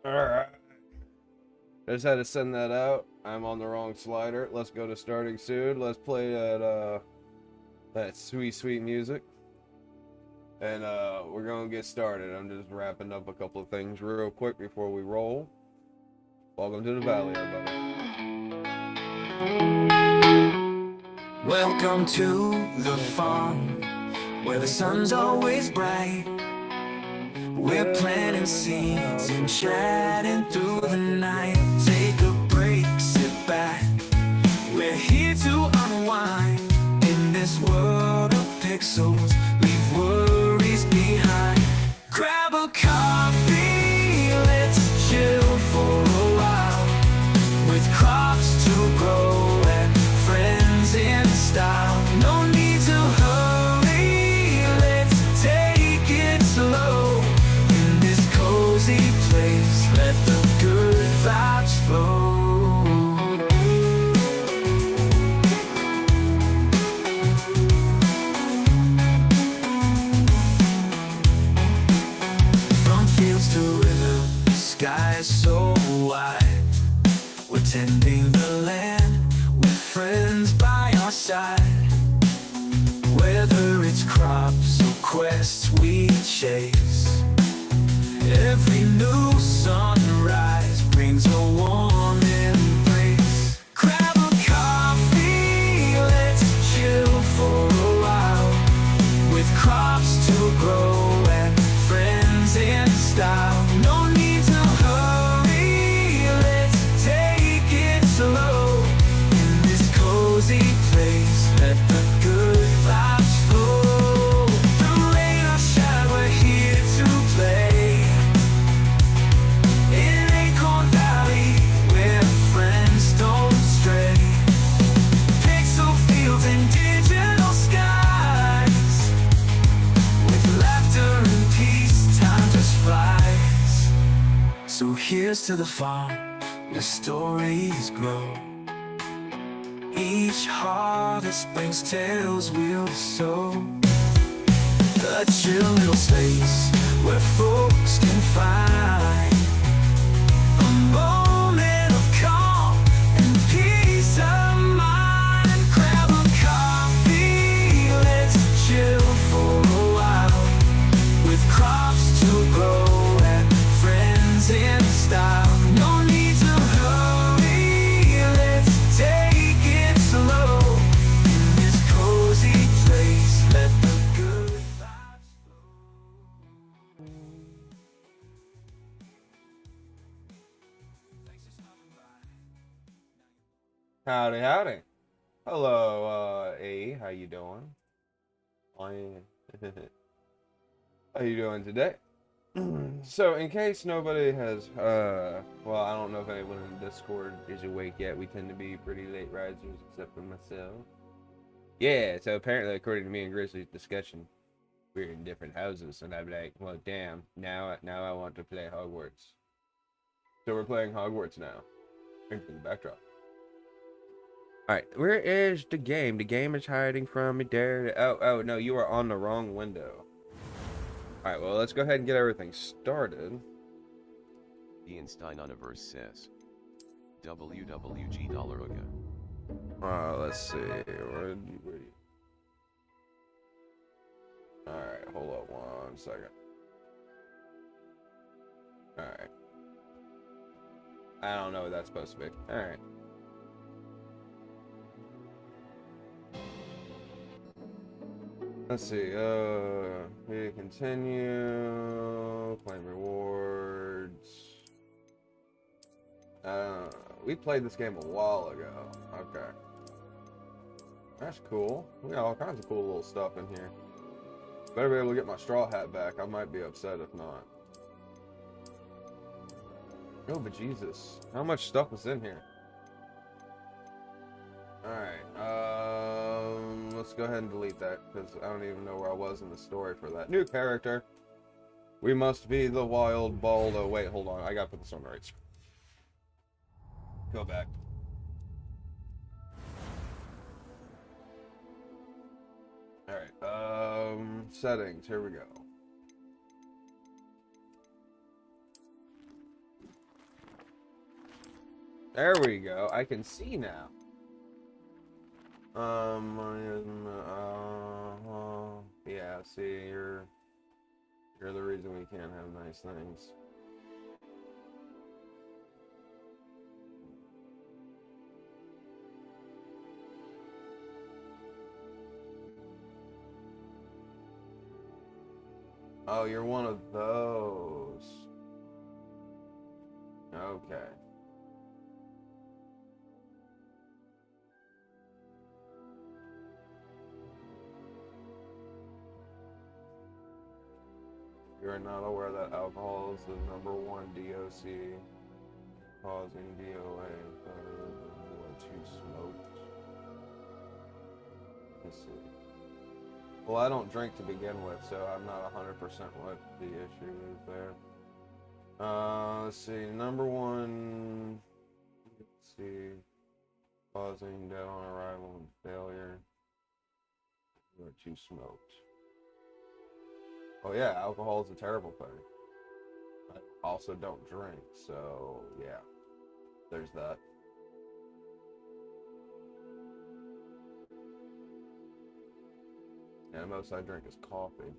Alright. I just had to send that out. I'm on the wrong slider. Let's go to starting soon. Let's play that sweet, sweet music. And we're gonna get started. I'm just wrapping up a couple of things real quick before we roll. Welcome to the Valley, everybody. Welcome to the farm, where the sun's always bright. We're planting seeds and chatting through the night. Take a break, sit back. We're here to unwind. In this world of pixels, leave worries behind. Grab a coffee, let's chill for a while. With crops to grow and friends in style. No need to hurry, let's take it slow. In this cozy place, let the good vibes flow. From fields to river, skies so wide. We're tending the land with friends by our side. Whether it's crops or quests we chase, every new sunrise brings a warm embrace. Grab a coffee, let's chill for a while. With crops to grow and friends in style. No need to hurry, let's take it slow. In this cozy place, let the good vibes flow. Through rain or shine, we're here to play. In Acorn Valley, where friends don't stray. Pixel fields and digital skies. With laughter and peace, time just flies. So here's to the farm, where stories grow. Each harvest brings tales we'll sow. A chill little space where folks can find a moment of calm and peace of mind. Grab a coffee, let's chill for a while. With crops to grow and friends in style. No need to hurry, let's take it slow. In this cozy place, let the good vibes flow. Thanks for stopping by. Howdy, howdy. Hello, A. How you doing? How you doing today? So, in case nobody has, well, I don't know if anyone in Discord is awake yet. We tend to be pretty late risers, except for myself. Yeah, so apparently, according to me and Grizzly's discussion, we're in different houses, and I'm like, well, damn, now I want to play Hogwarts. So we're playing Hogwarts now. Thanks for the backdrop. Alright, where is the game? The game is hiding from me there. Oh, no, you are on the wrong window. Alright, well, let's go ahead and get everything started. Ian Steinoniverse says, WWG$. Let's see. Where Alright, hold up 1 second. Alright. I don't know what that's supposed to be. Alright. Let's see, we continue, claim rewards. We played this game a while ago. Okay. That's cool. We got all kinds of cool little stuff in here. Better be able to get my straw hat back. I might be upset if not. Oh, but Jesus. How much stuff was in here? Alright, let's go ahead and delete that, because I don't even know where I was in the story for that. New character. We must be the wild Baldo. Wait, hold on. I gotta put this on the right screen. Go back. Alright, settings. Here we go. There we go. I can see now. Yeah, see, you're the reason we can't have nice things. Oh, you're one of those. Okay. You are not aware that alcohol is the #1 DOC, causing DOA better than what you smoked. Let's see. Well, I don't drink to begin with, so I'm not 100% what the issue is there. Let's see. #1. Let's see. Causing dead on arrival and failure. What you smoked. Oh yeah, alcohol is a terrible thing. I also don't drink, so yeah. There's that. And the most I drink is coffee.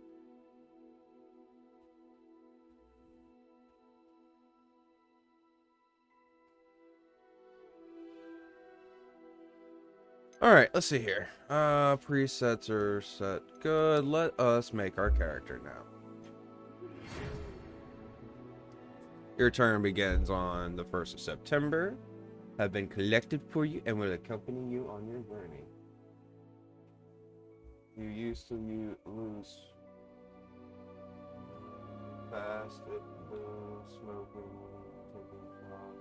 Alright, let's see here. Presets are set good. Let us make our character now. Your turn begins on the 1st of September. Have been collected for you and will accompany you on your journey. You used to lose fast at the smoking, taking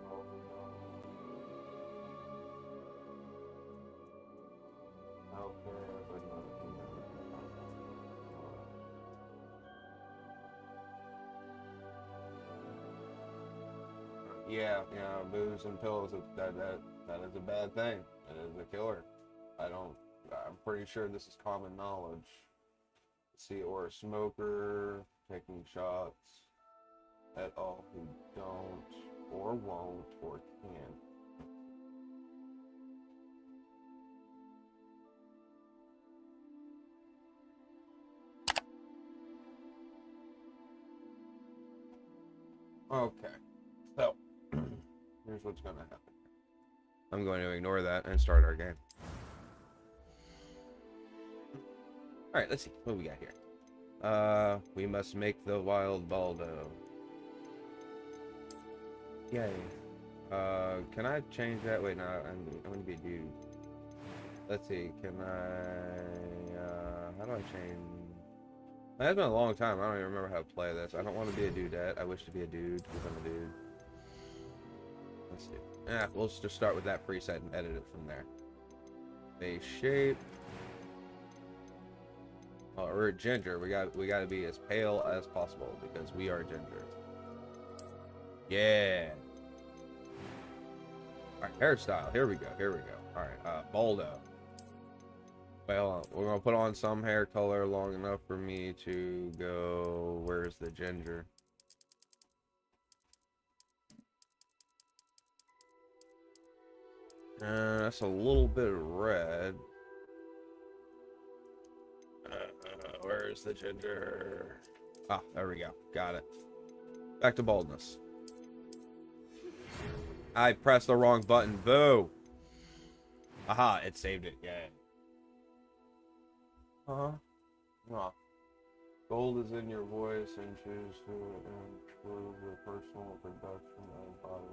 all the okay, but not yeah, booze and pills, that is a bad thing. It is a killer. I'm pretty sure this is common knowledge. See, or a smoker, taking shots at all who don't, or won't, or can. Okay, so here's what's gonna happen. I'm going to ignore that and start our game. Alright, let's see what we got here. We must make the wild Baldo. Yay. Can I change that? Wait, no, I'm gonna be a dude. Let's see, can I, how do I change? It's been a long time, I don't even remember how to play this. I don't want to be a dudette, I wish to be a dude, because I'm a dude. Let's see. We'll just start with that preset and edit it from there. Face shape. Oh, we're ginger. We got to be as pale as possible because we are ginger. Yeah. All right, hairstyle. Here we go. All right, Baldo. Well, we're gonna put on some hair color long enough for me to go. Where's the ginger? That's a little bit of red. Where's the ginger? Ah, there we go. Got it. Back to baldness. I pressed the wrong button. Boo! Aha, it saved it. Yay. No. Gold is in your voice and choose to improve your personal production and body.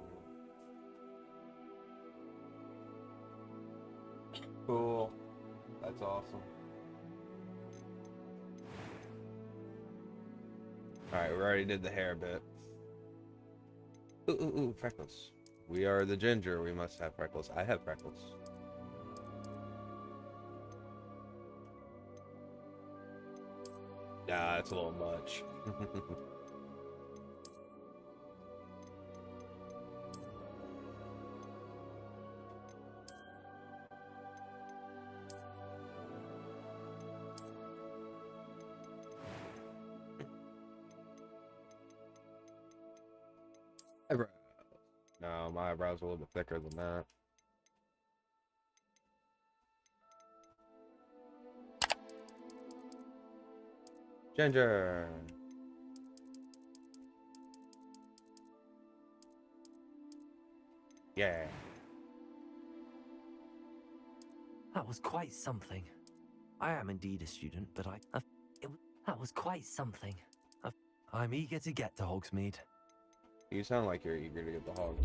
Cool. That's awesome. Alright, we already did the hair bit. Ooh, freckles. We are the ginger. We must have freckles. I have freckles. Nah, it's a little much. No, my eyebrows are a little bit thicker than that. Ginger. Yeah. That was quite something. I am indeed a student, but that was quite something. I'm eager to get to Hogsmeade. You sound like you're eager to get the hog.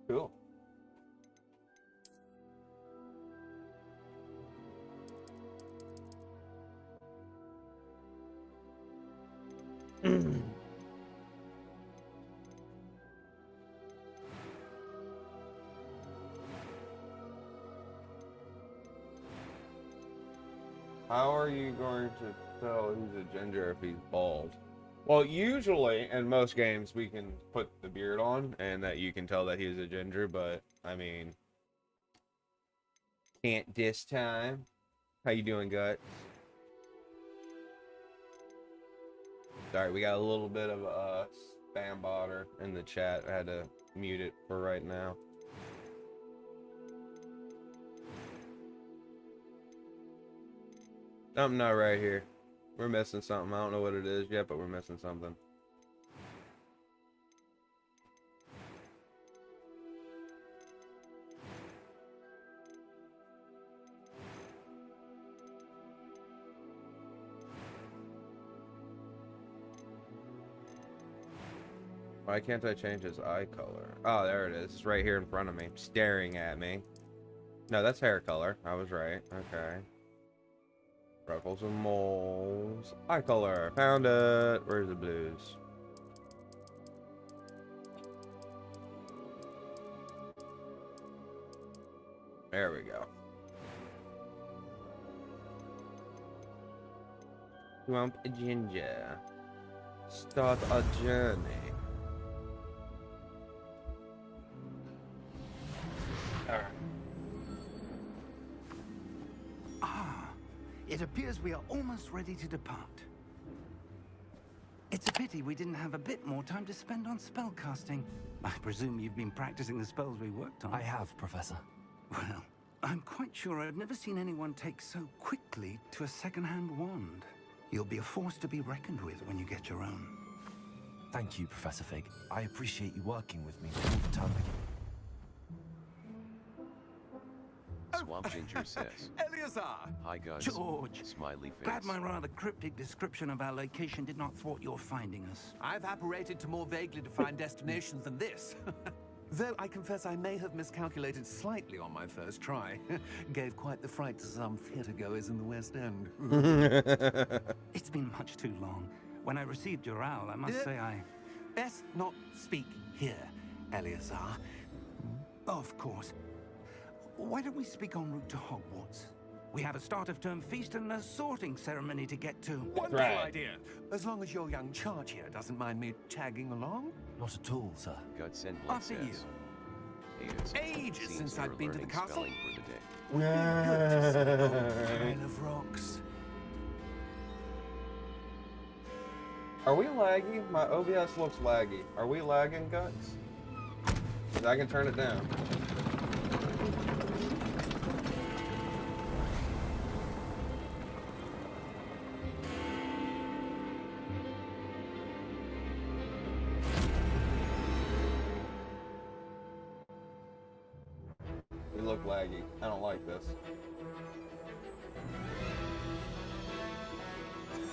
Cool. How are you going to tell who's a ginger if he's bald? Well, usually in most games we can put the beard on and that you can tell that he's a ginger, but I mean, can't this time. How you doing, Guts? Sorry, we got a little bit of a spam botter in the chat. I had to mute it for right now. Something not right here. We're missing something. I don't know what it is yet, but we're missing something. Why can't I change his eye color? Oh, there it is. It's right here in front of me, staring at me. No, that's hair color. I was right. Okay. Freckles and moles. Eye color. Found it. Where's the blues? There we go. Swamp ginger. Start a journey. Alright. It appears we are almost ready to depart. It's a pity we didn't have a bit more time to spend on spellcasting. I presume you've been practicing the spells we worked on. I have, Professor. Well, I'm quite sure I've never seen anyone take so quickly to a second-hand wand. You'll be a force to be reckoned with when you get your own. Thank you, Professor Fig. I appreciate you working with me all the time. Swamp Ginger says. Eleazar! Hi guys. George! Smiley face. Glad my rather cryptic description of our location did not thwart your finding us. I've apparated to more vaguely defined destinations than this. Though I confess I may have miscalculated slightly on my first try. Gave quite the fright to some theatre-goers in the West End. It's been much too long. When I received your owl, I must say I... Best not speak here, Eleazar. Of course. Why don't we speak en route to Hogwarts? We have a start-of-term feast and a sorting ceremony to get to. Wonderful right. idea. As long as your young charge here doesn't mind me tagging along. Not at all, sir. Guts and Blood After says. Ages Seems since we're I've been to the learning castle. spelling for the day. Would be good to see an old pile of rocks. Are we laggy? My OBS looks laggy. Are we lagging, Guts? 'Cause I can turn it down. We look laggy. I don't like this.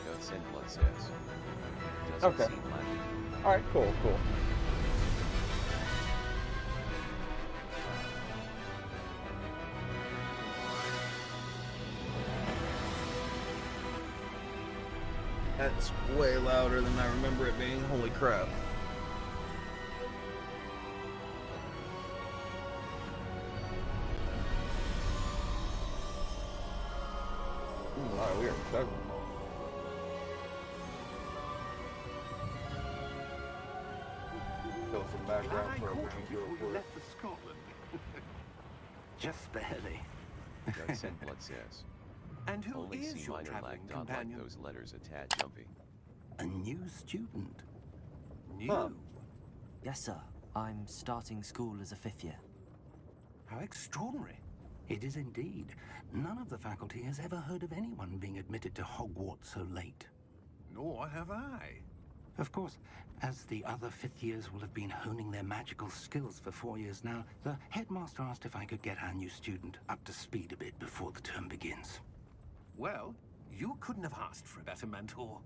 Guts and Blood says. Doesn't Okay. seem like Alright, cool, cool. That's way louder than I remember it being. Holy crap. A lot of weird stuff. underground I caught program you go before for you it. left for Scotland. Just barely. God send blood says. And who Only is C your minor traveling lack dot like companion? those letters a tad jumpy. A new student. New. Huh. Yes, sir. I'm starting school as a 5th year. How extraordinary. It is indeed. None of the faculty has ever heard of anyone being admitted to Hogwarts so late. Nor have I. Of course, as the other 5th years will have been honing their magical skills for 4 years now, the headmaster asked if I could get our new student up to speed a bit before the term begins. Well, you couldn't have asked for a better mentor.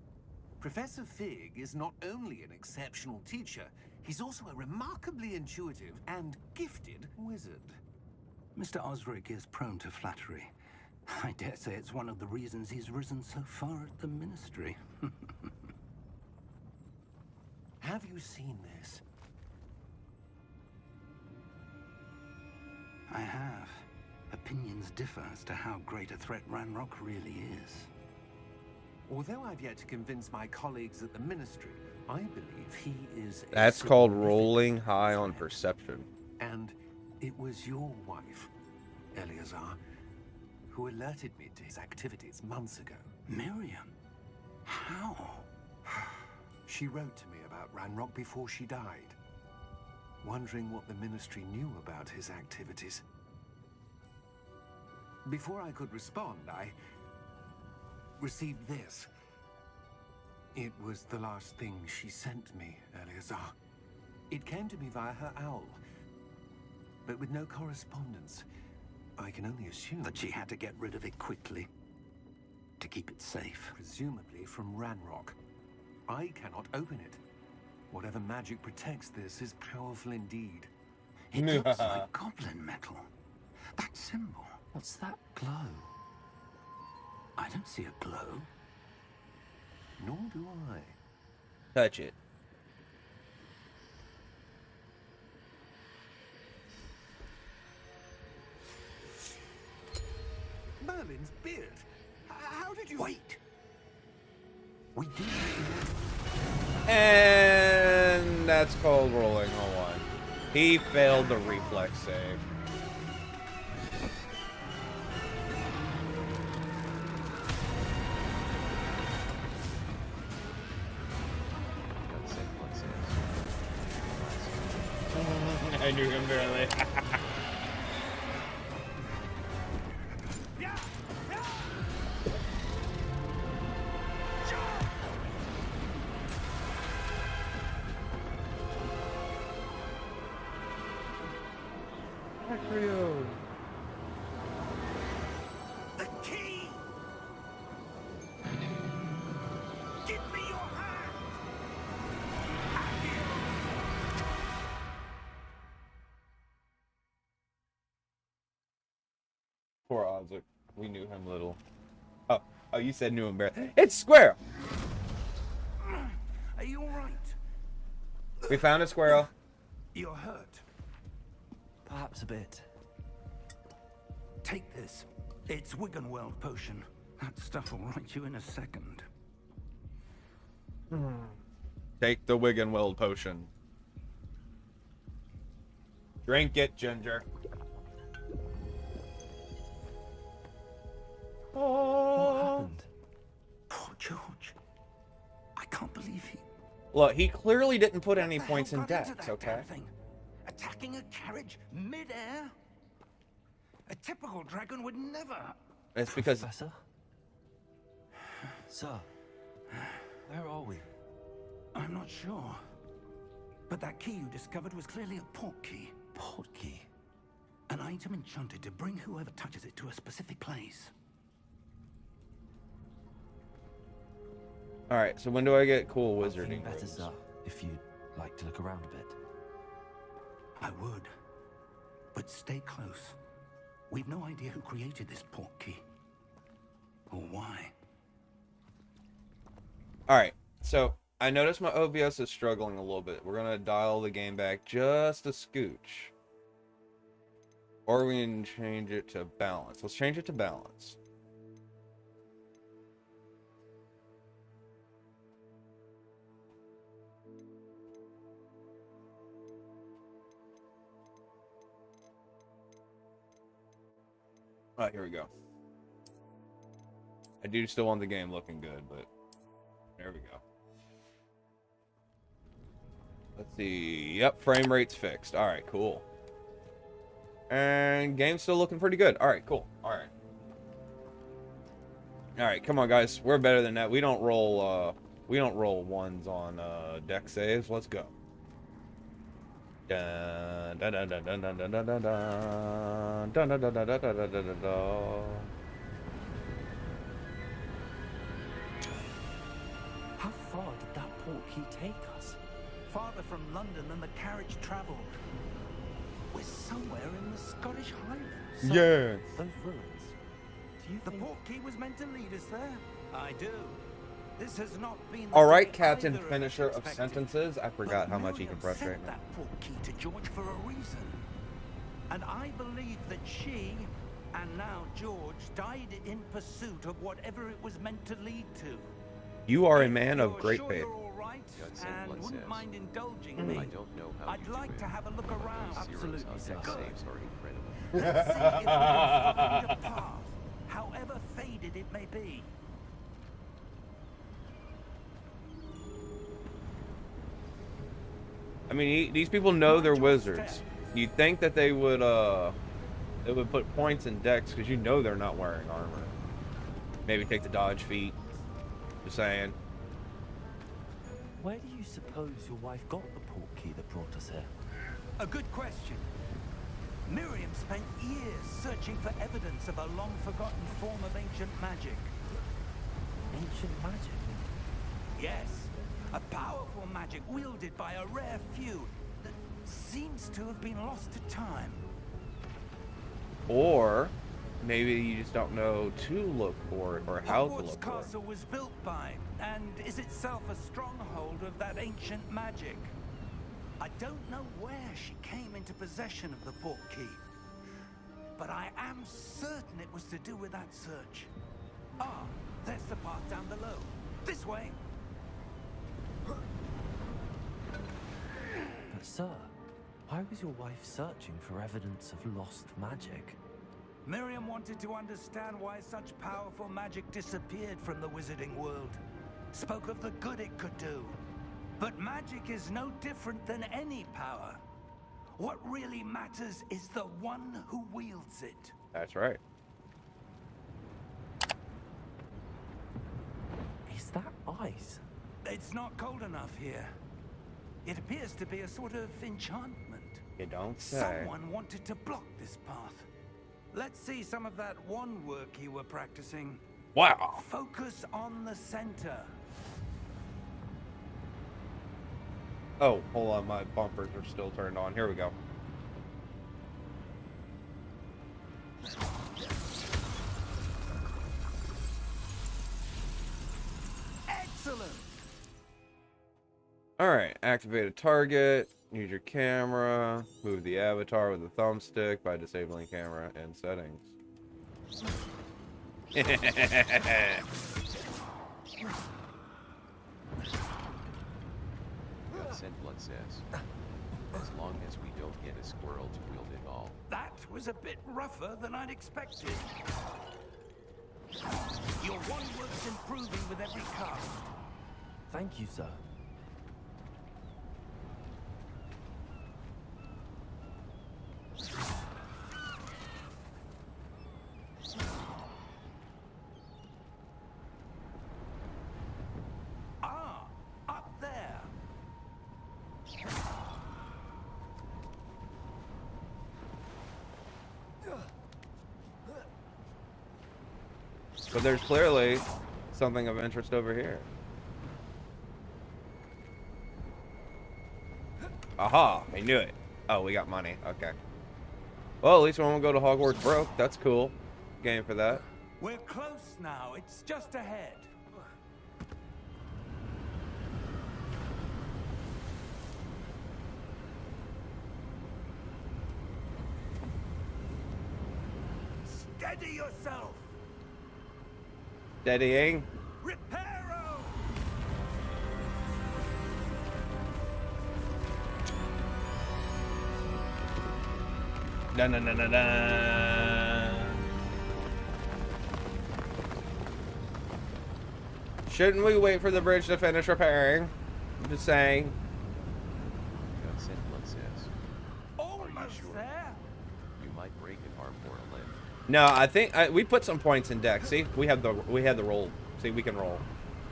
Professor Fig is not only an exceptional teacher, he's also a remarkably intuitive and gifted wizard. Mr. Osric is prone to flattery. I dare say it's one of the reasons he's risen so far at the ministry. Have you seen this? I have. Opinions differ as to how great a threat Ranrock really is. Although I've yet to convince my colleagues at the ministry, I believe he is a That's called significant rolling high on threat. perception. And it was your wife, Eleazar, who alerted me to his activities months ago. Miriam? How? She wrote to me about Ranrock before she died, wondering what the ministry knew about his activities. Before I could respond, I received this. It was the last thing she sent me, Eleazar. It came to me via her owl, but with no correspondence. I can only assume That she had to get rid of it quickly to keep it safe. presumably from Ranrock. I cannot open it. Whatever magic protects this is powerful indeed. It looks like goblin metal. That symbol. What's that glow? I don't see a glow. Nor do I. Touch it. Merlin's beard. How did you... Wait! We do. And that's called rolling a 1. He failed the reflex save. God send blood says. I knew him barely. The key! Give me your hand! Poor Ozzy. We knew him little. Oh, you said knew him barely. It's Squirrel! Are you alright? We found a squirrel. You're hurt. Perhaps a bit. Take this. It's Wiggenweld potion. That stuff will right you in a second. Take the Wiggenweld potion. Drink it, Ginger. What happened? Poor George. I can't believe he... Look, he clearly didn't put any What the points hell in got into dex, that okay? damn thing? Attacking a carriage mid-air? A typical dragon would never... It's because Professor? Sir, where are we? I'm not sure. But that key you discovered was clearly a port key. Portkey. An item enchanted to bring whoever touches it to a specific place. Alright, so when do I get cool I'm wizarding? feeling better, moves? sir, if you'd like to look around a bit. I would. But stay close. We've no idea who created this port key. Or why. Alright, so I noticed my OBS is struggling a little bit. We're gonna dial the game back just a scooch. Or we can change it to balance. Let's change it to balance. Alright, here we go. I do still want the game looking good, but there we go. Let's see. Yep, frame rate's fixed. Alright, cool. And game's still looking pretty good. Alright, cool. Alright. Alright, come on guys. We're better than that. We don't roll ones on deck saves. Let's go. Dun, dun, dun, dun, dun, dun, dun, dun, dun, dun, dun, dun, dun, dun, dun, dun, dun, dun. How far did that portkey take us? Farther from London than the carriage travelled. We're somewhere in the Scottish Highlands. Yeah. Those ruins. Do you The think... portkey was meant to lead us there. I do. This has not been the Alright, way Captain either Finisher us of expected. Sentences. I forgot But how much he can Miriam frustrate sent me. that portkey to George for a reason. And I believe that she, and now George, died in pursuit of whatever it was meant to lead to. You are a If man of you're great sure faith. you're all right Judson and Blood wouldn't says, mind indulging me, I don't know how I'd you like do to it, have a look but around. those zeros Absolutely, on sir. deck saves are incredible. Let's see if we can find a path, however faded it may be. I mean, these people know they're Watch your wizards. step. You'd think that they would put points in decks because you know they're not wearing armor. Maybe take the dodge feat. Just saying. Where do you suppose your wife got the portkey that brought us here? A good question. Miriam spent years searching for evidence of a long-forgotten form of ancient magic. Ancient magic? Yes, a powerful magic wielded by a rare few that seems to have been lost to time. Or maybe you just don't know to look for it or how to Hogwarts look for it. Castle was built by, and is itself a stronghold of that ancient magic. I don't know where she came into possession of the portkey, but I am certain it was to do with that search. Ah, there's the path down below. This way. But sir, why was your wife searching for evidence of lost magic? Miriam wanted to understand why such powerful magic disappeared from the wizarding world. Spoke of the good it could do. But magic is no different than any power. What really matters is the one who wields it. That's right. Is that ice? It's not cold enough here. It appears to be a sort of enchantment. You don't say. Someone wanted to block this path. Let's see some of that wand work you were practicing. Wow. Focus on the center. Oh, hold on. My bumpers are still turned on. Here we go. Excellent! Alright, activate a target, use your camera, move the avatar with the thumbstick by disabling camera and settings. Judson Blood says, as long as we don't get a squirrel to wield it all. That was a bit rougher than I'd expected. Your wand work's improving with every cast. Thank you, sir. Ah, up there. But there's clearly something of interest over here. Aha! I knew it. Oh, we got money. Okay. Well, at least we won't go to Hogwarts broke. That's cool. Game for that. We're close now. It's just ahead. Steady yourself. Steadying. Reparo. Dun dun dun dun dun. Shouldn't we wait for the bridge to finish repairing? I'm just saying. Godsend says. Almost sure? there. You might break an arm or a leg. No, I think we put some points in Dex. See, we had the roll. See, we can roll.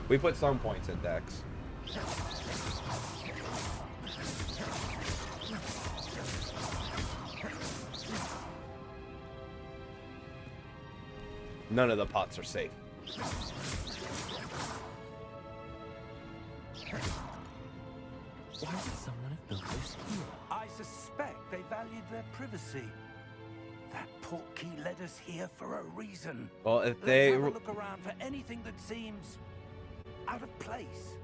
We put some points in Dex. None of the pots are safe. Why would someone have built this here? I suspect they valued their privacy. That portkey led us here for a reason. Well, if Let's they have a look around for anything that seems out of place.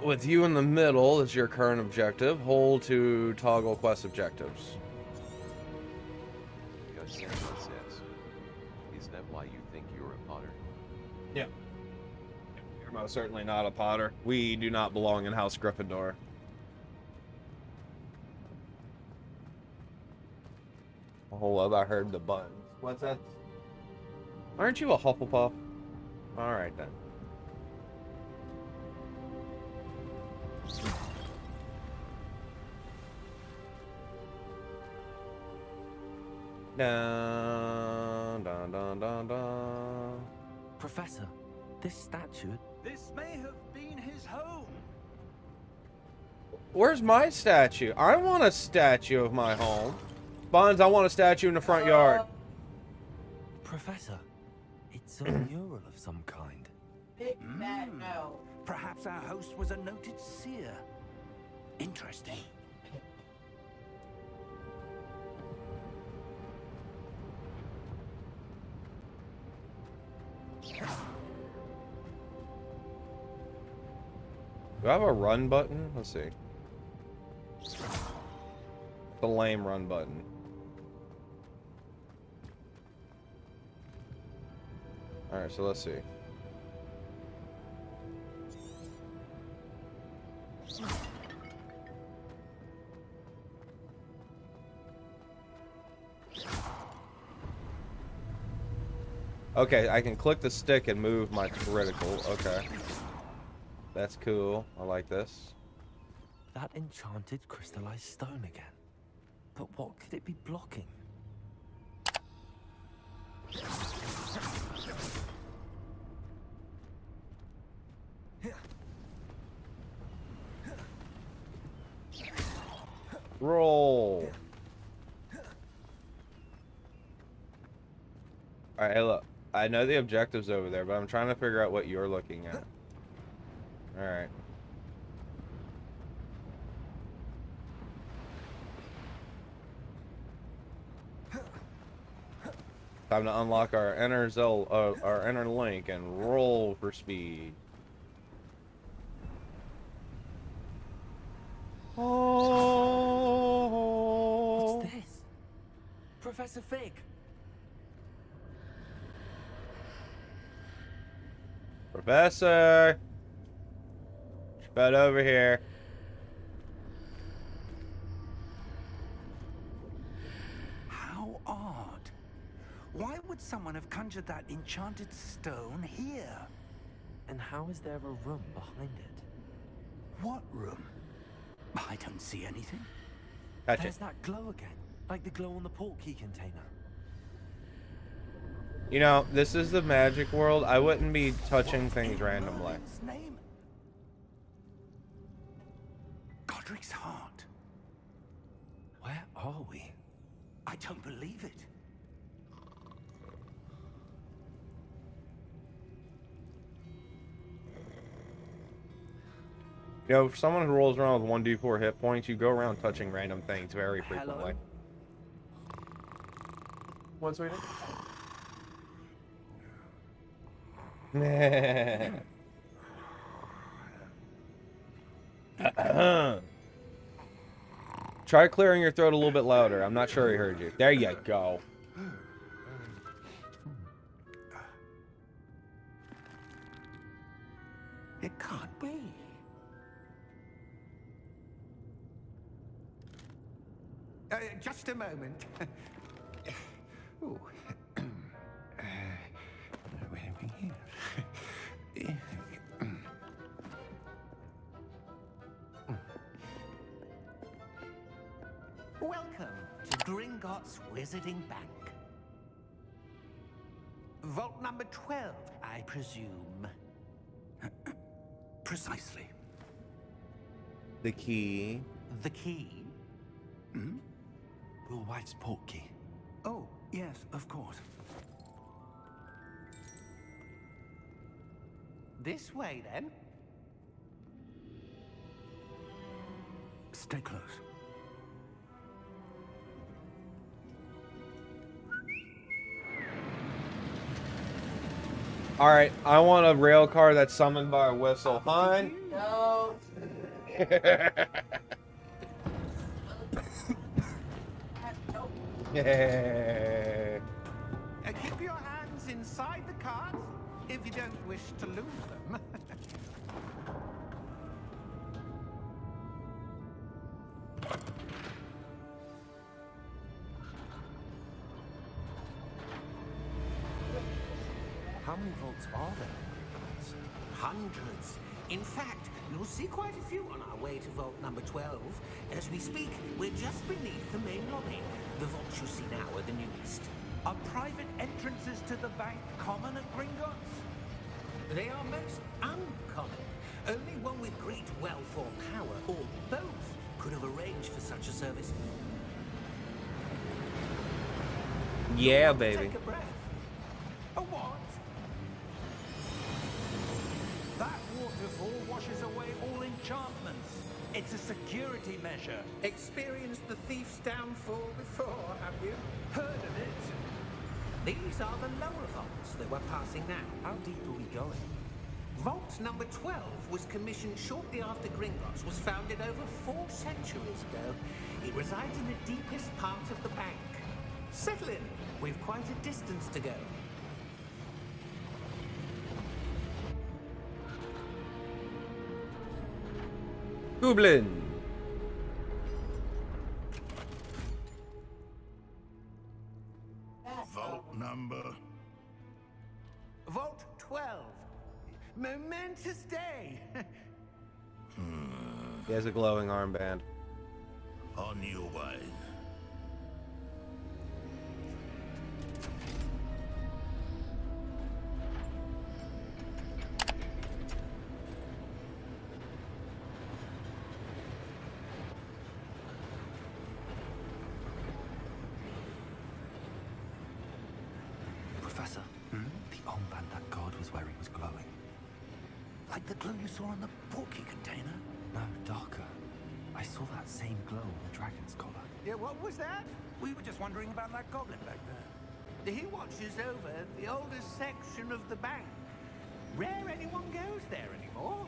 with you in the middle is your current objective. Hold to toggle quest objectives. Godsend says. Is that why you think you're a Potter? Yeah. You're most certainly not a Potter. We do not belong in House Gryffindor. Hold up, I heard the buttons. What's that? Aren't you a Hufflepuff? Alright then. Dun, dun, dun, dun, dun. Professor, this statue. This may have been his home. Where's my statue? I want a statue of my home. Bonds, I want a statue in the front yard. Professor, it's a mural of some kind. Big fat no. Perhaps our host was a noted seer. Interesting. Do I have a run button? Let's see. The lame run button. Alright, so let's see. Okay, I can click the stick and move my critical. Okay. That's cool. I like this. That enchanted crystallized stone again. But what could it be blocking? Roll. Alright, hey, look. I know the objective's over there, but I'm trying to figure out what you're looking at. Alright. Time to unlock our our inner link and roll for speed. Oh. What's this? Professor Fig! Professor! About over here. How odd. Why would someone have conjured that enchanted stone here? And how is there a room behind it? What room? I don't see anything. Catch There's it. that glow again, like the glow on the portkey container. You know, this is the magic world. I wouldn't be touching things randomly. Merlin's name? Godric's heart. Where are we? I don't believe it. You know, for someone who rolls around with 1d4 hit points, you go around touching random things very frequently. What's waiting? Try clearing your throat a little bit louder. I'm not sure he heard you. There you go. It can't be. Just a moment. Ooh. Where are we here? Welcome to Gringotts Wizarding Bank. Vault number 12, I presume. Precisely. The key. The key? Your wife's portkey. Oh, yes, of course. This way, then. Stay close. All right, I want a rail car that's summoned by a whistle. Fine. No. Yeah. Keep your hands inside the cart if you don't wish to lose them. How many vaults are there in Gringotts? Hundreds. In fact, you'll see quite a few on our way to vault number 12. As we speak, we're just beneath the main lobby. The vaults you see now are the newest. Are private entrances to the bank common at Gringotts? They are most uncommon. Only one with great wealth or power, or both, could have arranged for such a service. Yeah, baby. Take a breath. A what? That waterfall washes away all enchantments. It's a security measure. Experienced the thief's downfall before, have you? Heard of it? These are the lower vaults that we're passing now. How deep are we going? Vault number 12 was commissioned shortly after Gringotts was founded over 4 centuries ago. It resides in the deepest part of the bank. Settle in. We've quite a distance to go. Goblin. Vault number. Vault 12. Momentous day. He has a glowing armband. On your way. Professor, the armband that guard was wearing was glowing. Like the glow you saw on the portkey container? No, darker. I saw that same glow on the dragon's collar. Yeah, what was that? We were just wondering about that goblin back there. He watches over the oldest section of the bank. Rare anyone goes there anymore.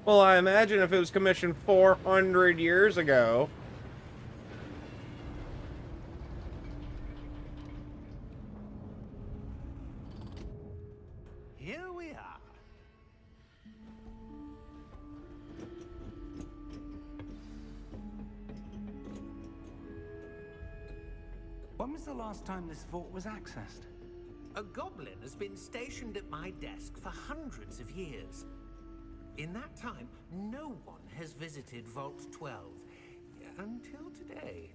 Well, I imagine if it was commissioned 400 years ago. Here we are. When was the last time this vault was accessed? A goblin has been stationed at my desk for hundreds of years. In that time, no one has visited Vault 12 until today.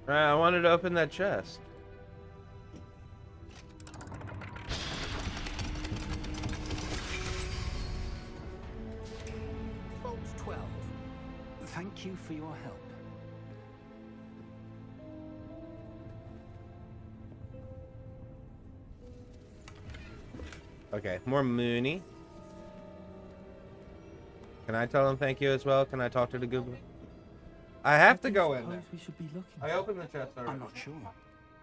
I wanted to open that chest. Vault 12. Thank you for your help. Okay, more Mooney. Can I tell him thank you as well? Can I talk to the goblin? I have to go in there. We should be looking. I opened the chest already. I'm not sure.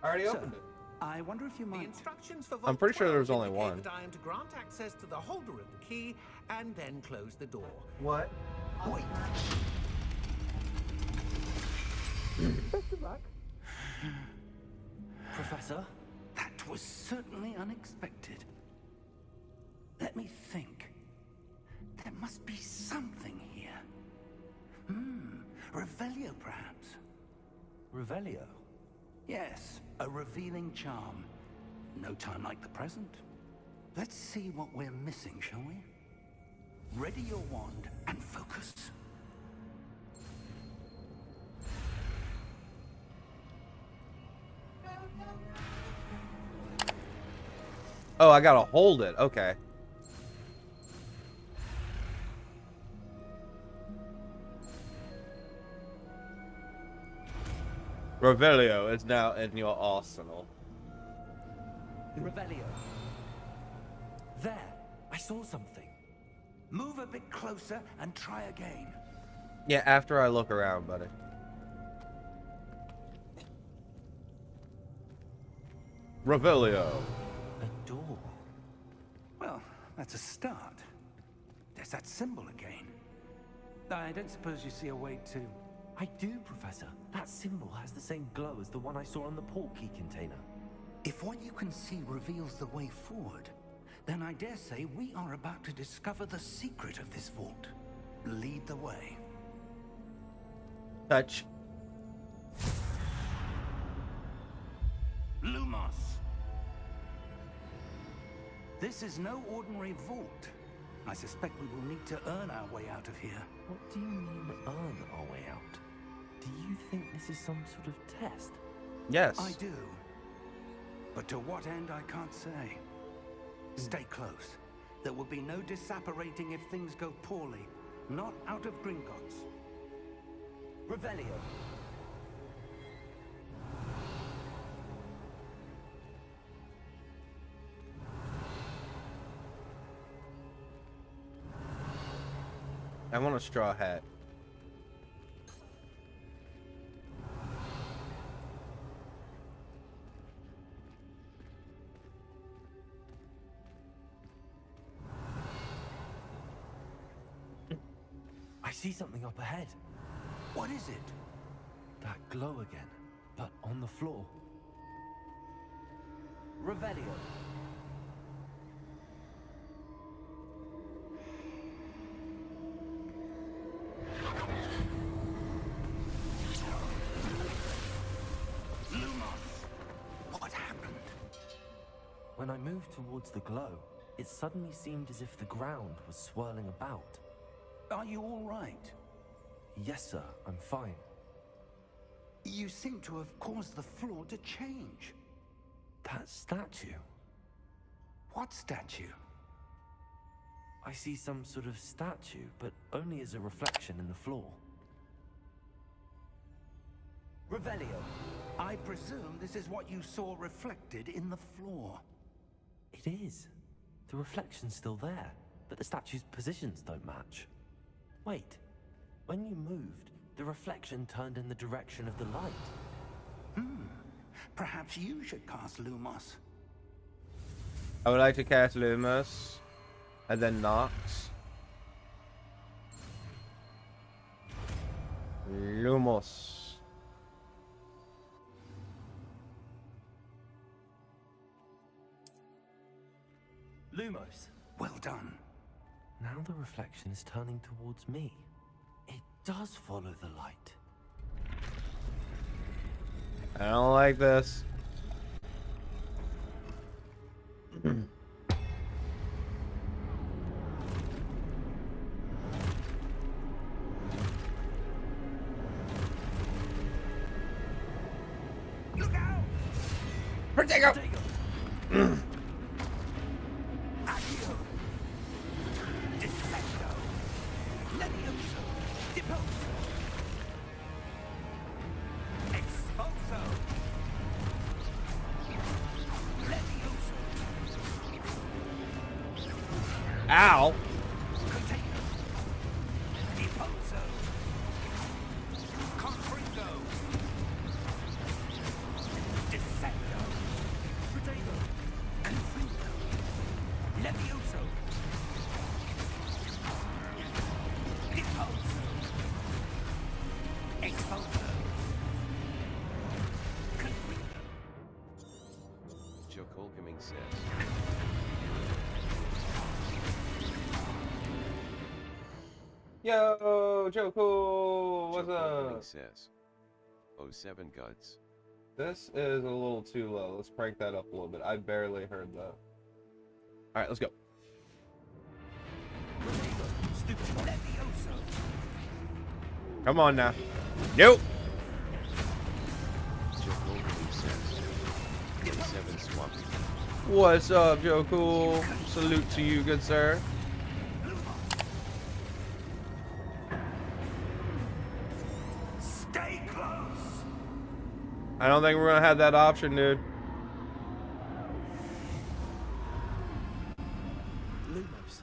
I already Sir, opened it. I wonder if you The might... instructions for Vault I'm pretty sure there was 12 only indicate one. that I am to grant access to the holder of the key and then close the door. What? Wait. Professor, that was certainly unexpected. Let me think. There must be something here. Revelio, perhaps. Revelio? Yes, a revealing charm. No time like the present. Let's see what we're missing, shall we? Ready your wand and focus. Oh, I gotta hold it. Okay. Revelio is now in your arsenal. Revelio. There, I saw something. Move a bit closer and try again. Yeah, after I look around, buddy. Revelio. A door. Well, that's a start. There's that symbol again. I don't suppose you see a way to... I do, Professor. That symbol has the same glow as the one I saw on the port key container. If what you can see reveals the way forward, then I dare say we are about to discover the secret of this vault. Lead the way. Touch. Lumos! This is no ordinary vault. I suspect we will need to earn our way out of here. What do you mean, earn our way out? Do you think this is some sort of test? Yes. I do. But to what end, I can't say. Stay close. There will be no disapparating if things go poorly. Not out of Gringotts. Revelio. I want a straw hat. I see something up ahead. What is it? That glow again, but on the floor. Revelio. What happened? When I moved towards the glow, it suddenly seemed as if the ground was swirling about. Are you all right? Yes, sir, I'm fine. You seem to have caused the floor to change. That statue. What statue? I see some sort of statue, but only as a reflection in the floor. Revelio. I presume this is what you saw reflected in the floor. It is. The reflection's still there, but the statue's positions don't match. Wait. When you moved, the reflection turned in the direction of the light. Perhaps you should cast Lumos. I would like to cast Lumos, and then Nox. Lumos. Lumos. Well done. Now the reflection is turning towards me. It does follow the light. I don't like this. Look out! Protego! Accio! Dissecto! Levioso! Deposo! Expulso! Levioso! Ow! Container! Deposo! Confringo! Dissecto! Protego! Confringo! Levioso! Deposo! Expulso! Confringo! Joe Colcoming says. Yo, Joe Cool, what's Joe Colcoming up? says. 07 guts. This is a little too low. Let's crank that up a little bit. I barely heard that. All right, let's go. Come on now. Nope. What's up, Joe Cool? Salute to you, good sir. Stay close. I don't think we're gonna have that option, dude. Lumos.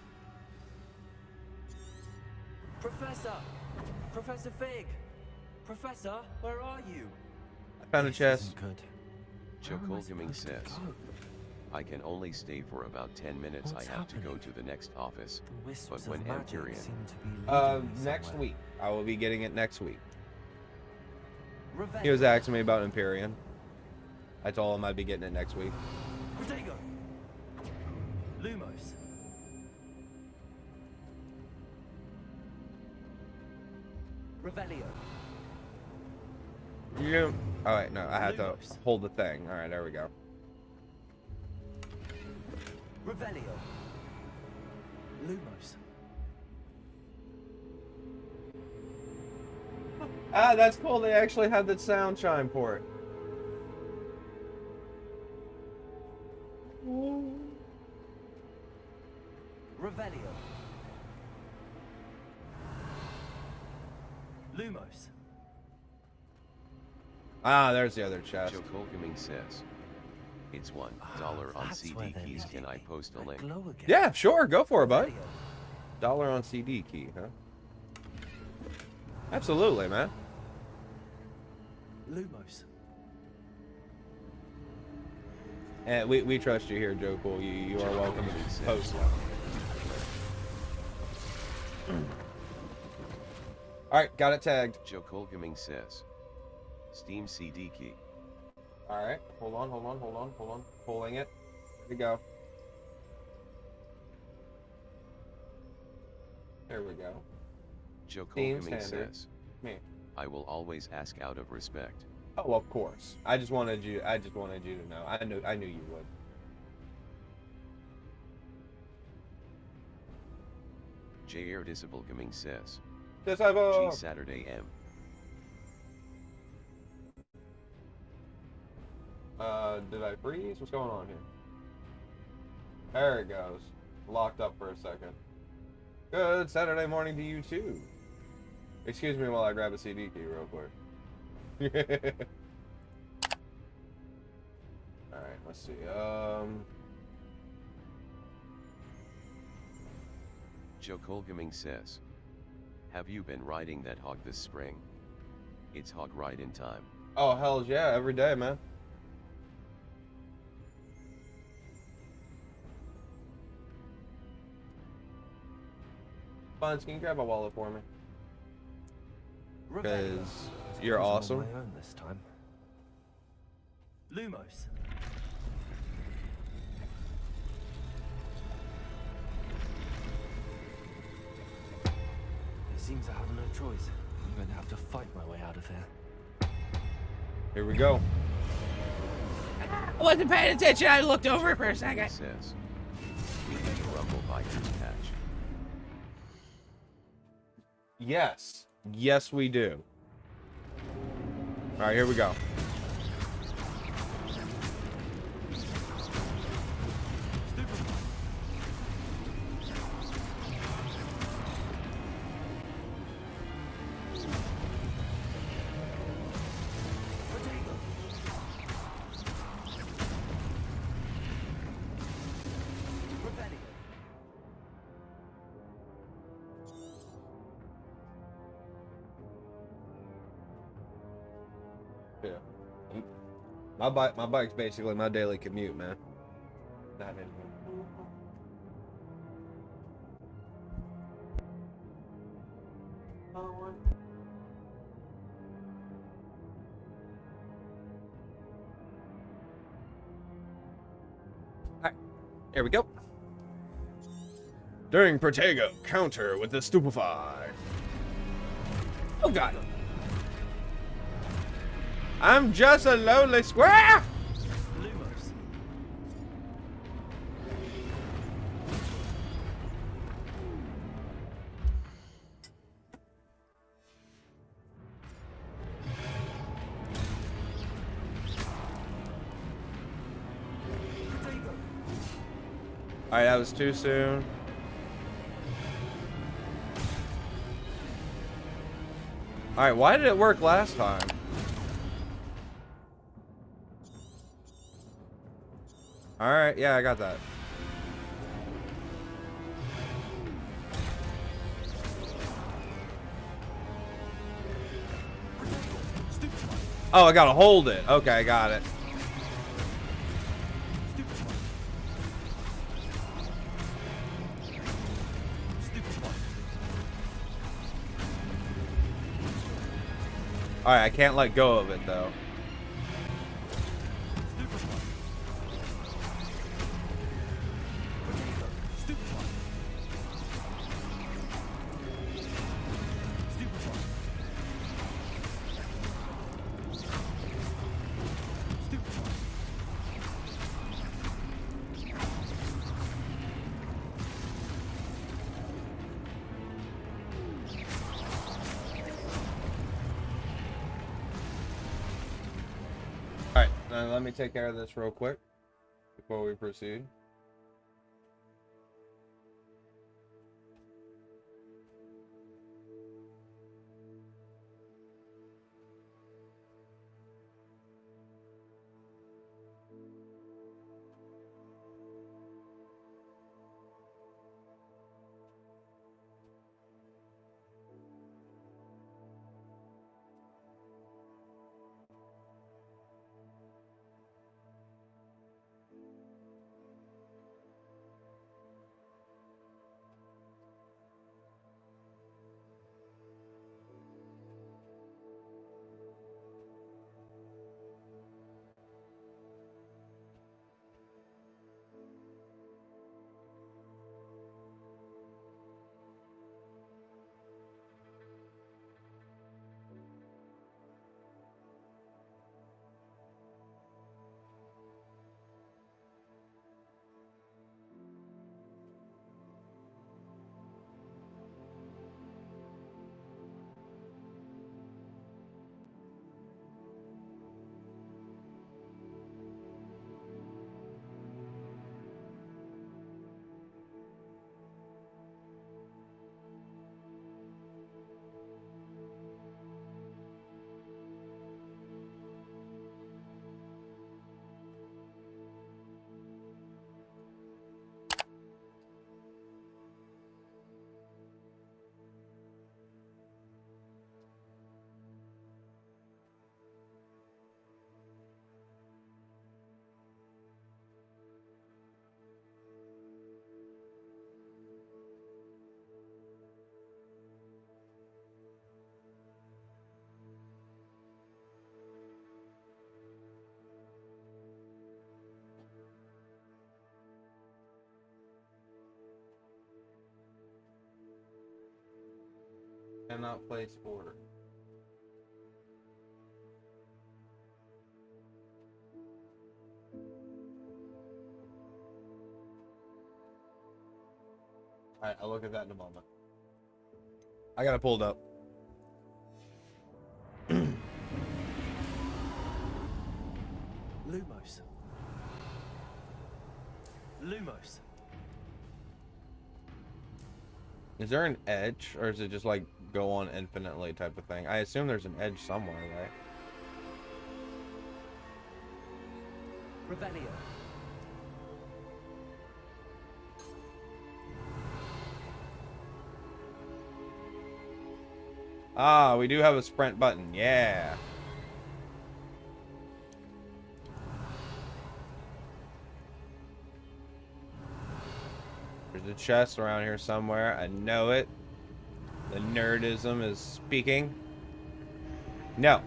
Professor! Professor Fig! Professor, where are you? I found a chest. Good. Chokolgaming says, I can only stay for about 10 minutes. I have to go to the next office. But when Empyrean... Next week. I will be getting it next week. He was asking me about Empyrean. I told him I'd be getting it next week. Protego. Lumos. Revelio. You. Oh wait, no, I had to hold the thing. All right, there we go. Revelio. Lumos. Ah, that's cool. They actually have the sound chime for it. Revelio. Lumos. Ah, there's the other chest. Chokolgaming says, it's $1 on CD keys. Can I post a link? Yeah, sure. Go for it, bud. $1 on CD key, huh? Absolutely, man. Lumos. And we trust you here, Joe Cool. You are welcome to post. Alright, got it tagged. Chokolgaming says, Steam CD key. Alright, hold on. Pulling it. There we go. There we go. Chokolgaming says, Me. I will always ask out of respect. Oh, of course. I just wanted you to know. I knew you would. J.R. Disablegaming says, Disciple. G Saturday M. Did I freeze? What's going on here? There it goes. Locked up for a second. Good Saturday morning to you too. Excuse me while I grab a CD key real quick. Alright, let's see. Chokolgaming says, have you been riding that hog this spring? It's hog riding time. Oh, hell yeah, every day, man. Buns, can you grab a wallet for me? Because you're awesome. On my own this time. Lumos. It seems I have no choice. I'm going to have to fight my way out of here. Here we go. I wasn't paying attention. I looked over for a second. Says, we need a Rumble Bikers patch. Yes. Yes, we do. All right, here we go. Yeah. My bike's basically my daily commute, man. Not in here. Alright, here we go. During Protego, counter with the Stupefy. Oh god. I'm just a lonely square. Lumos. Alright, that was too soon. Alright, why did it work last time? Alright, yeah, I got that. Oh, I gotta hold it. Okay, I got it. Alright, I can't let go of it though. Alright, now let me take care of this real quick before we proceed. Cannot place order. Alright, I'll look at that in a moment. I got it pulled up. Lumos. Lumos. Is there an edge, or is it just like go on infinitely type of thing? I assume there's an edge somewhere, right? Revelio. Ah, we do have a sprint button. Yeah. There's a chest around here somewhere. I know it. The nerdism is speaking. No.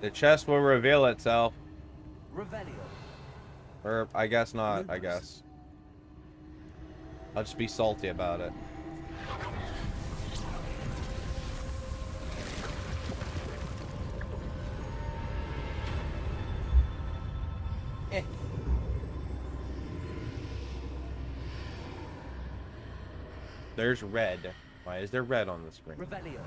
The chest will reveal itself. Revelio. Or I guess not, I guess. I'll just be salty about it. There's red. Why is there red on the screen? Revelio.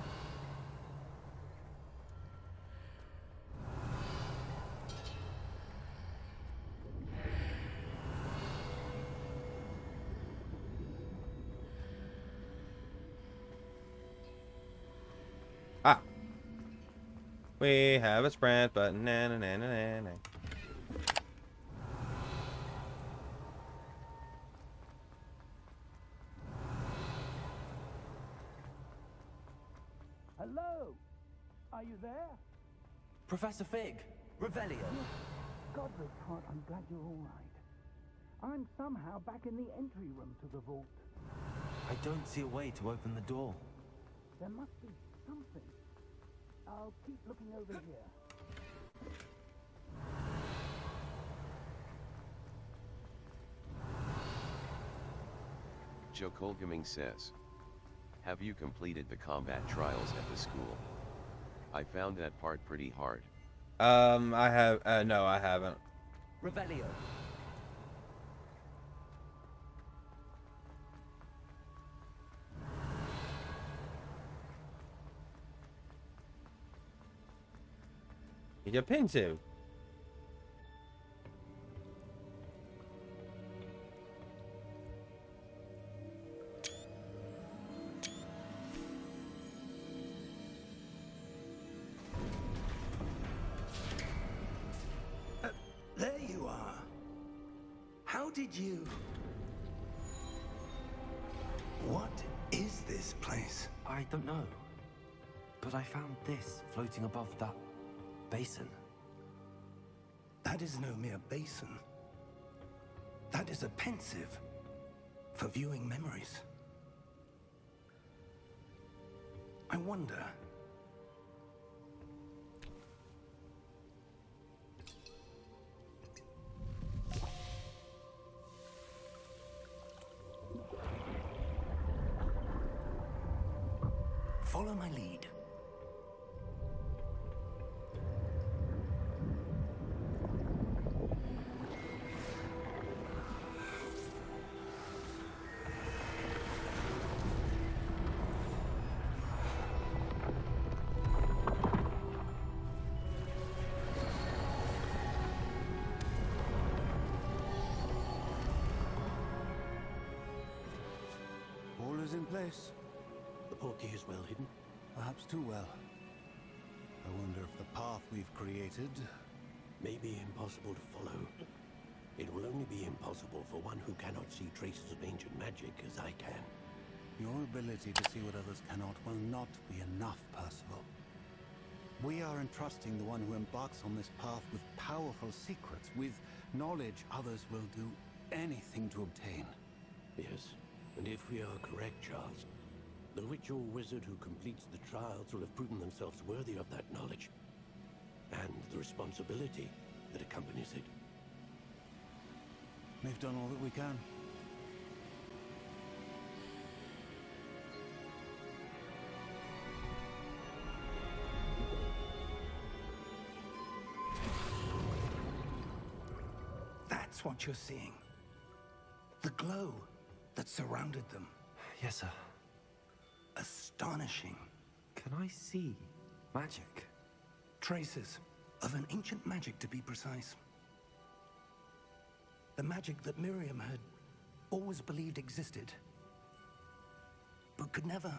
Ah. We have a sprint button. Na, na, na, na, na, na. Hello? Are you there? Professor Fig. Revelio. Godly heart, I'm glad you're all right. I'm somehow back in the entry room to the vault. I don't see a way to open the door. There must be something. I'll keep looking over here. Jokolgaming says, have you completed the combat trials at the school? I found that part pretty hard. I have, no, I haven't. Revelio. You pin to. There you are. How did you... What is this place? I don't know. But I found this floating above that basin. That is no mere basin. That is a pensive for viewing memories. I wonder... Follow my lead. All is in place. The portkey is well hidden. Perhaps too well. I wonder if the path we've created... May be impossible to follow. It will only be impossible for one who cannot see traces of ancient magic as I can. Your ability to see what others cannot will not be enough, Percival. We are entrusting the one who embarks on this path with powerful secrets, with knowledge others will do anything to obtain. Yes, and if we are correct, Charles, the witch or wizard who completes the trials will have proven themselves worthy of that knowledge, and the responsibility that accompanies it. We've done all that we can. That's what you're seeing. The glow that surrounded them. Yes, sir. Astonishing. Can I see magic? Traces of an ancient magic, to be precise. The magic that Miriam had always believed existed, but could never.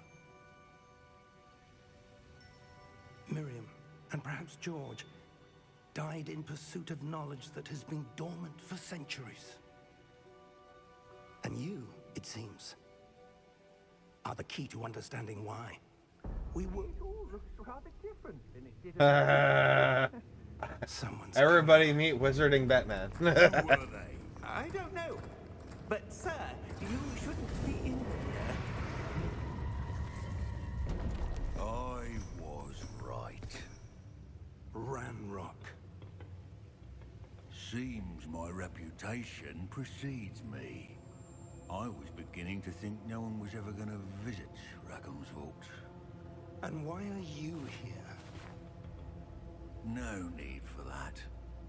Miriam, and perhaps George, died in pursuit of knowledge that has been dormant for centuries. And you, it seems, are the key to understanding why. We were... It all looks rather different than it did. Someone's Everybody meet Wizarding Batman. Who were they? I don't know. But, sir, you shouldn't be in here. I was right. Ranrock. Seems my reputation precedes me. I was beginning to think no one was ever going to visit Rackham's vault. And why are you here? No need for that.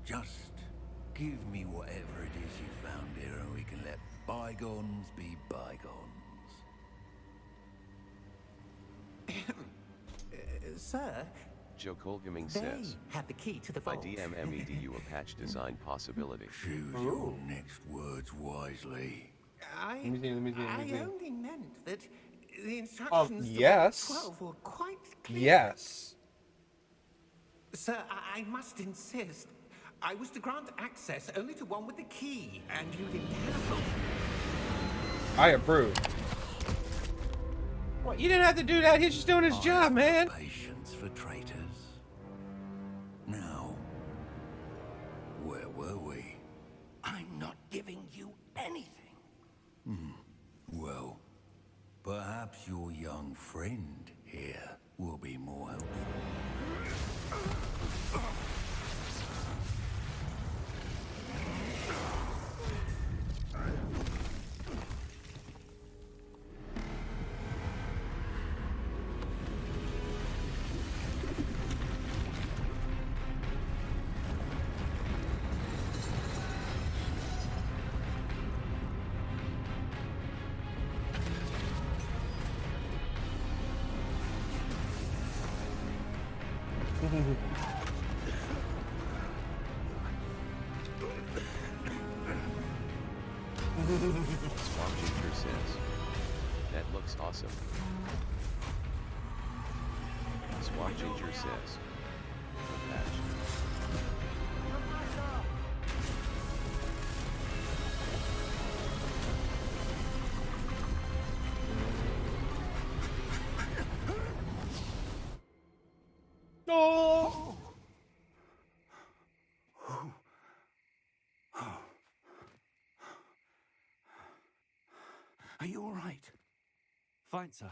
Just give me whatever it is you found here and we can let bygones be bygones. Sir, Joe Colgaming they says, have the key to the by vault. DMMEDU a patch design possibility. Choose your next words wisely. I Let me see. only meant that the instructions to yes. Vault 12 were quite clear. Yes. Sir, I must insist. I was to grant access only to one with the key, and you didn't have it. I approve. What? You didn't have to do that. He's just doing his job, man. Patience for traitors. Now, where were we? I'm not giving you anything. Well, perhaps your young friend here will be more helpful. Swamp Ginger says, that looks awesome. Swamp Ginger says, a patch. Oh. Are you all right? Fine, sir.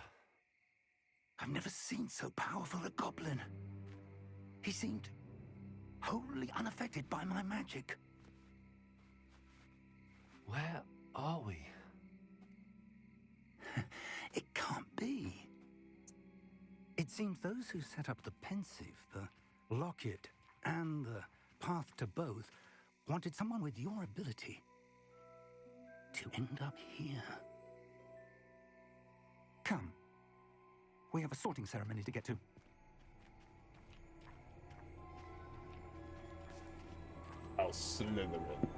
I've never seen so powerful a goblin. He seemed wholly unaffected by my magic. Where are we? It can't be. It seems those who set up the pensive, the locket, and the path to both wanted someone with your ability to end up here. Come. We have a sorting ceremony to get to. I'll slither it.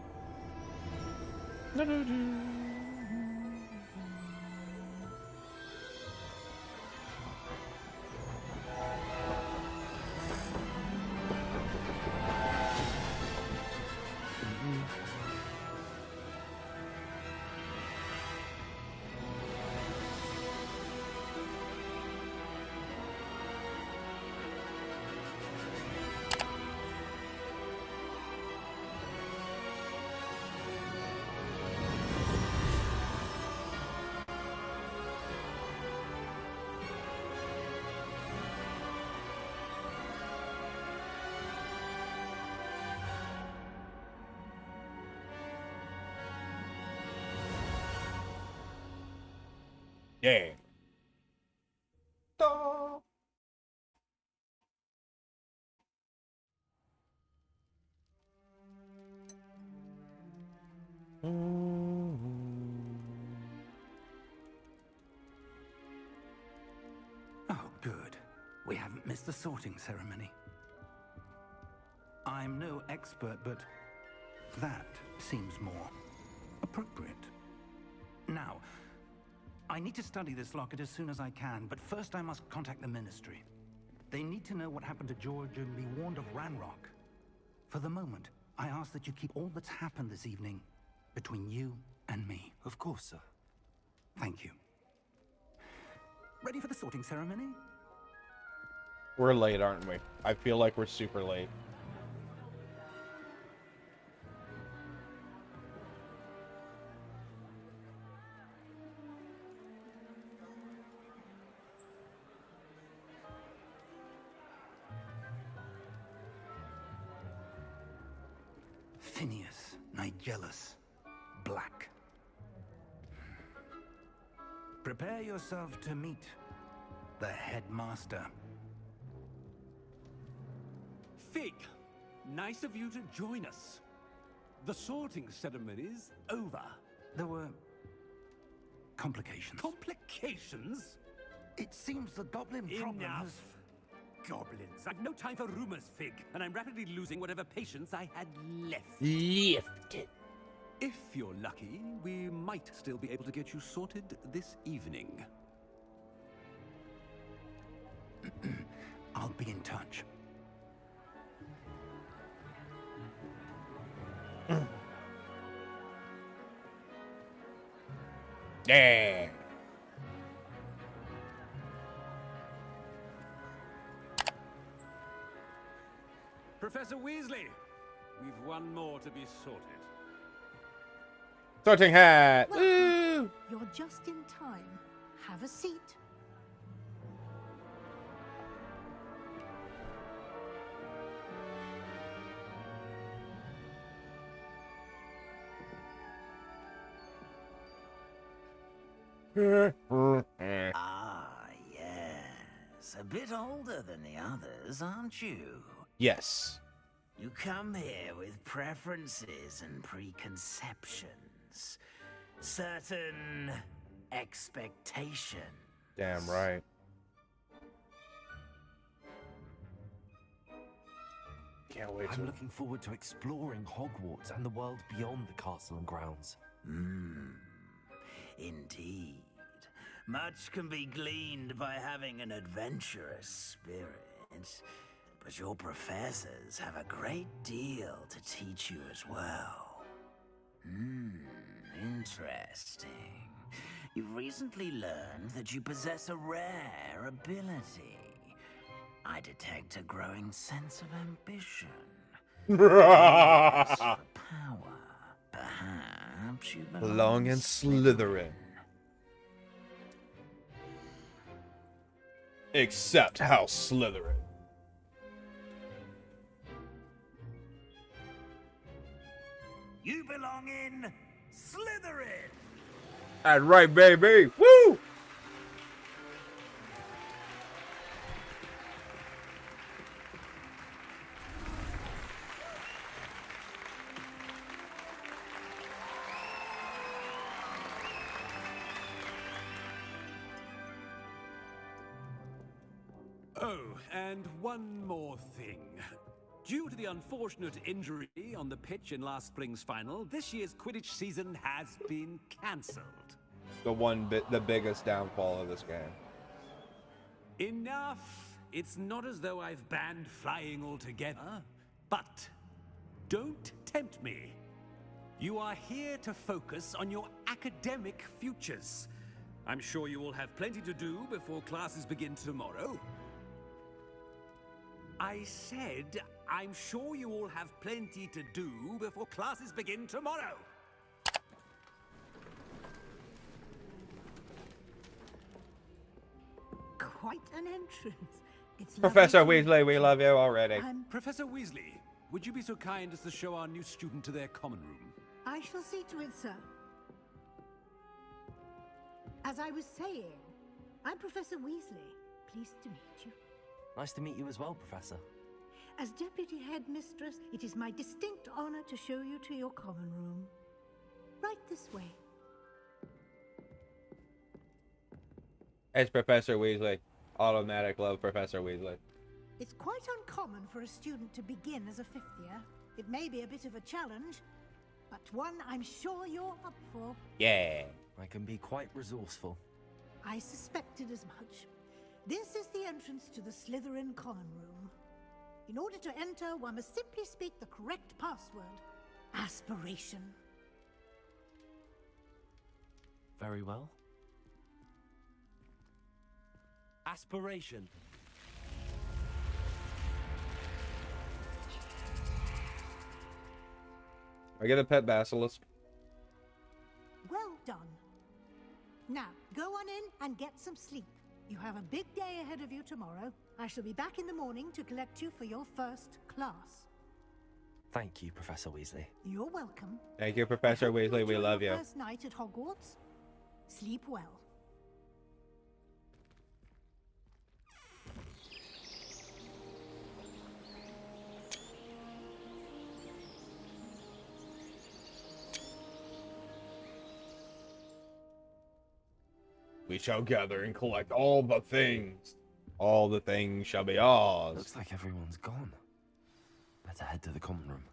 Yeah. Oh, good. We haven't missed the sorting ceremony. I'm no expert, but that seems more appropriate. Now, I need to study this locket as soon as I can, but first I must contact the Ministry. They need to know what happened to George and be warned of Ranrock. For the moment, I ask that you keep all that's happened this evening between you and me. Of course, sir. Thank you. Ready for the sorting ceremony? We're late, aren't we? I feel like we're super late. Phineas, Nigellus, Black. Prepare yourself to meet the headmaster. Fig, nice of you to join us. The sorting ceremony's over. There were complications. Complications? It seems the goblin problem has... Goblins. I've no time for rumors, Fig, and I'm rapidly losing whatever patience I had left. Lifted. If you're lucky, we might still be able to get you sorted this evening. I'll be in touch. Yeah. Professor Weasley, we've one more to be sorted. Sorting hat. Welcome. Woo! You're just in time. Have a seat. Ah, yes. A bit older than the others, aren't you? Yes. You come here with preferences and preconceptions. Certain expectations. Damn right. Can't wait I'm looking forward to exploring Hogwarts and the world beyond the castle and grounds. Indeed. Much can be gleaned by having an adventurous spirit, but your professors have a great deal to teach you as well. Interesting. You've recently learned that you possess a rare ability. I detect a growing sense of ambition. Yes, for power. Perhaps you Belong in Slytherin. Except House Slytherin. You belong in Slytherin! That's right, baby. Woo! Oh, and one more thing. Due to the unfortunate injury on the pitch in last spring's final, this year's Quidditch season has been cancelled. The biggest downfall of this game. Enough! It's not as though I've banned flying altogether, but don't tempt me. You are here to focus on your academic futures. I'm sure you will have plenty to do before classes begin tomorrow. I said, I'm sure you all have plenty to do before classes begin tomorrow. Quite an entrance. It's Professor lovely to Weasley, meet we you. love you already. Professor Weasley, would you be so kind as to show our new student to their common room? I shall see to it, sir. As I was saying, I'm Professor Weasley. Pleased to meet you. Nice to meet you as well, Professor. As Deputy Headmistress, it is my distinct honor to show you to your common room. Right this way. It's Professor Weasley. Automatic love Professor Weasley. It's quite uncommon for a student to begin as a fifth year. It may be a bit of a challenge, but one I'm sure you're up for. Yeah. I can be quite resourceful. I suspected as much. This is the entrance to the Slytherin common room. In order to enter, one must simply speak the correct password. Aspiration. Very well. Aspiration. I get a pet basilisk. Well done. Now, go on in and get some sleep. You have a big day ahead of you tomorrow. I shall be back in the morning to collect you for your first class. Thank you, Professor Weasley. You're welcome. Thank you, Professor Weasley. We Enjoy love your you. First night at Hogwarts. Sleep well. We shall gather and collect all the things. All the things shall be ours. Looks like everyone's gone. Better head to the common room.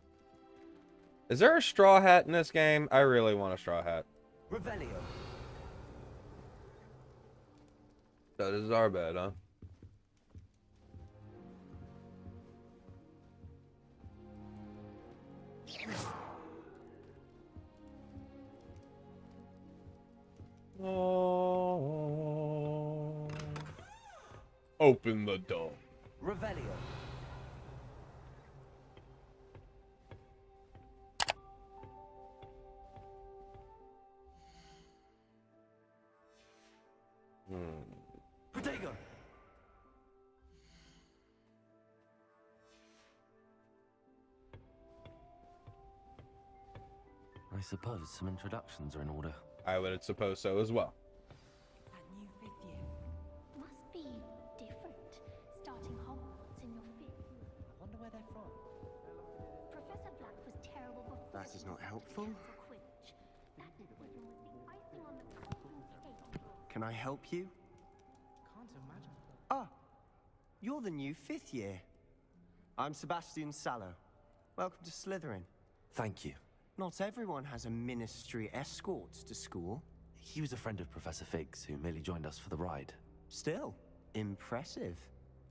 Is there a straw hat in this game? I really want a straw hat. Revelio. So this is our bed, huh? Oh. Open the door. Revelio. Protego. I suppose some introductions are in order. I would suppose so as well. That new fifth year must be different. Starting Hogwarts in your fifth. I wonder where they're from. Professor Black was terrible before. That is not helpful. Quidditch. That decision was the icing on the cake. Can I help you? Can't imagine. Ah, you're the new fifth year. I'm Sebastian Sallow. Welcome to Slytherin. Thank you. Not everyone has a ministry escort to school. He was a friend of Professor Fig's who merely joined us for the ride. Still, impressive.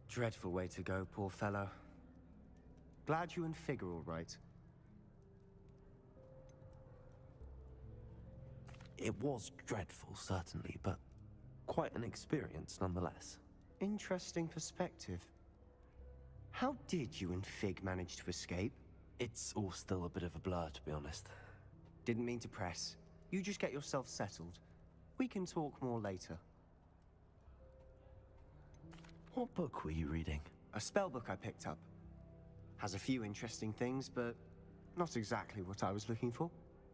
Dreadful way to go, poor fellow. Glad you and Fig are all right. It was dreadful, certainly, but quite an experience nonetheless. Interesting perspective. How did you and Fig manage to escape? It's all still a bit of a blur, to be honest. Didn't mean to press. You just get yourself settled. We can talk more later. What book were you reading? A spell book I picked up. Has a few interesting things, but not exactly what I was looking for.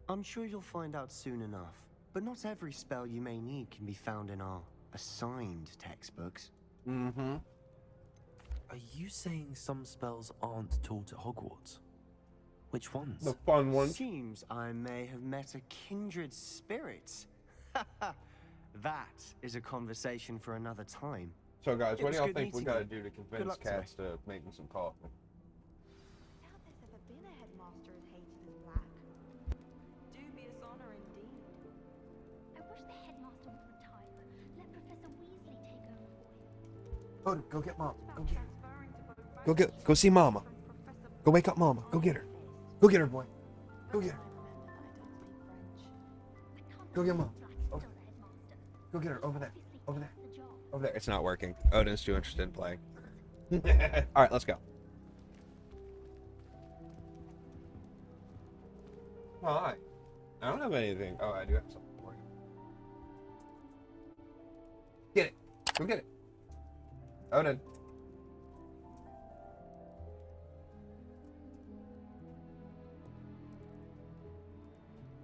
I'm sure you'll find out soon enough. But not every spell you may need can be found in our assigned textbooks. Mm-hmm. Are you saying some spells aren't taught at Hogwarts? Which ones? The fun ones. Seems I may have met a kindred spirit. That is a conversation for another time. So guys, what do y'all think we meeting gotta you. do to Good convince luck Cass to make me some coffee? Doubt there's ever been a headmaster as hated as Black. Dubious honor indeed. I wish the headmaster would retire. Let Professor Weasley take over for him. Go get Mom. Go see Mama. Go wake up Mama. Go get her. Go get her, boy. Go get her. Go get Mom. Okay. Go get her. Over there. Over there. Over there. It's not working. Odin's too interested in playing. Alright, let's go. Hi. I don't have anything. Oh, I do have something for you. Get it. Go get it. Odin.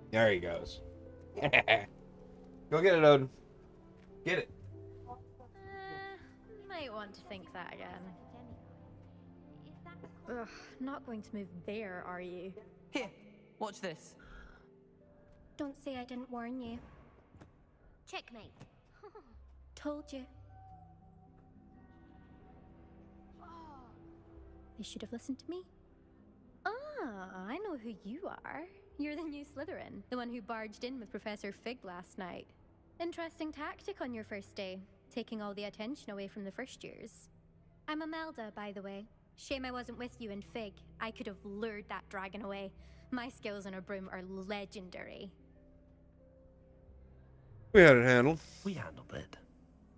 There he goes. Go get it, Odin. Get it. Might want to think that again. Ugh, not going to move there, are you? Here, watch this. Don't say I didn't warn you. Checkmate. Told you. You should have listened to me. Ah, I know who you are. You're the new Slytherin, the one who barged in with Professor Fig last night. Interesting tactic on your first day, taking all the attention away from the first years. I'm Imelda, by the way. Shame I wasn't with you in Fig. I could have lured that dragon away. My skills on a broom are legendary. We had it handled. We handled it.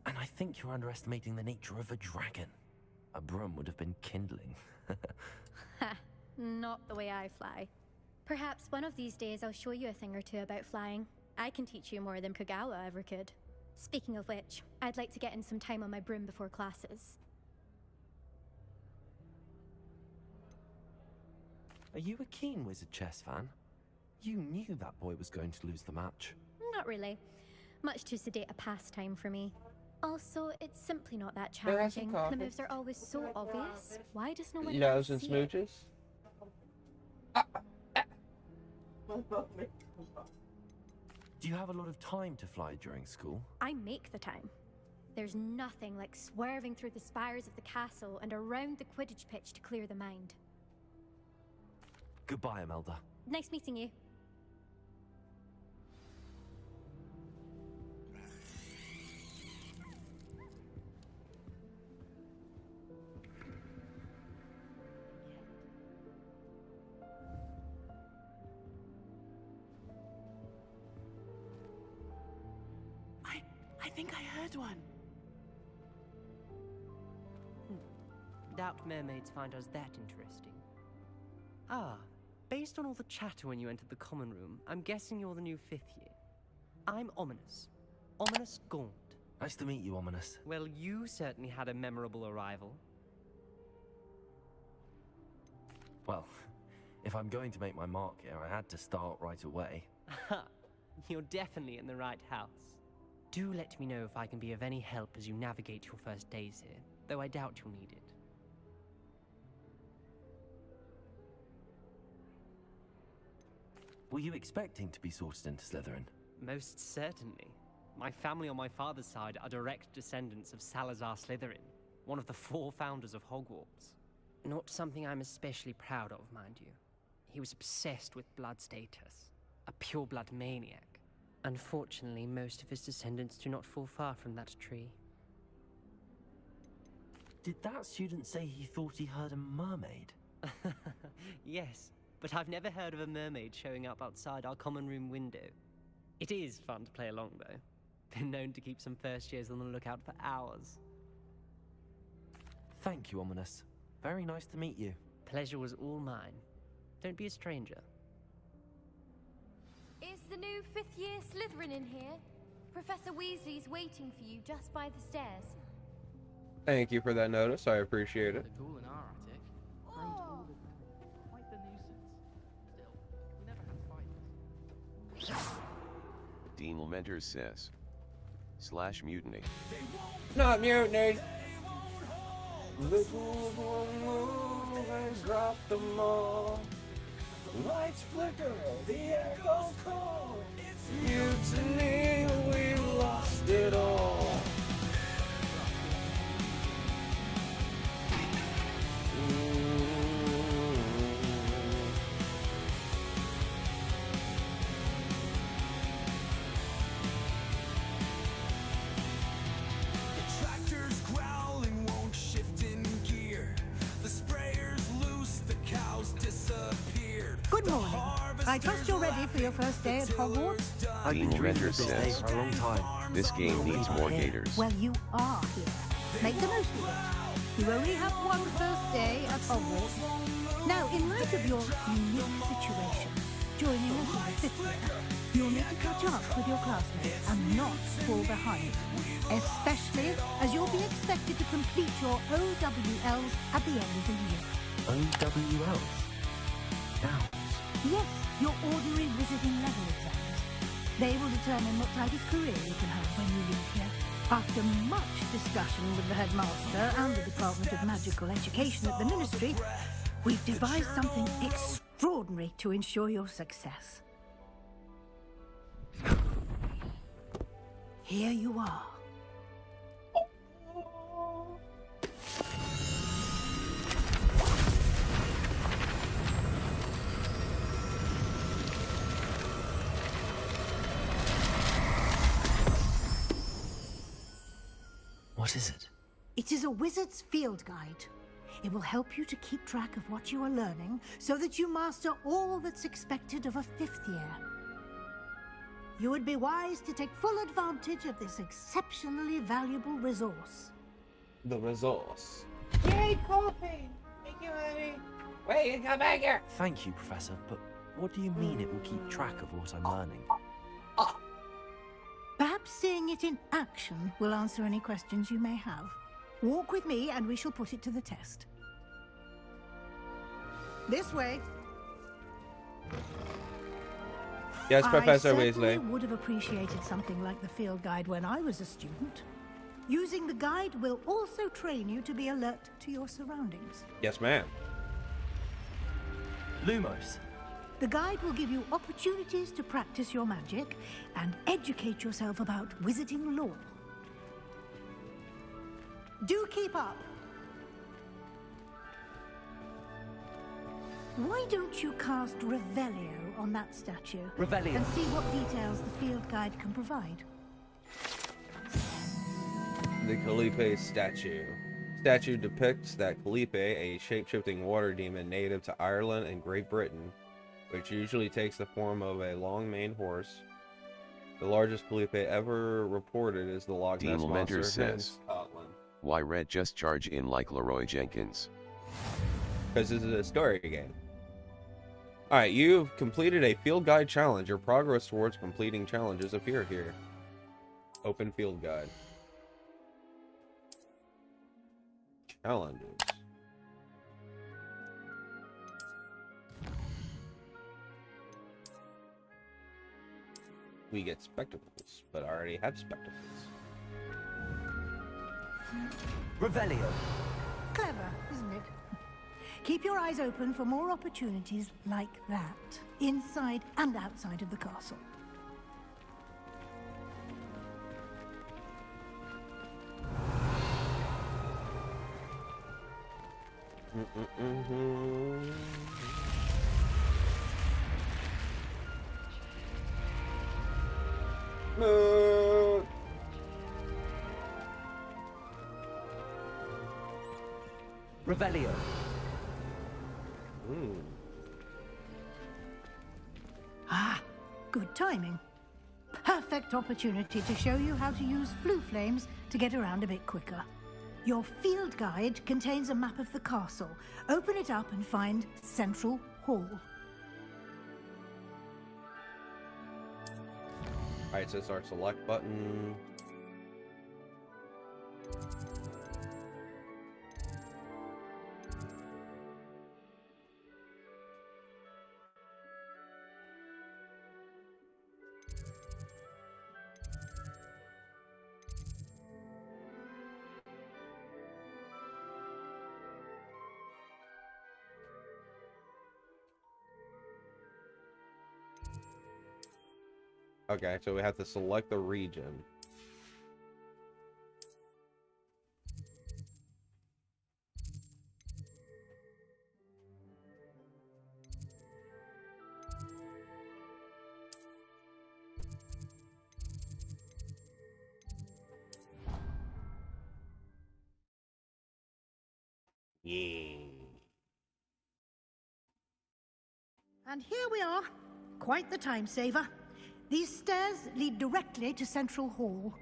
And I think you're underestimating the nature of a dragon. A broom would have been kindling. Ha, not the way I fly. Perhaps one of these days I'll show you a thing or two about flying. I can teach you more than Kogawa ever could. Speaking of which, I'd like to get in some time on my broom before classes. Are you a keen Wizard chess fan? You knew that boy was going to lose the match. Not really. Much too sedate a pastime for me. Also, it's simply not that There are some challenging. The coffee. moves are always so obvious. Why does no one You know, else some see it? smooches. Do you have a lot of time to fly during school? I make the time. There's nothing like swerving through the spires of the castle and around the Quidditch pitch to clear the mind. Goodbye, Imelda. Nice meeting you. I think I heard one. Doubt mermaids find us that interesting. Ah, based on all the chatter when you entered the common room, I'm guessing you're the new 5th year. I'm Ominous. Ominous Gaunt. Nice to meet you, Ominous. Well, you certainly had a memorable arrival. Well, if I'm going to make my mark here, I had to start right away. Ha! You're definitely in the right house. Do let me know if I can be of any help as you navigate your first days here, though I doubt you'll need it. Were you expecting to be sorted into Slytherin? Most certainly. My family on my father's side are direct descendants of Salazar Slytherin, one of the 4 founders of Hogwarts. Not something I'm especially proud of, mind you. He was obsessed with blood status, a pure-blood maniac. Unfortunately, most of his descendants do not fall far from that tree. Did that student say he thought he heard a mermaid? Yes, but I've never heard of a mermaid showing up outside our common room window. It is fun to play along, though. Been known to keep some first years on the lookout for hours. Thank you, Ominous. Very nice to meet you. Pleasure was all mine. Don't be a stranger. Is the new 5th year Slytherin in here? Professor Weasley's waiting for you just by the stairs. Thank you for that notice. I appreciate it. Cool in our attic. Oh. Quite the nuisance. Still, we never had fights. Dean Lamenters says /mutiny. Not mutiny. The ghouls will move and drop them all. Lights flicker, the echoes call. It's mutiny, we lost it all. The tractor's growling, won't shift in gear. The sprayer's loose, the cows disappeared. Good morning. I trust you're ready for your first day at Hogwarts? Dean Lamenters says for a long time. this game needs more gators. Well, you are here. Make the most of it. You only have one first day at Hogwarts. Now, in light of your unique situation, joining us in the 5th year, you'll need to catch up with your classmates and not fall behind. Especially as you'll be expected to complete your OWLs at the end of the year. OWLs? Now. Yes, your ordinary visiting level exams. They will determine what type of career you can have when you leave here. After much discussion with the headmaster and the Department of Magical Education at the Ministry, we've devised something extraordinary to ensure your success. Here you are. What is it? It is a wizard's field guide. It will help you to keep track of what you are learning so that you master all that's expected of a 5th year. You would be wise to take full advantage of this exceptionally valuable resource. The resource. Yay, coffee! Thank you, honey. Wait, come back here. Thank you, Professor, but what do you mean it will keep track of what I'm learning? Perhaps seeing it in action will answer any questions you may have. Walk with me and we shall put it to the test. This way. Yes, Professor I Weasley. certainly would have appreciated something like the field guide when I was a student. Using the guide will also train you to be alert to your surroundings. Yes, ma'am. Lumos. The guide will give you opportunities to practice your magic and educate yourself about wizarding lore. Do keep up! Why don't you cast Revelio on that statue? Revelio. And see what details the field guide can provide. The Calipe statue. Statue depicts that Calipe, a shape-shifting water demon native to Ireland and Great Britain, which usually takes the form of a long-maned horse. The largest Calipe ever reported is the Loch Ness Dean Monster Lementer in says, Scotland. "Why Red just charge in like Leroy Jenkins?" Because this is a story game. Alright, you've completed a field guide challenge. Your progress towards completing challenges appear here. Open field guide. Challenges. We get spectacles, but I already have spectacles. Revelio. Clever, isn't it? Keep your eyes open for more opportunities like that, inside and outside of the castle. Revelio. Ah, good timing. Perfect opportunity to show you how to use flue flames to get around a bit quicker. Your field guide contains a map of the castle. Open it up and find Central Hall. Alright, so it's our select button. Okay, so we have to select the region. Yeah. And here we are. Quite the time saver. These stairs lead directly to Central Hall.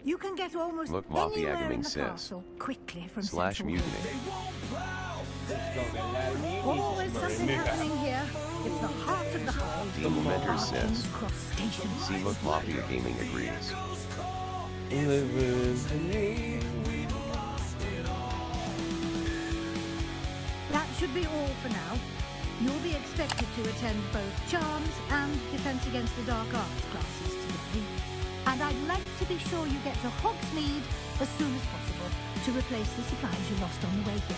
You can get almost Look, Mafia anywhere in Gaming the says, castle quickly from /mutiny. Central Hall. Always something happening here. It's the heart of the hall. Dean Lementer Archings says, cross stations. "See, look, Mafia Gaming agrees." That should be all for now. You'll be expected to attend both Charms and Defense Against the Dark Arts classes today. And I'd like to be sure you get to Hogsmeade as soon as possible to replace the supplies you lost on the way here.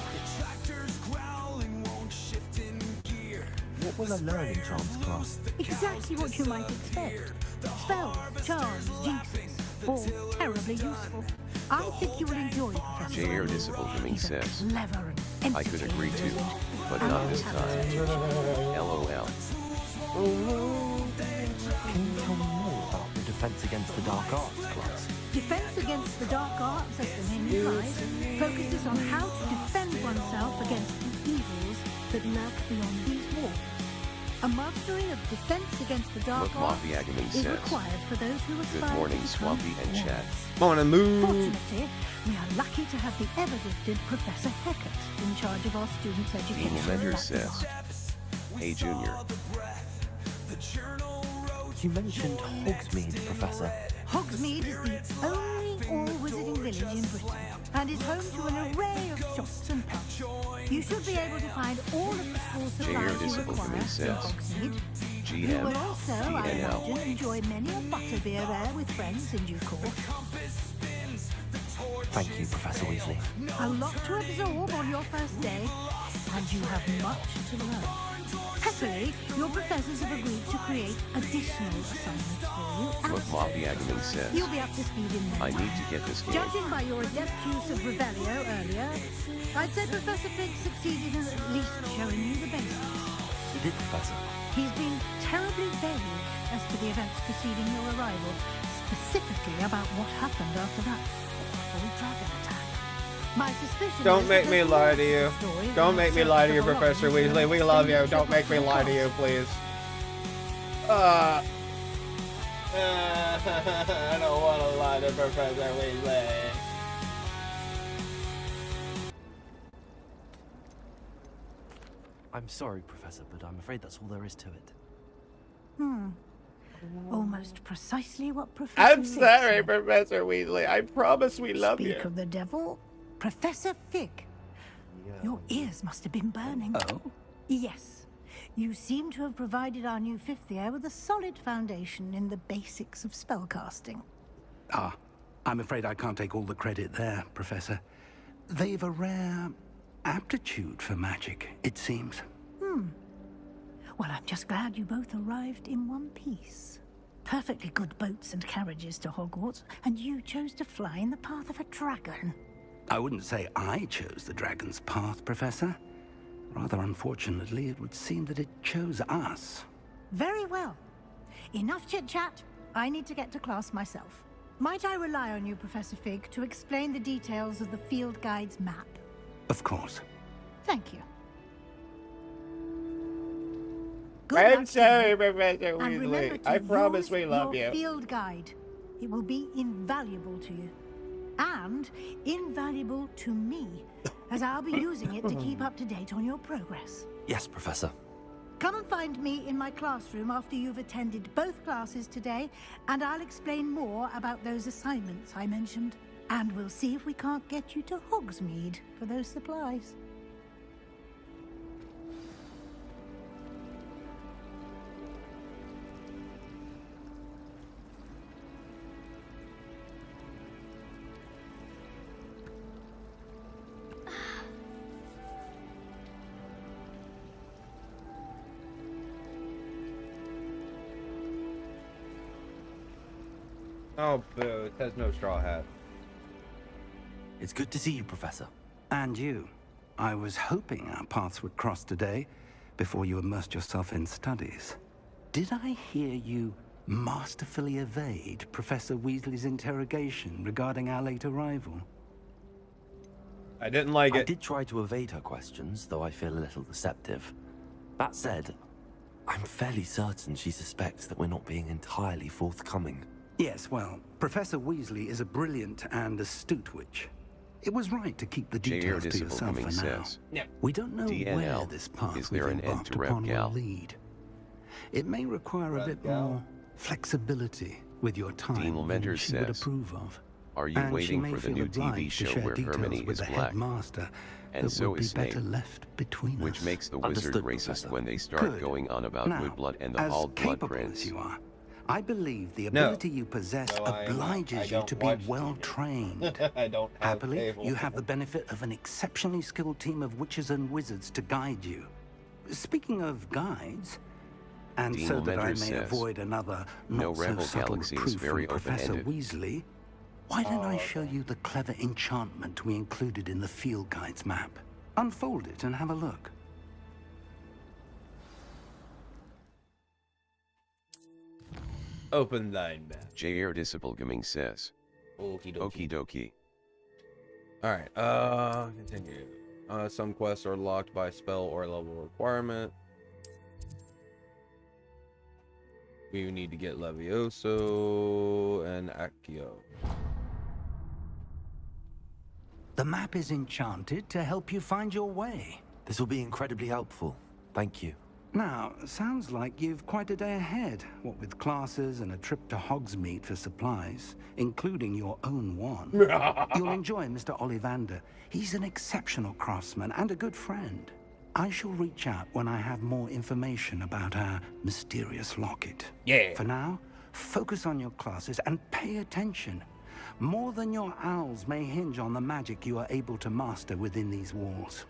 What will I learn in Charms class? Exactly what you might expect. Spells, charms, jinxes, all terribly useful. I think you will enjoy Professor J.R. Wiley. Disciple Gaming He's a says, clever and "I could agree to, entertaining but and not this time." LOL. Can you tell me more about the Defense Against the Dark Arts class? Defense Against the Dark Arts, as the name implies, focuses on how to defend oneself against the evils that lurk beyond these walls. A mastery of Defense Against the Dark Look, Arts Mafia Gaming is says, required for those who aspire "Good morning, to become Swampy and warriors. Chat." Morning, Moo. Fortunately, we are lucky to have the ever-gifted Professor Heckert in charge of our students' Dean education. in Lementer that says, regard. "Hey, Junior, You mentioned Hogsmeade, Professor. Hogsmeade is the only all-wizarding village in Britain and is home to an array of shops and pubs. You should be able to find all of the school J.R. supplies you Disciple require Gaming in says, Hogsmeade. You GM, will also, I GNL. imagine, enjoy many a butterbeer there with friends in due course. Thank you, Professor Weasley. A lot to absorb on your first day. and you have much to learn. Happily, your professors have agreed to create additional assignments for you. What Mafia Admin says. You'll be up to speed in no I need time. to get this game. Judging by your adept use of Revelio earlier, I'd say Professor Fig succeeded in at least showing you the basics. You did, Professor. He's been terribly vague as to the events preceding your arrival, specifically about what happened after that awful dragon attack. My suspicion Don't is make that me there's lie more to the you. story than Don't a make me search lie to for you, belongings Professor and Weasley. We love you. extended Don't make me trip lie to across. you, please. I don't want to lie to Professor Weasley. I'm sorry, Professor, but I'm afraid that's all there is to it. Almost precisely what Professor I'm Fig sorry, said. Professor Weasley. I promise we love Speak you. of the devil, Professor Fig. Your ears must have been burning. Oh? Yes. You seem to have provided our new fifth year with a solid foundation in the basics of spellcasting. Ah, I'm afraid I can't take all the credit there, Professor. They've a rare aptitude for magic, it seems. Well, I'm just glad you both arrived in one piece. Perfectly good boats and carriages to Hogwarts, and you chose to fly in the path of a dragon. I wouldn't say I chose the dragon's path, Professor. Rather unfortunately, it would seem that it chose us. Very well. Enough chit-chat. I need to get to class myself. Might I rely on you, Professor Fig, to explain the details of the field guide's map? Of course. Thank you. I'm sorry, Professor And remember Weasley. to I promise use we love your you. field guide. It will be invaluable to you. And invaluable to me, as I'll be using it to keep up to date on your progress. Yes, Professor. Come and find me in my classroom after you've attended both classes today, and I'll explain more about those assignments I mentioned. And we'll see if we can't get you to Hogsmeade for those supplies. Oh, boo. It has no straw hat. It's good to see you, Professor. And you. I was hoping our paths would cross today, before you immersed yourself in studies. Did I hear you masterfully evade Professor Weasley's interrogation regarding our late arrival? I didn't like it. I did try to evade her questions, though I feel a little deceptive. That said, I'm fairly certain she suspects that we're not being entirely forthcoming. Yes, well, Professor Weasley is a brilliant and astute witch. It was right to keep the details to yourself for now. Says, We don't know DNL, where this path is there we've an end embarked to Rev upon will Gal? lead. It may require a bit more flexibility with your time Dean than Lemender she would says, approve of. Are you And she waiting may for the feel new TV obliged to show share where details Hermione with is the black? headmaster And that so would is be better Snape, left between which us. makes the wizard Understood, racist Professor. when they start Good. going on about Now, Woodblood and the as Hall Blood capable Prince. as you are, I believe the No. ability you possess No, I am not. I obliges you don't to be watch well trained. I don't have Happily, cable. you have the benefit of an exceptionally skilled team of witches and wizards to guide you. Speaking of guides, and Dean so that I may Lemender says, avoid another "No not so Rebel subtle Galaxy is reproof very from Professor open-ended." Weasley, why don't I show you the clever enchantment we included in the field guide's map? Unfold it and have a look. Open thine map. J.R. Discipleguming says, Okie Okie dokie. Alright, continue. Some quests are locked by spell or level requirement. We need to get Levioso and Accio. The map is enchanted to help you find your way. This will be incredibly helpful. Thank you. Now, sounds like you've quite a day ahead, what with classes and a trip to Hogsmeade for supplies, including your own one. You'll enjoy Mr. Ollivander. He's an exceptional craftsman and a good friend. I shall reach out when I have more information about our mysterious locket. Yeah. For now, focus on your classes and pay attention. More than your owls may hinge on the magic you are able to master within these walls.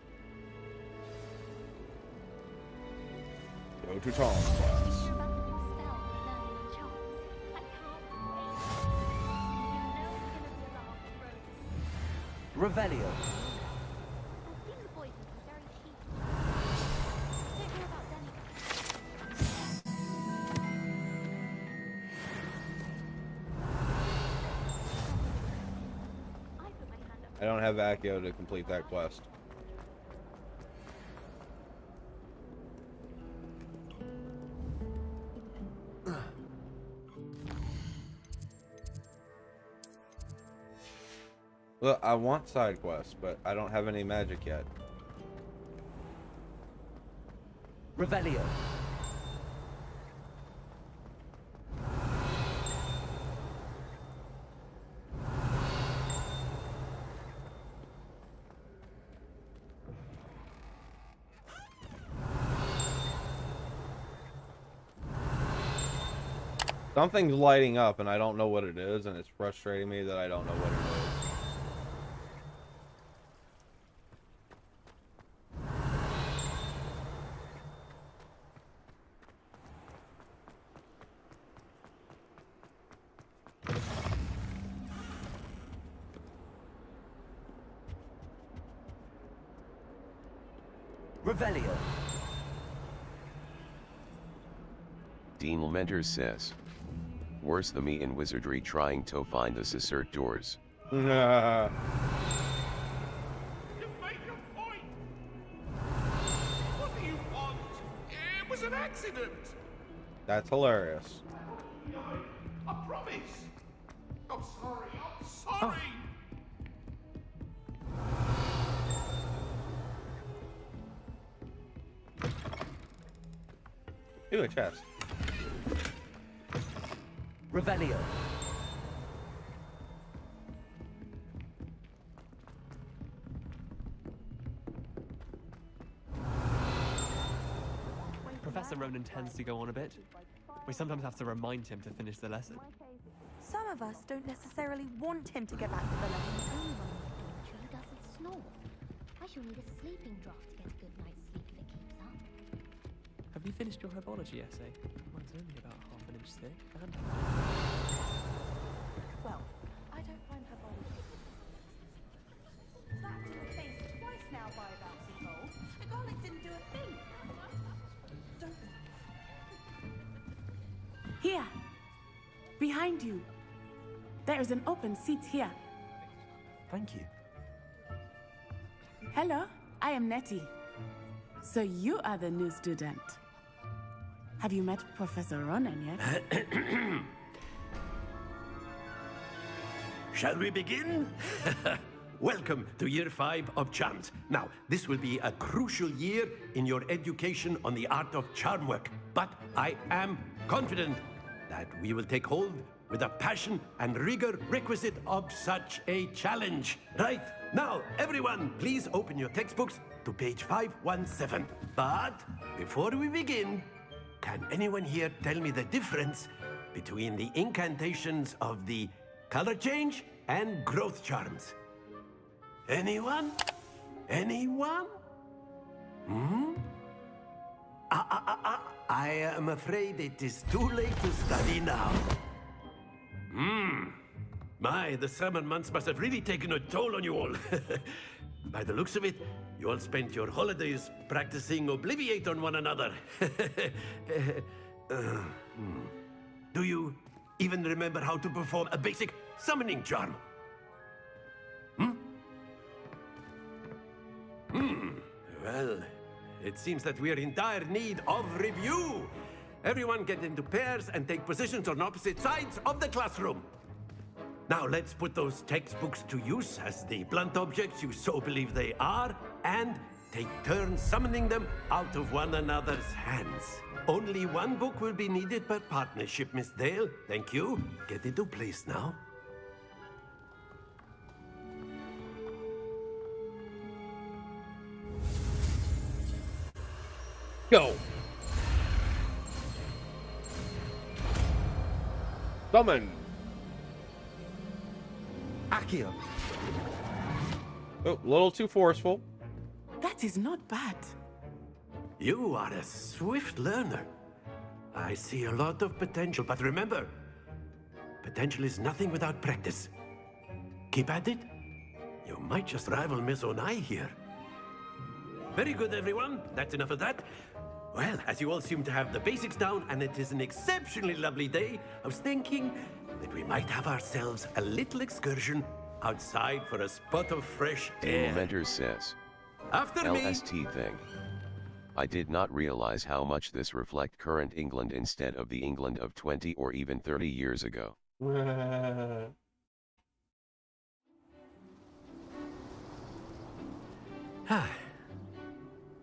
Go to Tom's class. Revelio. I don't have Accio to complete that quest. Look, I want side quests, but I don't have any magic yet. Revelio. Something's lighting up and I don't know what it is, and it's frustrating me that I don't know what it is. Revelio. Dean Lamenters says, worse than me in wizardry trying to find the Cicert doors. Nah. You made your point! What do you want? It was an accident! That's hilarious. I promise! I'm sorry, I'm sorry! Ooh, a chest. Revelio. Professor Ronan tends to go on a bit. We sometimes have to remind him to finish the lesson. Some of us don't necessarily want him to get back to the lesson. He doesn't snore. I shall need a sleeping draught to get a good night's sleep if it keeps up. Have you finished your herbology essay? Mine's only about half an inch thick. And... Well, I don't find her body. Slapped in the face twice now by a bouncy ball. The garlic didn't do a thing. Don't. Here. Behind you. There is an open seat here. Thank you. Hello, I am Nettie. So you are the new student. Have you met Professor Ronan yet? Shall we begin? Welcome to Year 5 of Charms. Now, this will be a crucial year in your education on the art of charm work. But I am confident that we will take hold with the passion and rigor requisite of such a challenge. Right, now, everyone, please open your textbooks to page 517. But before we begin, can anyone here tell me the difference between the incantations of the color change and growth charms? Anyone? Anyone? I am afraid it is too late to study now. My, the summer months must have really taken a toll on you all. By the looks of it, you all spent your holidays practicing Obliviate on one another. Do you even remember how to perform a basic summoning charm? Well, it seems that we are in dire need of review. Everyone get into pairs and take positions on opposite sides of the classroom. Now let's put those textbooks to use as the blunt objects you so believe they are, and take turns summoning them out of one another's hands. Only one book will be needed per partnership, Miss Dale. Thank you. Get into place now. Go. Summon. Accio. Oh, a little too forceful. That is not bad. You are a swift learner. I see a lot of potential, but remember, potential is nothing without practice. Keep at it. You might just rival Miss Onai here. Very good, everyone. That's enough of that. Well, as you all seem to have the basics down, and it is an exceptionally lovely day, I was thinking that we might have ourselves a little excursion outside for a spot of fresh air. Mentor says. After me. LST thing. I did not realize how much this reflect current England instead of the England of 20 or even 30 years ago.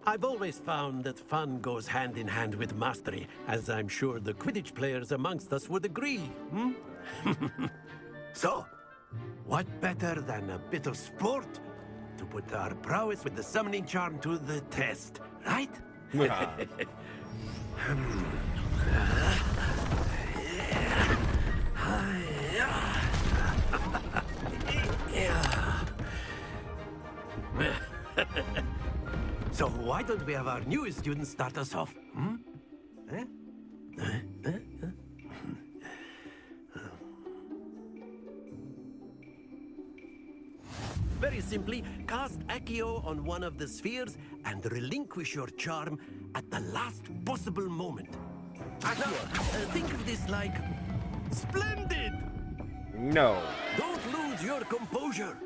I've always found that fun goes hand in hand with mastery, as I'm sure the Quidditch players amongst us would agree, So, what better than a bit of sport to put our prowess with the summoning charm to the test, right? So why don't we have our newest student start us off? Very simply, cast Accio on one of the spheres and relinquish your charm at the last possible moment. Accio, think of this like splendid! No. Don't lose your composure.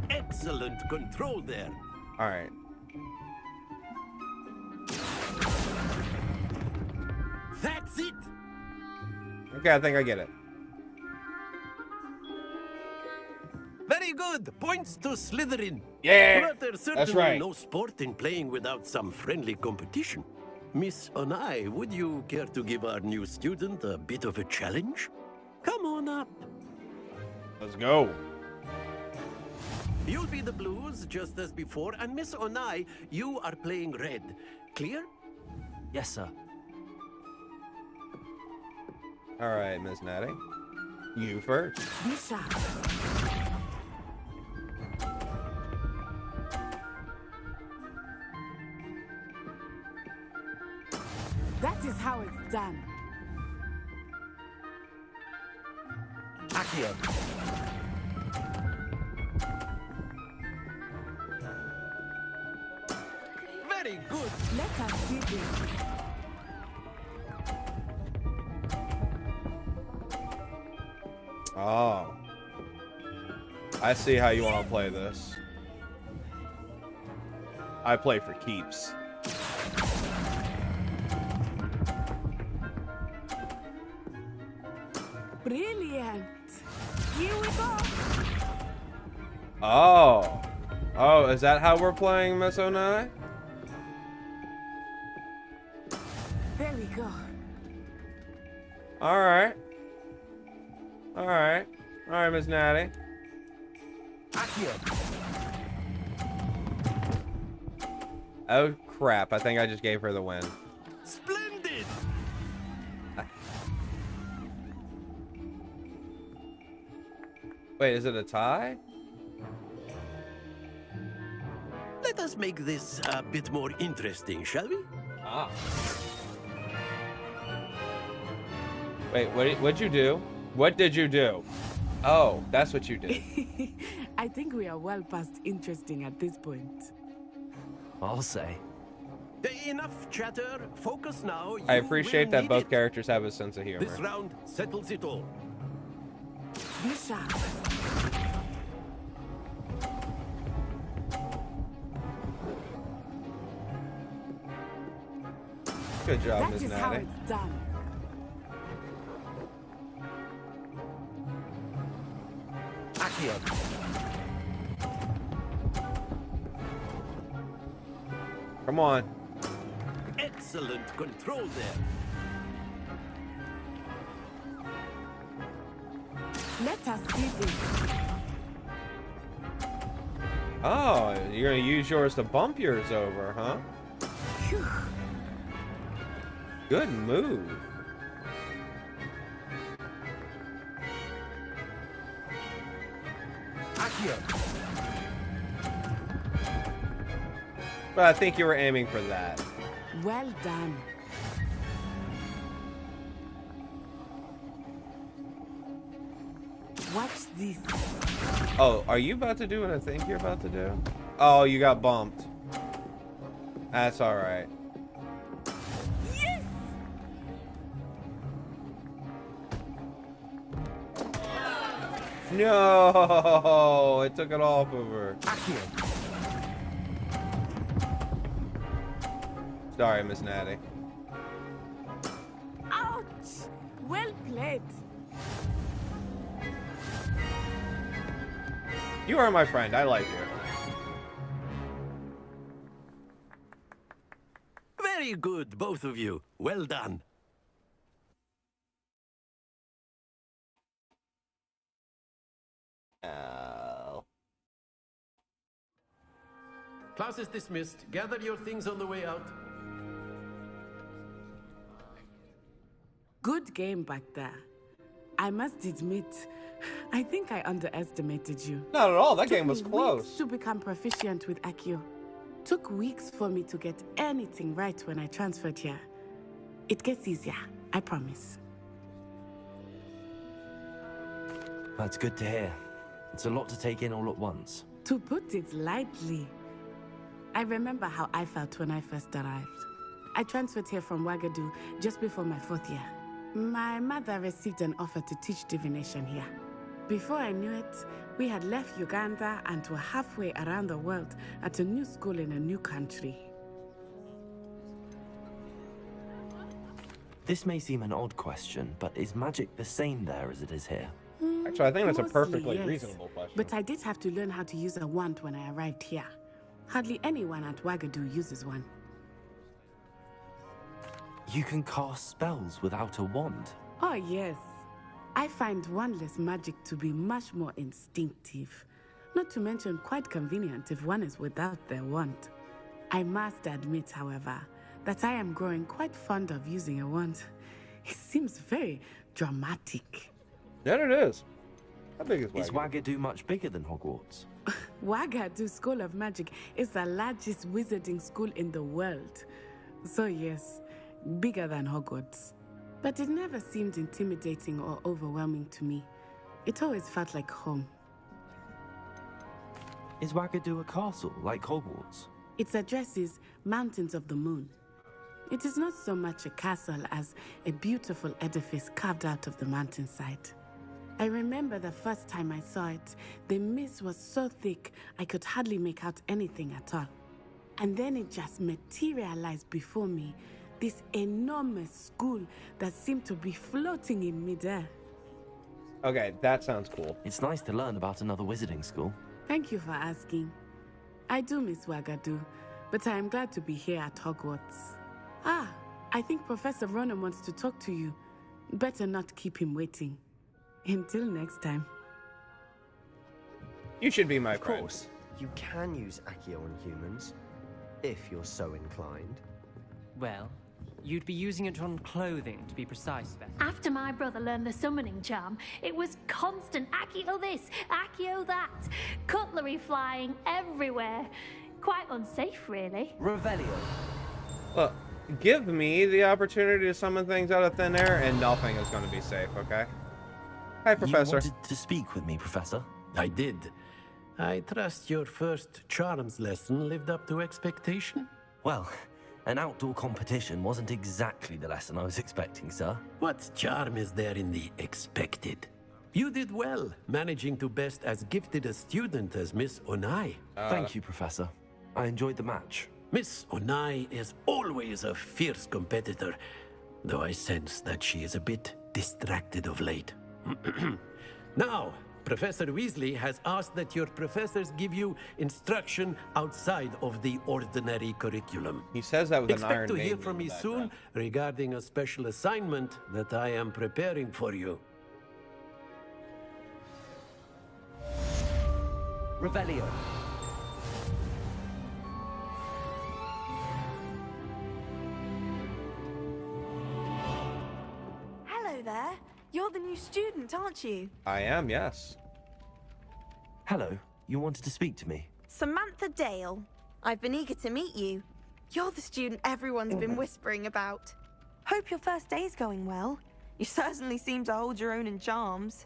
Excellent control there. All right. That's it. Okay, I think I get it. Very good. Points to Slytherin. Yeah, But there's certainly that's right. no sport in playing without some friendly competition. Miss Onai, would you care to give our new student a bit of a challenge? Come on up. Let's go. You'll be the blues, just as before, and Miss Onai, you are playing red. Clear? Yes, sir. All right, Miss Natty. You first. Lisa. That is how it's done. Accio. Very good. Let us see this. Oh. I see how you want to play this. I play for keeps. Brilliant. Here we go. Oh. Oh, is that how we're playing, Miss Onai? There we go. All right. All right. All right, Miss Natty. Oh, crap. I think I just gave her the win. Splendid. Wait, is it a tie? Let us make this a bit more interesting, shall we? Ah. Wait, what'd you do? What did you do? Oh, that's what you did. I think we are well past interesting at this point. I'll say. Enough chatter. Focus now. I You appreciate will that need both it. characters have a sense of humor. This round settles it all. Be sharp. Good job, That Miss is how Natty. it's done. Come on. Excellent control there. Let us see this. Oh, you're gonna use yours to bump yours over, huh? Phew. Good move. But I think you were aiming for that. Well done. Watch this. Oh, are you about to do what I think you're about to do? Oh, you got bumped. That's alright. Yes! No, it took it off of her. Sorry, Miss Natty. Ouch! Well played. You are my friend. I like you. Very good, both of you. Well done. Class is dismissed. Gather your things on the way out. Good game back there. I must admit, I think I underestimated you. Not at all. That Took game was me close. weeks to become proficient with Accio. Took weeks for me to get anything right when I transferred here. It gets easier, I promise. That's good to hear. It's a lot to take in all at once. To put it lightly, I remember how I felt when I first arrived. I transferred here from Ouagadougou just before my 4th year. My mother received an offer to teach divination here. Before I knew it, we had left Uganda and were halfway around the world at a new school in a new country. This may seem an odd question, but is magic the same there as it is here? Actually, I think that's a Mostly, perfectly yes. reasonable question. But I did have to learn how to use a wand when I arrived here. Hardly anyone at Ouagadougou uses one. You can cast spells without a wand. Oh, yes. I find wandless magic to be much more instinctive. Not to mention quite convenient if one is without their wand. I must admit, however, that I am growing quite fond of using a wand. It seems very dramatic. Yeah, it is. How big is Ouagadougou? Is Ouagadougou much bigger than Hogwarts? Ouagadougou School of Magic is the largest wizarding school in the world. So yes, bigger than Hogwarts. But it never seemed intimidating or overwhelming to me. It always felt like home. Is Ouagadougou a castle, like Hogwarts? Its address is Mountains of the Moon. It is not so much a castle as a beautiful edifice carved out of the mountainside. I remember the first time I saw it, the mist was so thick I could hardly make out anything at all. And then it just materialized before me, this enormous school that seemed to be floating in midair. Okay, that sounds cool. It's nice to learn about another wizarding school. Thank you for asking. I do miss Ouagadougou, but I am glad to be here at Hogwarts. Ah, I think Professor Ronan wants to talk to you. Better not keep him waiting. Until next time. You should be my Of friend. course, you can use Accio on humans, if you're so inclined. Well, you'd be using it on clothing, to be precise, Beth. After my brother learned the summoning charm, it was constant Accio this, Accio that, cutlery flying everywhere. Quite unsafe, really. Revelio. Look, give me the opportunity to summon things out of thin air, and nothing is going to be safe, okay? Hi, Professor. You wanted to speak with me, Professor? I did. I trust your first charms lesson lived up to expectation? Well, an outdoor competition wasn't exactly the lesson I was expecting, sir. What charm is there in the expected? You did well, managing to best as gifted a student as Miss Onai. Thank you, Professor. I enjoyed the match. Miss Onai is always a fierce competitor, though I sense that she is a bit distracted of late. Now, Professor Weasley has asked that your professors give you instruction outside of the ordinary curriculum. He says that with an Iron Expect to hear Maiden from in me the soon regarding a special assignment that I am preparing for you. Revelio. Hello there. You're the new student, aren't you? I am, yes. Hello. You wanted to speak to me? Samantha Dale. I've been eager to meet you. You're the student everyone's been whispering about. Hope your first day's going well. You certainly seem to hold your own in charms.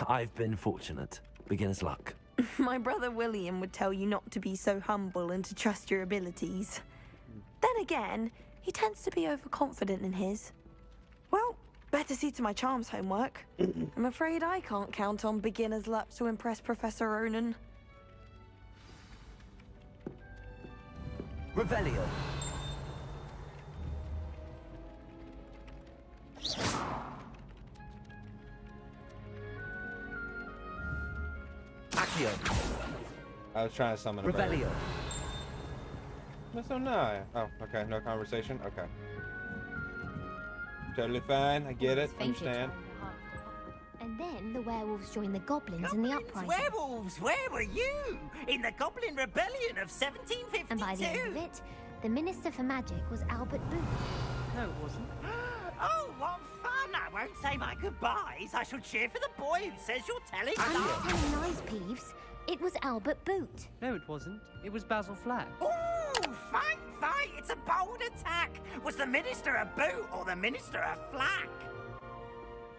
I've been fortunate. Beginner's luck. My brother William would tell you not to be so humble and to trust your abilities. Then again, he tends to be overconfident in his. Well, better see to my charms homework. I'm afraid I can't count on beginner's luck to impress Professor Ronan. Revelio. Accio. I was trying to summon a bird. Revelio. That's so nice. Oh, okay. No conversation? Okay. Totally fine. I get it. Understand. And then the werewolves joined the goblins in the uprising. Werewolves, where were you? In the Goblin Rebellion of 1752? And by the end of it, the Minister for Magic was Albert Booth. No, it wasn't. Oh, what fun! I won't say my goodbyes. I shall cheer for the boy who says you're telling I'm lies. not telling lies, Peeves. It was Albert Boot. No, it wasn't. It was Basil Flack. Ooh, fight! It's a bold attack. Was the Minister a boot or the Minister a flack?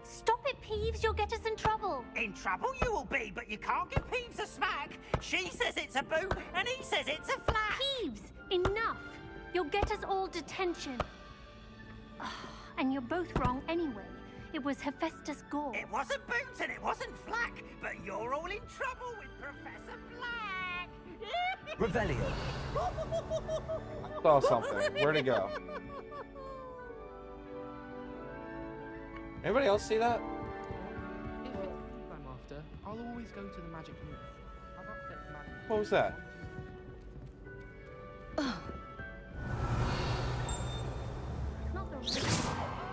Stop it, Peeves. You'll get us in trouble. In trouble you will be, but you can't give Peeves a smack. She says it's a boot, and he says it's a flack. Peeves, enough. You'll get us all detention. And you're both wrong anyway. It was Hephaestus Gore. It wasn't boot and it wasn't flack, but you're all in trouble with Professor Flack. Revelio. I saw something. Where'd it go? Anybody else see that? If it's the I'm after, I'll always go to the magic room. I've upset the magic. What was that?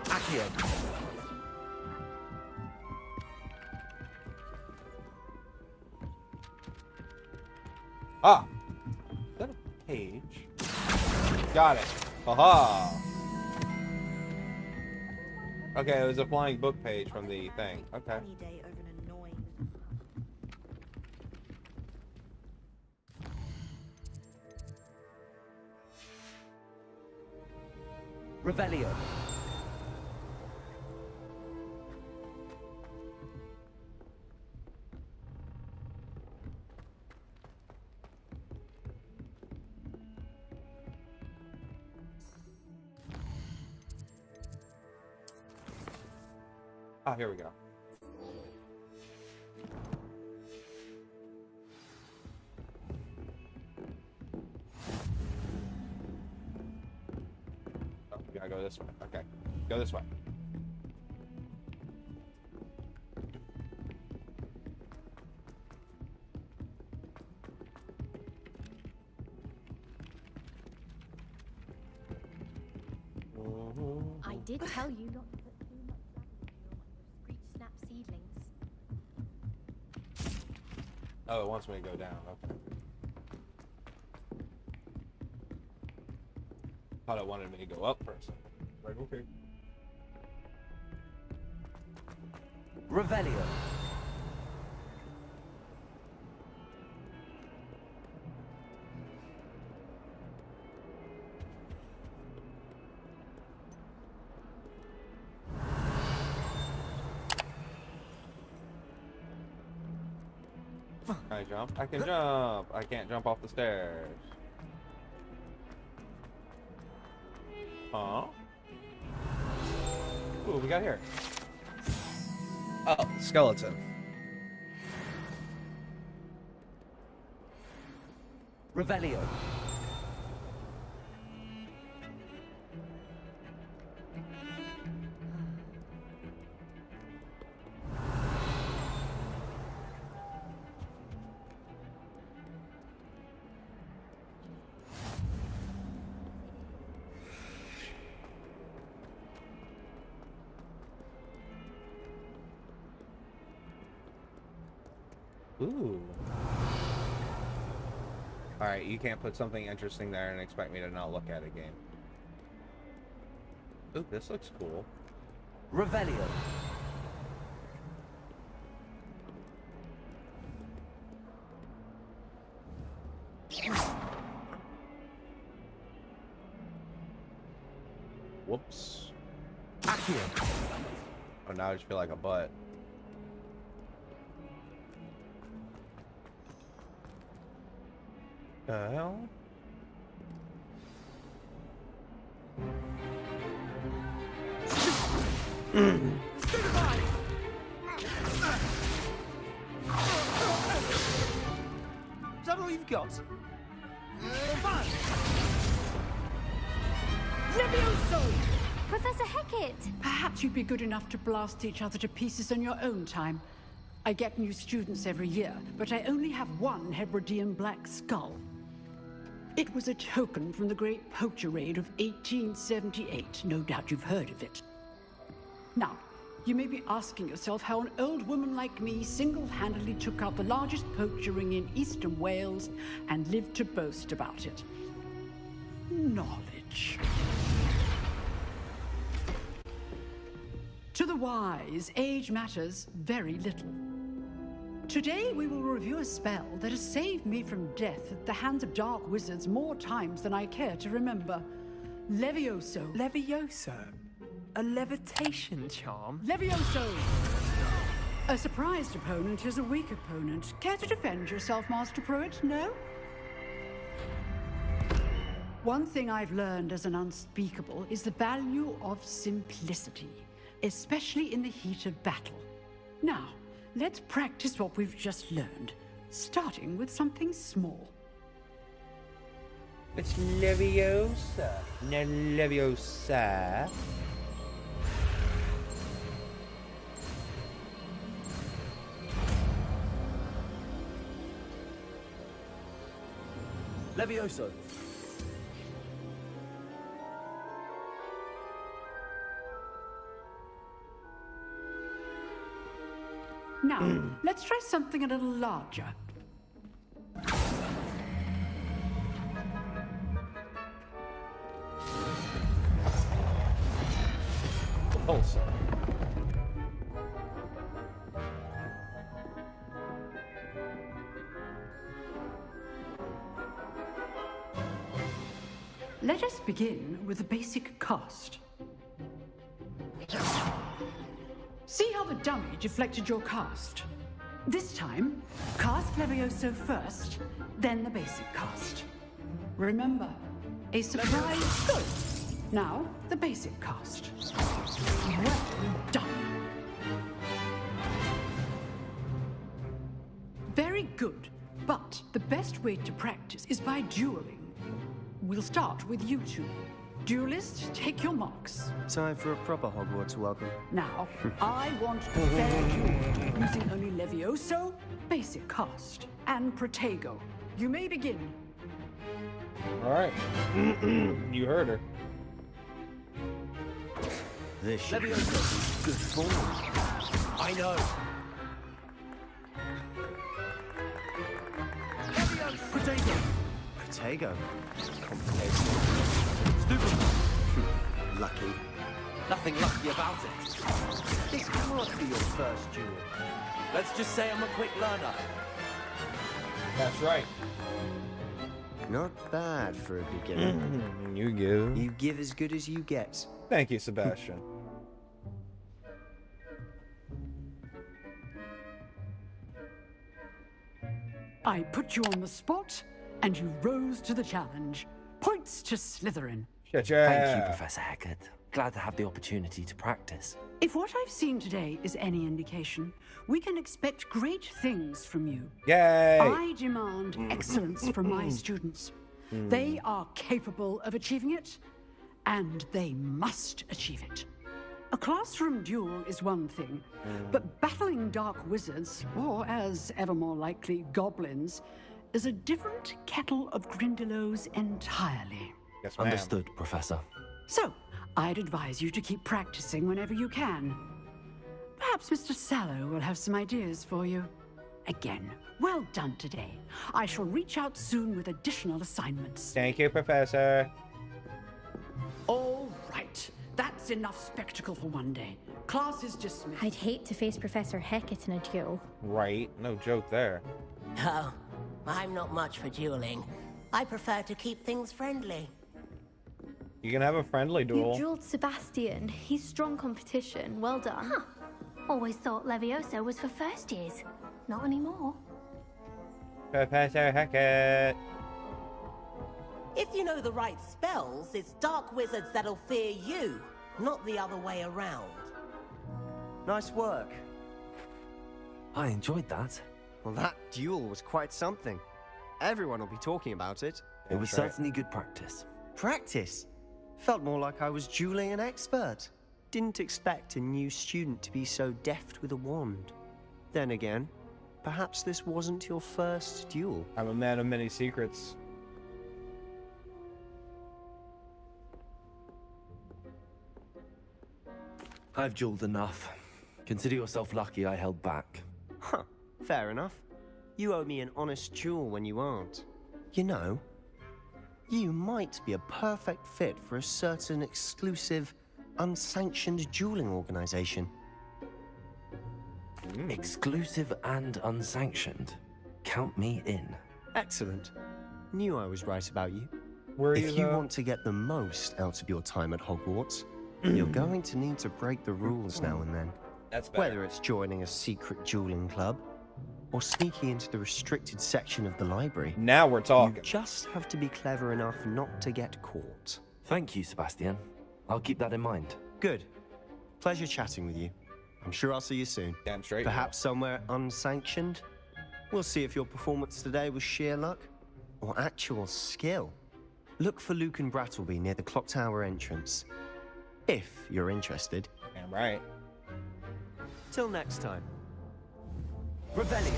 Accio. Ah! Is that a page? Got it. Haha! Okay, it was a flying book page from the thing. Okay. Any day over an annoying. Revelio. Ah, here we go. Oh, we gotta go this way. Okay. Go this way. I did tell you not to put too much screech snap seedlings. Oh, it wants me to go down. Okay. Thought it wanted me to go up for a second. Like, okay. Revelio. Can I jump? I can jump! I can't jump off the stairs. Huh? Ooh, what we got here? Oh, skeleton. Revelio. Ooh. Alright, you can't put something interesting there and expect me to not look at it, game. Ooh, this looks cool. Revelio. Whoops. Oh, now I just feel like a butt. The hell? Is that all you've got? Levioso! Professor Hackett! Perhaps you'd be good enough to blast each other to pieces in your own time. I get new students every year, but I only have one Hebridean black skull. It was a token from the Great Poacher Raid of 1878. No doubt you've heard of it. Now, you may be asking yourself how an old woman like me single-handedly took out the largest poacher ring in eastern Wales and lived to boast about it. Knowledge. To the wise, age matters very little. Today we will review a spell that has saved me from death at the hands of dark wizards more times than I care to remember. Levioso. Levioso? A levitation charm? Levioso! A surprised opponent is a weak opponent. Care to defend yourself, Master Pruitt? No? One thing I've learned as an unspeakable is the value of simplicity, especially in the heat of battle. Now, let's practice what we've just learned, starting with something small. It's Leviosa. No Leviosa. Levioso. Now, let's try something a little larger. Also. Let us begin with the basic cast. See how the dummy deflected your cast? This time, cast Levioso first, then the basic cast. Remember, a surprise. Good. Now, the basic cast. Well done. Very good, but the best way to practice is by dueling. We'll start with you two. Duelists, take your marks. Time for a proper Hogwarts welcome. Now, I want a fair duel, using only Levioso, basic cast, and Protego. You may begin. All right. You heard her. This should be good form. I know. Protego. Protego. Stupid. Lucky. Nothing lucky about it. This can't be your first duel. Let's just say I'm a quick learner. That's right. Not bad for a beginner. You give. You give as good as you get. Thank you, Sebastian. I put you on the spot, and you rose to the challenge. Points to Slytherin. Thank you, Professor Hackett. Glad to have the opportunity to practice. If what I've seen today is any indication, we can expect great things from you. Yay! I demand excellence from my students. They are capable of achieving it, and they must achieve it. A classroom duel is one thing, but battling dark wizards, or as ever more likely, goblins, is a different kettle of Grindylows entirely. Yes, ma'am. Understood, Professor. So, I'd advise you to keep practicing whenever you can. Perhaps Mr. Sallow will have some ideas for you. Again, well done today. I shall reach out soon with additional assignments. Thank you, Professor. All right. That's enough spectacle for one day. Class is dismissed. I'd hate to face Professor Hackett in a duel. Right. No joke there. Oh, I'm not much for dueling. I prefer to keep things friendly. You can have a friendly duel. You dueled Sebastian. He's strong competition. Well done. Huh. Always thought Levioso was for first years. Not anymore. Professor Hackett. If you know the right spells, it's dark wizards that'll fear you, not the other way around. Nice work. I enjoyed that. Well, that duel was quite something. Everyone will be talking about it. It was certainly good practice. Practice? Felt more like I was dueling an expert. Didn't expect a new student to be so deft with a wand. Then again, perhaps this wasn't your first duel. I'm a man of many secrets. I've dueled enough. Consider yourself lucky I held back. Huh, fair enough. You owe me an honest duel when you aren't. You know, you might be a perfect fit for a certain exclusive, unsanctioned dueling organization. Exclusive and unsanctioned. Count me in. Excellent. Knew I was right about you. If you want to get the most out of your time at Hogwarts, you're going to need to break the rules now and then. That's better. Whether it's joining a secret dueling club, or sneaking into the restricted section of the library. Now we're talking. You just have to be clever enough not to get caught. Thank you, Sebastian. I'll keep that in mind. Good. Pleasure chatting with you. I'm sure I'll see you soon. Damn straight. Perhaps somewhere unsanctioned. We'll see if your performance today was sheer luck or actual skill. Look for Luke and Brattleby near the clock tower entrance. If you're interested. Damn right. Till next time. Revelio.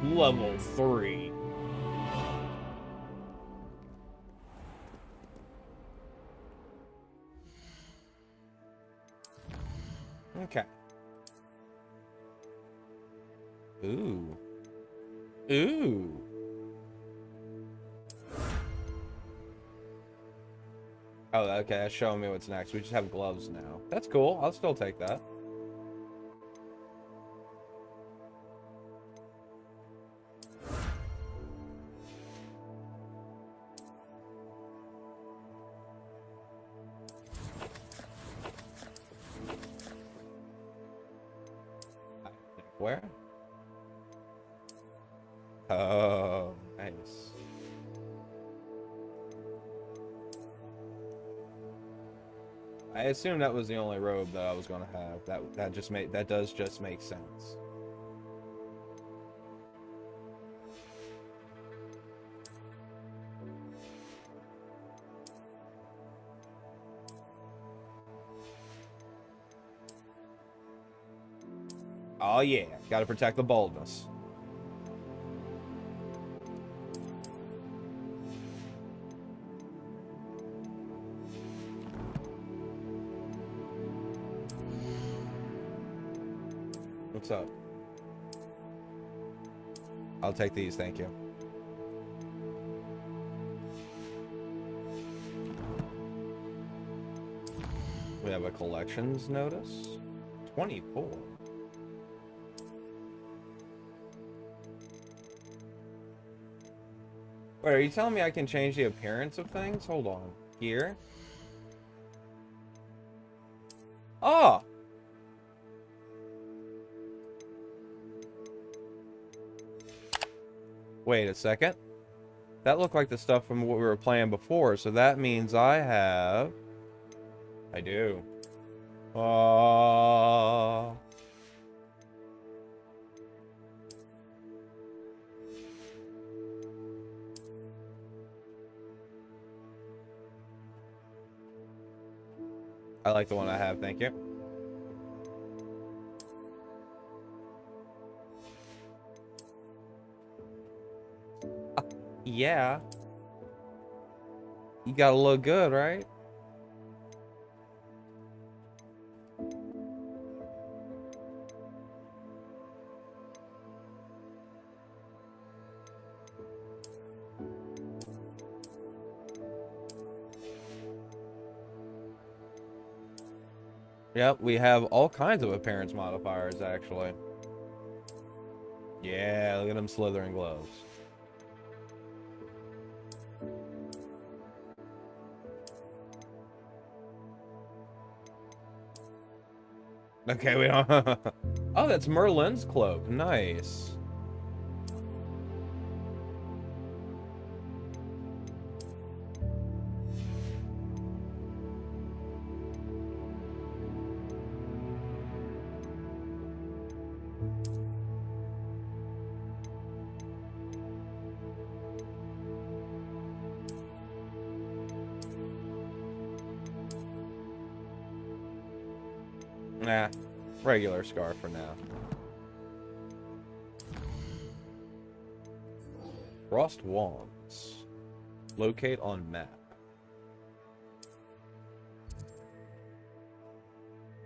Level 3. Okay. Ooh. Ooh. Oh, okay, that's showing me what's next. We just have gloves now. That's cool. I'll still take that. Where? Oh, nice. I assume that was the only robe that I was gonna have. That does just make sense. Oh yeah, gotta protect the baldness. What's up? I'll take these, thank you. We have a collections notice. 24. Wait, are you telling me I can change the appearance of things? Hold on. Here? Oh! Wait a second. That looked like the stuff from what we were playing before, so that means I have... I do. I like the one I have, thank you. Yeah. You gotta look good, right? Yep, we have all kinds of appearance modifiers, actually. Yeah, look at them Slytherin gloves. Okay, we don't. Oh, that's Merlin's cloak. Nice. Nah, regular scarf for now. Frost wands. Locate on map.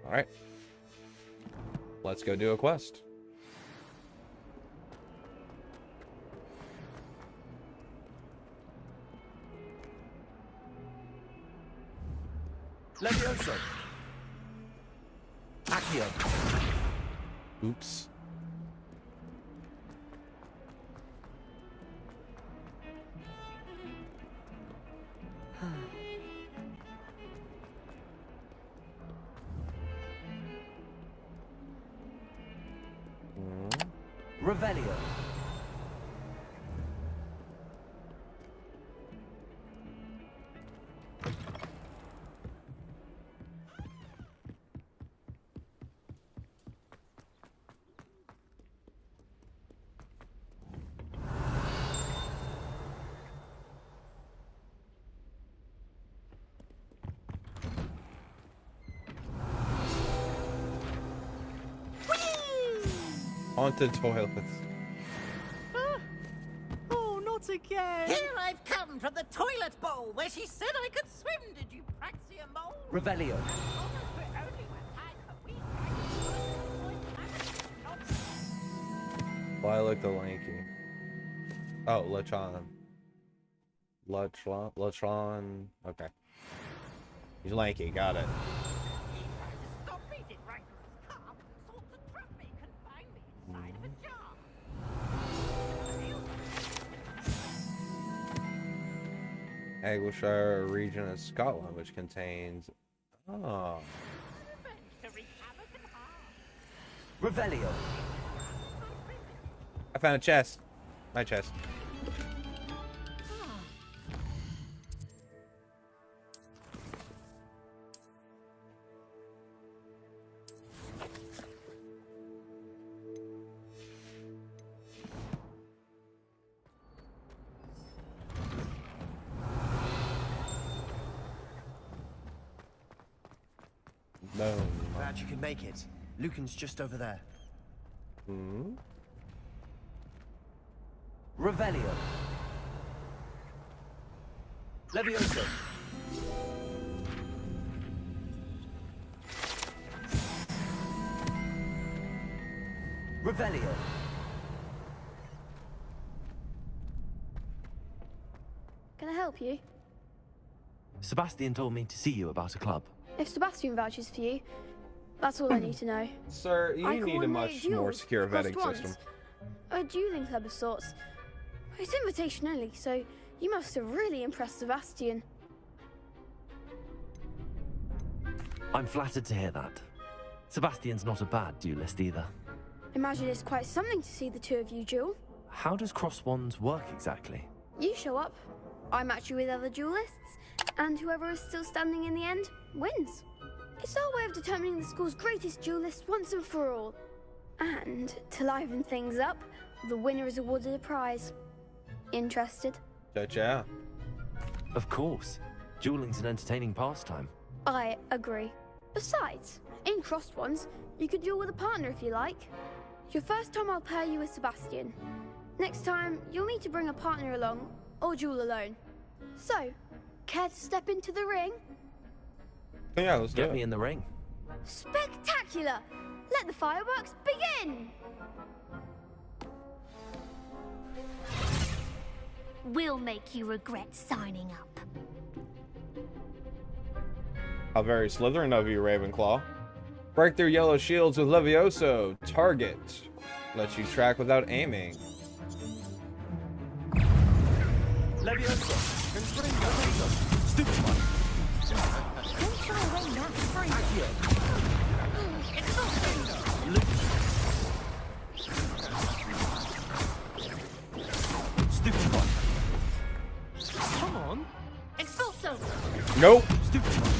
Alright. Let's go do a quest. Levioso. Accio. Oops. Revelio. Haunted toilets. Oh, not again! Here I've come from the toilet bowl where she said I could swim. Did you praxia mole? Revelio. Why look the lanky? Oh, Lechon. Lechon. Okay. He's lanky, got it. Agleshire region of Scotland, which contains... Oh. Revelio. I found a chest. My chest. No. Glad you could make it. Lucan's just over there. Hmm? Revelio. Levioso. Revelio. Can I help you? Sebastian told me to see you about a club. If Sebastian vouches for you, that's all I need to know. Sir, you need a much more secure vetting system. A dueling club of sorts. It's invitation only, so you must have really impressed Sebastian. I'm flattered to hear that. Sebastian's not a bad duelist either. Imagine it's quite something to see the two of you duel. How does cross wands work exactly? You show up, I match you with other duelists, and whoever is still standing in the end wins. It's our way of determining the school's greatest duelist once and for all. And to liven things up, the winner is awarded a prize. Interested? Yeah. Of course. Dueling's an entertaining pastime. I agree. Besides, in crossed ones, you could duel with a partner if you like. Your first time I'll pair you with Sebastian. Next time, you'll need to bring a partner along, or duel alone. So, care to step into the ring? Yeah, let's get me in the ring. Spectacular! Let the fireworks begin! We'll make you regret signing up. How very Slytherin of you, Ravenclaw. Break their yellow shields with Levioso. Target. Lets you track without aiming. Leviosa. Stupid one. Don't shy away now. Accio. Stupid one. Come on. Expulso! Nope. Stupid one.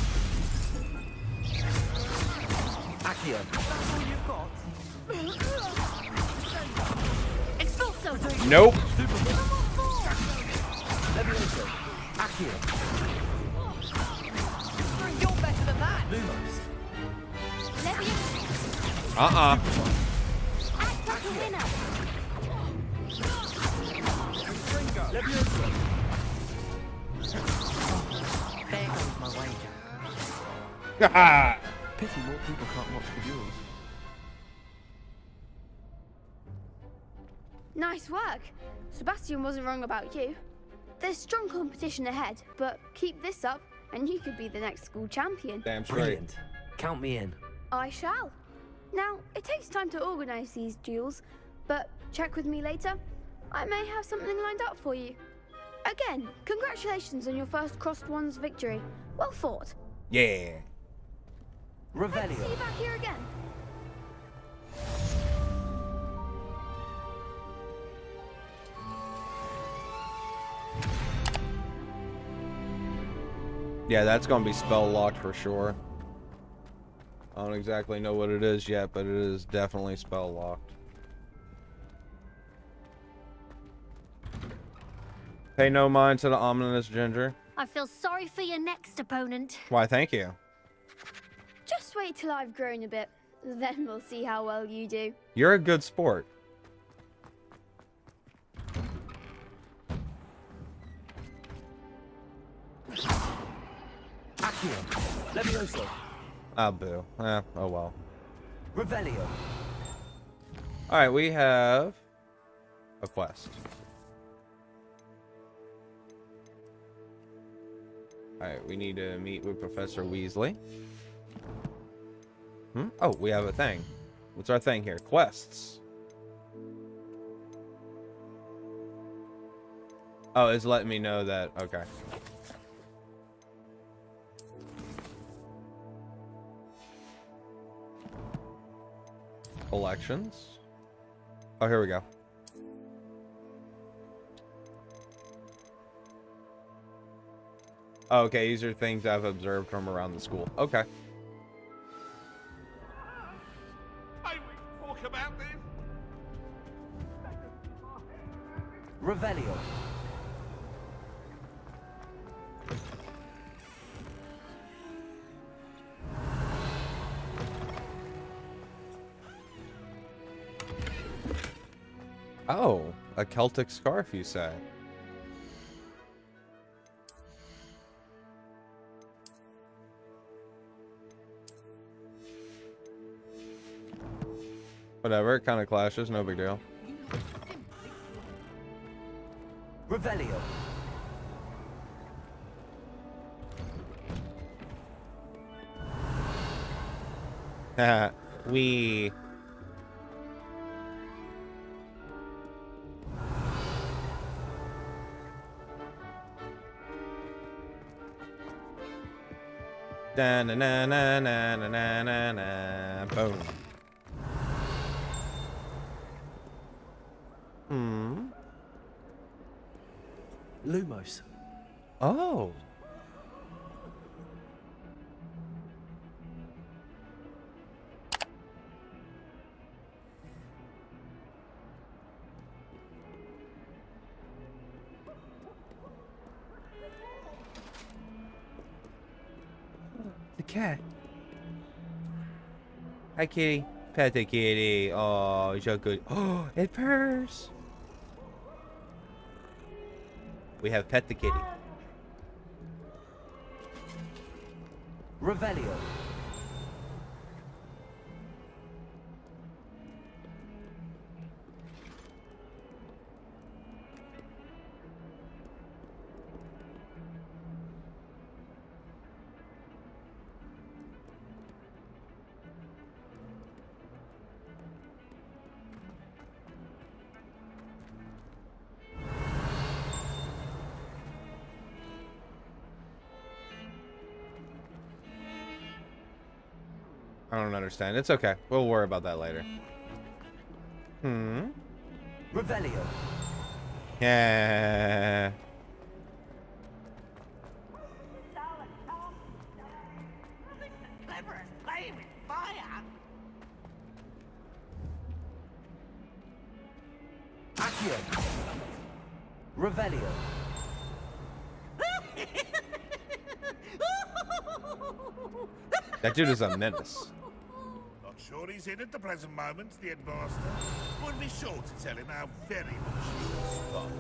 Accio. That's all you've got. Expulso! Nope. Stupid one. Leviosa. Accio. You're better than that. Lumos. Uh-uh. Act like a winner! Leviosa. There goes my wager. Haha. Pity more people can't watch the duels. Nice work. Sebastian wasn't wrong about you. There's strong competition ahead, but keep this up and you could be the next school champion. Damn straight. Brilliant. Count me in. I shall. Now, it takes time to organize these duels, but check with me later. I may have something lined up for you. Again, congratulations on your first Crossed Ones victory. Well fought. Yeah. Hope to see Revelio. you back here again. Yeah, that's gonna be spell locked for sure. I don't exactly know what it is yet, but it is definitely spell locked. Pay no mind to the ominous ginger. I feel sorry for your next opponent. Why, thank you. Just wait till I've grown a bit. Then we'll see how well you do. You're a good sport. Accio. Leviosa. Ah, boo. Oh well. Revelio. Alright, we have a quest. Alright, we need to meet with Professor Weasley. Oh, we have a thing. What's our thing here? Quests. Oh, it's letting me know that. Okay. Collections. Oh, here we go. Oh, okay, these are things I've observed from around the school. Okay. May we talk about this? Revelio. Oh, a Celtic scarf, you say? Whatever, it kind of clashes, no big deal. Revelio. Haha, we. Da na na na na na na na na. Boom. Lumos. Oh. The cat. Hi, kitty. Pet the kitty. Oh, you're so good. Oh, it purrs. We have pet the kitty. Revelio. I don't understand. It's okay. We'll worry about that later. Revelio. Yeah. Clever as playing with fire. Accio. Revelio. That dude is a menace. Not sure he's in at the present moment, the headmaster. Would be sure to tell him how very much he was spot.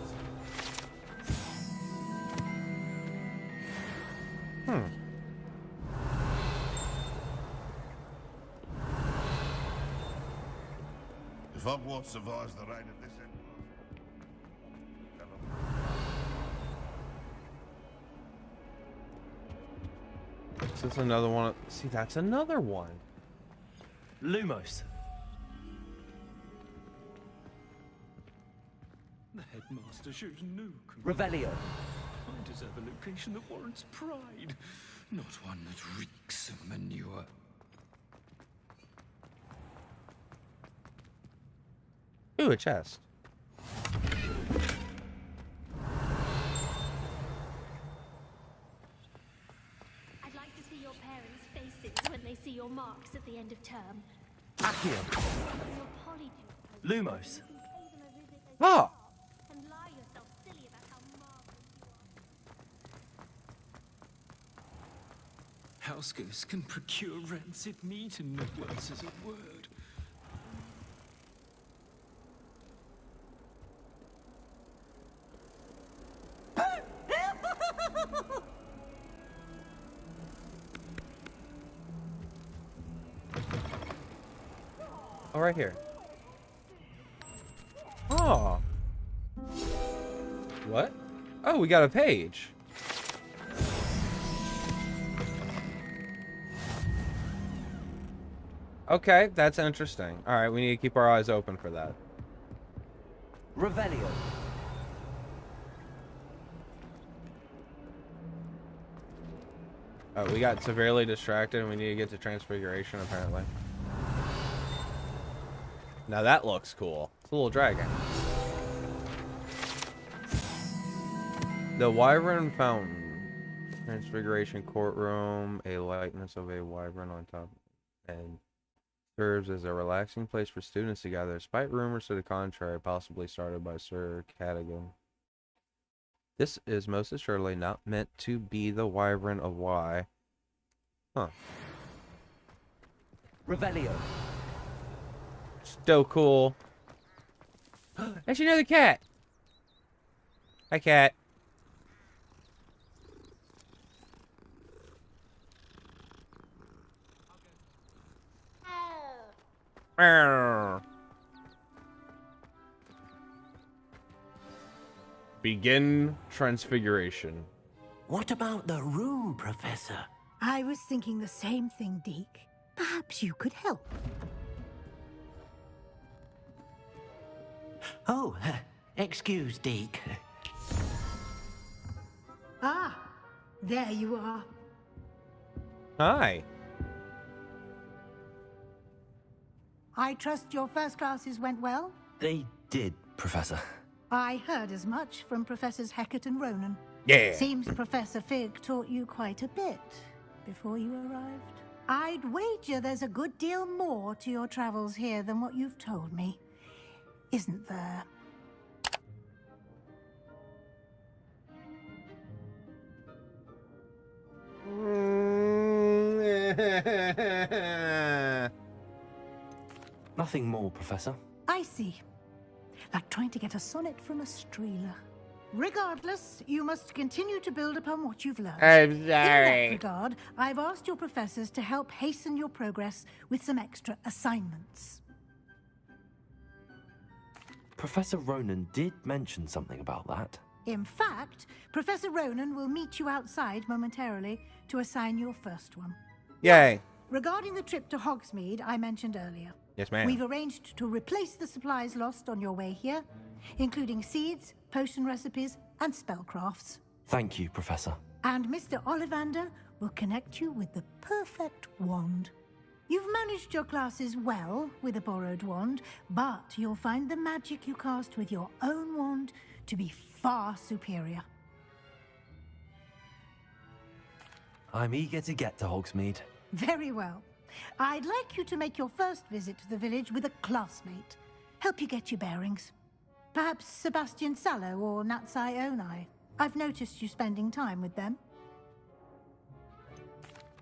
If Hogwarts survives the reign of this Is this another one? See, that's another one. Lumos. The headmaster shows no Revelio. I deserve a location that warrants pride, not one that reeks of manure. Ooh, a chest. I'd like to see your parents' faces when they see your marks at the end of term. Accio. Your polyjuice Lumos. Oh! and lie yourself silly about how marvelous you are. House ghosts can procure rancid meat and no one says a word. Oh, right here. Oh. What? Oh, we got a page. Okay, that's interesting. All right, we need to keep our eyes open for that. Revelio. Oh, we got severely distracted and we need to get to Transfiguration, apparently. Now that looks cool. It's a little dragon. The Wyvern Fountain. Transfiguration Courtroom. A likeness of a wyvern on top. And serves as a relaxing place for students to gather, despite rumors to the contrary, possibly started by Sir Cadogan. This is most assuredly not meant to be the Wyvern of Y. Huh. Revelio. Still cool. That's another cat. Hi, cat. Begin Transfiguration. What about the room, Professor? I was thinking the same thing, Deke. Perhaps you could help. Oh, excuse, Deke. Ah, there you are. Hi. I trust your first classes went well? They did, Professor. I heard as much from Professors Hecat and Ronan. Yeah. Seems Professor Fig taught you quite a bit before you arrived. I'd wager there's a good deal more to your travels here than what you've told me. Isn't there? Nothing more, Professor. I see. Like trying to get a sonnet from a streeler. Regardless, you must continue to build upon what you've learned. I'm In sorry. that regard, I've asked your professors to help hasten your progress with some extra assignments. Professor Ronan did mention something about that. In fact, Professor Ronan will meet you outside momentarily to assign your first one. Yay. Regarding the trip to Hogsmeade I mentioned earlier. Yes, ma'am. We've arranged to replace the supplies lost on your way here, including seeds, potion recipes, and spellcrafts. Thank you, Professor. And Mr. Ollivander will connect you with the perfect wand. You've managed your classes well with a borrowed wand, but you'll find the magic you cast with your own wand to be far superior. I'm eager to get to Hogsmeade. Very well. I'd like you to make your first visit to the village with a classmate. Help you get your bearings. Perhaps Sebastian Sallow or Natsai Onai. I've noticed you spending time with them.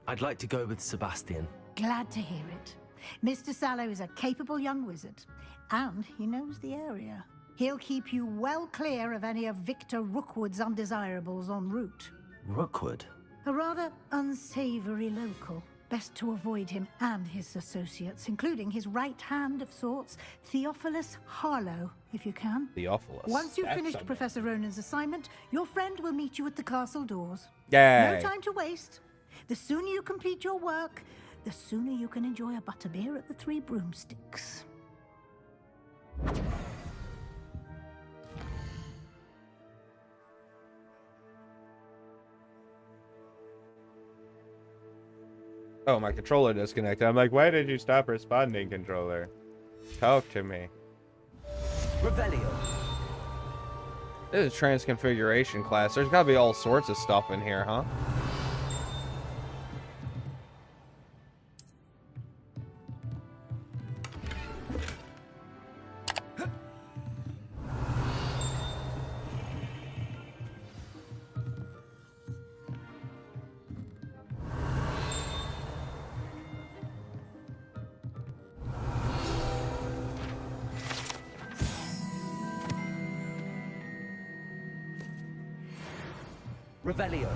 I'd like to go with Sebastian. Glad to hear it. Mr. Sallow is a capable young wizard, and he knows the area. He'll keep you well clear of any of Victor Rookwood's undesirables en route. Rookwood? A rather unsavory local. Best to avoid him and his associates, including his right hand of sorts, Theophilus Harlow, if you can. Theophilus. Once you've That's finished something. Professor Ronan's assignment, your friend will meet you at the castle doors. Yay. No time to waste. The sooner you complete your work, the sooner you can enjoy a butterbeer at the Three Broomsticks. Oh, my controller disconnected. I'm like, why did you stop responding, controller? Talk to me. Revelio. This is transconfiguration class. There's gotta be all sorts of stuff in here, huh? Revelio.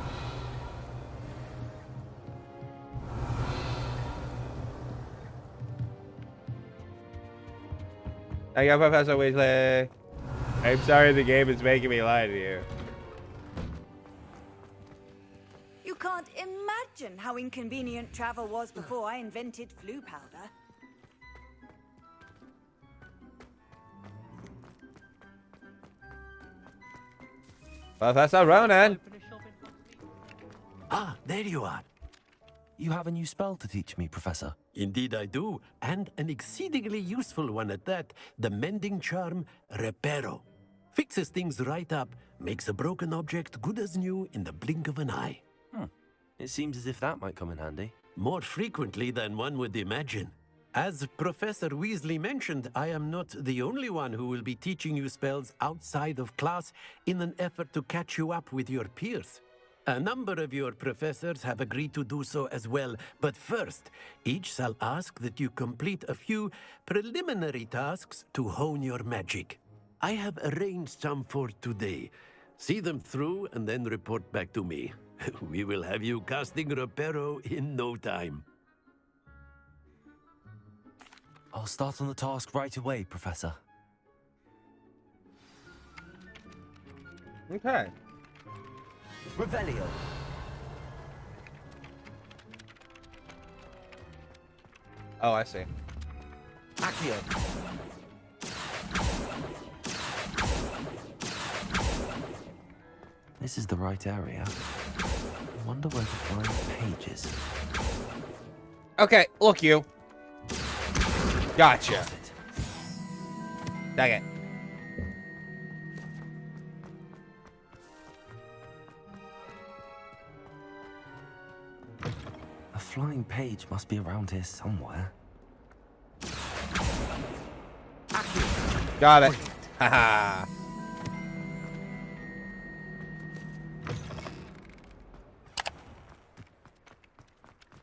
I got Professor Weasley. I'm sorry the game is making me lie to you. You can't imagine how inconvenient travel was before I invented flu powder. Professor Ronan! Ah, there you are. You have a new spell to teach me, Professor. Indeed I do, and an exceedingly useful one at that. The mending charm, Reparo. Fixes things right up, makes a broken object good as new in the blink of an eye. It seems as if that might come in handy. More frequently than one would imagine. As Professor Weasley mentioned, I am not the only one who will be teaching you spells outside of class in an effort to catch you up with your peers. A number of your professors have agreed to do so as well, but first, each shall ask that you complete a few preliminary tasks to hone your magic. I have arranged some for today. See them through and then report back to me. We will have you casting Reparo in no time. I'll start on the task right away, Professor. Okay. Revelio. Oh, I see. Accio. This is the right area. I wonder where to find pages. Okay, look you. Gotcha. Dang it. A flying page must be around here somewhere. Got it. Haha.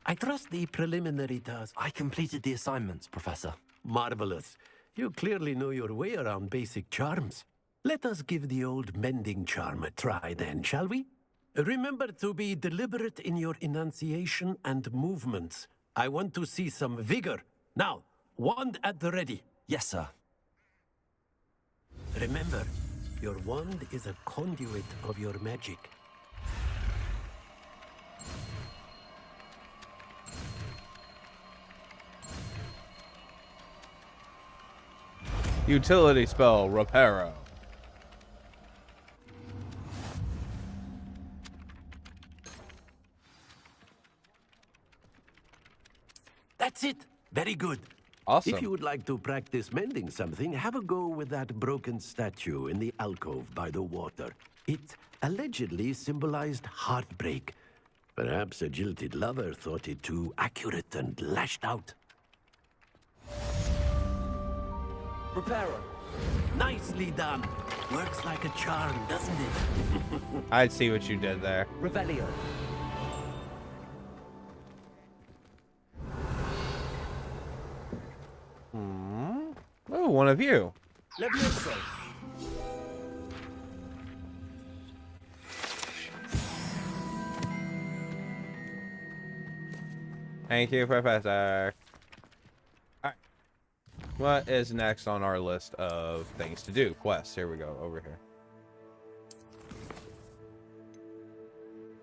I trust the preliminary task. I completed the assignments, Professor. Marvelous. You clearly know your way around basic charms. Let us give the old mending charm a try then, shall we? Remember to be deliberate in your enunciation and movements. I want to see some vigor. Now, wand at the ready. Yes, sir. Remember, your wand is a conduit of your magic. Utility spell, Reparo. That's it. Very good. Awesome. If you would like to practice mending something, have a go with that broken statue in the alcove by the water. It allegedly symbolized heartbreak. Perhaps a jilted lover thought it too accurate and lashed out. Repairer. Nicely done. Works like a charm, doesn't it? I see what you did there. Revelio. Oh, one of you. Levioso. Thank you, Professor. Alright. What is next on our list of things to do? Quests. Here we go. Over here.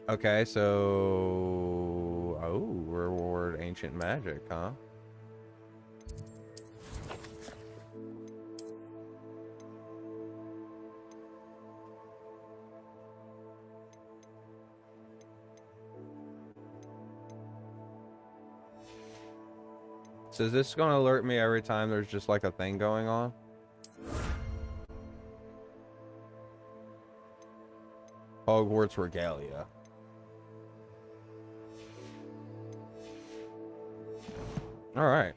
Okay, so... Oh, reward ancient magic, huh? So is this going to alert me every time there's just like a thing going on? Hogwarts Regalia. All right.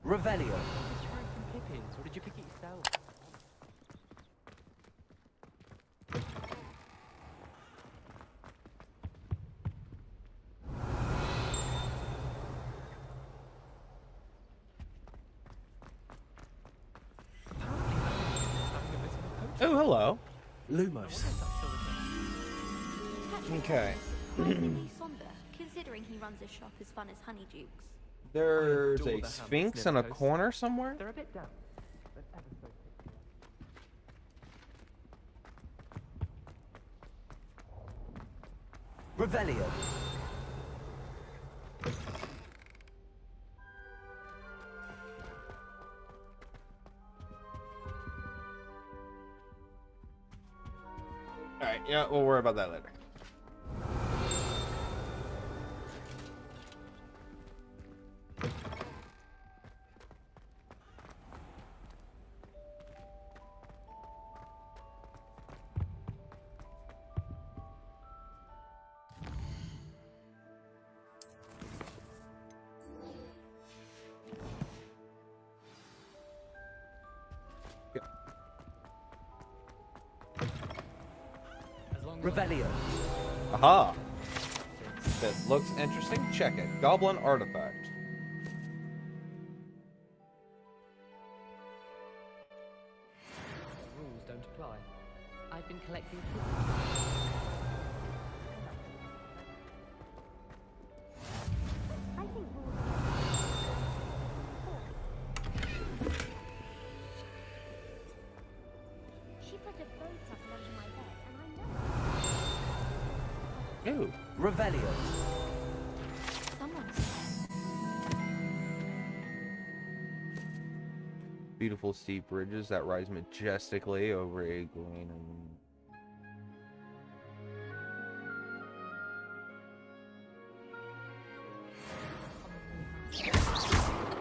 Revelio. Or did you pick it yourself? Oh, hello. Lumos. Okay. Considering he runs a shop as fun as Honeydukes. There's a sphinx in a corner somewhere? They're a bit damp. Revelio. Alright, yeah, we'll worry about that later. Revelio. Aha! That looks interesting. Check it. Goblin artifact. The rules don't apply. I've been collecting. I think she put a boat up under my bed, and I know. Ooh. Revelio. Beautiful steep bridges that rise majestically over a green and...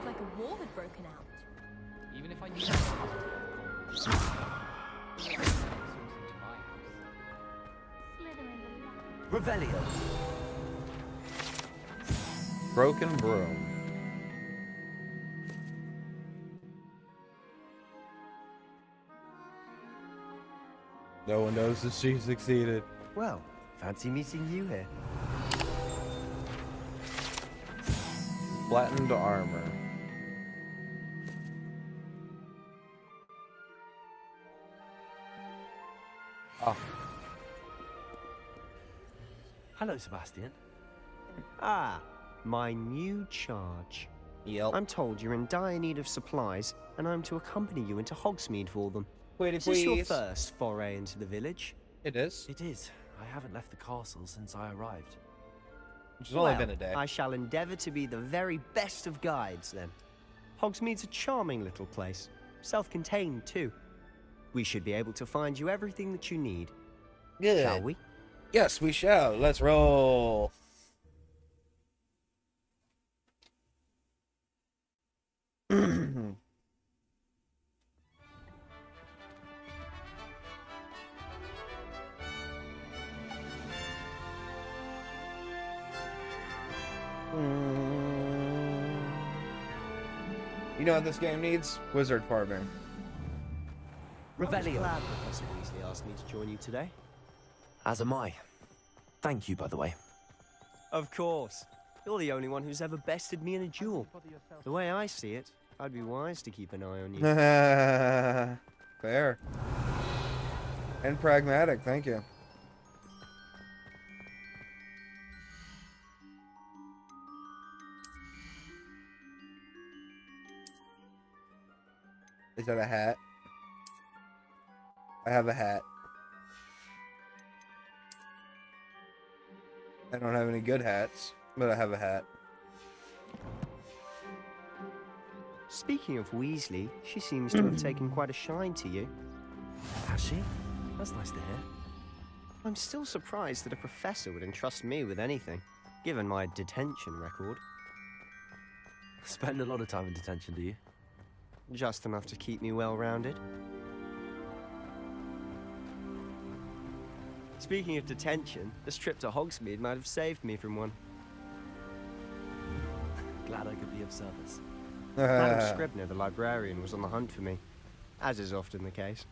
Like a war had broken out. Even if I knew Revelio. Broken broom. No one knows that she succeeded. Well, fancy meeting you here. Flattened armor. Oh. Hello, Sebastian. Ah, my new charge. Yep. I'm told you're in dire need of supplies, and I'm to accompany you into Hogsmeade for them. Pretty Is this your please. first foray into the village? It is. It is. I haven't left the castle since I arrived. Which has only been a day. I shall endeavour to be the very best of guides, then. Hogsmeade's a charming little place. Self-contained, too. We should be able to find you everything that you need. Good. Shall we? Yes, we shall. Let's roll. You know what this game needs? Wizard farming. Revelio. Glad Professor Weasley asked me to join you today. As am I. Thank you, by the way. Of course. You're the only one who's ever bested me in a duel. The way I see it, I'd be wise to keep an eye on you. Fair. And pragmatic, thank you. Is that a hat? I have a hat. I don't have any good hats, but I have a hat. Speaking of Weasley, she seems to have taken quite a shine to you. Has she? That's nice to hear. I'm still surprised that a professor would entrust me with anything, given my detention record. Spend a lot of time in detention, do you? Just enough to keep me well-rounded. Speaking of detention, this trip to Hogsmeade might have saved me from one. Glad I could be of service. Madam Scribner, the librarian, was on the hunt for me, as is often the case.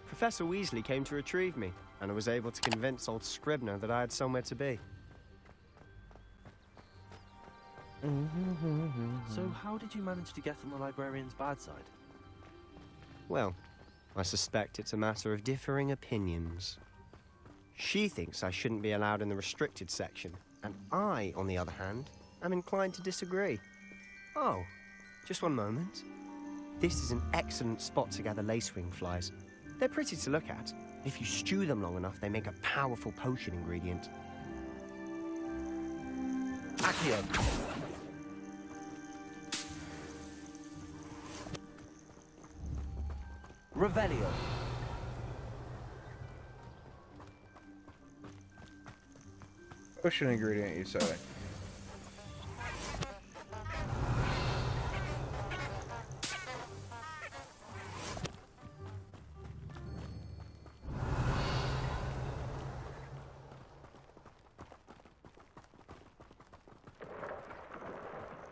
Professor Weasley came to retrieve me, and I was able to convince old Scribner that I had somewhere to be. So how did you manage to get on the librarian's bad side? Well, I suspect it's a matter of differing opinions. She thinks I shouldn't be allowed in the restricted section, and I, on the other hand, am inclined to disagree. Oh, just one moment. This is an excellent spot to gather lacewing flies. They're pretty to look at. If you stew them long enough, they make a powerful potion ingredient. Accio! Revelio. Potion ingredient, you say?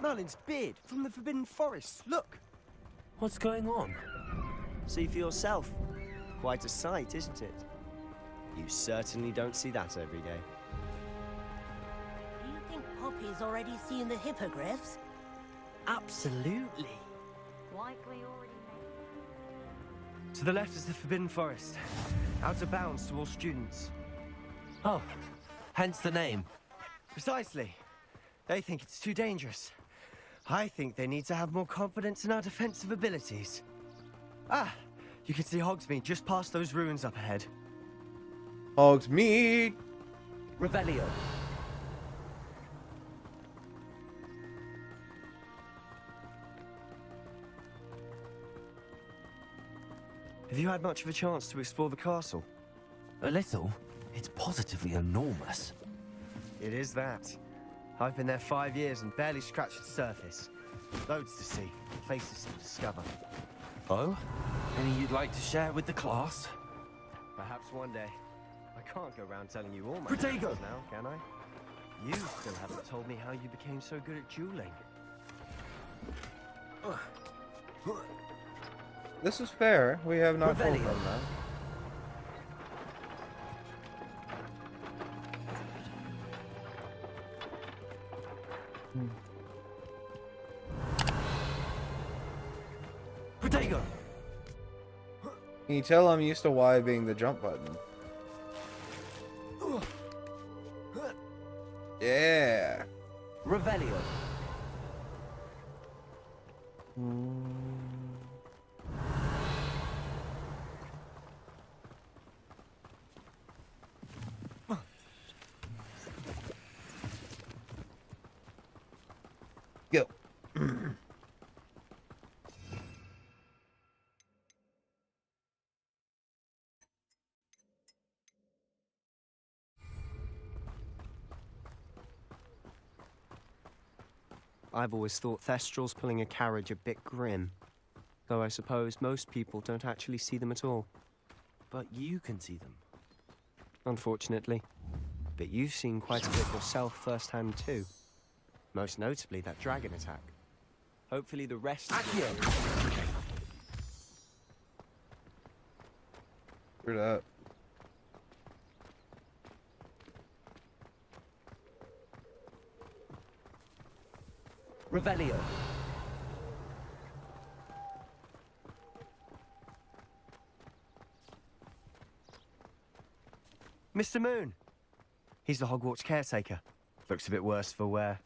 Merlin's beard from the Forbidden Forest. Look! What's going on? See for yourself. Quite a sight, isn't it? You certainly don't see that every day. Do you think Poppy's already seen the hippogriffs? Absolutely. Likely already To the left is the Forbidden Forest. Out of bounds to all students. Oh, hence the name. Precisely. They think it's too dangerous. I think they need to have more confidence in our defensive abilities. Ah, you can see Hogsmeade just past those ruins up ahead. Hogsmeade! Revelio. Have you had much of a chance to explore the castle? A little. It's positively enormous. It is that. I've been there 5 years and barely scratched the surface. Loads to see, places to discover. Oh? Any you'd like to share with the class? Perhaps one day. I can't go around telling you all my Protego! secrets now, can I? You still haven't told me how you became so good at dueling. This is fair. We have not told Revelio. them that. Protego! Can you tell I'm used to Y being the jump button? Yeah. Revelio. Go. I've always thought Thestrals pulling a carriage a bit grim. Though I suppose most people don't actually see them at all. But you can see them. Unfortunately. But you've seen quite a bit yourself firsthand too. Most notably that dragon attack. Hopefully the rest... Screw that. Revelio. Mr. Moon! He's the Hogwarts caretaker. Looks a bit worse for wear.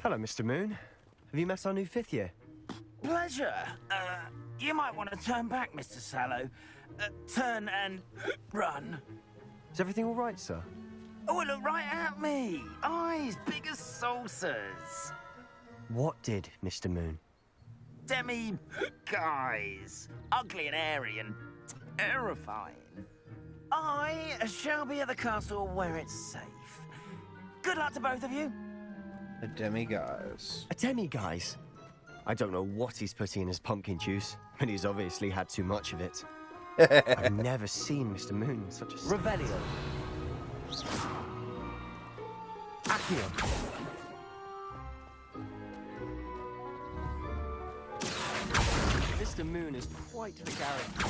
Hello, Mr. Moon. Have you met our new 5th year? Pleasure. You might want to turn back, Mr. Sallow. Turn and run. Is everything all right, sir? Oh, look right at me. Eyes big as saucers. What did, Mr. Moon? Guys. Ugly and airy and terrifying. I shall be at the castle where it's safe. Good luck to both of you. A demiguise. A demiguise? I don't know what he's putting in his pumpkin juice, but he's obviously had too much of it. I've never seen Mr. Moon in such a state. Revelio. Accio. Mr. Moon is quite the character.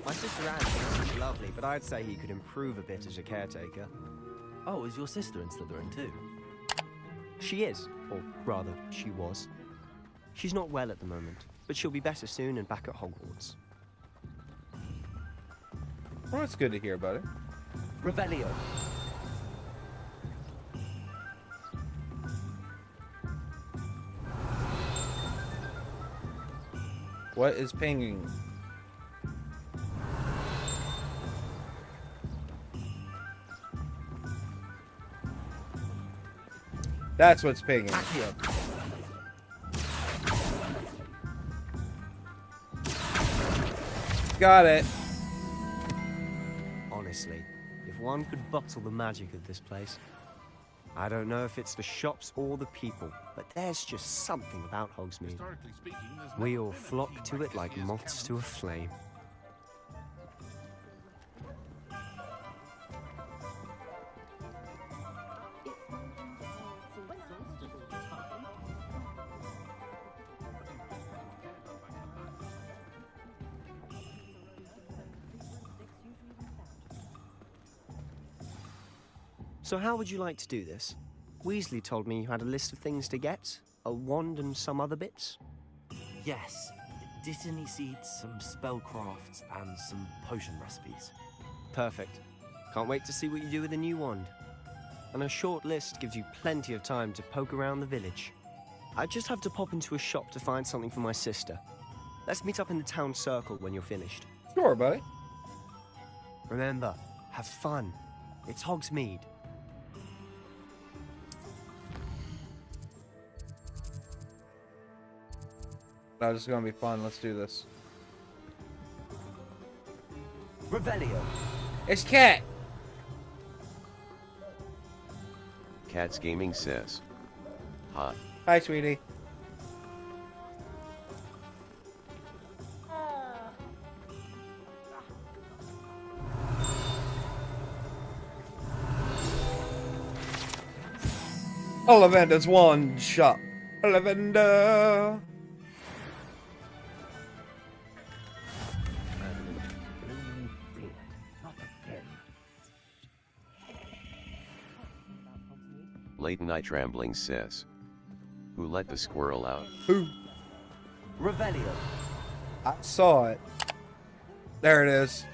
My sister Anne thinks he's lovely, but I'd say he could improve a bit as a caretaker. Oh, is your sister in Slytherin too? She is, or rather, she was. She's not well at the moment, but she'll be better soon and back at Hogwarts. Well, it's good to hear about it. Revelio. What is pinging? That's what's pinging. Got it. Honestly, if one could bottle the magic of this place. I don't know if it's the shops or the people, but there's just something about Hogsmeade. We all flock to it like moths to a flame. So how would you like to do this? Weasley told me you had a list of things to get, a wand and some other bits. Yes. Dittany seeds, some spellcrafts, and some potion recipes. Perfect. Can't wait to see what you do with the new wand. And a short list gives you plenty of time to poke around the village. I just have to pop into a shop to find something for my sister. Let's meet up in the town circle when you're finished. Sure, buddy. Remember, have fun. It's Hogsmeade. No, this is gonna be fun. Let's do this. Revelio. It's Cat. Cat's Gaming says. Hi. Hi, sweetie. Ollivander's one shot. Ollivander. Late Night Rambling says. Who let the squirrel out? Who? Revelio. I saw it. There it is.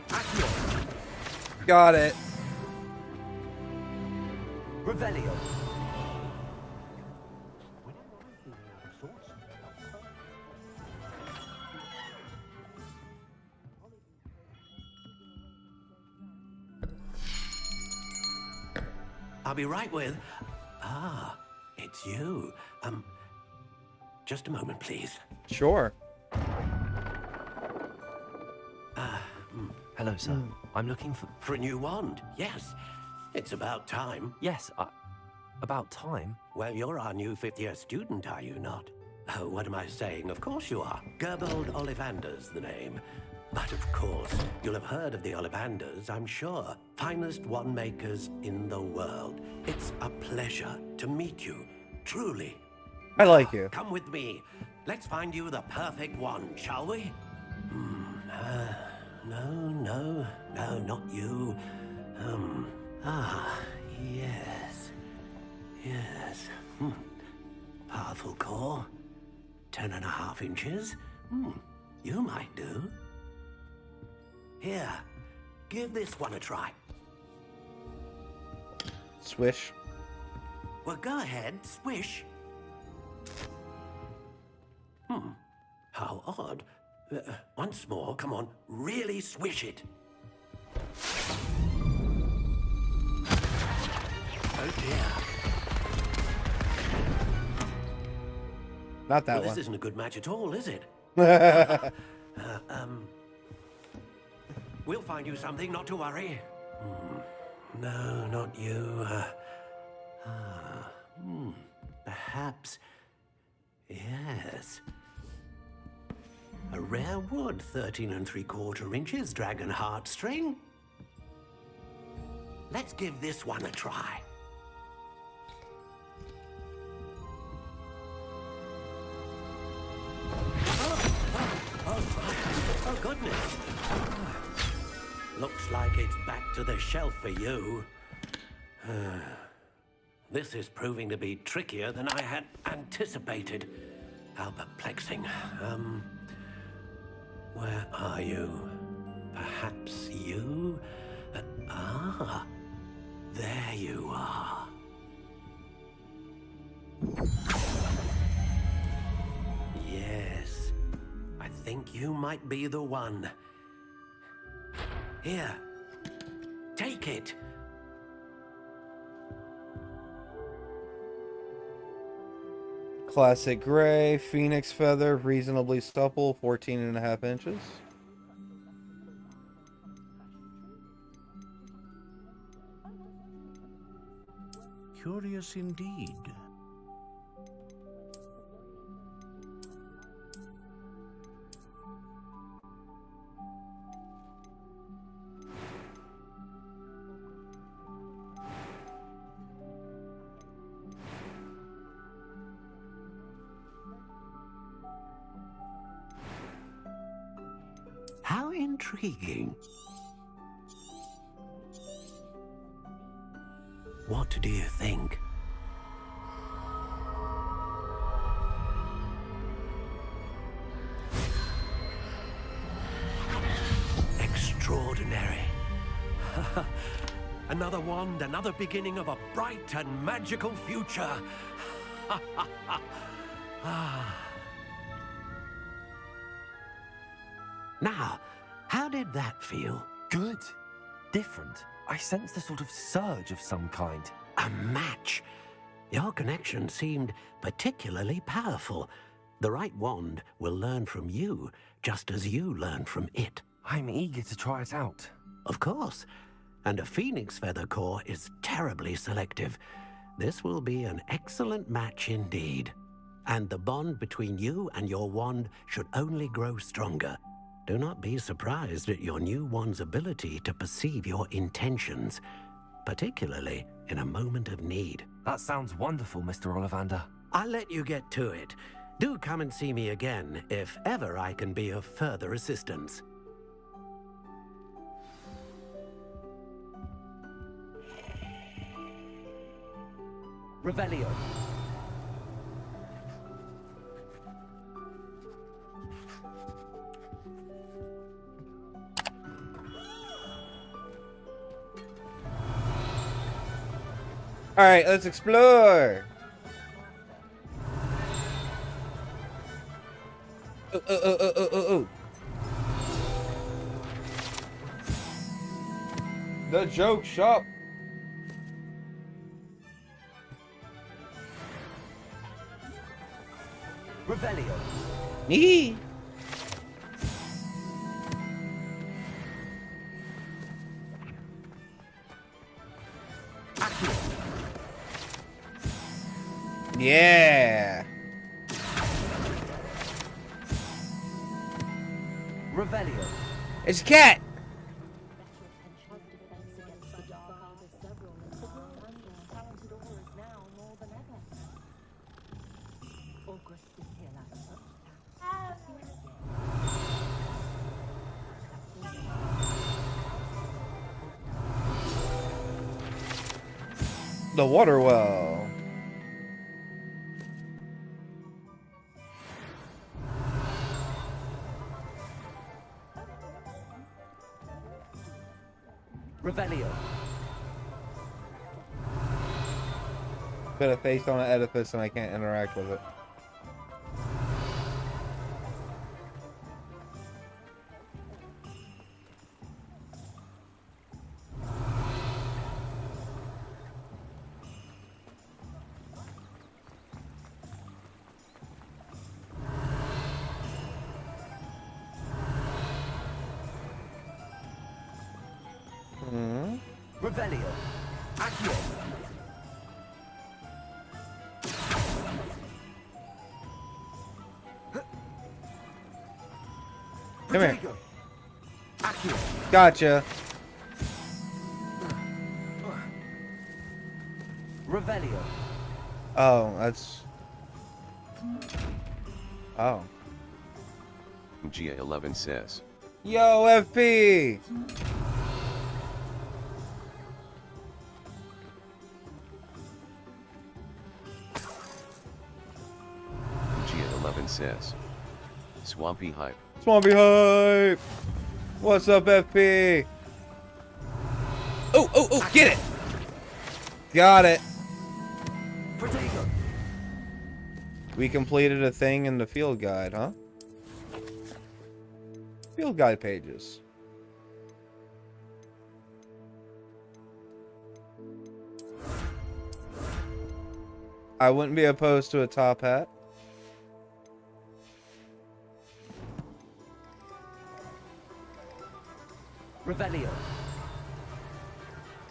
Accio. Got it. Revelio. I'll be right with... Ah, it's you. Just a moment, please. Sure. Hello, sir. I'm looking for a new wand. Yes. It's about time. Yes, about time. Well, you're our new fifth-year student, are you not? Oh, what am I saying? Of course you are. Gerbold Ollivander's the name. But of course, you'll have heard of the Ollivanders, I'm sure. Finest wand makers in the world. It's a pleasure to meet you, truly. I like you. Come with me. Let's find you the perfect wand, shall we? No, not you. Yes. Powerful core. 10.5 inches. You might do. Here, give this one a try. Swish. Well, go ahead, swish. How odd. Once more, come on, really swish it. Oh dear. Not that Well, one. this isn't a good match at all, is it? We'll find you something, not to worry. No, not you. Perhaps. Yes. A rare wood, 13 3/4 inches, dragon heartstring. Let's give this one a try. Oh, goodness. Looks like it's back to the shelf for you. This is proving to be trickier than I had anticipated. How perplexing. Where are you? Perhaps you? There you are. Yes, I think you might be the one. Here, take it. Classic gray, phoenix feather, reasonably supple, 14.5 inches. Curious indeed. How intriguing. What do you think? Extraordinary. Another wand, another beginning of a bright and magical future. Now, how did that feel? Good. Different. I sensed a sort of surge of some kind. A match. Your connection seemed particularly powerful. The right wand will learn from you, just as you learn from it. I'm eager to try it out. Of course. And a phoenix feather core is terribly selective. This will be an excellent match indeed. And the bond between you and your wand should only grow stronger. Do not be surprised at your new wand's ability to perceive your intentions, particularly in a moment of need. That sounds wonderful, Mr. Ollivander. I'll let you get to it. Do come and see me again if ever I can be of further assistance. Revelio. All right, let's explore. The joke shop. Revelio. Yee. Yeah. Revelio. It's a cat. The water well. Revelio. Put a face on an edifice and I can't interact with it. Revelio. Accio. Come here. Accio. Gotcha. Revelio. Oh, that's... Oh. Gia11 says. Yo, FP! Gia11 says. Swampy hype. Swampy hype! What's up, FP? Oh, get it! Got it. Protego. We completed a thing in the field guide, huh? Field guide pages. I wouldn't be opposed to a top hat. Revelio.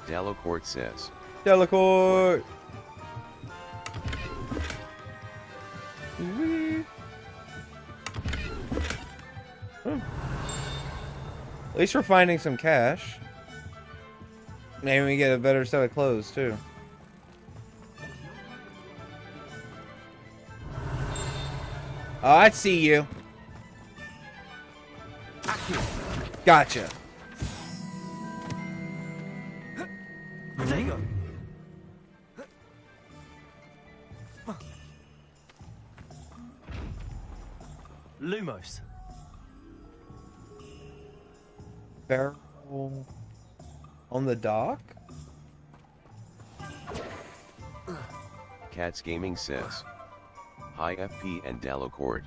Delacourt says. Delacourt! At least we're finding some cash. Maybe we get a better set of clothes, too. Oh, I see you. Gotcha. Protego. Lumos. Barrel on the dock? Cats Gaming says. Hi FP and Delacourt.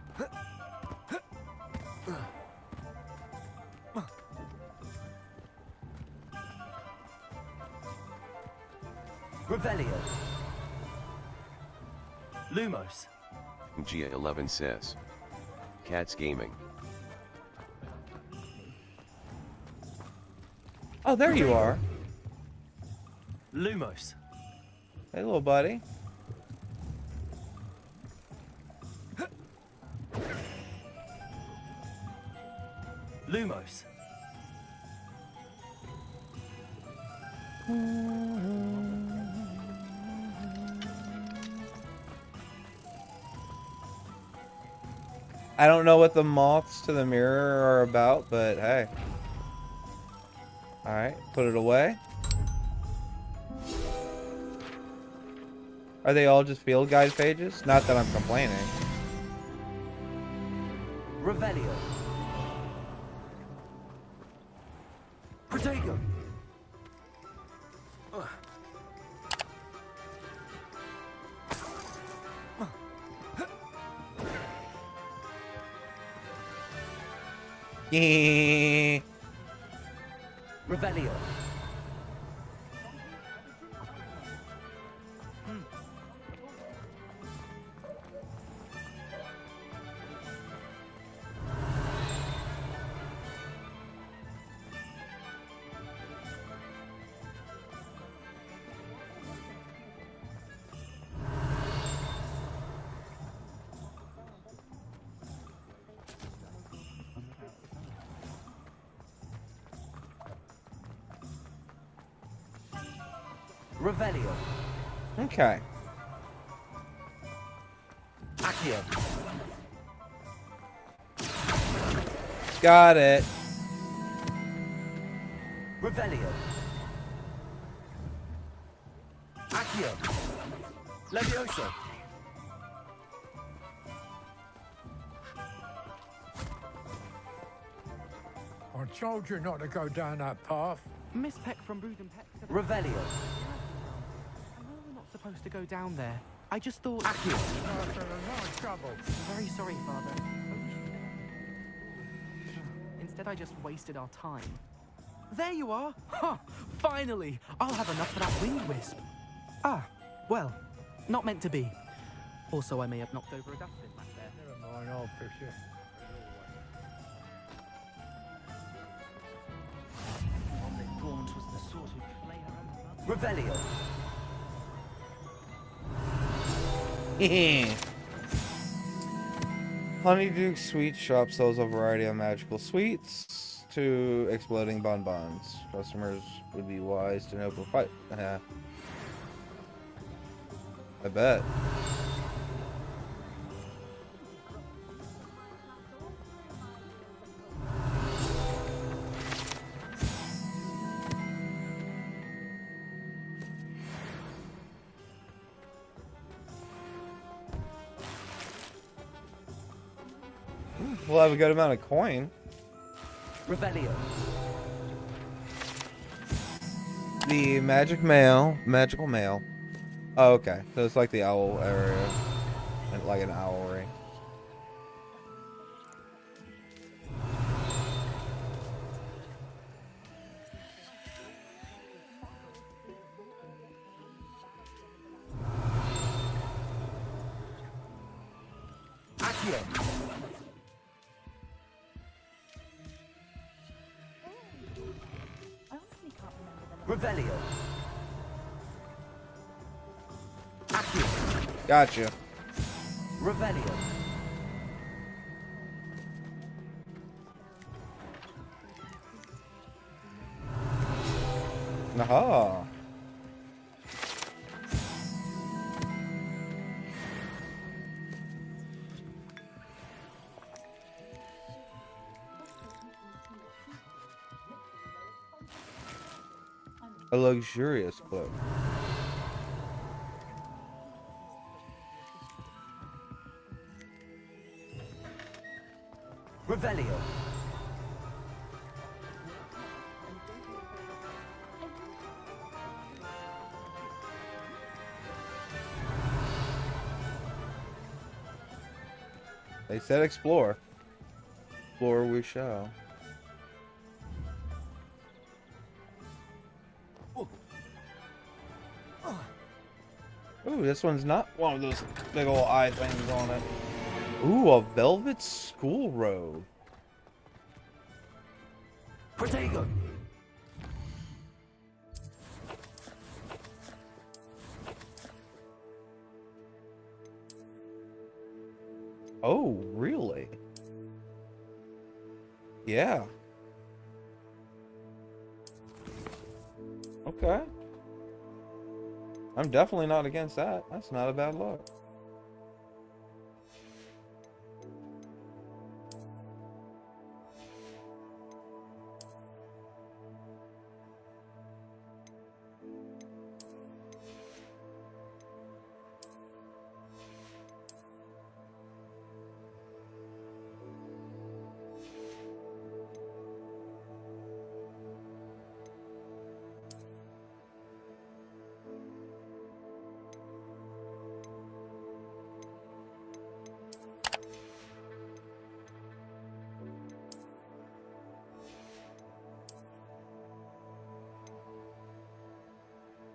Revelio. Lumos. Gia11 says. Cats Gaming. Oh, there you are. Lumos. Hey, little buddy. Lumos. I don't know what the moths to the mirror are about, but hey. Alright, put it away. Are they all just field guide pages? Not that I'm complaining. Revelio. Protego. Revelio. Revelio. Okay. Accio. Got it. Revelio. Accio. Levioso. I told you not to go down that path. Miss Peck from Brood and Peck said... Revelio. I know we're not supposed to go down there. I just thought... Accio. You're in a lot of trouble. I'm very sorry, Father. Instead, I just wasted our time. There you are! Huh! Finally! I'll have enough for that wind wisp. Ah, well, not meant to be. Also, I may have knocked over a dustbin back there. Never mind, I'll fix it. Gaunt was the sort who'd play her own Revelio. Honeydew Sweet Shop sells a variety of magical sweets to exploding bonbons. Customers would be wise to know before I bet. We'll have a good amount of coin. Revelio. The magical mail. Oh, okay. So it's like the owl area, and like an owl ring. Accio. Revelio. Accio. Gotcha. Revelio. Aha. A luxurious cloak. Revelio. They said explore. Explore we shall. Ooh, this one's not one of those big old eye things on it. Ooh, a velvet school robe. Protego. Oh, really? Yeah. Okay. I'm definitely not against that. That's not a bad look.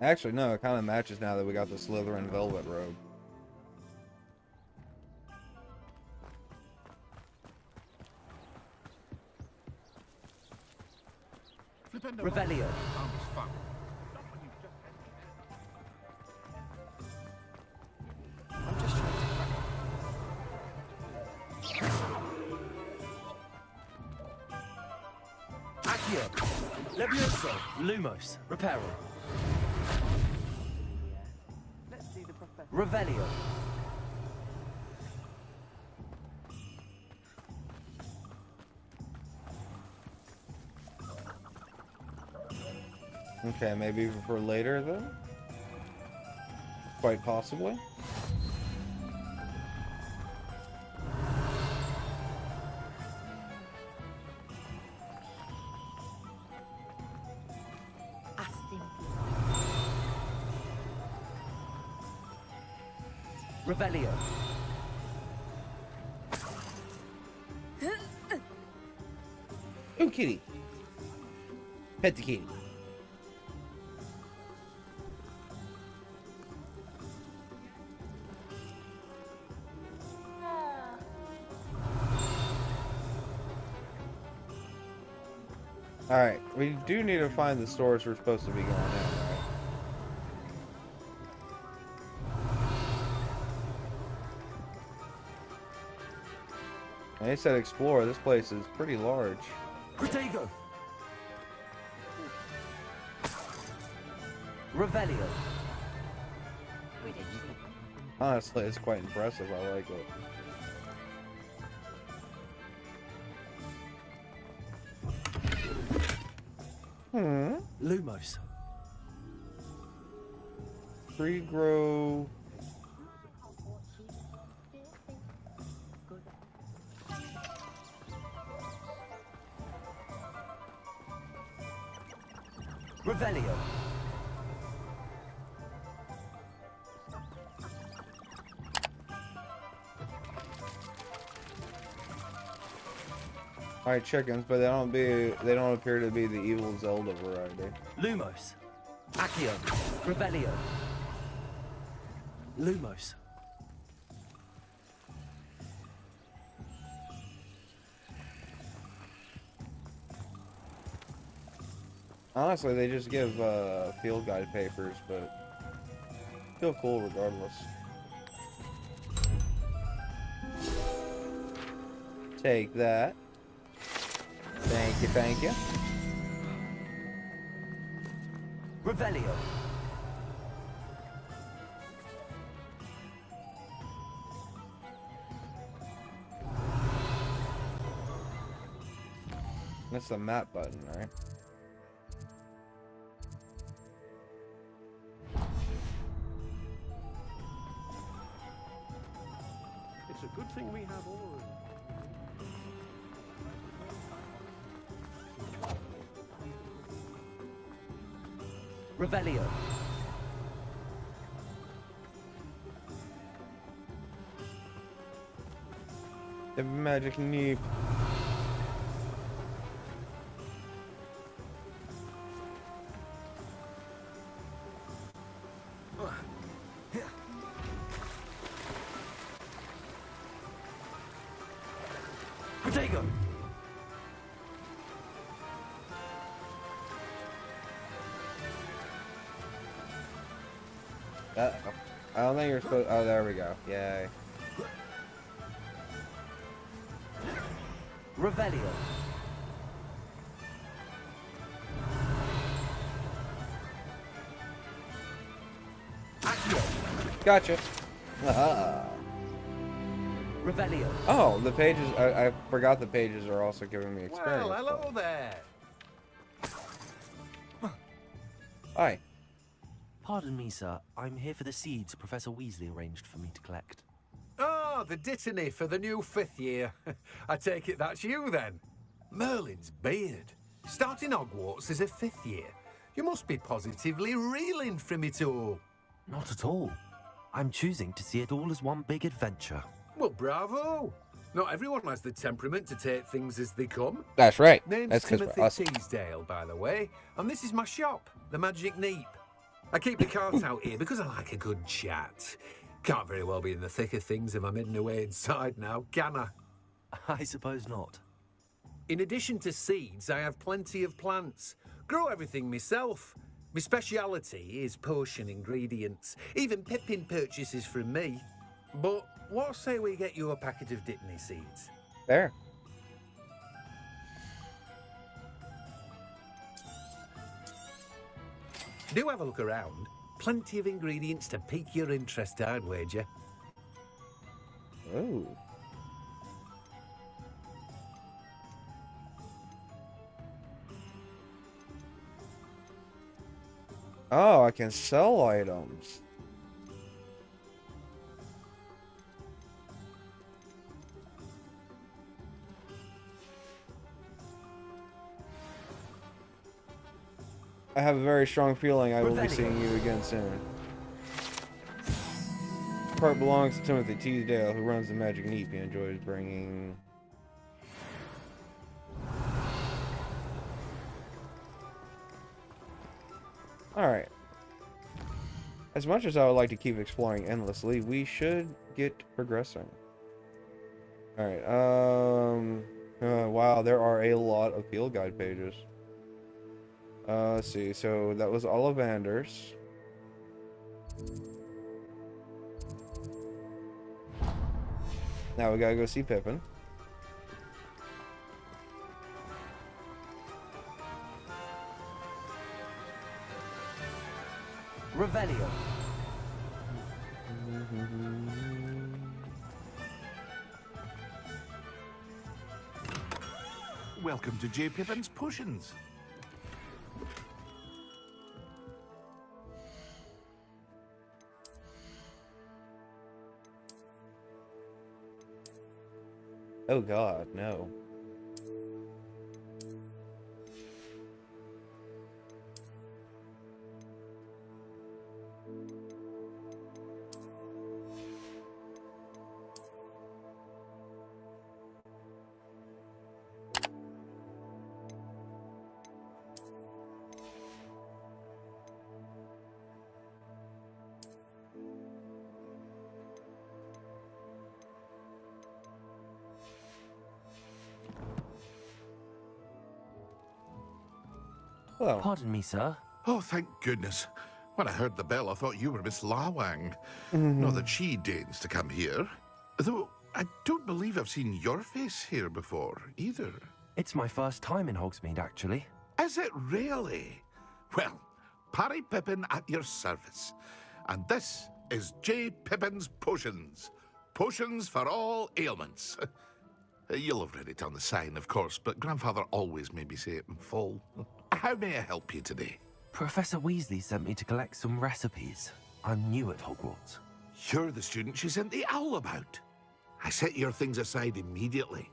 Actually, no, it kind of matches now that we got the Slytherin velvet robe. Revelio. Accio. Levioso. Lumos. Reparo. Revelio. Okay, maybe for later then? Quite possibly. Revelio. Ooh, kitty. Pet the kitty. Alright, we do need to find the stores we're supposed to be going in, right? They said explore. This place is pretty large. Protego. Revelio. Honestly, it's quite impressive. I like it. Lumos. Tree grow. Revelio. Alright, chickens, but they don't appear to be the evil Zelda variety. Lumos. Accio. Revelio. Lumos. Honestly, they just give field guide papers, but feel cool regardless. Take that. Thank you, thank you. Revelio. That's the map button, right? It's a good thing we have all. Revelio. The magic neep. Protego. I don't think you're supposed. Oh, there we go. Yay. Revelio. Accio. Gotcha. Revelio. Oh, the pages. I forgot the pages are also giving me experience. Well, hello there. Hi. Pardon me, sir. I'm here for the seeds Professor Weasley arranged for me to collect. Oh, the dittany for the new 5th year. I take it that's you then. Merlin's beard. Starting Hogwarts as a 5th year. You must be positively reeling from it all. Not at all. I'm choosing to see it all as one big adventure. Well, bravo. Not everyone has the temperament to take things as they come. That's right. Name's That's 'cause Timothy we're us. Teasdale, by the way. And this is my shop, the Magic Neep. I keep the cart out here because I like a good chat. Can't very well be in the thick of things if I'm hidden away inside now, can I? I suppose not. In addition to seeds, I have plenty of plants. Grow everything myself. My speciality is potion ingredients. Even Pippin purchases from me. But what say we get you a packet of Dittany seeds? There. Do have a look around. Plenty of ingredients to pique your interest, I'd wager. Oh. Oh, I can sell items. I have a very strong feeling I will be seeing you again soon. The part belongs to Timothy Teasdale, who runs the Magic Neep. He enjoys bringing... Alright. As much as I would like to keep exploring endlessly, we should get progressing. Alright, wow, there are a lot of field guide pages. Let's see, so that was Ollivander's. Now we gotta go see Pippin. Revelio. Welcome to J. Pippin's Potions. Oh god, no. Hello. Pardon me, sir. Oh, thank goodness. When I heard the bell, I thought you were Miss Lawang. Not that she deigns to come here. Though, I don't believe I've seen your face here before, either. It's my first time in Hogsmeade, actually. Is it really? Well, Parry Pippin at your service. And this is J. Pippin's Potions. Potions for all ailments. You'll have read it on the sign, of course, but Grandfather always made me say it in full. How may I help you today? Professor Weasley sent me to collect some recipes. I'm new at Hogwarts. You're the student she sent the owl about. I set your things aside immediately.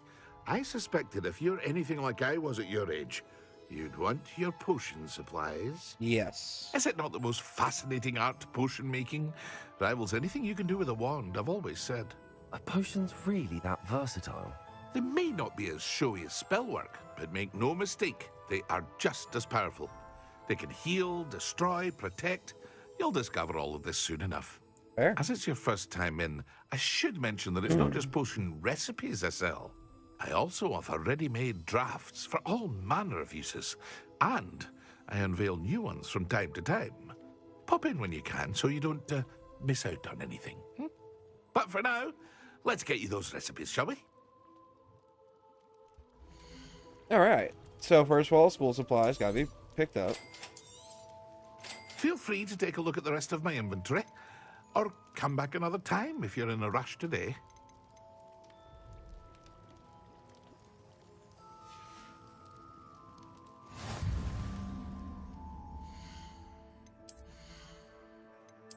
I suspected if you're anything like I was at your age, you'd want your potion supplies. Yes. Is it not the most fascinating art, potion making? Rivals anything you can do with a wand, I've always said. Are potions really that versatile? They may not be as showy as spellwork, but make no mistake, they are just as powerful. They can heal, destroy, protect. You'll discover all of this soon enough. Fair. As it's your first time in, I should mention that it's not just potion recipes I sell. I also offer ready-made drafts for all manner of uses, and I unveil new ones from time to time. Pop in when you can so you don't miss out on anything. But for now, let's get you those recipes, shall we? Alright, so first of all, school supplies gotta be picked up. Feel free to take a look at the rest of my inventory, or come back another time if you're in a rush today.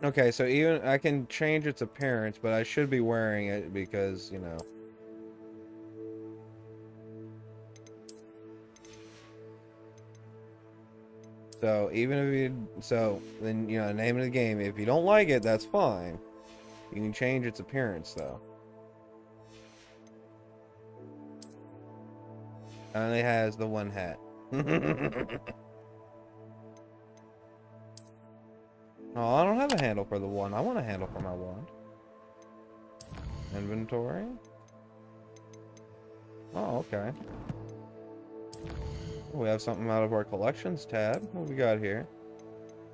Okay, so even I can change its appearance, but I should be wearing it because, you know. So even if then, you know, name of the game, if you don't like it, that's fine. You can change its appearance, though. Only has the one hat. Oh, I don't have a handle for the one. I want a handle for my wand. Inventory. Oh, okay. We have something out of our collections tab. What we got here?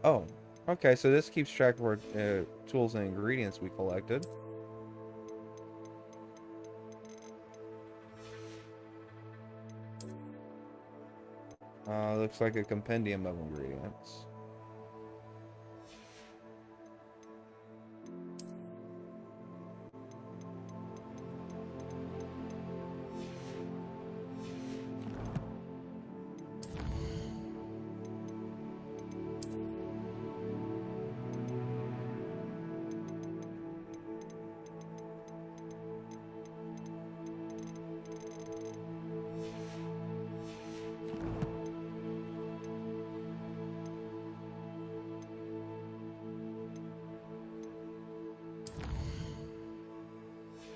Oh, okay. So this keeps track of our tools and ingredients we collected. Looks like a compendium of ingredients.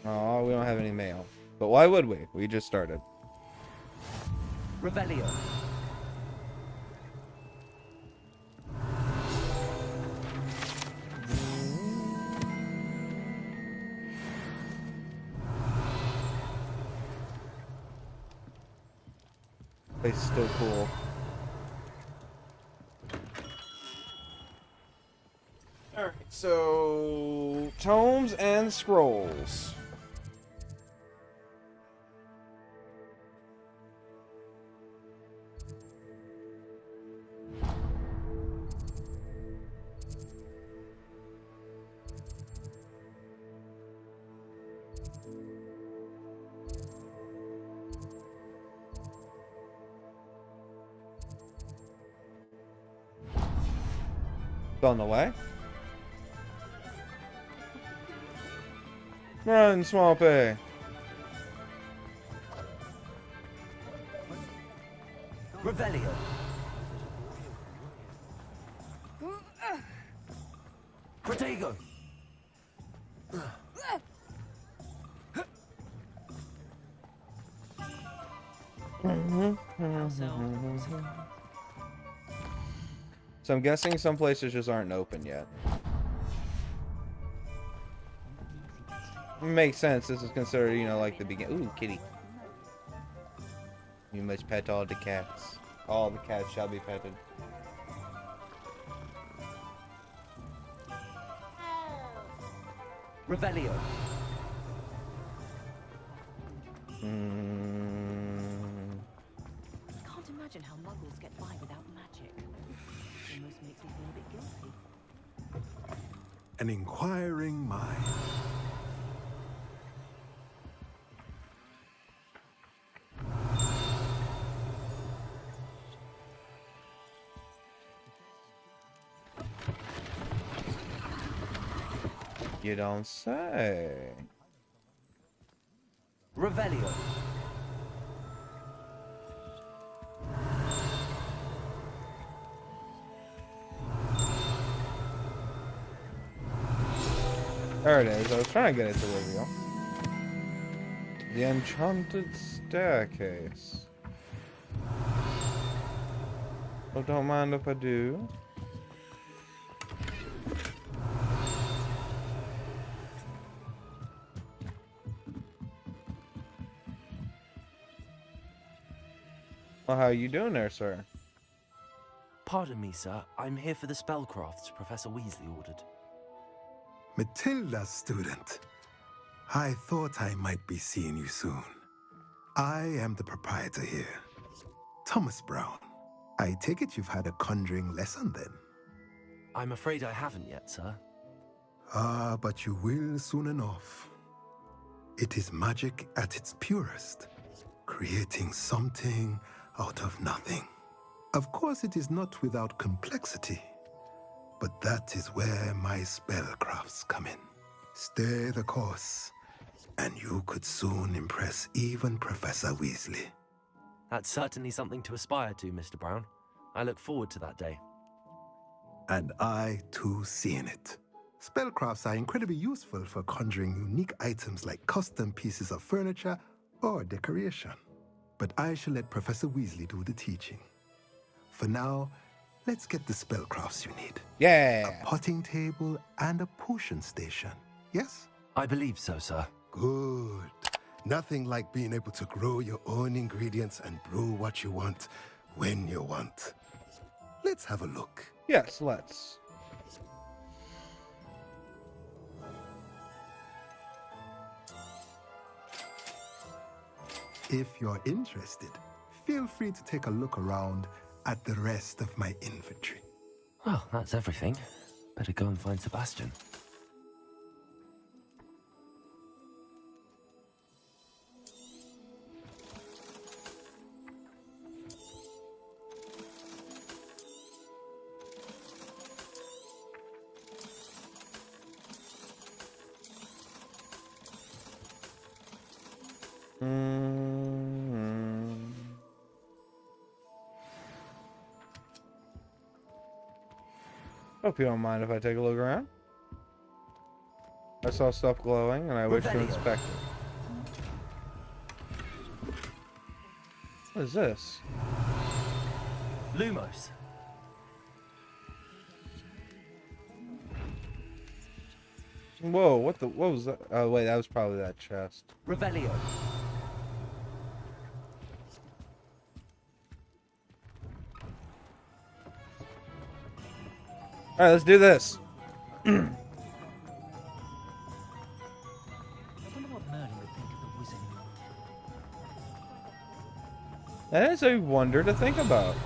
Oh, we don't have any mail. But why would we? We just started. Revelio. Place is still cool. Alright, so tomes and scrolls. On the way. Run, Swampy. Revelio. Protego. So I'm guessing some places just aren't open yet. Makes sense. This is considered, you know, like the beginning. Ooh, kitty. You must pet all the cats. All the cats shall be petted. Revelio. Can't imagine how muggles get by without magic. Almost makes me feel a bit guilty. An inquiring mind. You don't say. Revelio. There it is. I was trying to get it to reveal. The Enchanted Staircase. Oh, don't mind if I do. Well, how you doing there, sir? Pardon me, sir. I'm here for the spellcrafts Professor Weasley ordered. Matilda's student. I thought I might be seeing you soon. I am the proprietor here, Thomas Brown. I take it you've had a conjuring lesson then? I'm afraid I haven't yet, sir. Ah, but you will soon enough. It is magic at its purest, creating something out of nothing. Of course, it is not without complexity, but that is where my spellcrafts come in. Stay the course, and you could soon impress even Professor Weasley. That's certainly something to aspire to, Mr. Brown. I look forward to that day. And I, too, seeing it. Spellcrafts are incredibly useful for conjuring unique items like custom pieces of furniture or decoration. But I shall let Professor Weasley do the teaching. For now, let's get the spellcrafts you need. Yeah! A potting table and a potion station, yes? I believe so, sir. Good. Nothing like being able to grow your own ingredients and brew what you want when you want. Let's have a look. Yes, let's. If you're interested, feel free to take a look around at the rest of my inventory. Well, that's everything. Better go and find Sebastian. Hope you don't mind if I take a look around. I I saw stuff glowing, and I wish to inspect it. What is this? Lumos. Whoa, what was that? Oh, wait, that was probably that chest. Revelio. Alright, let's do this. I wonder what Merlin would think of the wizard. That is a wonder to think about.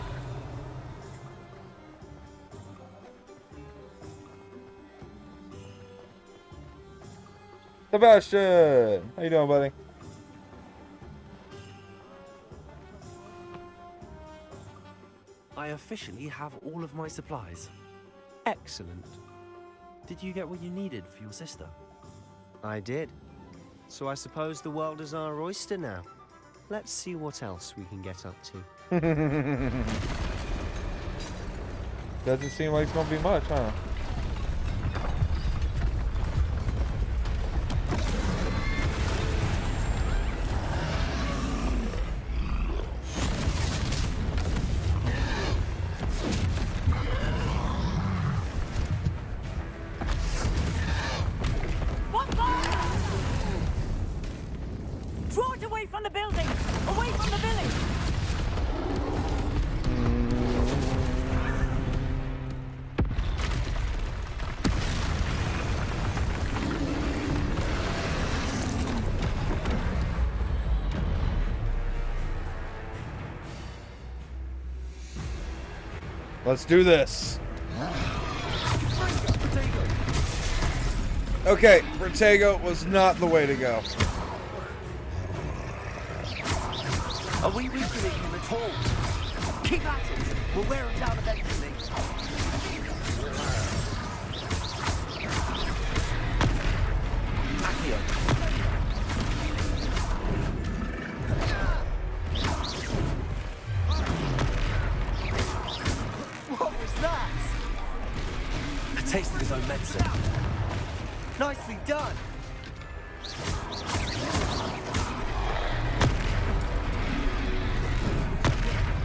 Sebastian! How you doing, buddy? I officially have all of my supplies. Excellent. Did you get what you needed for your sister? I did. So I suppose the world is our oyster now. Let's see what else we can get up to. Doesn't seem like it's gonna be much, huh? Draw it away from the building! Away from the village! Let's do this. Okay, Protego was not the way to go. Are we weakening him at all? Keep at it. We'll wear him down eventually. Accio. What was that? A taste of his own medicine. Nicely done.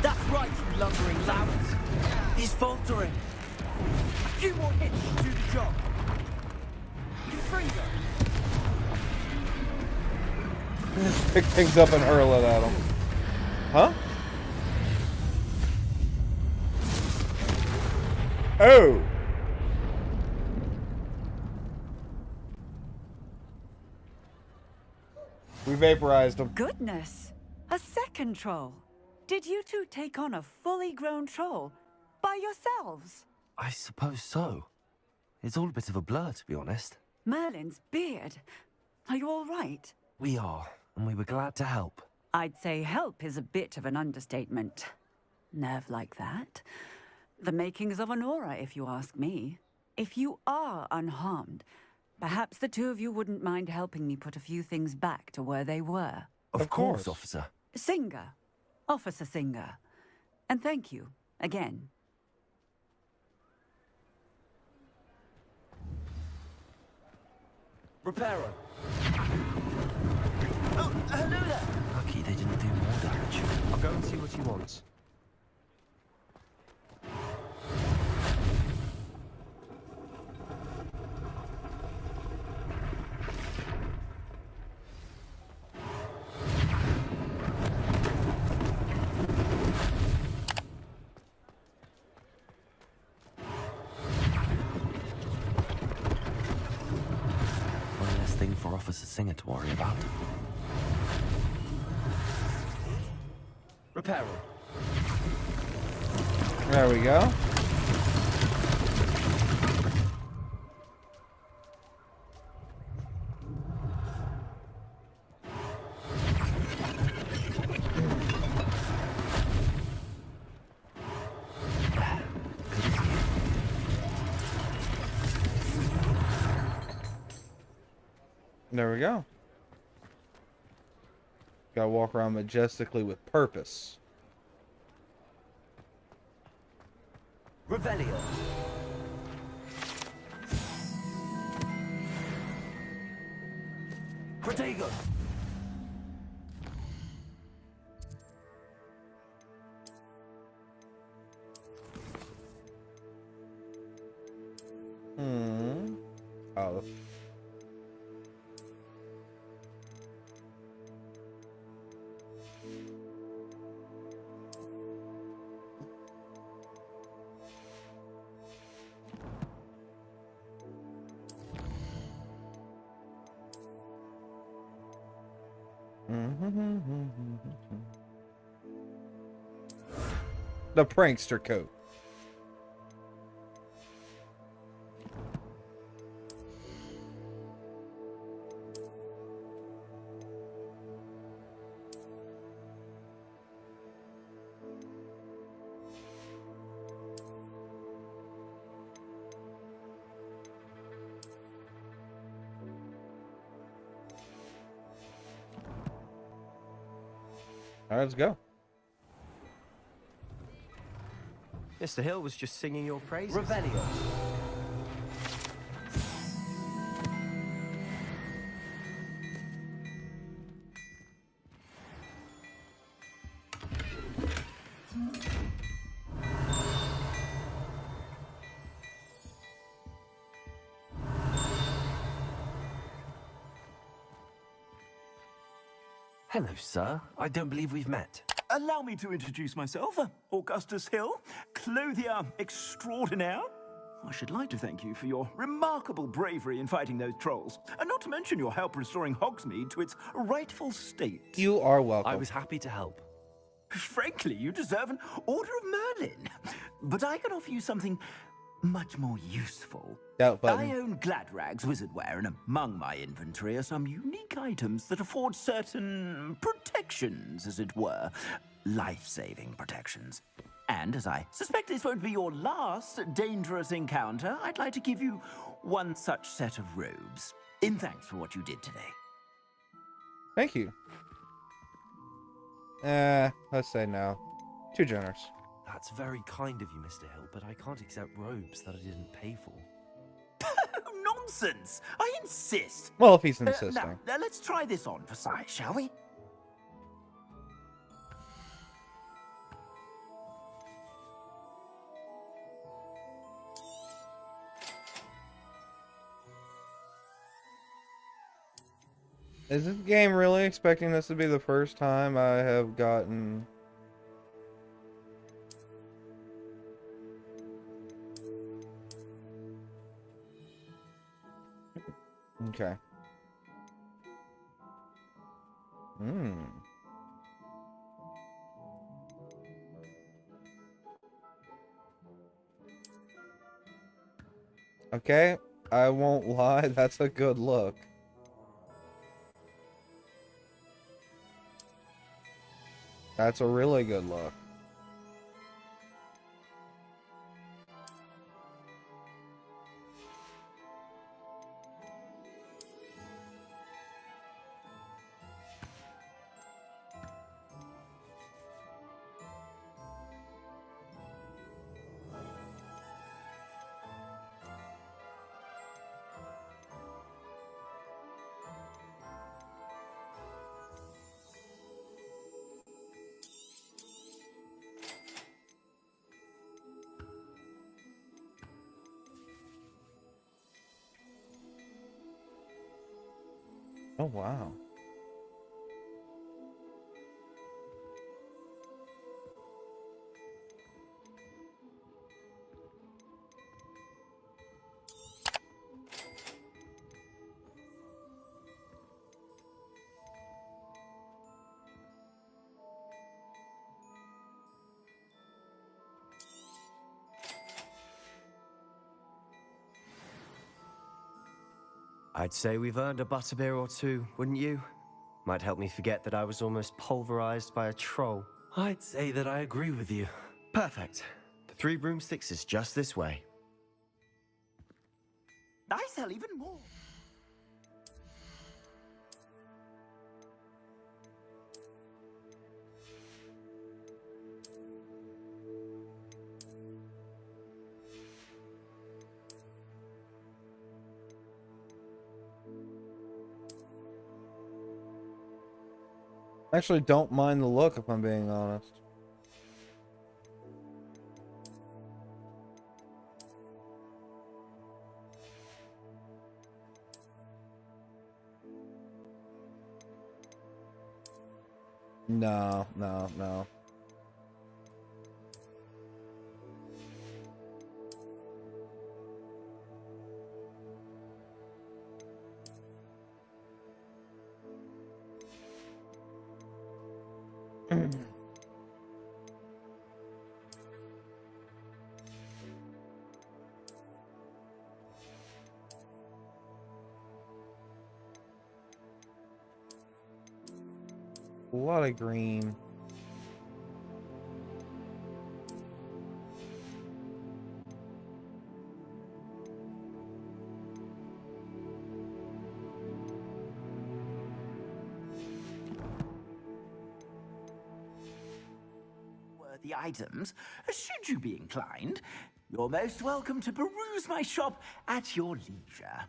That's right, you lumbering louts. He's faltering. A few more hits to do the job. Freezer. Pick things up and hurl it at him. Huh? Oh! We vaporized him. Goodness! A second troll. Did you two take on a fully grown troll by yourselves? I suppose so. It's all a bit of a blur, to be honest. Merlin's beard. Are you all right? We are, and we were glad to help. I'd say help is a bit of an understatement. Nerve like that. The makings of an aura, if you ask me. If you are unharmed, perhaps the two of you wouldn't mind helping me put a few things back to where they were. Of course, officer. Singer. Officer Singer. And thank you, again. Reparo. Oh, hello there. Lucky they didn't do more damage. I'll go and see what he wants. For Officer Singer to worry about. Reparo. There we go. There we go. Gotta walk around majestically with purpose. Revelio. Protego! Oh. The prankster coat. All right, let's go. Mr. Hill was just singing your praises. Revelio. Hello, sir. I don't believe we've met. Allow me to introduce myself, Augustus Hill, clothier extraordinaire. I should like to thank you for your remarkable bravery in fighting those trolls, and not to mention your help restoring Hogsmeade to its rightful state. You are welcome. I was happy to help. Frankly, you deserve an Order of Merlin. But I can offer you something much more useful. Doubt button. I own Gladrag's wizardware, and among my inventory are some unique items that afford certain protections, as it were. Life-saving protections. And as I suspect this won't be your last dangerous encounter, I'd like to give you one such set of robes, in thanks for what you did today. Thank you. Let's say no. Too generous. That's very kind of you, Mr. Hill, but I can't accept robes that I didn't pay for. Nonsense! I insist! Well, if he's insisting. Now, let's try this on for size, shall we? Is this game really expecting this to be the first time I have gotten... Okay. Okay, I won't lie, that's a good look. That's a really good look. Oh, wow. I'd say we've earned a butterbeer or two, wouldn't you? Might help me forget that I was almost pulverized by a troll. I'd say that I agree with you. Perfect. The 3 broomsticks is just this way. I sell even more. Actually, don't mind the look if I'm being honest. No, no, no. A lot of green. Worthy items, should you be inclined, you're most welcome to peruse my shop at your leisure.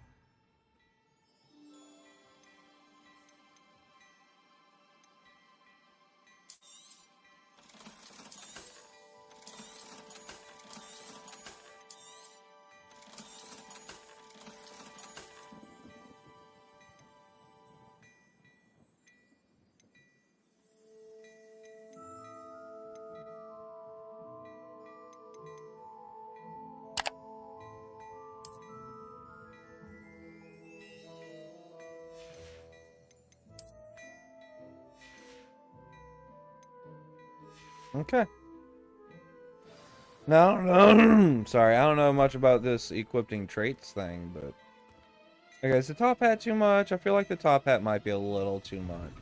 Okay. No, sorry, I don't know much about this equipping traits thing, but okay, is the top hat too much? I feel like the top hat might be a little too much.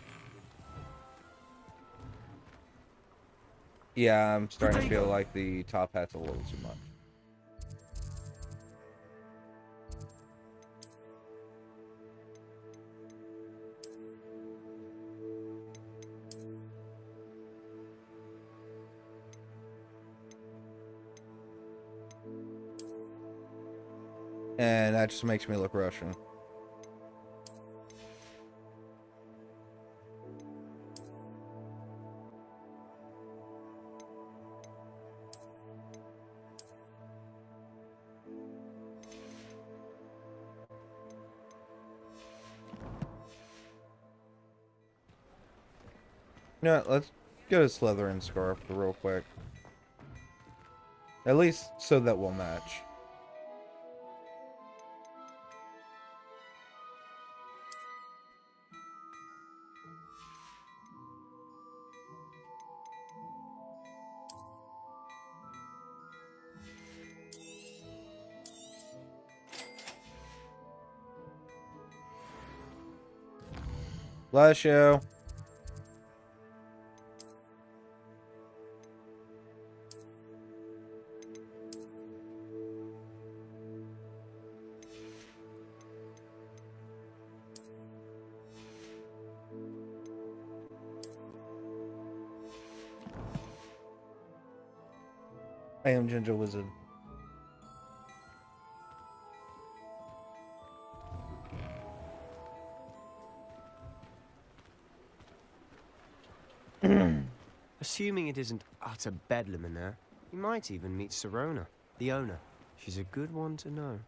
Yeah, I'm starting to feel like the top hat's a little too much. And that just makes me look Russian. Yeah, let's get a Slytherin scarf real quick. At least so that we'll match. Bless you. I am Ginger Wizard. Assuming it isn't utter bedlam in there, you might even meet Serona, the owner. She's a good one to know.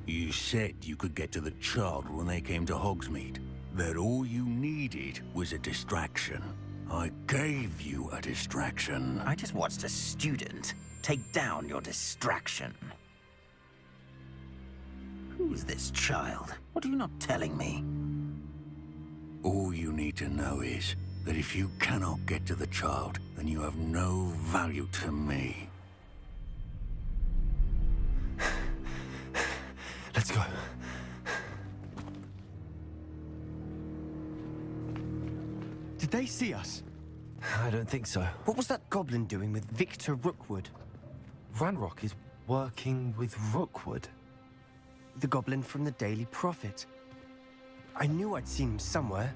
You said you could get to the child when they came to Hogsmeade. That all you needed was a distraction. I gave you a distraction. I just watched a student take down your distraction. Who's this child? What are you not telling me? All you need to know is that if you cannot get to the child, then you have no value to me. Let's go. Did they see us? I don't think so. What was that goblin doing with Victor Rookwood? Ranrock is working with Rookwood. the goblin from the Daily Prophet. I knew I'd seen him somewhere.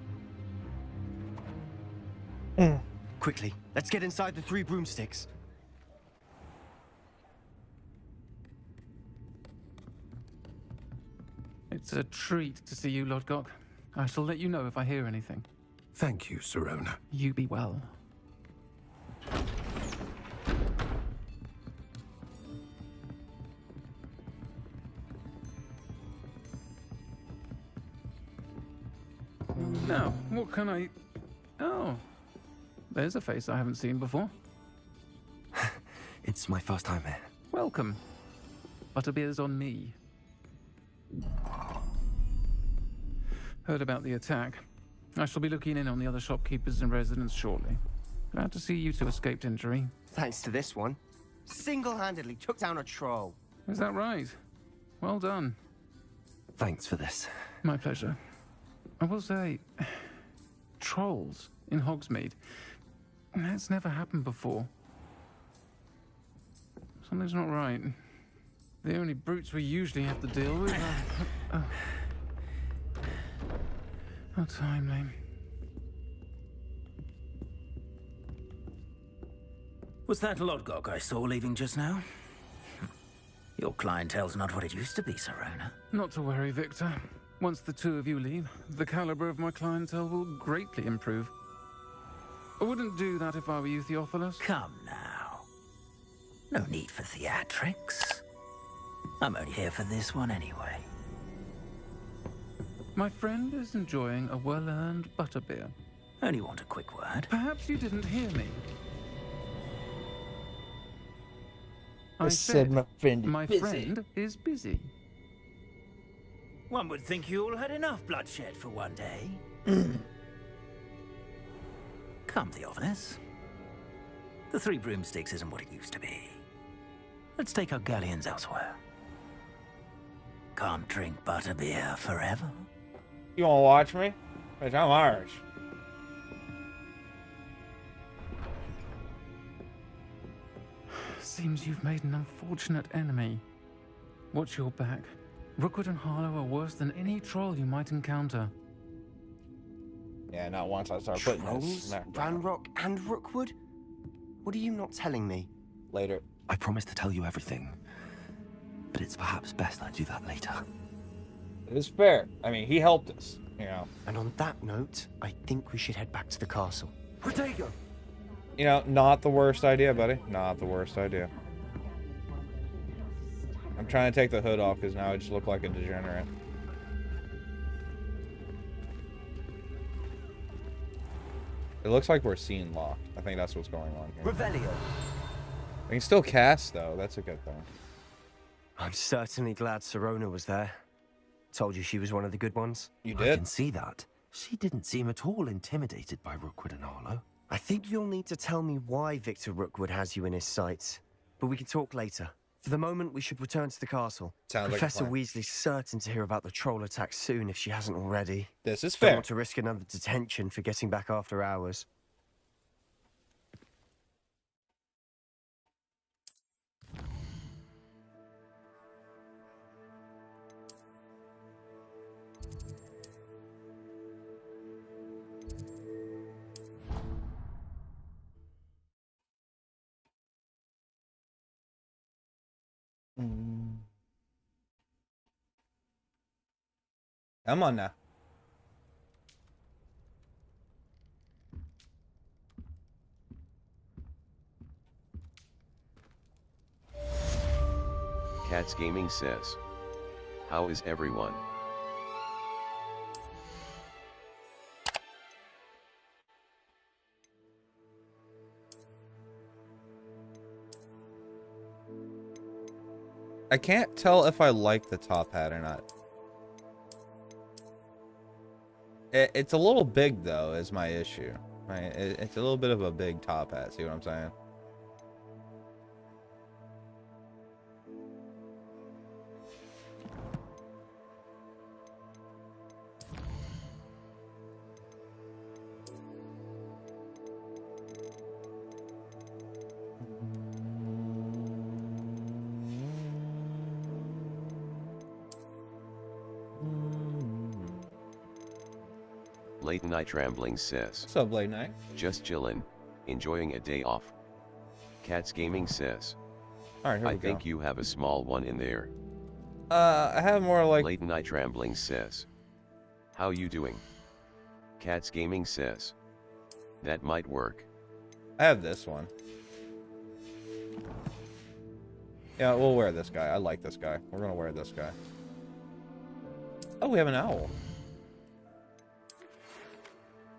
Quickly, let's get inside the 3 broomsticks. It's a treat to see you, Lodgok. I shall let you know if I hear anything. Thank you, Sirona. You be well. Now, what can I... Oh, there's a face I haven't seen before. It's my first time here. Welcome. Butterbeer's on me. Heard about the attack. I shall be looking in on the other shopkeepers and residents shortly. Glad to see you two escaped injury. Thanks to this one. Single-handedly took down a troll. Is that right? Well done. Thanks for this. My pleasure. I will say, trolls in Hogsmeade. That's never happened before. Something's not right. The only brutes we usually have to deal with are... How timely. Was that Lodgok I saw leaving just now? Your clientele's not what it used to be, Sirona. Not to worry, Victor. Once the 2 of you leave, the caliber of my clientele will greatly improve. I wouldn't do that if I were you, Theophilus. Come now. No need for theatrics. I'm only here for this one anyway. My friend is enjoying a well-earned butterbeer. Only want a quick word. Perhaps you didn't hear me. I said my friend is my busy. friend is busy. One would think you all had enough bloodshed for one day. Come, Theophilus. The 3 broomsticks isn't what it used to be. Let's take our galleons elsewhere. Can't drink butterbeer forever. You wanna watch me? Bitch, I'm Irish. Seems you've made an unfortunate enemy. Watch your back. Rookwood and Harlow are worse than any troll you might encounter. Yeah, not once I start putting Trolls, this. Ranrock, and Rookwood? What are you not telling me? Later. I promised to tell you everything, but it's perhaps best I do that later. It is fair. I mean, he helped us, you know. And on that note, I think we should head back to the castle. Protego! You know, not the worst idea, buddy. Not the worst idea. I'm trying to take the hood off because now I just look like a degenerate. It looks like we're scene locked. I think that's what's going on here. Revelio. I can still cast, though. That's a good thing. I'm certainly glad Sirona was there. Told you she was one of the good ones. You I did? can see that. She didn't seem at all intimidated by Rookwood and Harlow. I think you'll need to tell me why Victor Rookwood has you in his sights. But we can talk later. For the moment, we should return to the castle. Sounds like a Professor plan. Weasley's certain to hear about the troll attack soon if she hasn't already. This is Don't fair. want to risk another detention for getting back after hours. Come on now. Cats Gaming says, how is everyone? I can't tell if I like the top hat or not. It's a little big, though, is my issue. Right? It's a little bit of a big top hat, see what I'm saying? Late Night Rambling says. What's up, Late Night? Just chillin', enjoying a day off. Cats Gaming says. Alright, here we I go. think you have a small one in there. I have more like... Late Night Rambling says. How you doing? Cats Gaming says. That might work. I have this one. Yeah, we'll wear this guy. I like this guy. We're gonna wear this guy. Oh, we have an owl.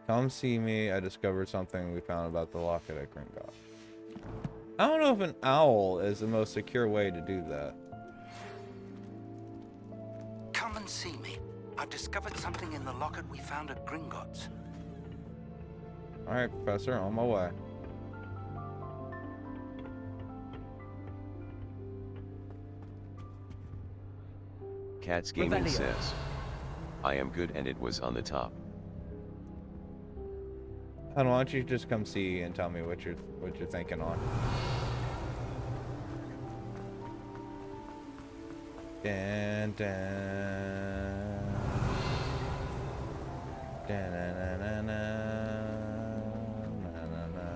Come see me. I discovered something we found about the locket at Gringotts. I don't know if an owl is the most secure way to do that. Come and see me. I've discovered something in the locket we found at Gringotts. Alright, Professor, on my way. Cats Gaming says. I am good and it was on the top. Why don't you just come see and tell me what you're thinking on. Dan, dan. Dan, na, na, na, na. Na, na, na.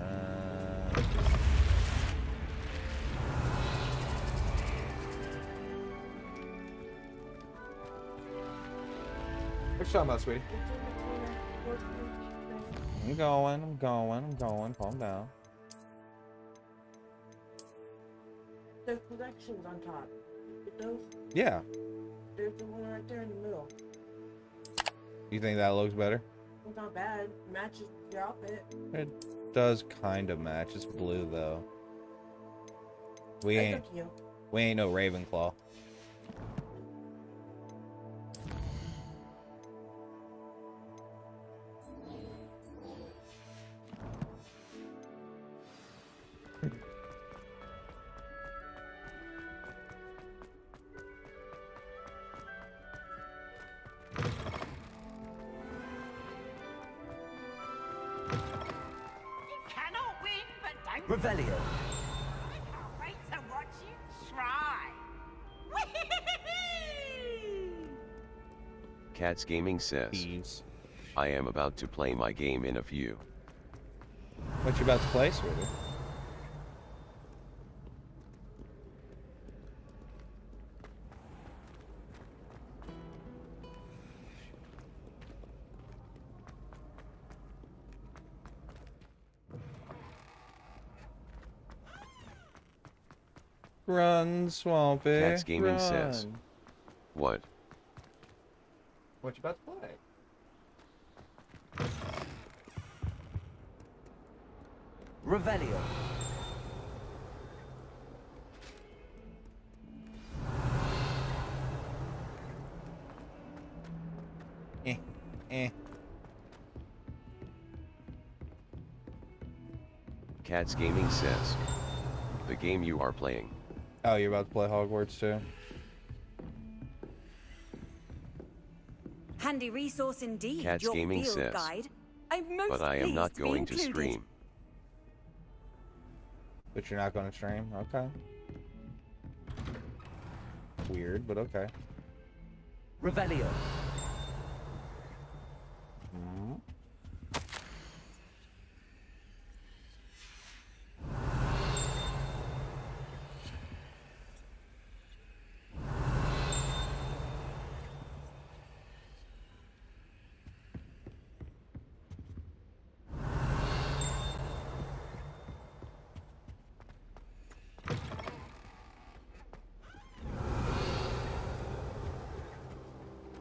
What you talking about, sweetie? I'm going. Calm down. There's collections on top. Those? Yeah. There's the one right there in the middle. You think that looks better? It's not bad. Matches your outfit. It does kind of match. It's blue though. We That's ain't up to you. we ain't no Ravenclaw. Revelio. I can't wait to watch you try. Cats Gaming says. I am about to play my game in a few. What you about to play, sweetie? Run, Swampy. Cats Gaming run. says. What? What you about to play? Revelio. Cats Gaming says. The game you are playing. Oh, you're about to play Hogwarts too? Handy resource indeed, Cats your Gaming field says. guide. I'm most But I am not pleased to be going to included. stream. But you're not going to stream? Okay. Weird, but okay. Revelio.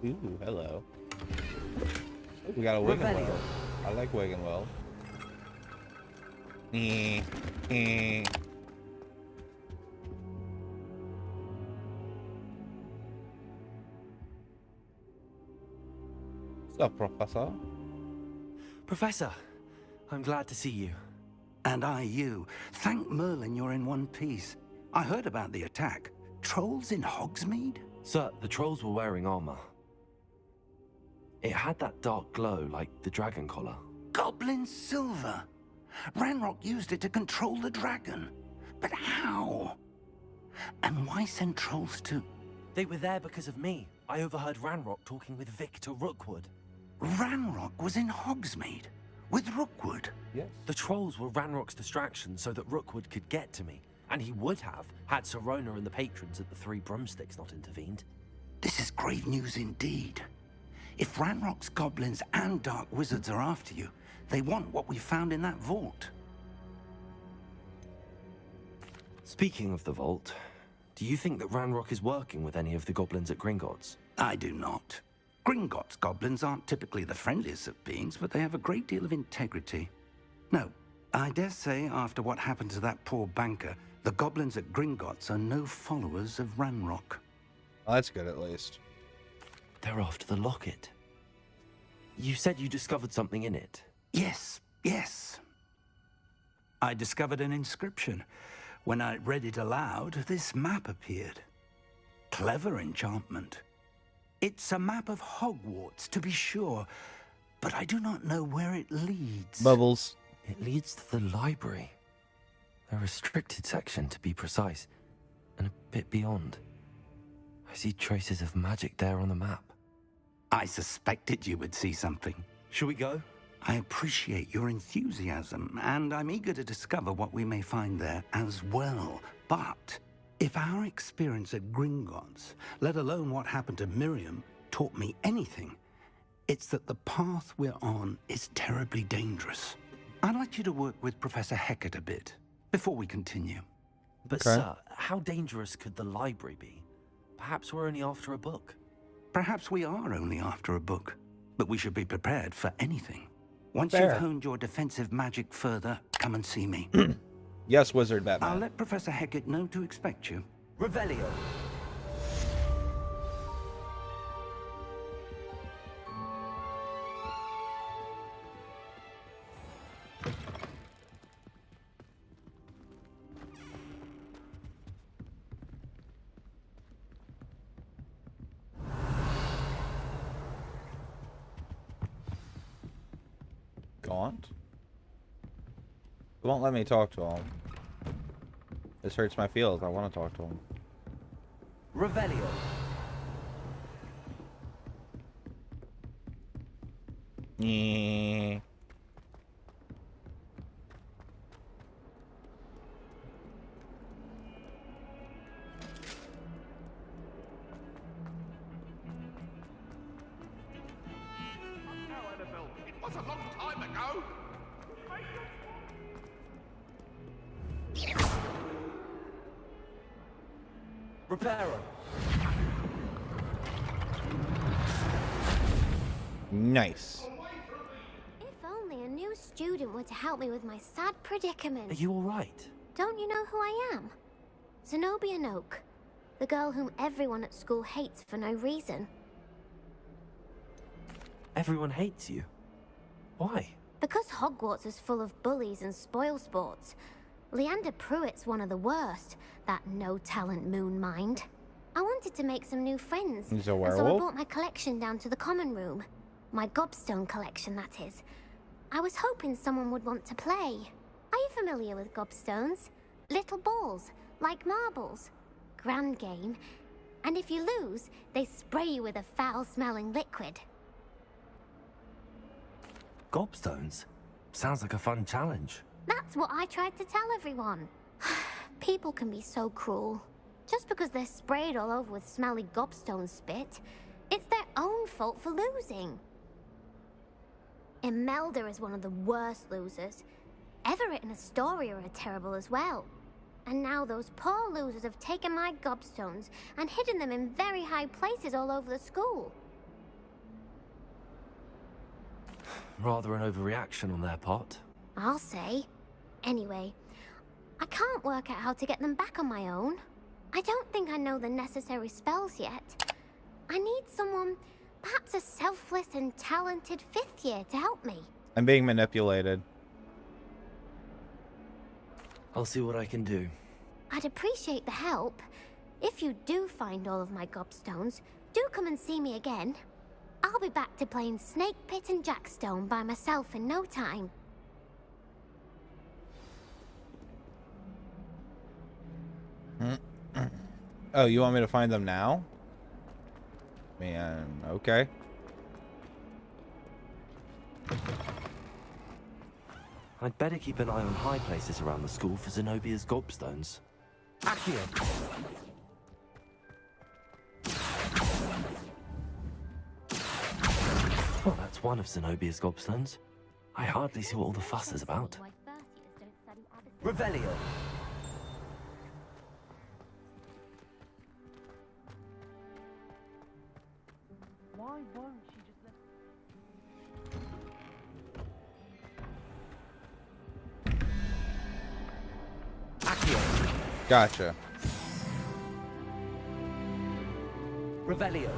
Ooh, hello. We got a Wiggenweld. I like Wiggenweld. What's up, Professor? Professor, I'm glad to see you. And I you. Thank Merlin you're in one piece. I heard about the attack. Trolls in Hogsmeade? Sir, the trolls were wearing armor. It had that dark glow like the dragon collar. Goblin silver. Ranrock used it to control the dragon. But how? And why send trolls to... They were there because of me. I overheard Ranrock talking with Victor Rookwood. Ranrock was in Hogsmeade with Rookwood. Yes. The trolls were Ranrock's distraction so that Rookwood could get to me. And he would have, had Sirona and the patrons at the Three Broomsticks not intervened. This is grave news indeed. If Ranrock's goblins and dark wizards are after you, they want what we found in that vault. Speaking of the vault, do you think that Ranrock is working with any of the goblins at Gringotts? I do not. Gringotts goblins aren't typically the friendliest of beings, but they have a great deal of integrity. No, I dare say after what happened to that poor banker, the goblins at Gringotts are no followers of Ranrock. Well, that's good at least. They're after the locket. You said you discovered something in it. Yes, yes. I discovered an inscription. When I read it aloud, this map appeared. Clever enchantment. It's a map of Hogwarts, to be sure, but I do not know where it leads. Bubbles. It leads to the library. A restricted section, to be precise, and a bit beyond. I see traces of magic there on the map. I suspected you would see something. Shall we go? I appreciate your enthusiasm, and I'm eager to discover what we may find there as well. But if our experience at Gringotts, let alone what happened to Miriam, taught me anything, it's that the path we're on is terribly dangerous. I'd like you to work with Professor Hecat a bit before we continue. But sir, how dangerous could the library be? Perhaps we're only after a book. Perhaps we are only after a book, but we should be prepared for anything. Once Fair. you've honed your defensive magic further, come and see me. Yes, Wizard Batman. I'll let Professor Hecat know to expect you. Revelio. Gaunt? It won't let me talk to him. This hurts my feelings. I want to talk to him. Revelio. Yeah. It was a long time ago. Reparo. Nice. If only a new student were to help me with my sad predicament. Are you all right? Don't you know who I am? Zenobia Noak, the girl whom everyone at school hates for no reason. Everyone hates you. Why? Because Hogwarts is full of bullies and spoilsports. Leander Pruitt's one of the worst, that no-talent moon mind. I wanted to make some new friends, He's a and so I werewolf? brought my collection down to the common room. My gobstone collection, that is. I was hoping someone would want to play. Are you familiar with gobstones? Little balls, like marbles. Grand game. And if you lose, they spray you with a foul-smelling liquid. Gobstones? Sounds like a fun challenge. That's what I tried to tell everyone. People can be so cruel. Just because they're sprayed all over with smelly gobstone spit, it's their own fault for losing. Imelda is one of the worst losers. Everett and Astoria are terrible as well. And now those poor losers have taken my gobstones and hidden them in very high places all over the school. Rather an overreaction on their part. I'll say. Anyway, I can't work out how to get them back on my own. I don't think I know the necessary spells yet. I need someone, perhaps a selfless and talented fifth year to help me. I'm being manipulated. I'll see what I can do. I'd appreciate the help. If you do find all of my gobstones, do come and see me again. I'll be back to playing Snake Pit and Jackstone by myself in no time. Oh, you want me to find them now? Man, okay. I'd better keep an eye on high places around the school for Zenobia's gobstones. Accio! Well, that's one of Zenobia's gobstones. I hardly see what all the fuss is about. Revelio! Why won't she just let... Accio! Gotcha. Revelio!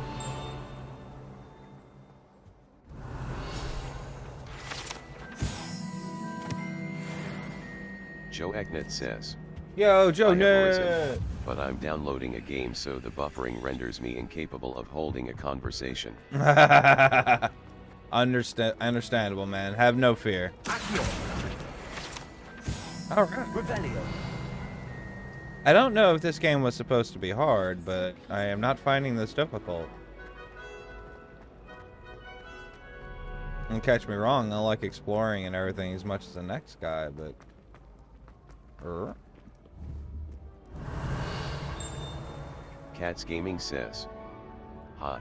Joe Egnet says. Yo, Joe I have arisen, Nerd! but I'm downloading a game so the buffering renders me incapable of holding a conversation. Understandable, man. Have no fear. Alright. Revelio! I don't know if this game was supposed to be hard, but I am not finding this difficult. Don't catch me wrong, I like exploring and everything as much as the next guy, but... Cats Gaming says. Hot.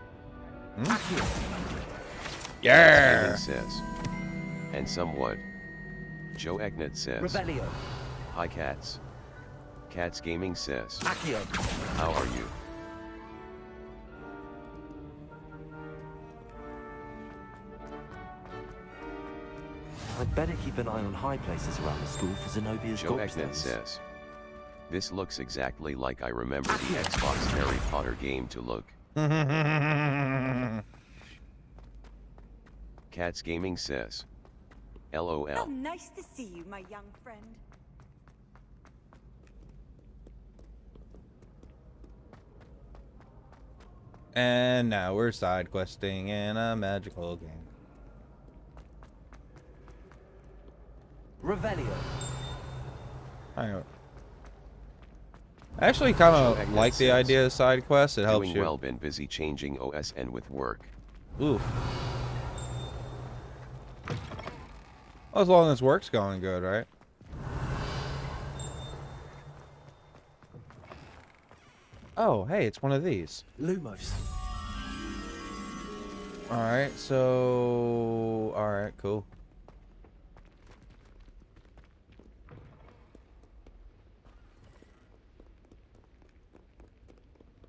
Yeah! Gaming says. And somewhat. Joe Egnet says. Revelio! Hi Cats. Cats Gaming says. Accio! How are you? I'd better keep an eye on high places around the school for Zenobia's Joe Egnet gobstones. says. This looks exactly like I remember the Xbox Harry Potter game to look. Cats Gaming says. LOL. Oh, nice to see you, my young friend. And now we're side questing in a magical game. Revelio! I actually kind of like the idea of side quests. It helps Doing you. well, been busy changing OS and with work. Oof. Well, as long as work's going good, right? Oh, hey, it's one of these. Lumos. Alright, so... Alright, cool.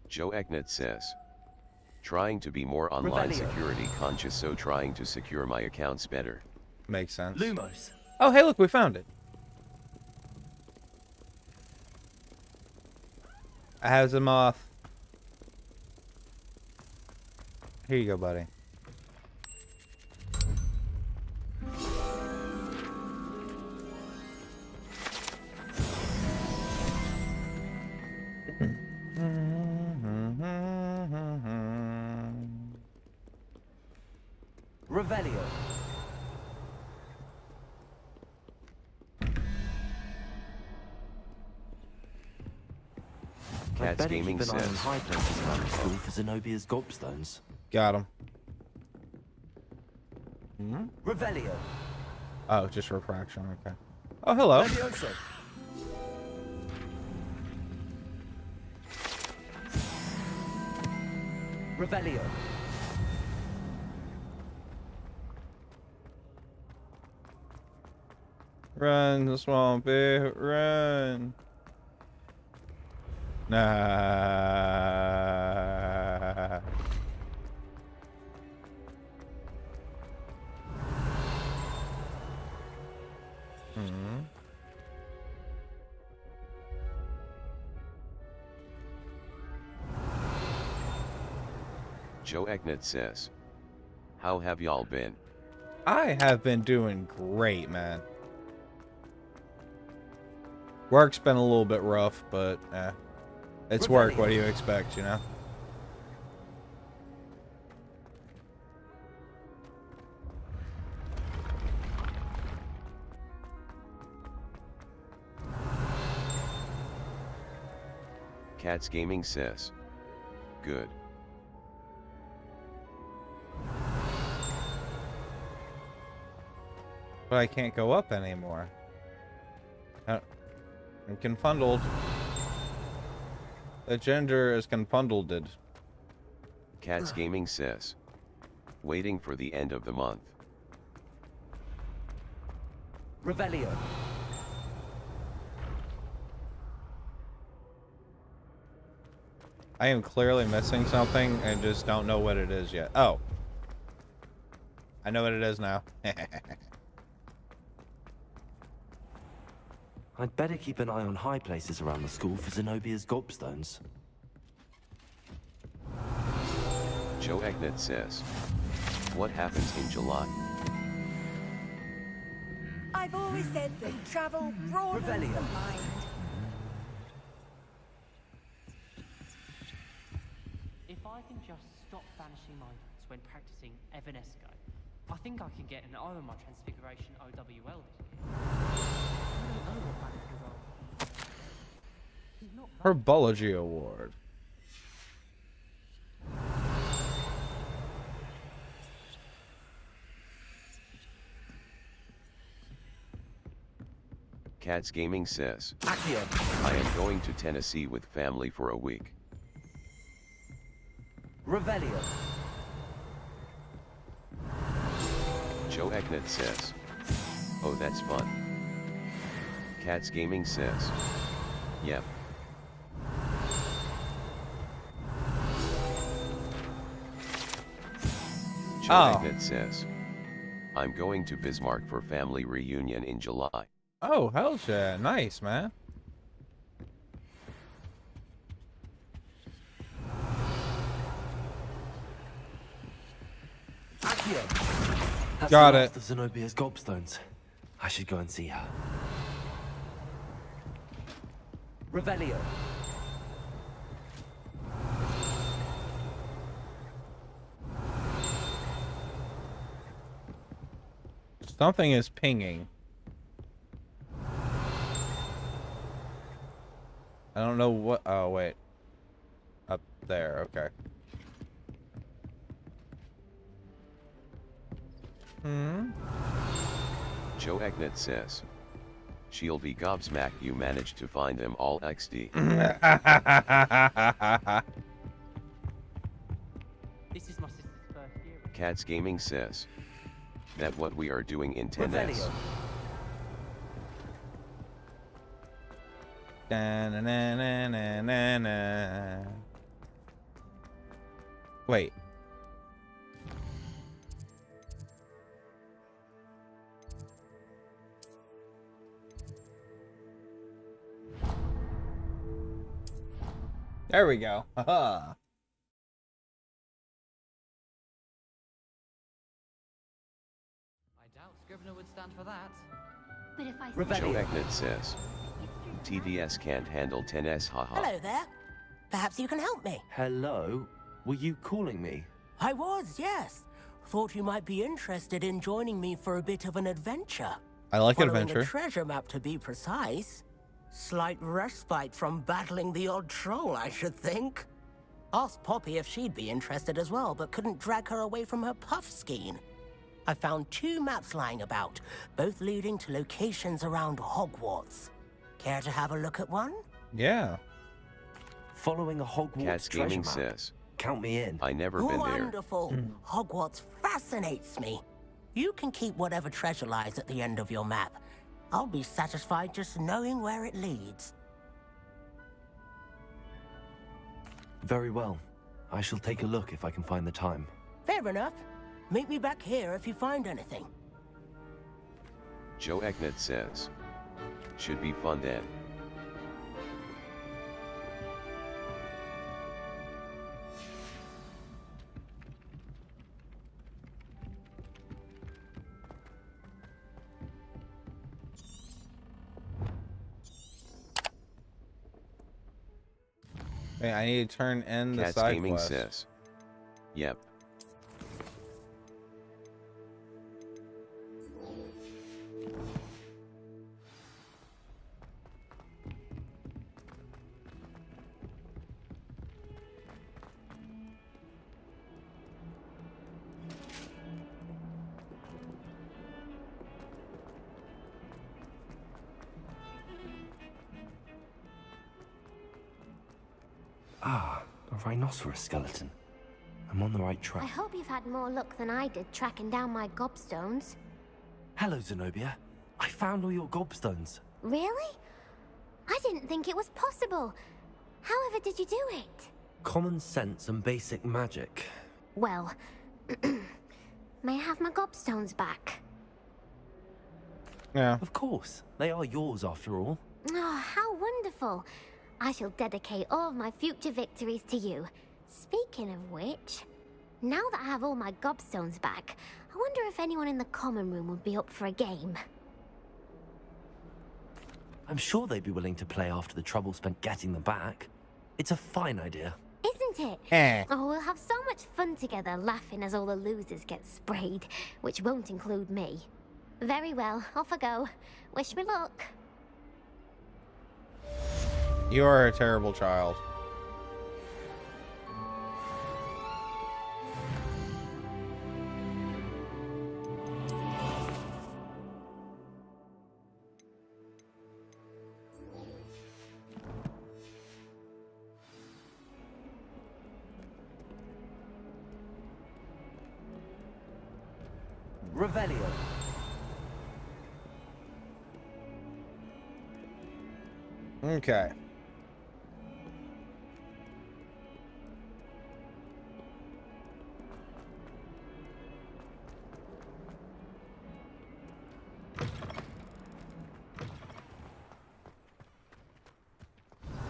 Joe Egnet says. Trying to be more online Revelio. security conscious, so trying to secure my accounts better. Makes sense. Lumos. Oh, hey, look, we found it. Azimuth. Here you go, buddy. Revelio. Cats Gaming keep an eye on says. high places around the school for Zenobia's gobstones. Got him. Revelio. Oh, just refraction, okay. Oh, hello. Levioso. Revelio. Run, Swampy, run. Nah. Joe Egnet says. How have y'all been? I have been doing great, man. Work's been a little bit rough, but it's work. What do you expect, you know? Cats Gaming says. Good. But I can't go up anymore. I'm confundled. The gender is confundled. Cats Gaming says, waiting for the end of the month. Revelio. I am clearly missing something and just don't know what it is yet. Oh. I know what it is now. I'd better keep an eye on high places around the school for Zenobia's gobstones. Joe Egnet says, what happens in July? I've always said that travel broadens the mind. If I can just stop banishing migrants when practicing Evanesco, I think I can get an eye on my Transfiguration OWL this year. I don't know what magical role. Herbology Award. Cats Gaming says, I am going to Tennessee with family for a week. Revelio. Joe Egnet says, oh, that's fun. Cats Gaming says, yep. Joe Egnet says, I'm going to Bismarck for family reunion in July. Oh, hell yeah. Nice, man. That's Got the it. last of Zenobia's gobstones. I should go and see her. Revelio. Something is pinging. I don't know what. Oh, wait. Up there. Okay. Joe Egnet says, she'll be gobsmacked you managed to find them all XD. This is my sister's first year. Cats Gaming says, that what we are doing in 10S. Da-na-na-na-na-na. Wait. There we go. Haha. I doubt Scrivener would stand for that. But if I Joe Egnet says, TDS can't handle 10S, haha. Hello there. Perhaps you can help me. Hello? Were you calling me? I was, yes. Thought you might be interested in joining me for a bit of an adventure. I like Following adventure. a treasure map, to be precise. Slight respite from battling the odd troll, I should think. Asked Poppy if she'd be interested as well, but couldn't drag her away from her puff skein. I found 2 maps lying about, both leading to locations around Hogwarts. Care to have a look at one? Yeah. Following a Hogwarts Cats treasure Gaming map. says, Count me in. I never been there. Wonderful. Hogwarts fascinates me. You can keep whatever treasure lies at the end of your map. I'll be satisfied just knowing where it leads. Very well. I shall take a look if I can find the time. Fair enough. Meet me back here if you find anything. Joe Egnet says, should be fun then. Wait, I need to turn in the Cats side Gaming quest. says, yep. Ah, a rhinoceros skeleton. I'm on the right I track. hope you've had more luck than I did tracking down my gobstones. Hello, Zenobia. I found all your gobstones. Really? I didn't think it was possible. However did you do it? Common sense and basic magic. Well, may I have my gobstones back? Yeah. Of course. They are yours after all. Oh, how wonderful. I shall dedicate all of my future victories to you. Speaking of which, now that I have all my gobstones back, I wonder if anyone in the common room would be up for a game. I'm sure they'd be willing to play after the trouble spent getting them back. It's a fine idea. Isn't it? Oh, we'll have so much fun together laughing as all the losers get sprayed, which won't include me. Very well, off I go. Wish me luck. You are a terrible child. Revelio. Okay.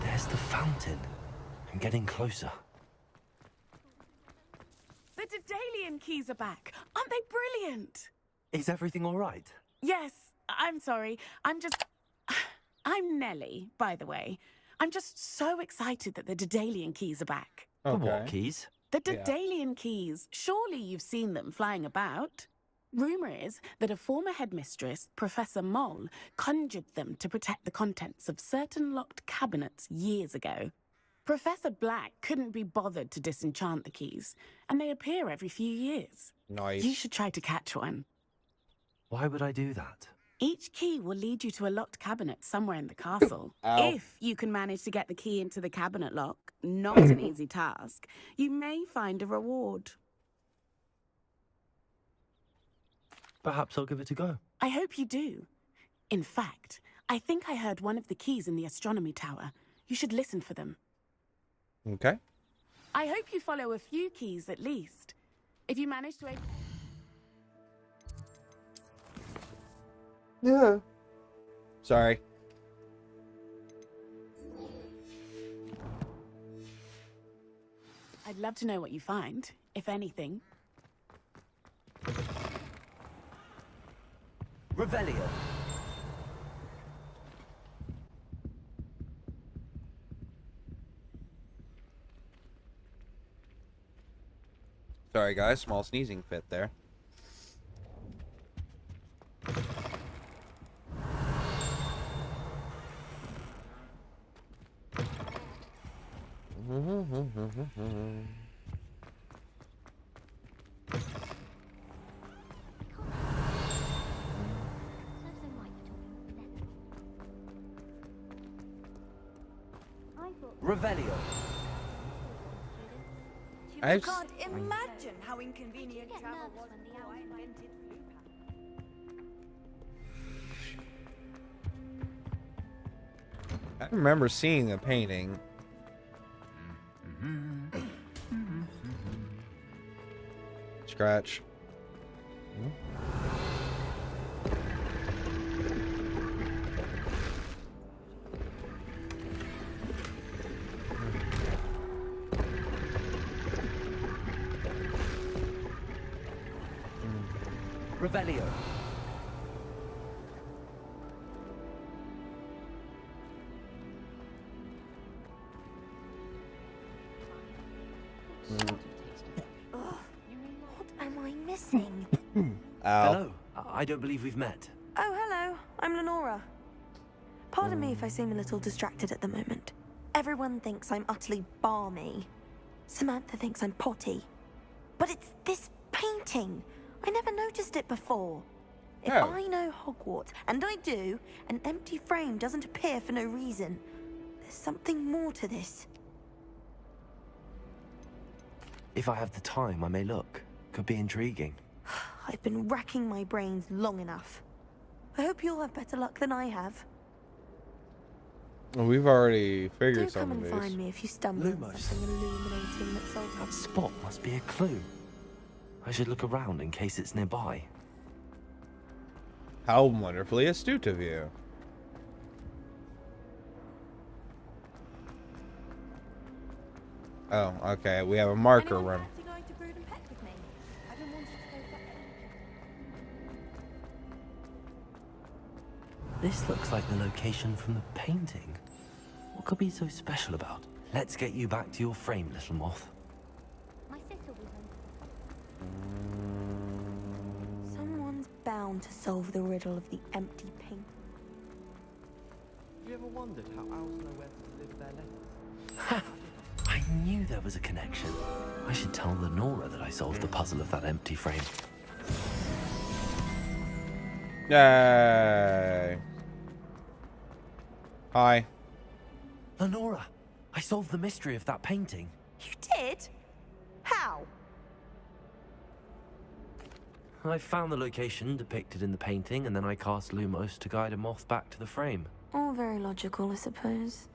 There's the fountain. I'm getting closer. The Daedalian keys are back. Aren't they brilliant? Is everything all right? Yes, I'm sorry. I'm Nellie, by the way. I'm just so excited that the Daedalian keys are back. The what keys? The Daedalian keys. Surely you've seen them flying about. Rumour is that a former headmistress, Professor Moll, conjured them to protect the contents of certain locked cabinets years ago. Professor Black couldn't be bothered to disenchant the keys, and they appear every few years. Nice. You should try to catch one. Why would I do that? Each key will lead you to a locked cabinet somewhere in the castle. Ow. If you can manage to get the key into the cabinet lock, not an easy task, you may find a reward. Perhaps I'll give it a go. I hope you do. In fact, I think I heard one of the keys in the astronomy tower. You should listen for them. Okay. I hope you follow a few keys at least. If you manage to... Yeah. Sorry. I'd love to know what you find, if anything. Revelio. Sorry, guys. Small sneezing fit there. Revelio. I can't imagine how inconvenient travel was before I invented I remember seeing the painting. Scratch. Revelio. What am I missing? Hello. I don't believe we've met. Oh, hello. I'm Lenora. Pardon me if I seem a little distracted at the moment. Everyone thinks I'm utterly balmy. Samantha thinks I'm potty. But it's this painting. I never noticed it before. If Oh. I know Hogwarts, and I do, an empty frame doesn't appear for no reason. There's something more to this. If I have the time, I may look. Could be intriguing. I've been racking my brains long enough. I hope you'll have better luck than I have. Well, we've already figured Do some come of and these. find me if you stumble on Lumos. something illuminating that solves That spot must be a clue. I should look around in case it's nearby. How wonderfully astute of you. Oh, okay. We have a marker run. This looks like the location from the painting. What could be so special about? Let's get you back to your frame, little moth. My sister will be home. Someone's bound to solve the riddle of the empty paint. Have you ever wondered how owls know where to deliver their letters? I knew there was a connection. I should tell Lenora that I solved the puzzle of that empty frame. Yay. Hi. Lenora, I solved the mystery of that painting. You did? How? I found the location depicted in the painting, and then I cast Lumos to guide a moth back to the frame. All very logical, I suppose.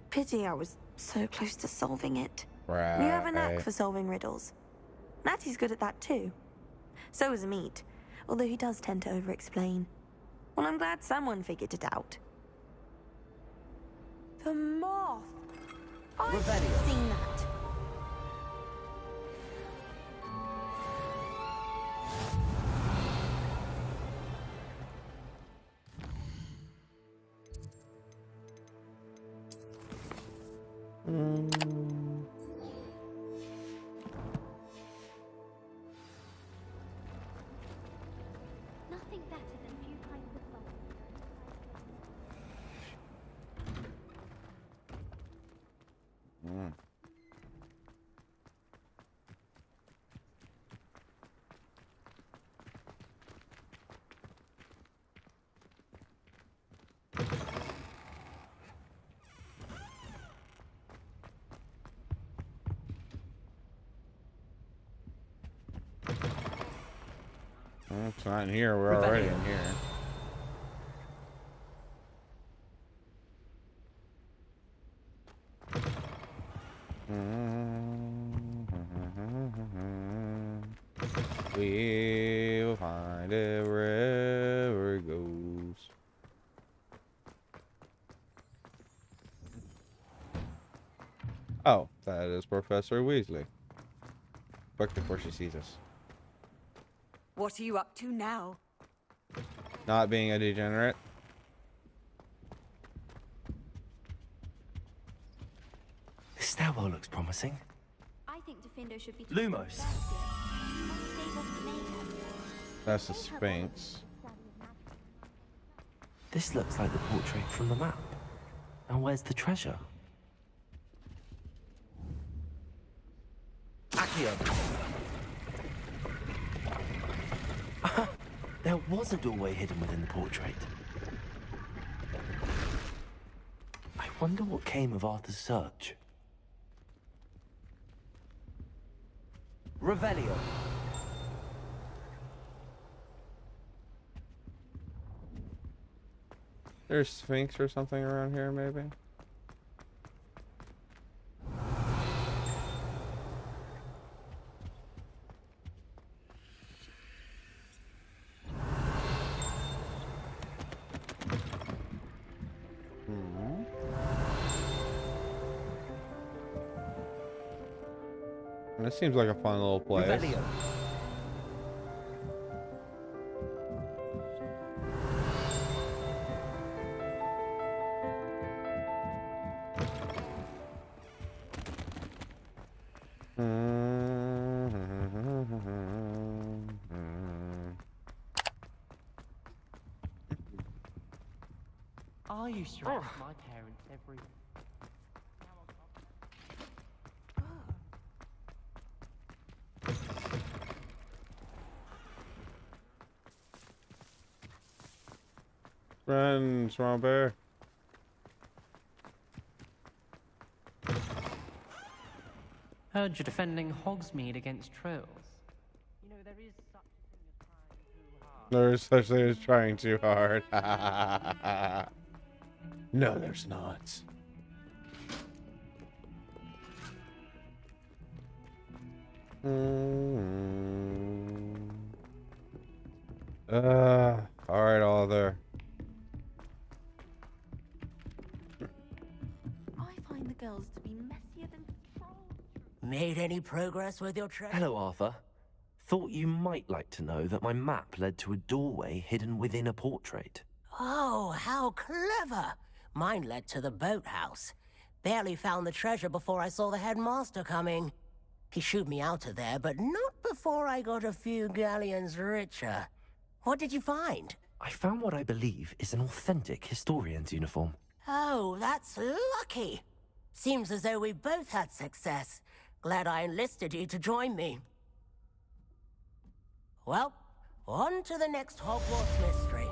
Pity I was so close to solving it. Right. You have a knack for solving riddles. Natty's good at that too. So is Amit, although he does tend to over-explain. Well, I'm glad someone figured it out. The moth! I've seen that. Nothing better than a few pints of fun. Well, it's not in here. We're already in here. We'll find it wherever it goes. Oh, that is Professor Weasley. Quick before she sees us. What are you up to now? Not being a degenerate. This stairwell looks promising. I think Defendo should be Lumos. That's the Sphinx. This looks like the portrait from the map. Now where's the treasure? Accio. There was a doorway hidden within the portrait. I wonder what came of Arthur's search. Revelio. There's Sphinx or something around here, maybe? This seems like a fun little place. Revelio. I used to ask my parents every... Run, Swamp Bear. Heard you're defending Hogsmeade against trolls. You know, there is such There's such thing as trying too hard. No, there's not. Alright, Arthur. I find the girls to be messier than trolls. Made any progress with your treasure? Hello, Arthur. Thought you might like to know that my map led to a doorway hidden within a portrait. Oh, how clever! Mine led to the boathouse. Barely found the treasure before I saw the headmaster coming. He shooed me out of there, but not before I got a few galleons richer. What did you find? I found what I believe is an authentic historian's uniform. Oh, that's lucky. Seems as though we both had success. Glad I enlisted you to join me. Well, on to the next Hogwarts mystery.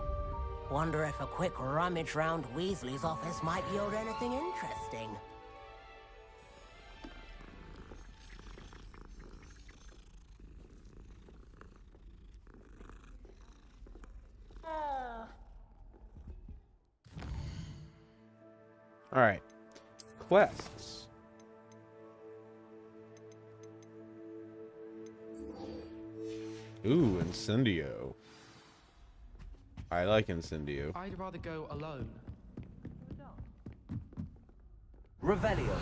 Wonder if a quick rummage round Weasley's office might yield anything interesting. Alright. Quests. Ooh, Incendio. I like Incendio. I'd rather go alone. Revelio.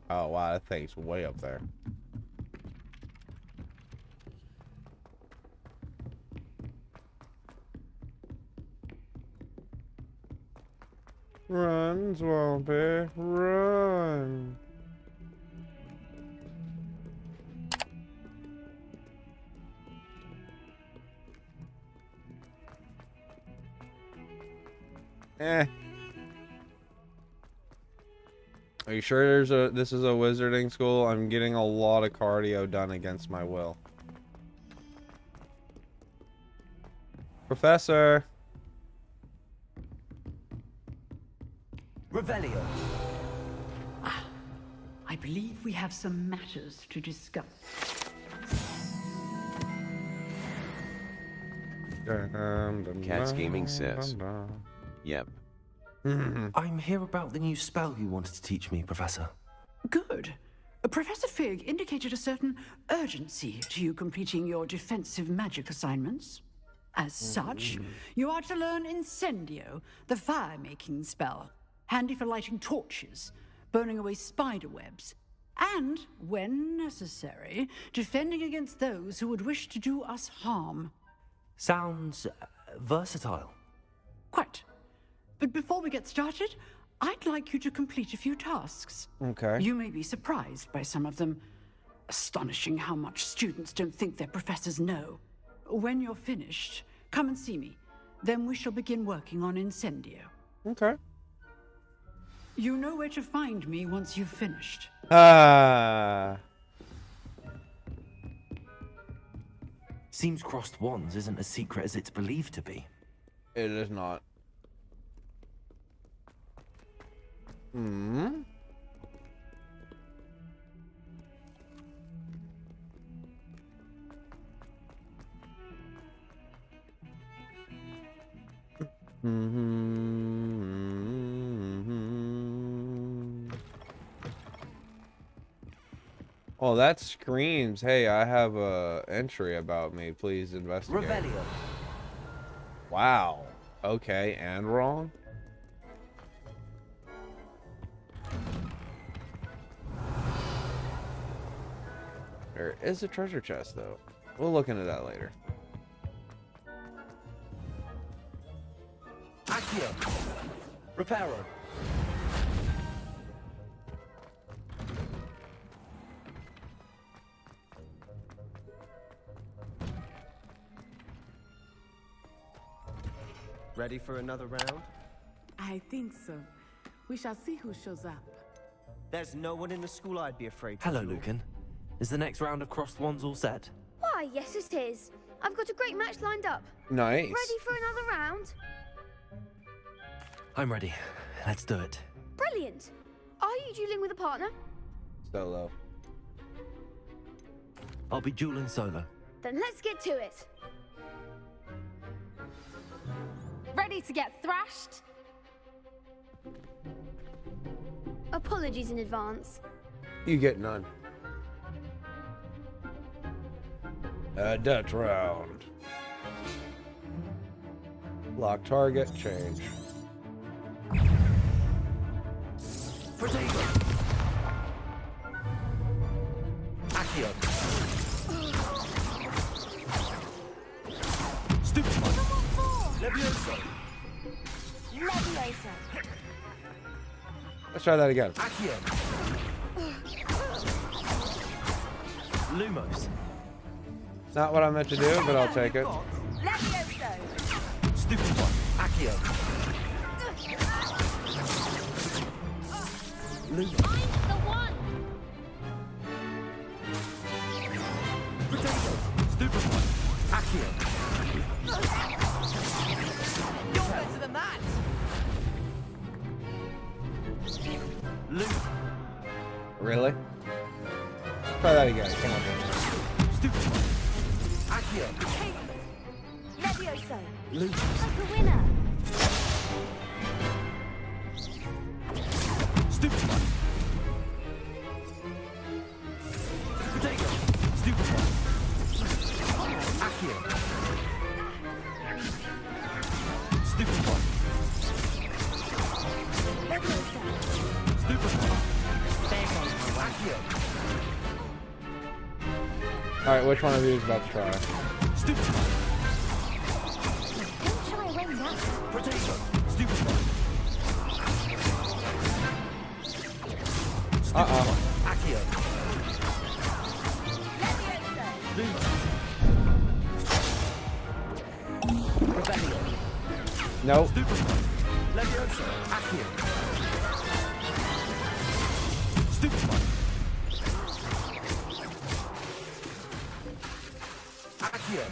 Oh wow, that thing's way up there. Run, Swampy, run. Are you sure this is a wizarding school? I'm getting a lot of cardio done against my will. Professor. Revelio. I believe we have some matters to discuss. Cats Gaming says, yep. I'm here about the new spell you wanted to teach me, Professor. Good. Professor Fig indicated a certain urgency to you completing your defensive magic assignments. As such, you are to learn Incendio, the fire-making spell, handy for lighting torches, burning away spider webs, and, when necessary, defending against those who would wish to do us harm. Sounds versatile. Quite. But before we get started, I'd like you to complete a few tasks. Okay. You may be surprised by some of them. Astonishing how much students don't think their professors know. When you're finished, come and see me. Then we shall begin working on Incendio. Okay. You know where to find me once you've finished. Seems crossed wands isn't as secret as it's believed to be. It is not. Hmm. Oh, that screams, hey, I have a entry about me. Please investigate. Revelio. Wow. Okay, and wrong? There is a treasure chest, though. We'll look into that later. Accio. Reparo. Ready for another round? I think so. We shall see who shows up. There's no one in the school I'd be afraid to. Hello, Lucan. Is the next round of crossed wands all set? Why, yes it is. I've got a great match lined up. Nice. Ready for another round? I'm ready. Let's do it. Brilliant. Are you dueling with a partner? Solo. I'll be dueling solo. Then let's get to it. Ready to get thrashed? Apologies in advance. You get none. Dutch round. Lock target, change. Potato. Accio. Stupid. Levioso. Leviosa. Let's try that again. Accio. Lumos. Not what I meant to do, but I'll take it. Levioso. Stupid one. Accio. Lumos. I'm the one. Potato. Stupid one. Accio. You're better than that. Lumos. Really? Try that again. Come on. Stupid one. Accio. Levioso. Lumos. Like a winner. Stupid one. Potato. Stupid one. Accio. Stupid one. Stupid one. Accio. Alright, which one of you is about to try? Stupid one. Don't try when that. Potato. Stupid one. Uh-oh. Accio. Rebellion. Nope. Stupid one. Levioso. Accio. Stupid one. Accio.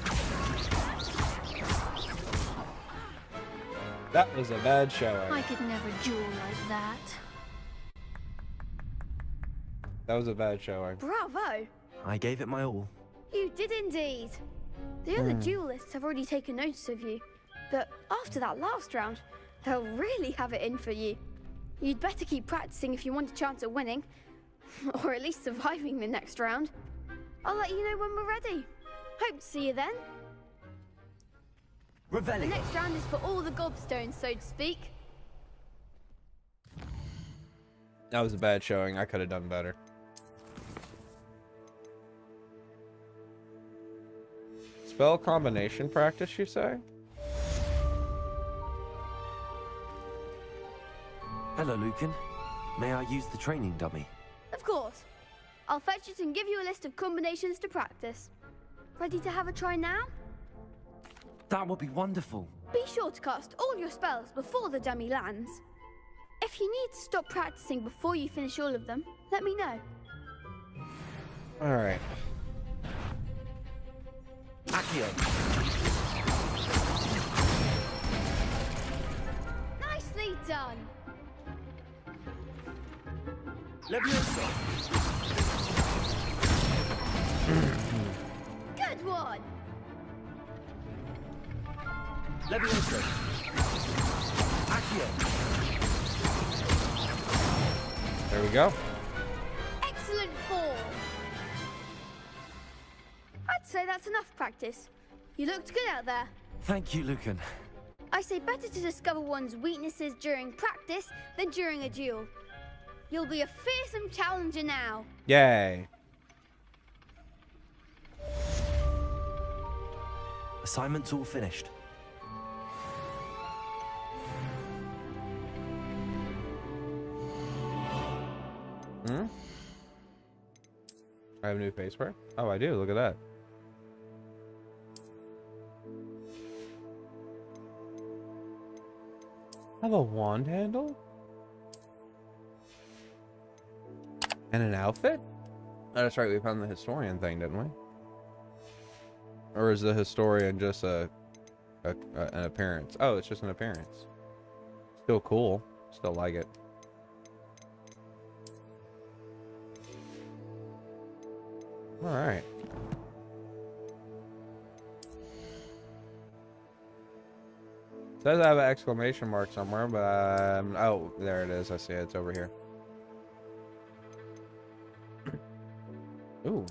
That was a bad showing. I could never duel like that. That was a bad showing. Bravo! I gave it my all. You did indeed. The other duelists have already taken notice of you, but after that last round, they'll really have it in for you. You'd better keep practicing if you want a chance at winning, or at least surviving the next round. I'll let you know when we're ready. Hope to see you then. The Revelio. next round is for all the gobstones, so to speak. That was a bad showing. I could have done better. Spell combination practice, you say? Hello, Lucan. May I use the training dummy? Of course. I'll fetch it and give you a list of combinations to practice. Ready to have a try now? That would be wonderful. Be sure to cast all your spells before the dummy lands. If you need to stop practicing before you finish all of them, let me know. Alright. Accio. Nicely done. Levioso. Good one. Levioso. Accio. There we go. Excellent form. I'd say that's enough practice. You looked good out there. Thank you, Lucan. I say better to discover one's weaknesses during practice than during a duel. You'll be a fearsome challenger now. Yay. Assignment's all finished. I have a new face spray? Oh, I do. Look at that. I have a wand handle? And an outfit? Oh, that's right. We found the historian thing, didn't we? Or is the historian just an appearance? Oh, it's just an appearance. Still cool. Still like it. All right. Says I have an exclamation mark somewhere, but oh, there it is. I see it. It's over here. Ooh.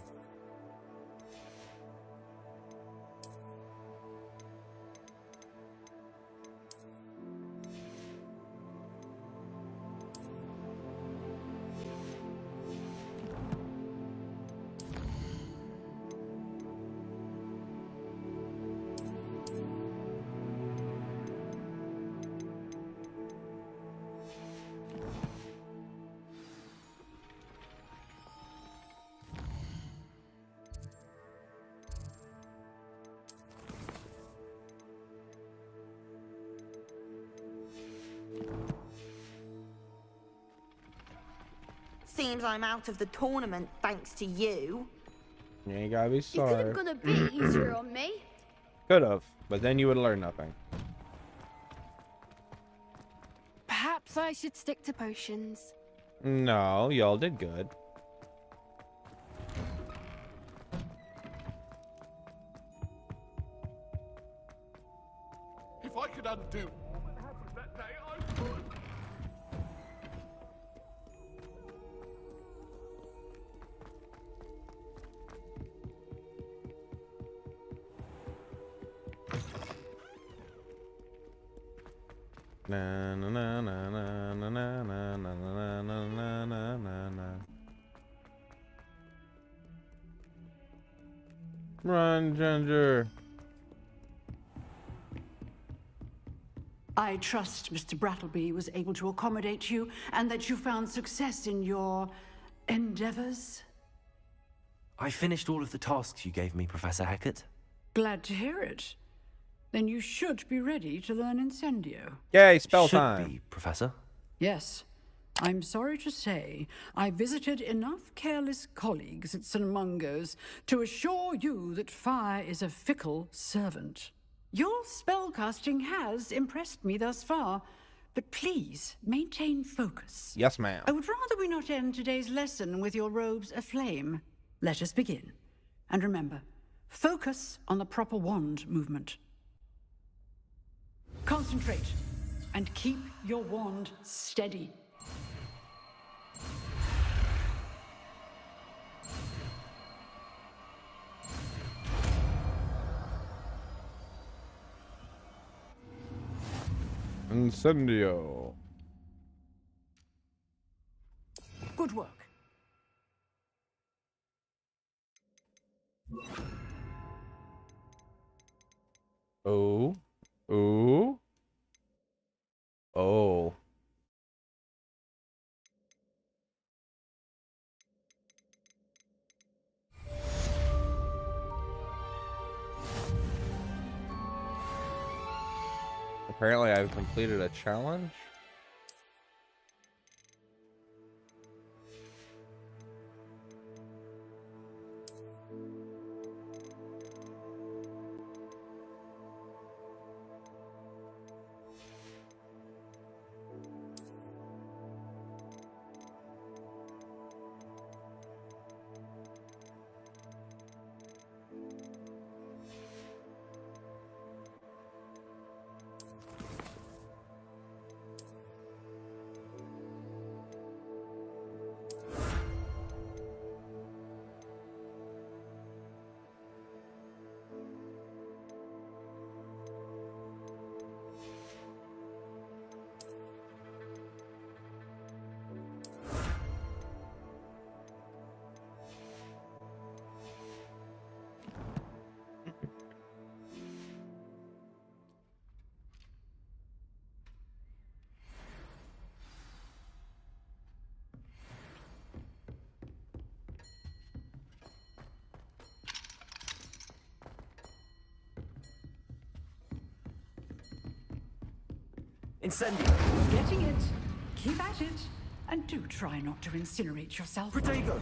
Seems I'm out of the tournament thanks to you. You ain't gotta be You could sorry. have gone a bit easier on me. Could have, but then you would learn nothing. Perhaps I should stick to potions. No, y'all did good. If I could undo what happened that day, I would. Na na na na na na na na na na na na na na. Run, Ginger. I trust Mr. Brattleby was able to accommodate you and that you found success in your endeavors. I finished all of the tasks you gave me, Professor Hackett. Glad to hear it. Then you should be ready to learn Incendio. Yay, spell Should time. be, Professor. Yes. I'm sorry to say, I visited enough careless colleagues at St. Mungo's to assure you that fire is a fickle servant. Your spellcasting has impressed me thus far, but please maintain focus. Yes, ma'am. I would rather we not end today's lesson with your robes aflame. Let us begin. And remember, focus on the proper wand movement. Concentrate and keep your wand steady. Incendio. Good work. Oh. Ooh. Oh. Apparently I've completed a challenge. Incendio. Getting it. Keep at it. And do try not to incinerate yourself. Protego.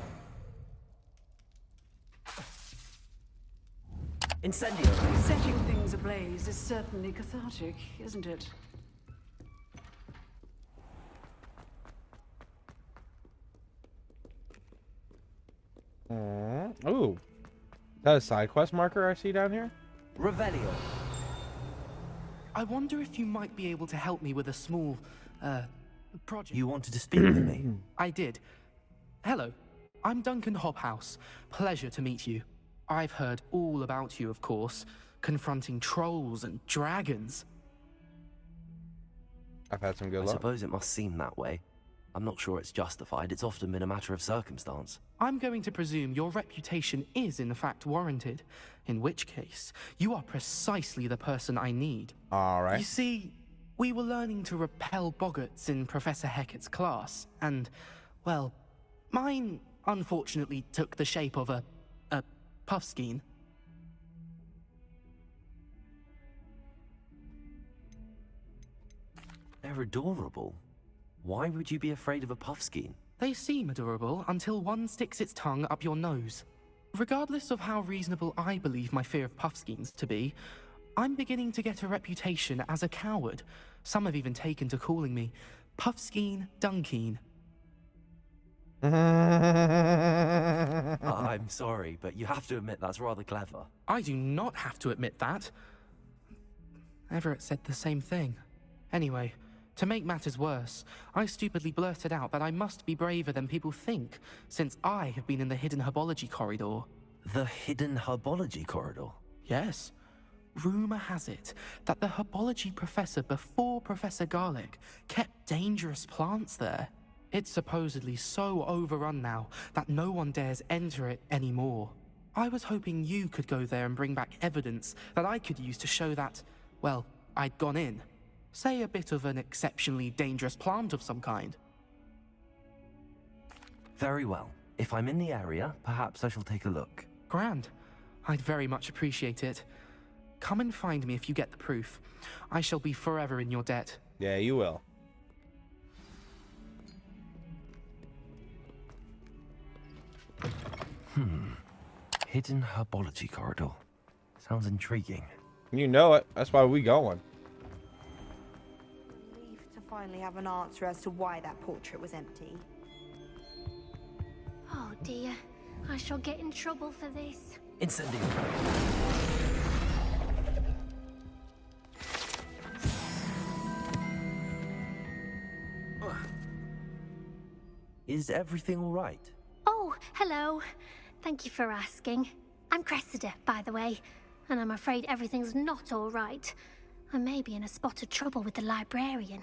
Incendio. Setting things ablaze is certainly cathartic, isn't it? Ooh. that a side quest marker I see down here? Revelio. I wonder if you might be able to help me with a small, project. You wanted to speak with me? I did. Hello, I'm Duncan Hobhouse. Pleasure to meet you. I've heard all about you, of course, confronting trolls and dragons. I've had some good luck. I suppose it must seem that way. I'm not sure it's justified. It's often been a matter of circumstance. I'm going to presume your reputation is in fact warranted, in which case, you are precisely the person I need. All right. You see, we were learning to repel boggarts in Professor Hecat's class, and, well, mine unfortunately took the shape of a puffskein. They're adorable. Why would you be afraid of a puffskein? They seem adorable until one sticks its tongue up your nose. Regardless of how reasonable I believe my fear of puffskeins to be, I'm beginning to get a reputation as a coward. Some have even taken to calling me Puffskein Dunkeen. I'm sorry, but you have to admit that's rather clever. I do not have to admit that. Everett said the same thing. Anyway, to make matters worse, I stupidly blurted out that I must be braver than people think, since I have been in the hidden herbology corridor. The hidden herbology corridor? Yes. Rumor has it that the herbology professor before Professor Garlic kept dangerous plants there. It's supposedly so overrun now that no one dares enter it anymore. I was hoping you could go there and bring back evidence that I could use to show that, well, I'd gone in. Say a bit of an exceptionally dangerous plant of some kind. Very well. If I'm in the area, perhaps I shall take a look. Grand. I'd very much appreciate it. Come and find me if you get the proof. I shall be forever in your debt. Yeah, you will. Hidden herbology corridor. Sounds intriguing. You know it. That's why we going. Relieved to finally have an answer as to why that portrait was empty. Oh dear, I shall get in trouble for this. Incendio. Is everything all right? Oh, hello. Thank you for asking. I'm Cressida, by the way, and I'm afraid everything's not all right. I may be in a spot of trouble with the librarian.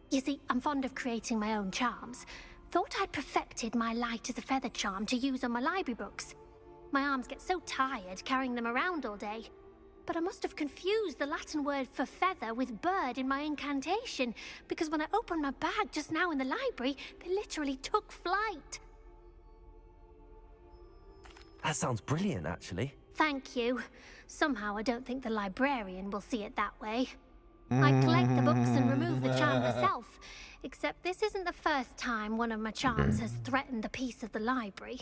You see, I'm fond of creating my own charms. Thought I'd perfected my light as a feather charm to use on my library books. My arms get so tired carrying them around all day. But I must have confused the Latin word for feather with bird in my incantation, because when I opened my bag just now in the library, they literally took flight. That sounds brilliant, actually. Thank you. Somehow I don't think the librarian will see it that way. I collect the books and remove the charm myself, except this isn't the first time one of my charms has threatened the peace of the library.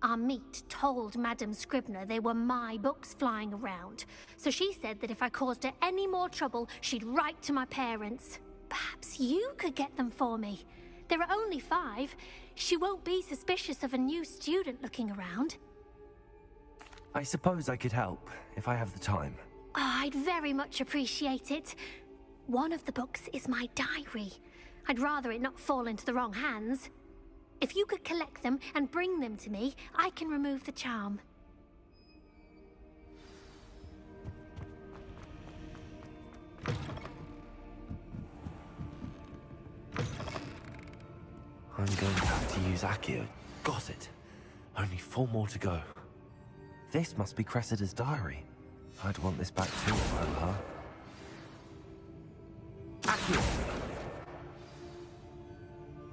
Our meet told Madame Scribner they were my books flying around, so she said that if I caused her any more trouble, she'd write to my parents. Perhaps you could get them for me. There are only 5. She won't be suspicious of a new student looking around. I suppose I could help, if I have the time. Oh, I'd very much appreciate it. One of the books is my diary. I'd rather it not fall into the wrong hands. If you could collect them and bring them to me, I can remove the charm. I'm going to have to use Accio. Got it. Only 4 more to go. This must be Cressida's diary. I'd want this back too if I were her. Accio!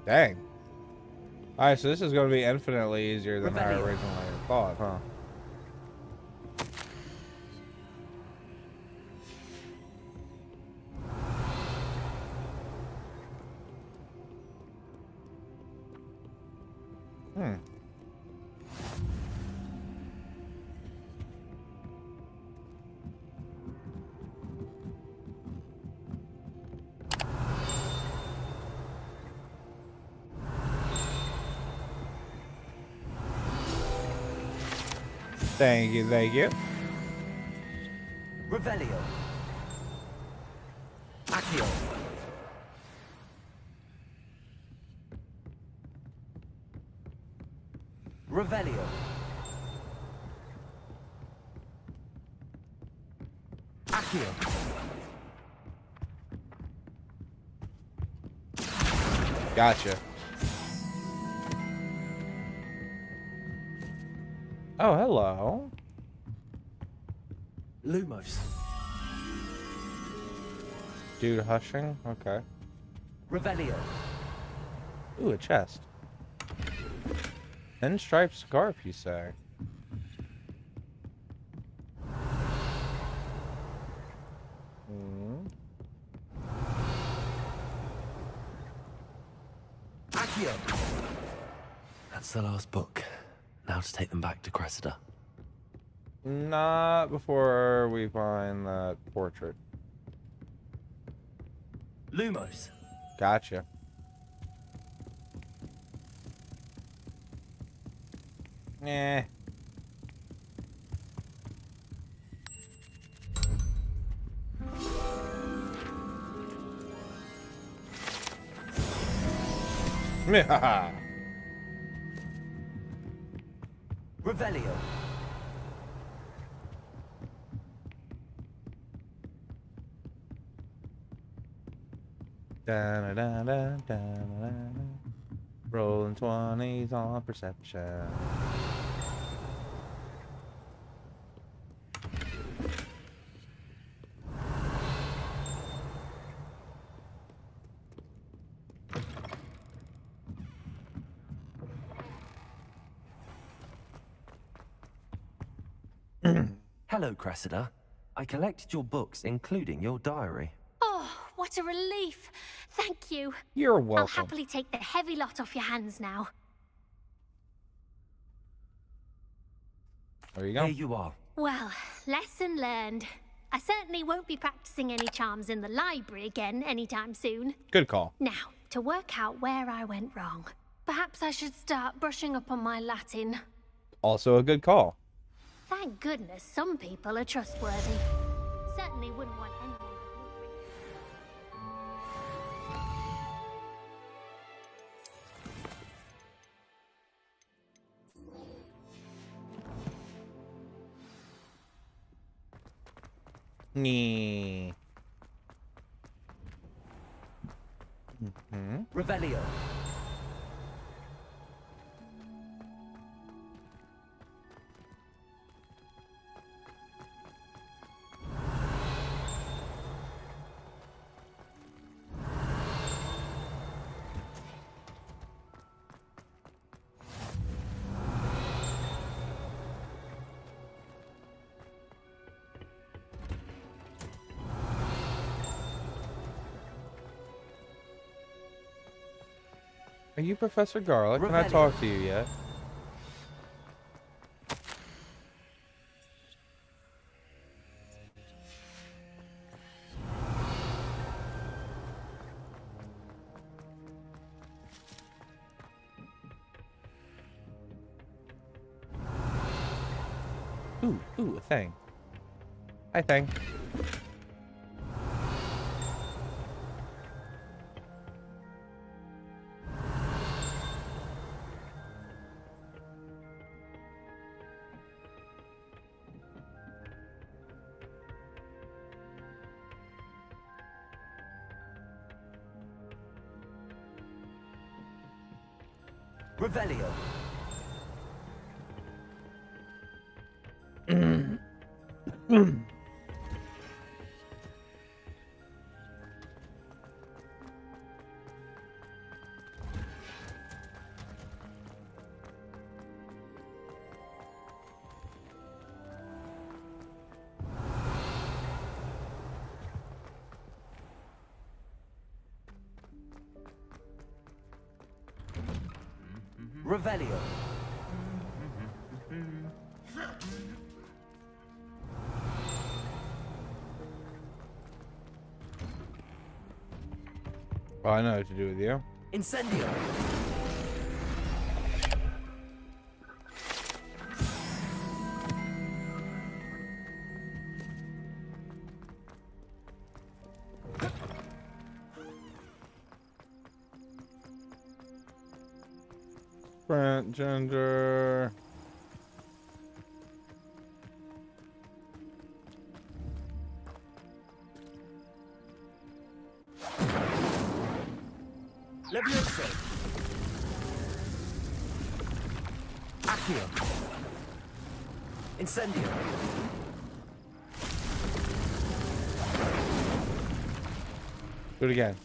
Dang. Alright, so this is going to be infinitely easier than I originally thought, huh? Thank you, thank you. Revelio. Accio. Revelio. Accio. Gotcha. Oh, hello. Lumos. Dude hushing? Okay. Revelio. Ooh, a chest. Pinstripe scarf, you say? Hmm. Accio. That's the last book. Now to take them back to Cressida. Not before we find that portrait. Lumos. Gotcha. Eh. Yeah. Revelio. Rolling 20s on perception. Hello, Cressida. I collected your books, including your diary. Oh, what a relief. Thank you. You're welcome. I'll happily take the heavy lot off your hands now. There you go. Here you are. Well, lesson learned. I certainly won't be practicing any charms in the library again anytime soon. Good call. Now, to work out where I went wrong. Perhaps I should start brushing up on my Latin. Also a good call. Thank goodness some people are trustworthy. Certainly wouldn't want anyone to Nee. Revelio. Are you Professor Garlic? Can I talk to you yet? Ooh, a thing. Hi, thing. Revelio. Revelio. Well, I know what to do with you. Incendio. Different gender. Levioso. Accio. Incendio. Do it again.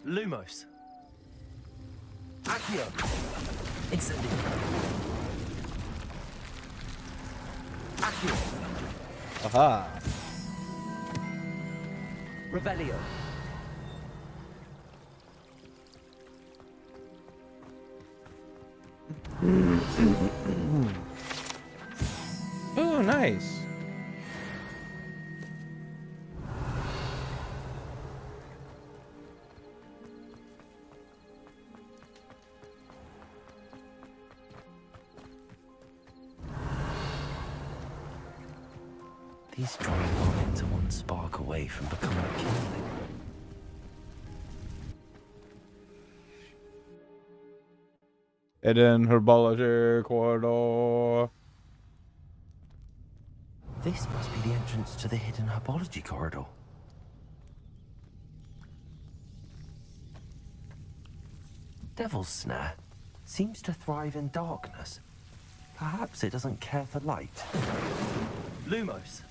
Lumos. Accio. Incendio. Accio. Aha. Revelio. Oh, nice. These drawing lines are one spark away from becoming kindling. Hidden herbology corridor. This must be the entrance to the hidden herbology corridor. Devil's Snare seems to thrive in darkness. Perhaps it doesn't care for light. Lumos.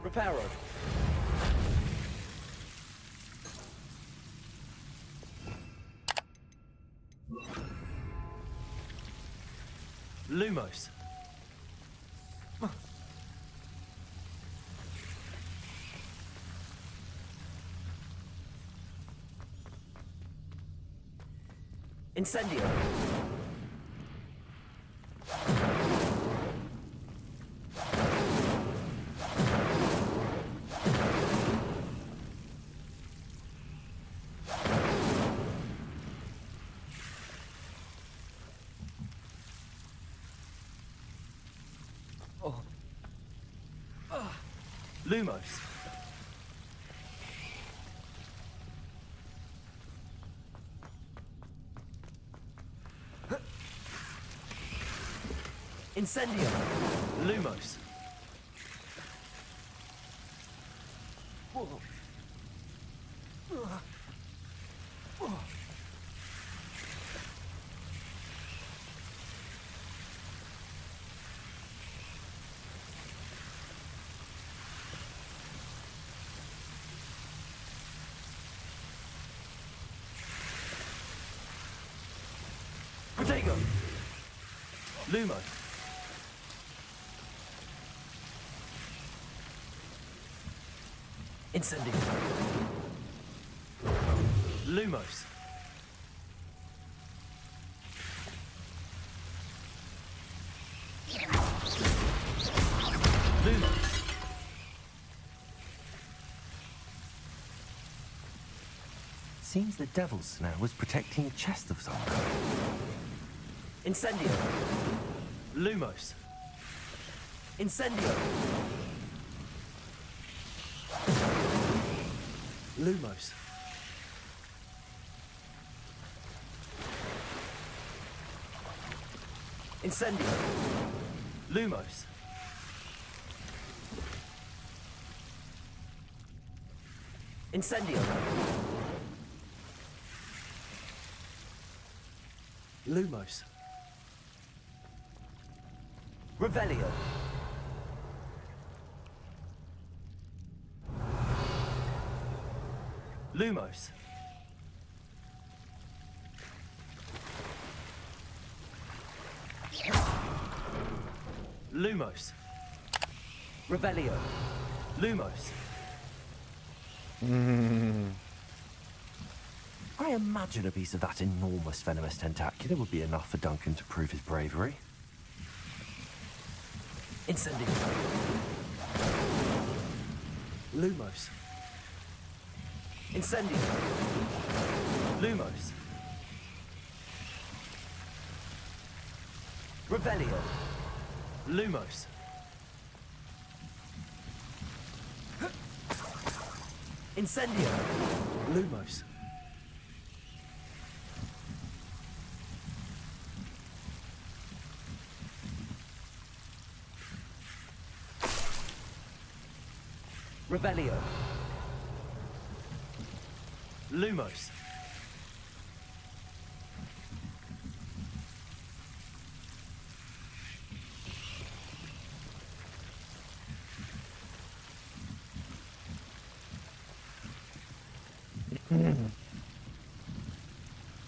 Reparo. Lumos. Incendio. Lumos. Incendio. Lumos. Protego. Lumo. Incendio. Lumos. Lumos. Seems the Devil's Snare was protecting a chest of some kind. Incendio. Lumos. Incendio. Lumos. Incendio. Lumos. Incendio. Lumos. Revelio. Lumos. Lumos. Revelio. Lumos. I imagine a piece of that enormous venomous tentacular would be enough for Duncan to prove his bravery. Incendio. Lumos. Incendio. Lumos. Revelio. Lumos. Incendio. Lumos. Revelio. Lumos.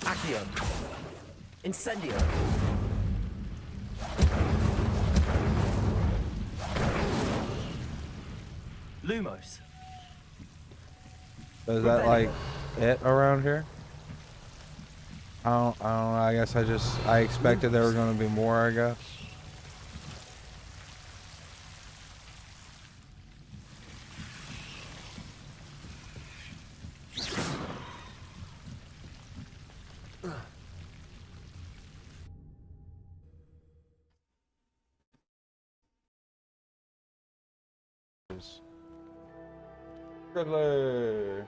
Accio. Incendio. Lumos. So is that like it around here? I don't know. I guess I expected there were going to be more, I guess. Grizzly.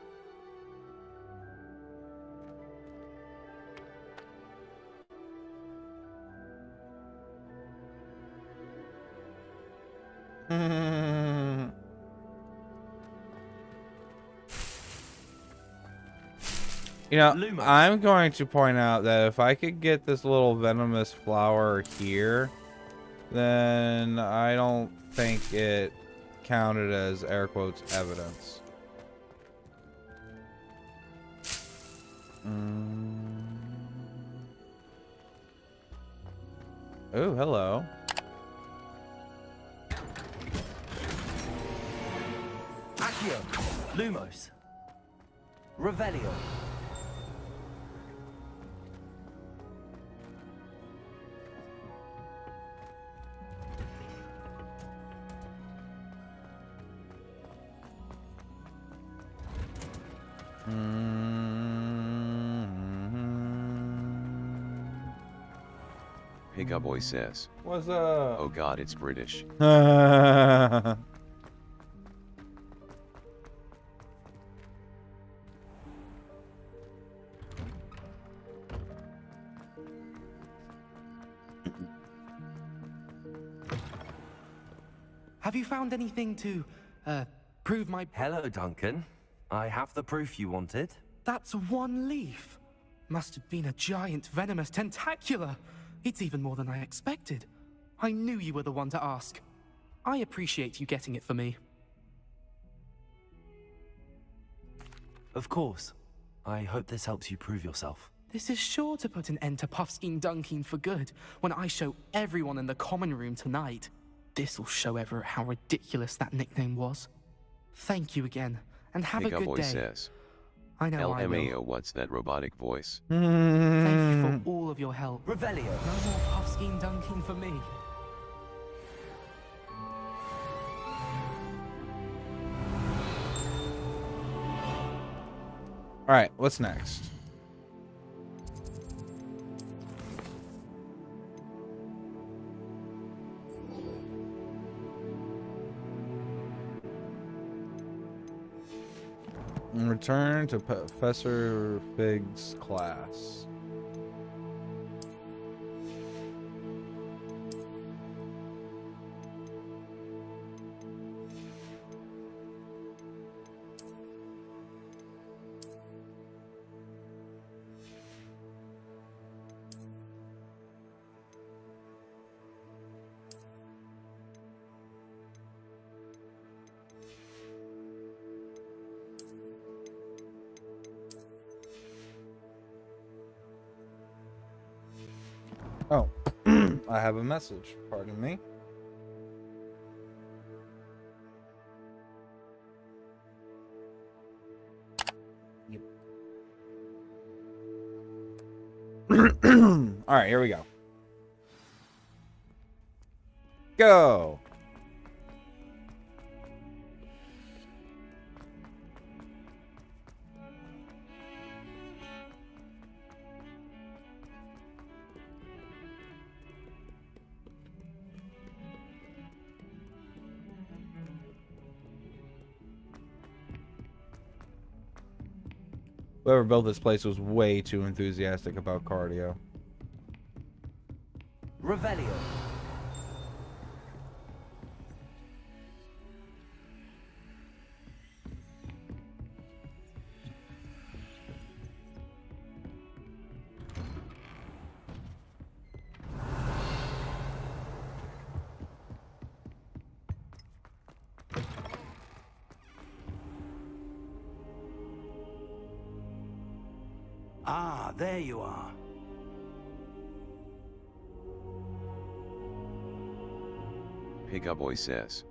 You know, I'm going to point out that if I could get this little venomous flower here, then I don't think it counted as air quotes evidence. Oh, hello. Accio. Lumos. Revelio. Pigaboy says. What's up? Oh god, it's British. Have you found anything to, prove my... Hello, Duncan. I have the proof you wanted. That's one leaf. Must have been a giant venomous tentacula. It's even more than I expected. I knew you were the one to ask. I appreciate you getting it for me. Of course. I hope this helps you prove yourself. This is sure to put an end to Puffskein Dunkin for good when I show everyone in the common room tonight. This'll show Everett how ridiculous that nickname was. Thank you again, and have a good day. Says. I know I will. LMAO, what's that robotic voice? Thank you for all of your help. Revelio. No more Puffskein Dunkin for me. Alright, what's next? Return to Professor Fig's class. Oh, I have a message. Pardon me. Yep. Alright, here we go. Go! Whoever built this place was way too enthusiastic about cardio. Revelio. Ah, there you are. Pigaboy says.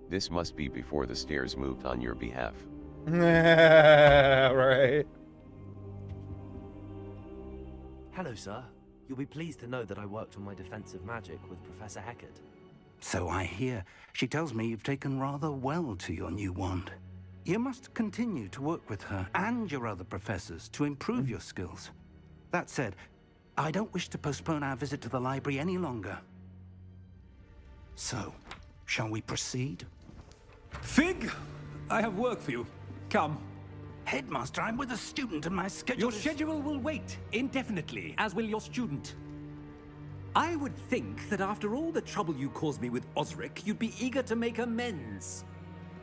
This must be before the stairs moved on your behalf. Right. Hello, sir. You'll be pleased to know that I worked on my defensive magic with Professor Heckard. So I hear. She tells me you've taken rather well to your new wand. You must continue to work with her and your other professors to improve your skills. That said, I don't wish to postpone our visit to the library any longer. So, shall we proceed? Fig, I have work for you. Come. Headmaster, I'm with a student and my schedule Your schedule will wait indefinitely, as will your student. I would think that after all the trouble you caused me with Osric, you'd be eager to make amends.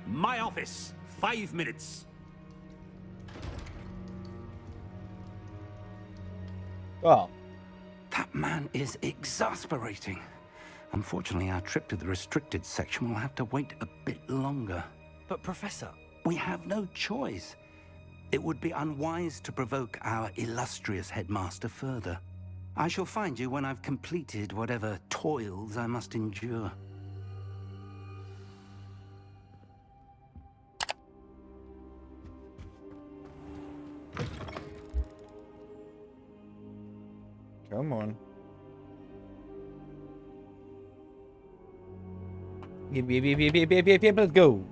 My office, 5 minutes. Well. That man is exasperating. Unfortunately, our trip to the restricted section will have to wait a bit longer. But, Professor... We have no choice. It would be unwise to provoke our illustrious headmaster further. I shall find you when I've completed whatever toils I must endure. Come on. Yep, let's go.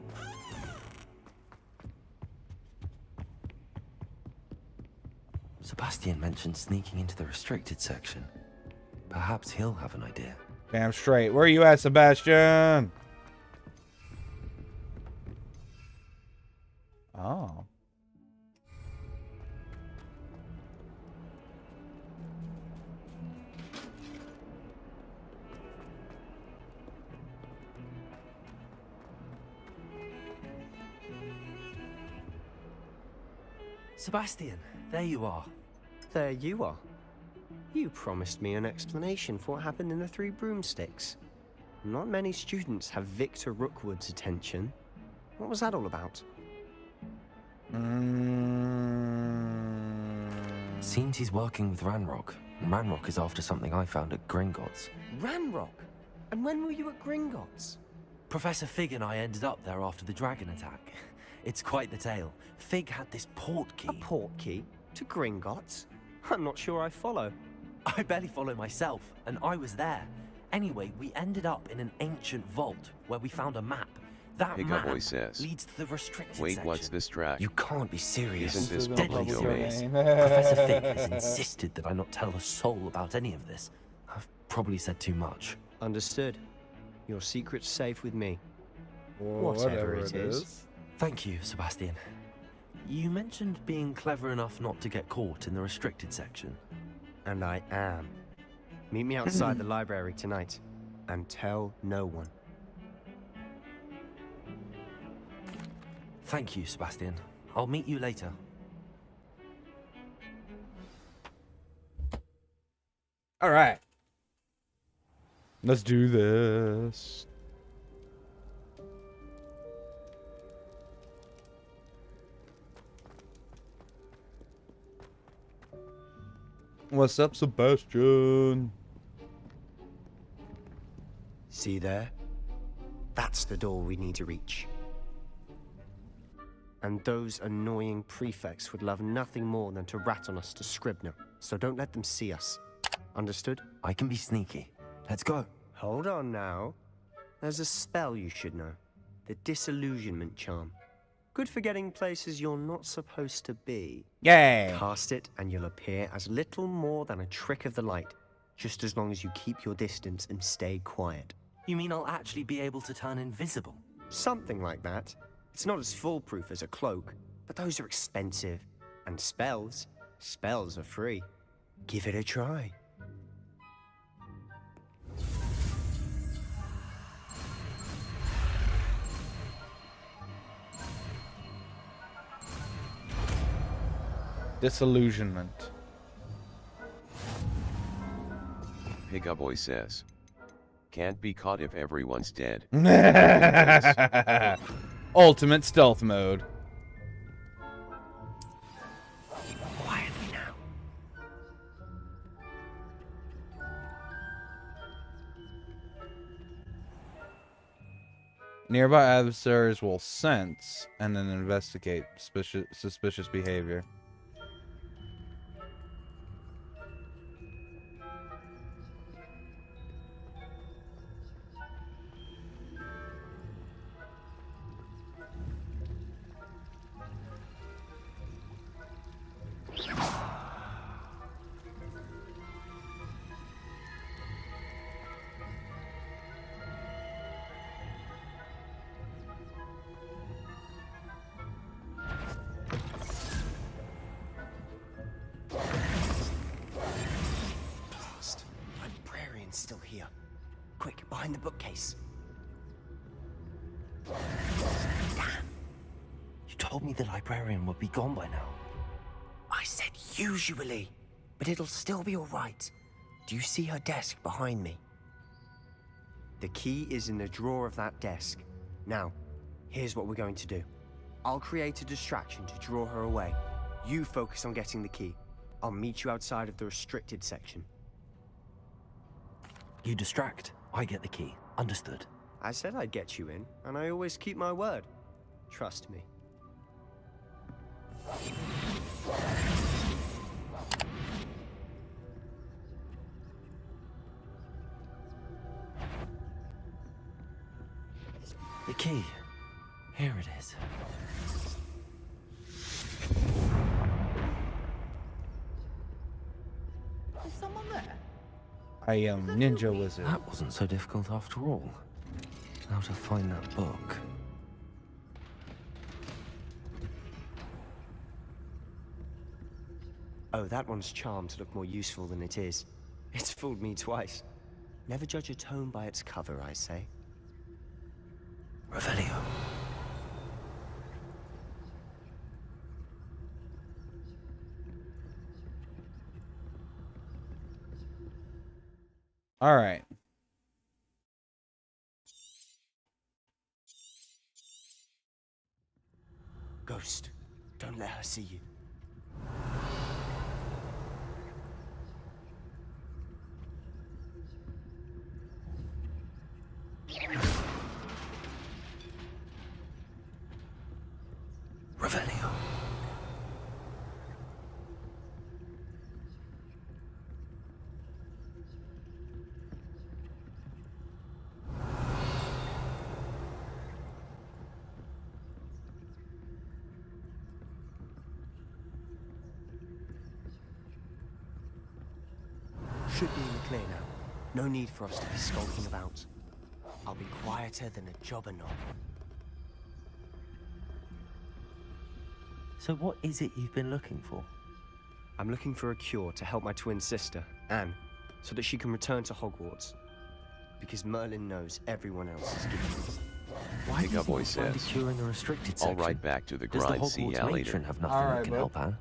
Sebastian mentioned sneaking into the restricted section. Perhaps he'll have an idea. Damn straight. Where are you at, Sebastian? Oh. Sebastian, there you are. There you are. You promised me an explanation for what happened in the Three Broomsticks. Not many students have Victor Rookwood's attention. What was that all about? Seems he's working with Ranrock, and Ranrock is after something I found at Gringotts. Ranrock? And when were you at Gringotts? Professor Fig and I ended up there after the dragon attack. It's quite the tale. Fig had this port key. A port key? To Gringotts? I'm not sure I follow. I barely follow myself, and I was there. Anyway, we ended up in an ancient vault where we found a map. That map says, leads to the restricted Wait, section. what's this track? You can't be serious. Isn't this Deadly public serious. domain? Professor Fig has insisted that I not tell a soul about any of this. I've probably said too much. Understood. Your secret's safe with me. Whoa, whatever it is. Thank you, Sebastian. You mentioned being clever enough not to get caught in the restricted section. And I am. Meet me outside the library tonight. And tell no one. Thank you, Sebastian. I'll meet you later. All right. Let's do this. What's up, Sebastian? See there? That's the door we need to reach. And those annoying prefects would love nothing more than to rat on us to Scribner, so don't let them see us. Understood? I can be sneaky. Let's go. Hold on now. There's a spell you should know. The Disillusionment Charm. Good for getting places you're not supposed to be. Yay! Cast it and you'll appear as little more than a trick of the light, just as long as you keep your distance and stay quiet. You mean I'll actually be able to turn invisible? Something like that. It's not as foolproof as a cloak, but those are expensive. And spells are free. Give it a try. Disillusionment. Pigaboy says, can't be caught if everyone's dead. Ultimate stealth mode. Quietly now. Nearby adversaries will sense and then investigate suspicious behavior. Still here. Quick, behind the bookcase. Damn! You told me the librarian would be gone by now. I said usually, but it'll still be all right. Do you see her desk behind me? The key is in the drawer of that desk. Now, here's what we're going to do. I'll create a distraction to draw her away. You focus on getting the key. I'll meet you outside of the restricted section. You distract, I get the key. Understood. I said I'd get you in, and I always keep my word. Trust me. The key. Here it is. Is someone there? I am Ninja Wizard. That wasn't so difficult after all. Now to find that book. Oh, that one's charmed to look more useful than it is. It's fooled me twice. Never judge a tome by its cover, I say. Revelio. All right. Ghost, don't let her see you. Revelio. Should be in the clear now. No need for us to be skulking about. I'll be quieter than a jobber knob. So what is it you've been looking for? I'm looking for a cure to help my twin sister, Anne, so that she can return to Hogwarts. Because Merlin knows everyone else is giving it. Why do you Pigaboy think we'll find a says, cure in the restricted all section? right, back to the Does the grind. See ya Hogwarts later. matron have nothing All that right, can bud. help Anne?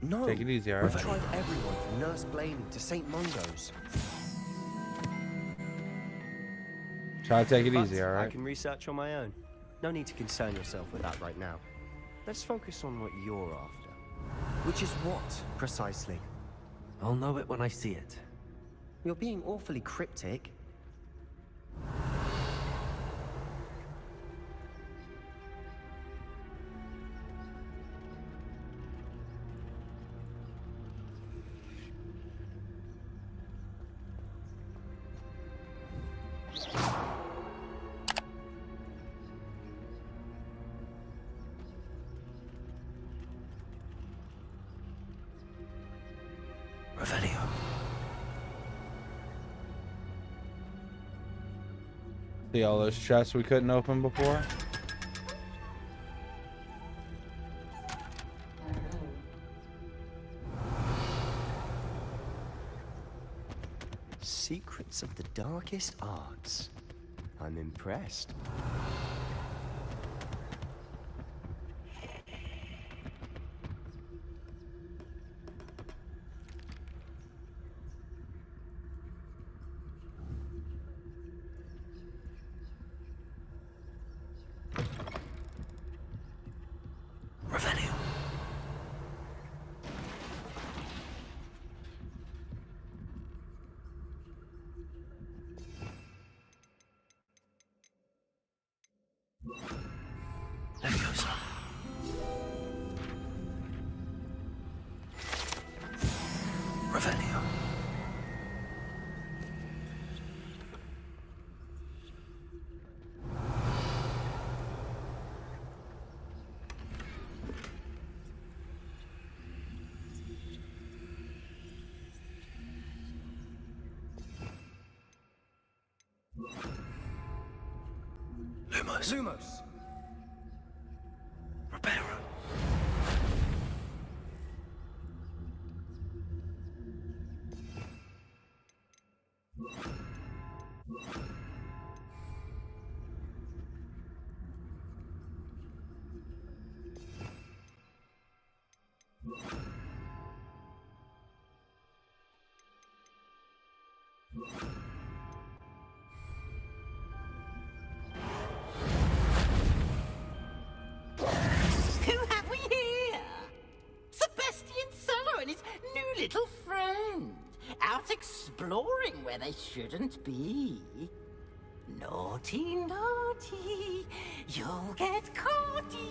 No. Take it easy, all right? I've tried everyone from Nurse Blaney to St. Mungo's. Try to take it But easy, all right? I can research on my own. No need to concern yourself with that right now. Let's focus on what you're after. Which is what, precisely? I'll know it when I see it. You're being awfully cryptic. See all those chests we couldn't open before? Secrets of the darkest arts. I'm impressed. Revenue. Leviosa. Revenue. Lumos. Lumos. Reparo. Who have we here? Sebastian Solo and his new little friend. Out exploring where they shouldn't be. Naughty, naughty. You'll get caughty.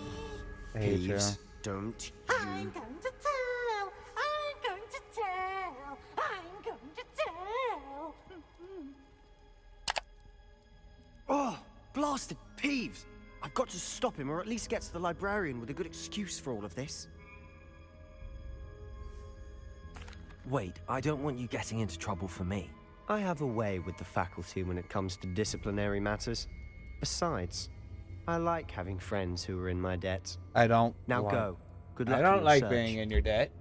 Please, don't I'm going to tell. I'm going to tell. I'm going to tell. Oh, blasted Peeves! I've got to stop him, or at least get to the librarian with a good excuse for all of this. Wait, I don't want you getting into trouble for me. I have a way with the faculty when it comes to disciplinary matters. Besides, I like having friends who are in my debt. I don't. Now want- go. Good luck. I in don't your like search. being in your debt.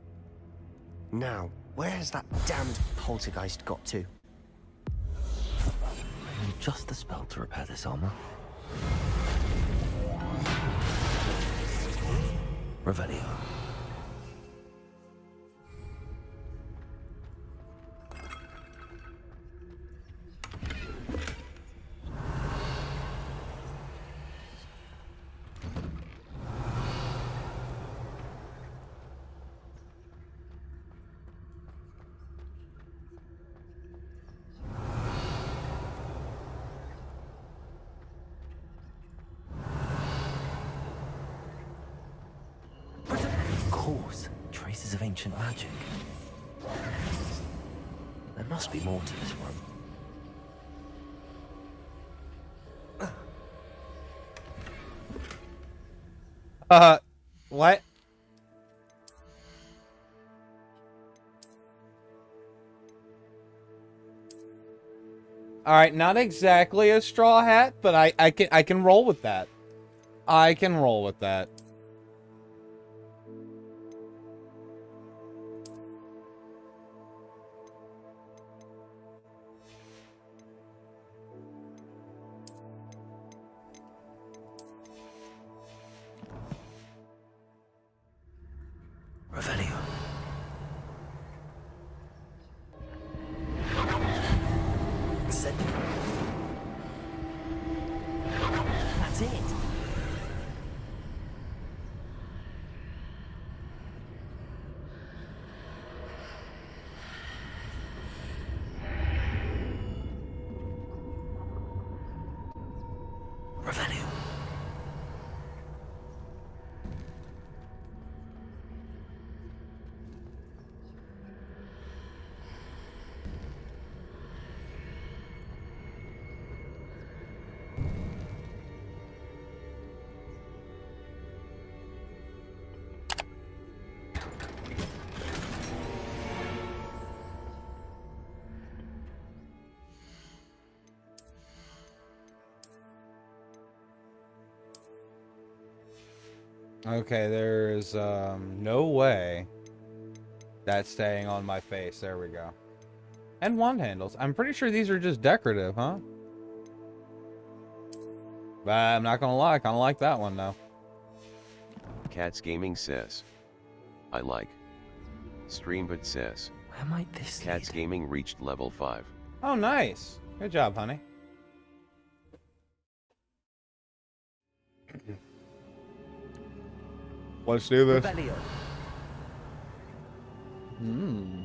Now, where's that damned poltergeist got to? I need just the spell to repair this armor. Revelio. Of course, traces of ancient magic. There must be more to this one. What? All right, not exactly a straw hat, but I can roll with that. I can roll with that. Revelio. That's it. Revelio. Okay, there's no way that's staying on my face. There we go. And wand handles. I'm pretty sure these are just decorative, huh? But I'm not gonna lie, I kinda like that one though. Cats Gaming says, I like. Streambot says, where might this Cats Gaming reached level 5. Oh, nice. Good job, honey. Let's do this. Hmm.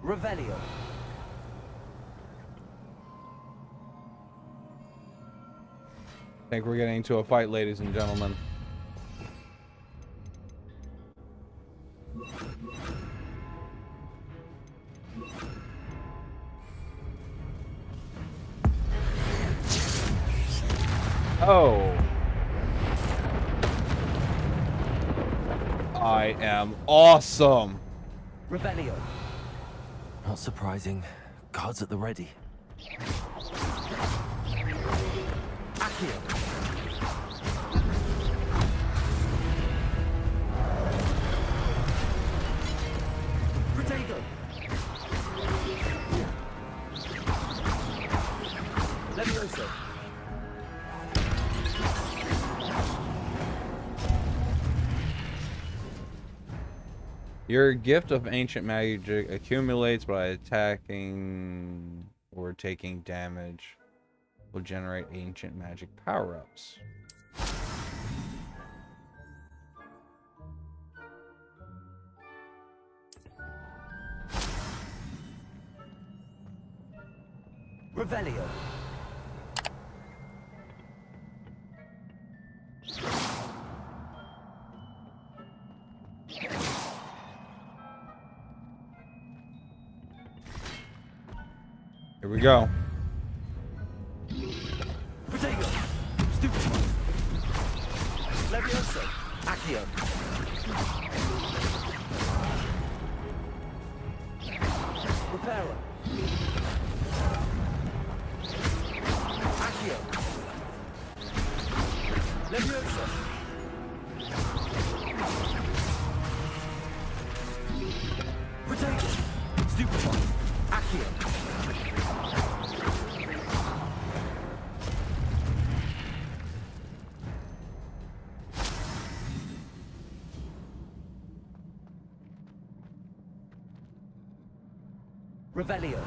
Revelio. I think we're getting into a fight, ladies and gentlemen. Oh. I am awesome. Revelio. Not surprising. Guards at the ready. Accio. Protego. Levioso. Your gift of ancient magic accumulates by attacking or taking damage. Will generate ancient magic power-ups. Revelio. Here we go. Protego. Stupid. Levioso. Accio. Reparo. Accio. Levioso. Protego. Stupid. Accio. Revelio.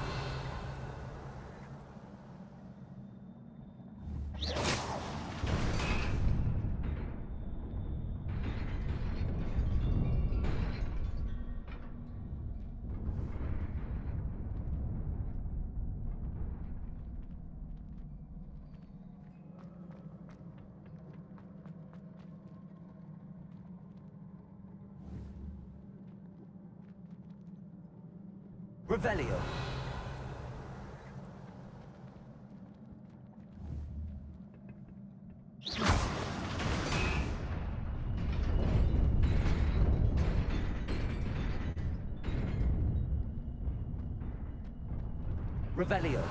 Revelio. Revelio.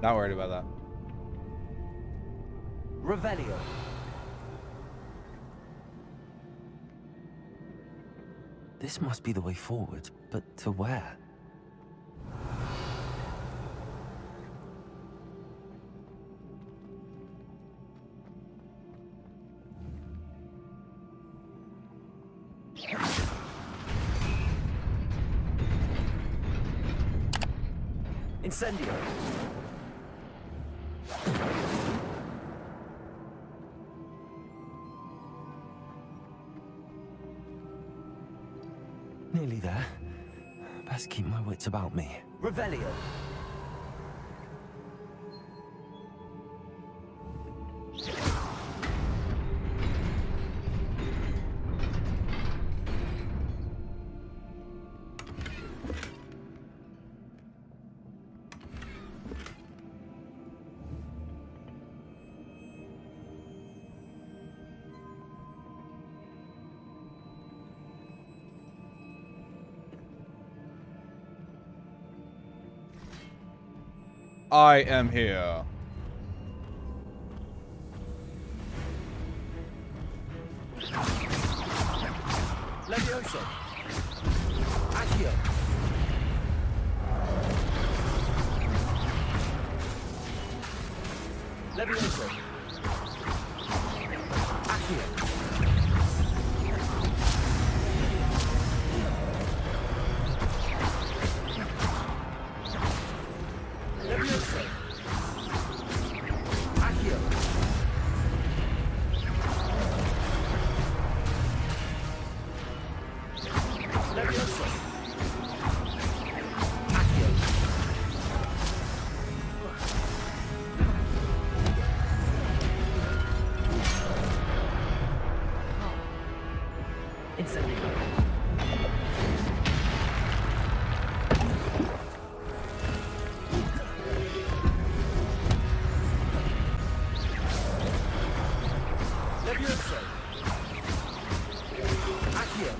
Not worried about that. Revelio. This must be the way forward, but to where? Incendio. Nearly there. Best keep my wits about me. Revelio. I am here. Levioso. Accio. Levioso. Accio. Levioso. Accio. Levioso. Accio. Incendio. Levioso. Accio.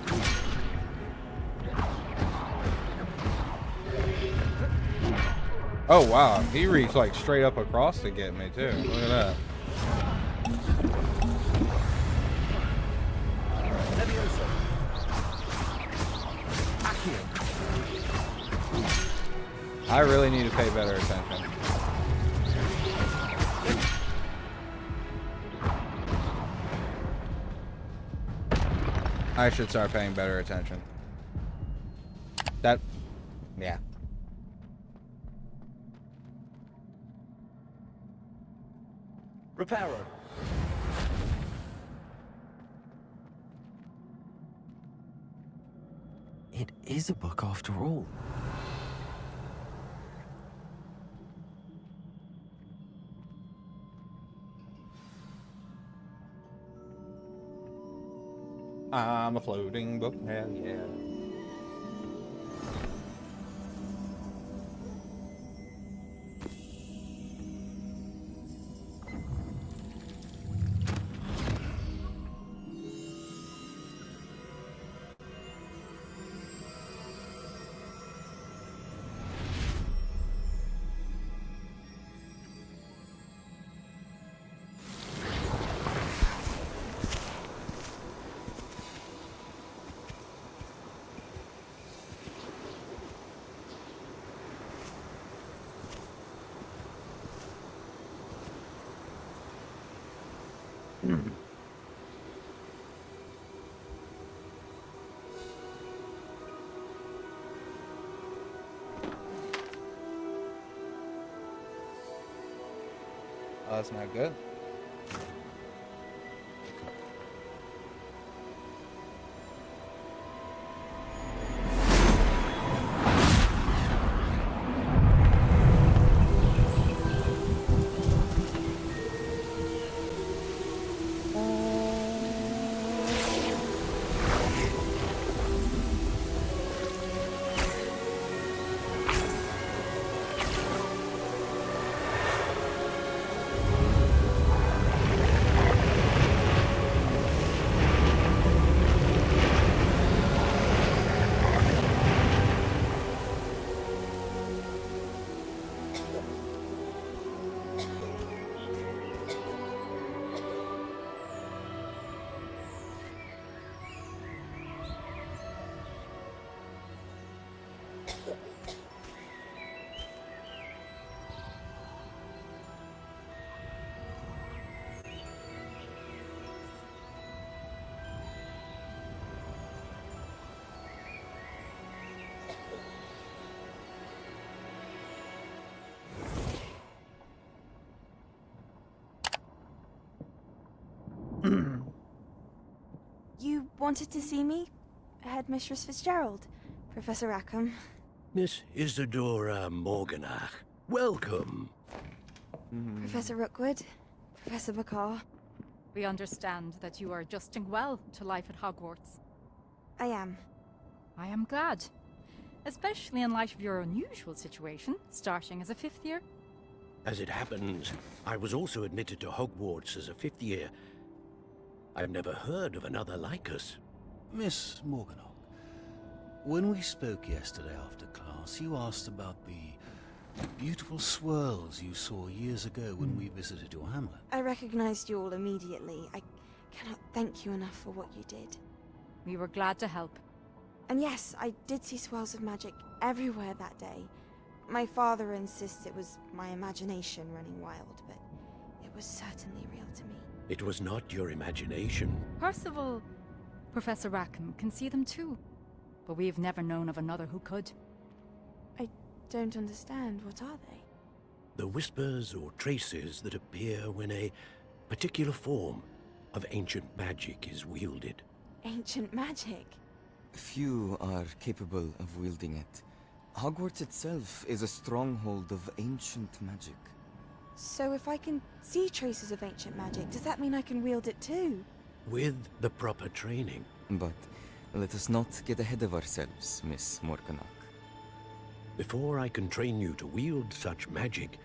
Oh wow, he reached like straight up across to get me too. Look at that. Levioso. Accio. I really need to pay better attention. I should start paying better attention. That, yeah. Reparo. It is a book after all. I'm a floating book. Hell yeah. Oh, that's not good. You wanted to see me? Headmistress Fitzgerald, Professor Rackham. Miss Isadora Morganach, welcome. Professor Rookwood, Professor Bakar. We understand that you are adjusting well to life at Hogwarts. I am. I am glad. Especially in light of your unusual situation, starting as a 5th year. As it happens, I was also admitted to Hogwarts as a 5th year. I've never heard of another like us. Miss Morganach, when we spoke yesterday after class, you asked about the beautiful swirls you saw years ago when we visited your hamlet. I recognized you all immediately. I cannot thank you enough for what you did. We were glad to help. And yes, I did see swirls of magic everywhere that day. My father insists it was my imagination running wild, but it was certainly real to me. It was not your imagination. Percival, Professor Rackham can see them too. But we've never known of another who could. I don't understand. What are they? The whispers or traces that appear when a particular form of ancient magic is wielded. Ancient magic? Few are capable of wielding it. Hogwarts itself is a stronghold of ancient magic. So if I can see traces of ancient magic, does that mean I can wield it too? With the proper training. But let us not get ahead of ourselves, Miss Morganach. Before I can train you to wield such magic,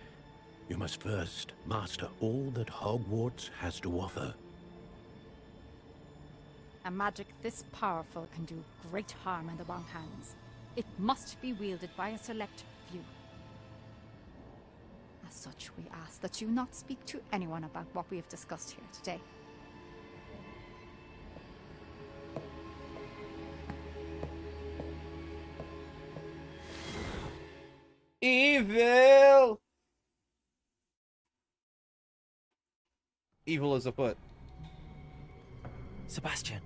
you must first master all that Hogwarts has to offer. A magic this powerful can do great harm in the wrong hands. It must be wielded by a select few. As such, we ask that you not speak to anyone about what we have discussed here today. Evil! Evil is afoot. Sebastian.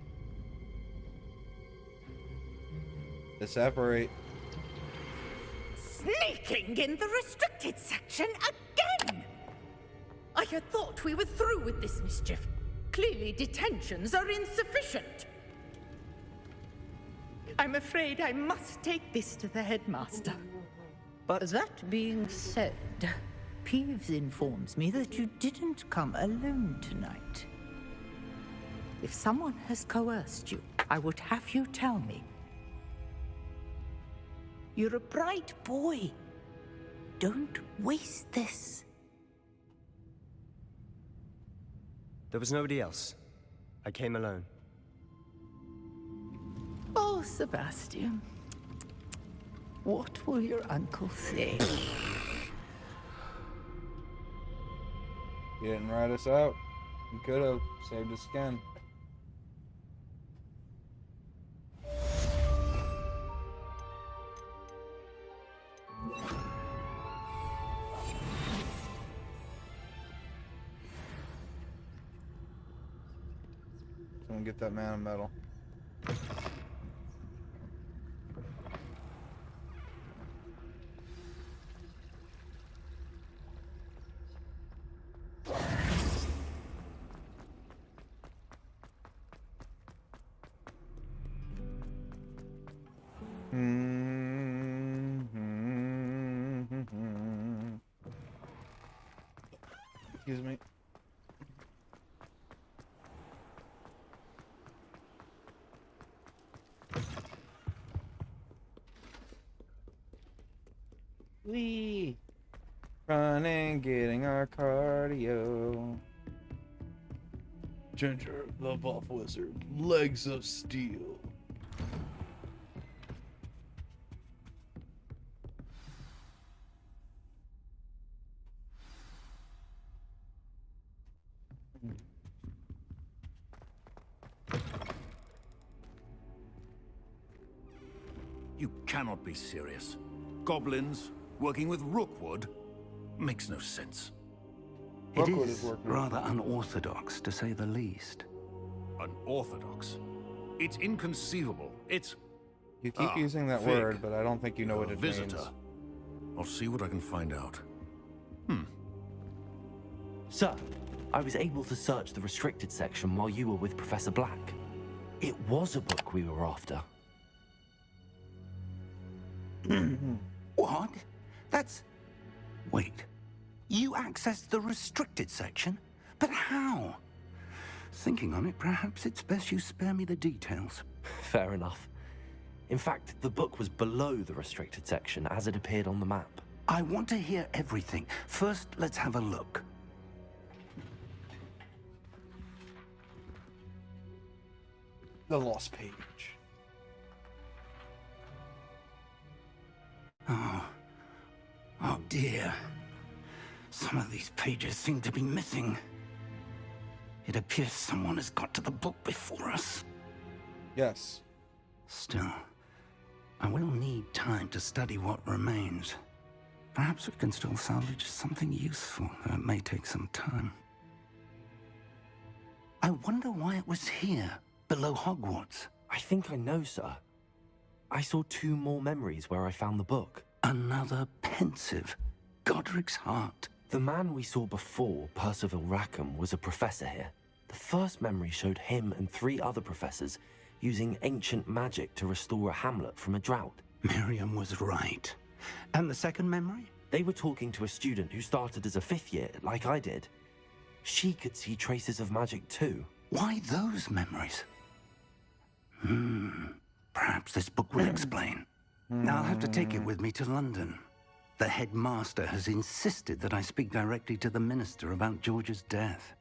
To separate. Sneaking in the restricted section again! I had thought we were through with this mischief. Clearly detentions are insufficient. I'm afraid I must take this to the headmaster. But that being said, Peeves informs me that you didn't come alone tonight. If someone has coerced you, I would have you tell me. You're a bright boy. Don't waste this. There was nobody else. I came alone. Oh, Sebastian. What will your uncle say? You didn't rat us out. You could have saved his skin. Someone get that man a medal. Excuse me. Wee. Running, getting our cardio. Ginger, the buff wizard, legs of steel. You cannot be serious. Goblins working with Rookwood makes no sense. It is rather unorthodox, to say the least. Unorthodox? It's inconceivable. It's... You keep using that Fig. word, but I don't think you know what it Visitor. means. I'll see what I can find out. Sir, I was able to search the restricted section while you were with Professor Black. It was a book we were after. What? That's... Wait. You accessed the restricted section? But how? Thinking on it, perhaps it's best you spare me the details. Fair enough. In fact, the book was below the restricted section as it appeared on the map. I want to hear everything. First, let's have a look. The lost page. Oh dear. Some of these pages seem to be missing. It appears someone has got to the book before us. Yes. Still, I will need time to study what remains. Perhaps we can still salvage something useful, though it may take some time. I wonder why it was here, below Hogwarts. I think I know, sir. I saw 2 more memories where I found the book. Another pensive. Godric's heart. The man we saw before, Percival Rackham, was a professor here. The first memory showed him and 3 other professors using ancient magic to restore a hamlet from a drought. Miriam was right. And the second memory? They were talking to a student who started as a 5th year, like I did. She could see traces of magic too. Why those memories? Perhaps this book will explain. I'll have to take it with me to London. The headmaster has insisted that I speak directly to the minister about George's death.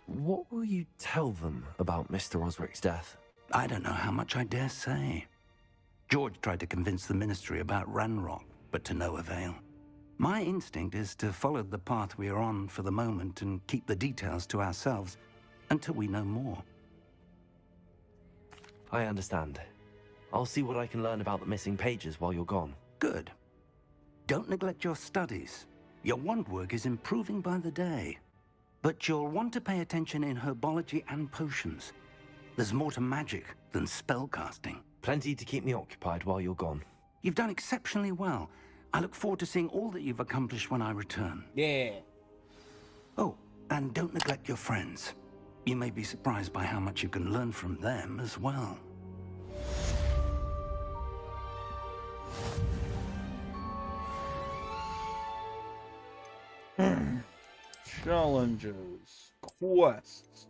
What will you tell them about Mr. Osric's death? I don't know how much I dare say. George tried to convince the ministry about Ranrock, but to no avail. My instinct is to follow the path we are on for the moment and keep the details to ourselves until we know more. I understand. I'll see what I can learn about the missing pages while you're gone. Good. Don't neglect your studies. Your wand work is improving by the day. But you'll want to pay attention in herbology and potions. There's more to magic than spellcasting. Plenty to keep me occupied while you're gone. You've done exceptionally well. I look forward to seeing all that you've accomplished when I return. Yeah. Oh, and don't neglect your friends. You may be surprised by how much you can learn from them as well. Challenges. Quests.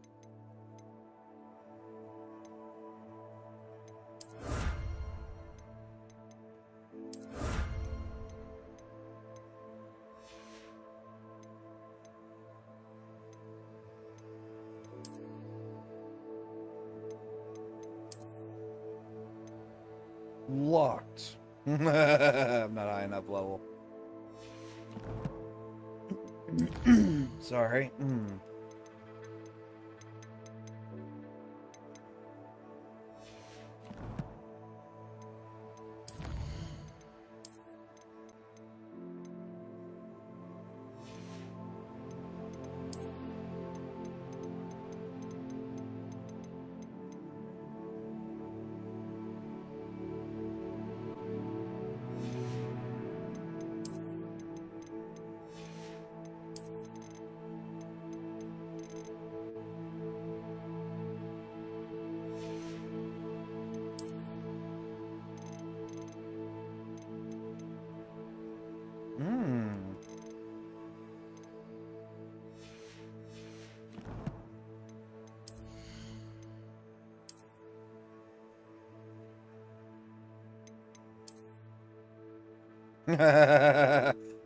Locked. I'm not high enough level. Sorry.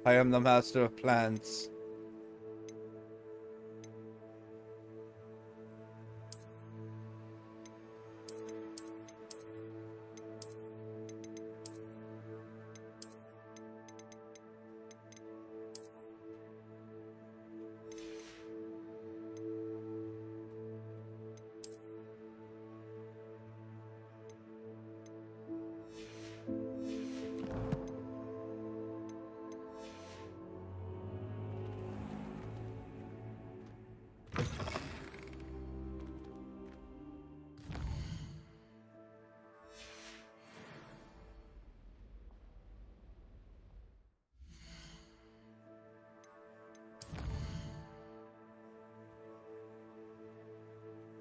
I am the master of plants.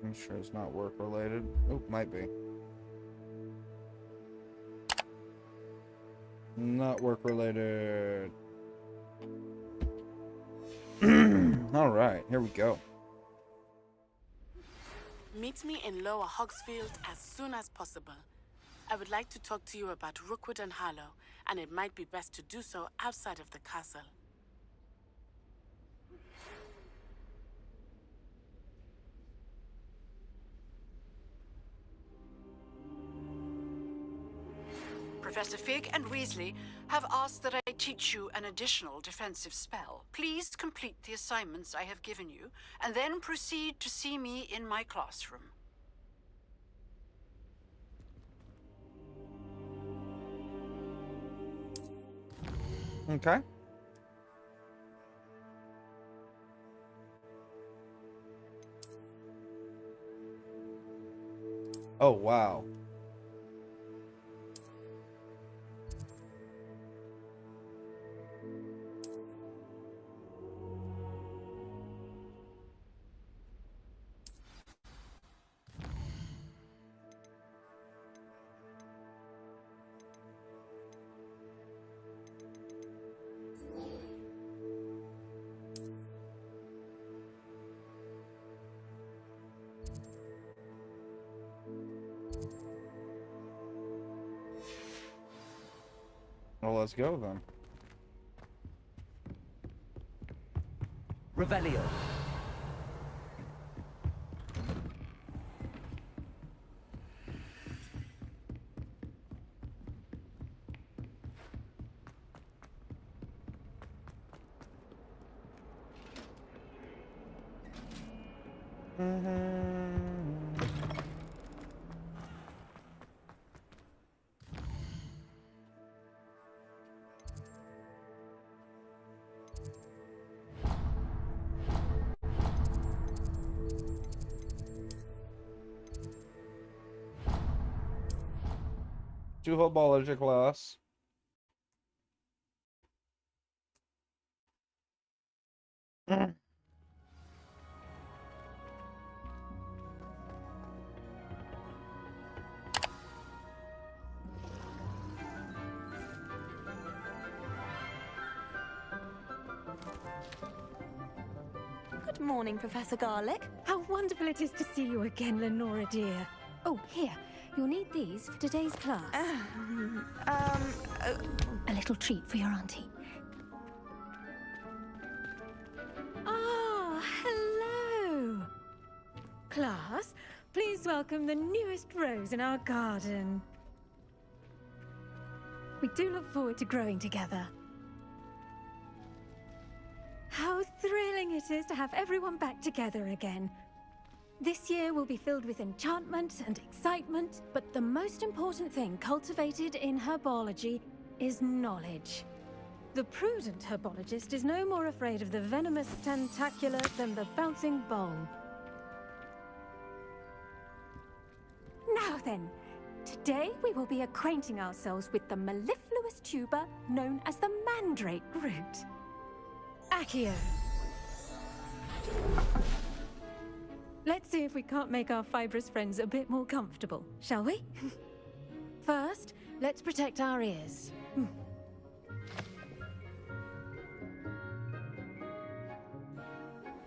I'm sure it's not work related. Oh, might be. Not work related. All right, here we go. Meet me in Lower Hogsfield as soon as possible. I would like to talk to you about Rookwood and Harlow, and it might be best to do so outside of the castle. Professor Fig and Weasley have asked that I teach you an additional defensive spell. Please complete the assignments I have given you, and then proceed to see me in my classroom. Okay. Oh, wow. Well, let's go then. Revelio. Two whole biology class. Good morning, Professor Garlick. How wonderful it is to see you again, Lenora dear. Oh, here. You'll need these for today's class. A little treat for your auntie. Ah, hello. Class, please welcome the newest rose in our garden. We do look forward to growing together. How thrilling it is to have everyone back together again. This year will be filled with enchantment and excitement, but the most important thing cultivated in herbology is knowledge. The prudent herbologist is no more afraid of the venomous tentacular than the bouncing bowl. Now then, today we will be acquainting ourselves with the mellifluous tuber known as the mandrake root. Accio. Let's see if we can't make our fibrous friends a bit more comfortable, shall we? First, let's protect our ears.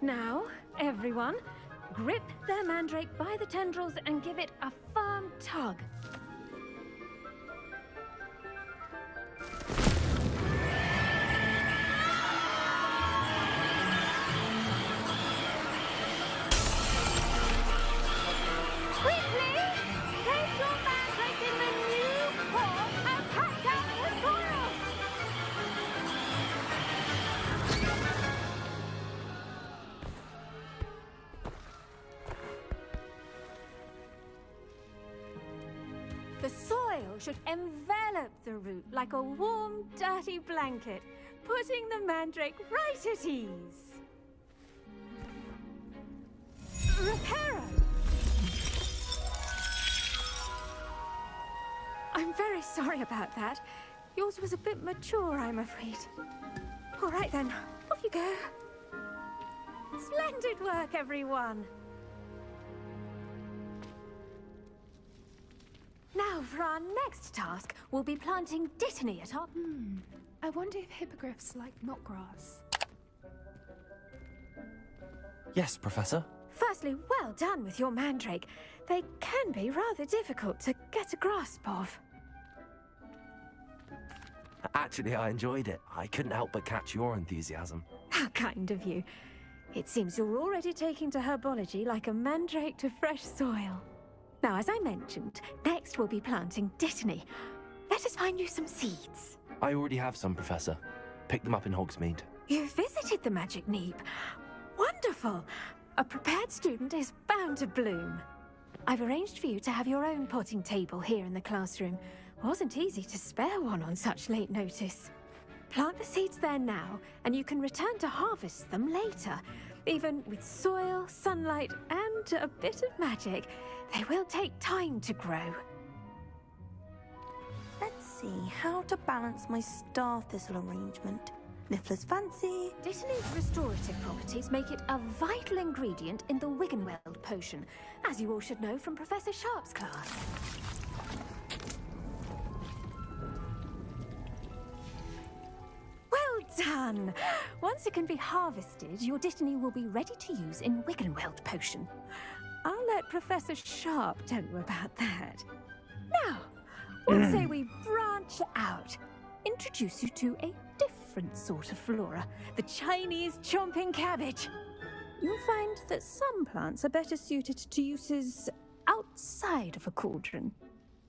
Now, everyone, grip their mandrake by the tendrils and give it a firm tug. The soil should envelop the root like a warm, dirty blanket, putting the mandrake right at ease. Reparo! I'm very sorry about that. Yours was a bit mature, I'm afraid. All right then, off you go. Splendid work, everyone. Now, Now, for our next task, we'll be planting dittany at our... I wonder if hippogriffs like knotgrass. Yes, Professor. Firstly, well done with your mandrake. They can be rather difficult to get a grasp of. Actually, I enjoyed it. I couldn't help but catch your enthusiasm. How kind of you. It seems you're already taking to herbology like a mandrake to fresh soil. Now, as I mentioned, next we'll be planting dittany. Let us find you some seeds. I already have some, Professor. Picked them up in Hogsmeade. You visited the Magic Neep. Wonderful! A prepared student is bound to bloom. I've arranged for you to have your own potting table here in the classroom. Wasn't easy to spare one on such late notice. Plant the seeds there now, and you can return to harvest them later. Even with soil, sunlight, and a bit of magic, they will take time to grow. Let's see how to balance my star thistle arrangement. Niffler's fancy. Dittany's restorative properties make it a vital ingredient in the Wiggenweld potion, as you all should know from Professor Sharp's class. Well done! Once it can be harvested, your dittany will be ready to use in Wiggenweld potion. I'll let Professor Sharp tell you about that. Now, what say we branch out? Introduce you to a different sort of flora, the Chinese chomping cabbage. You'll find that some plants are better suited to uses outside of a cauldron.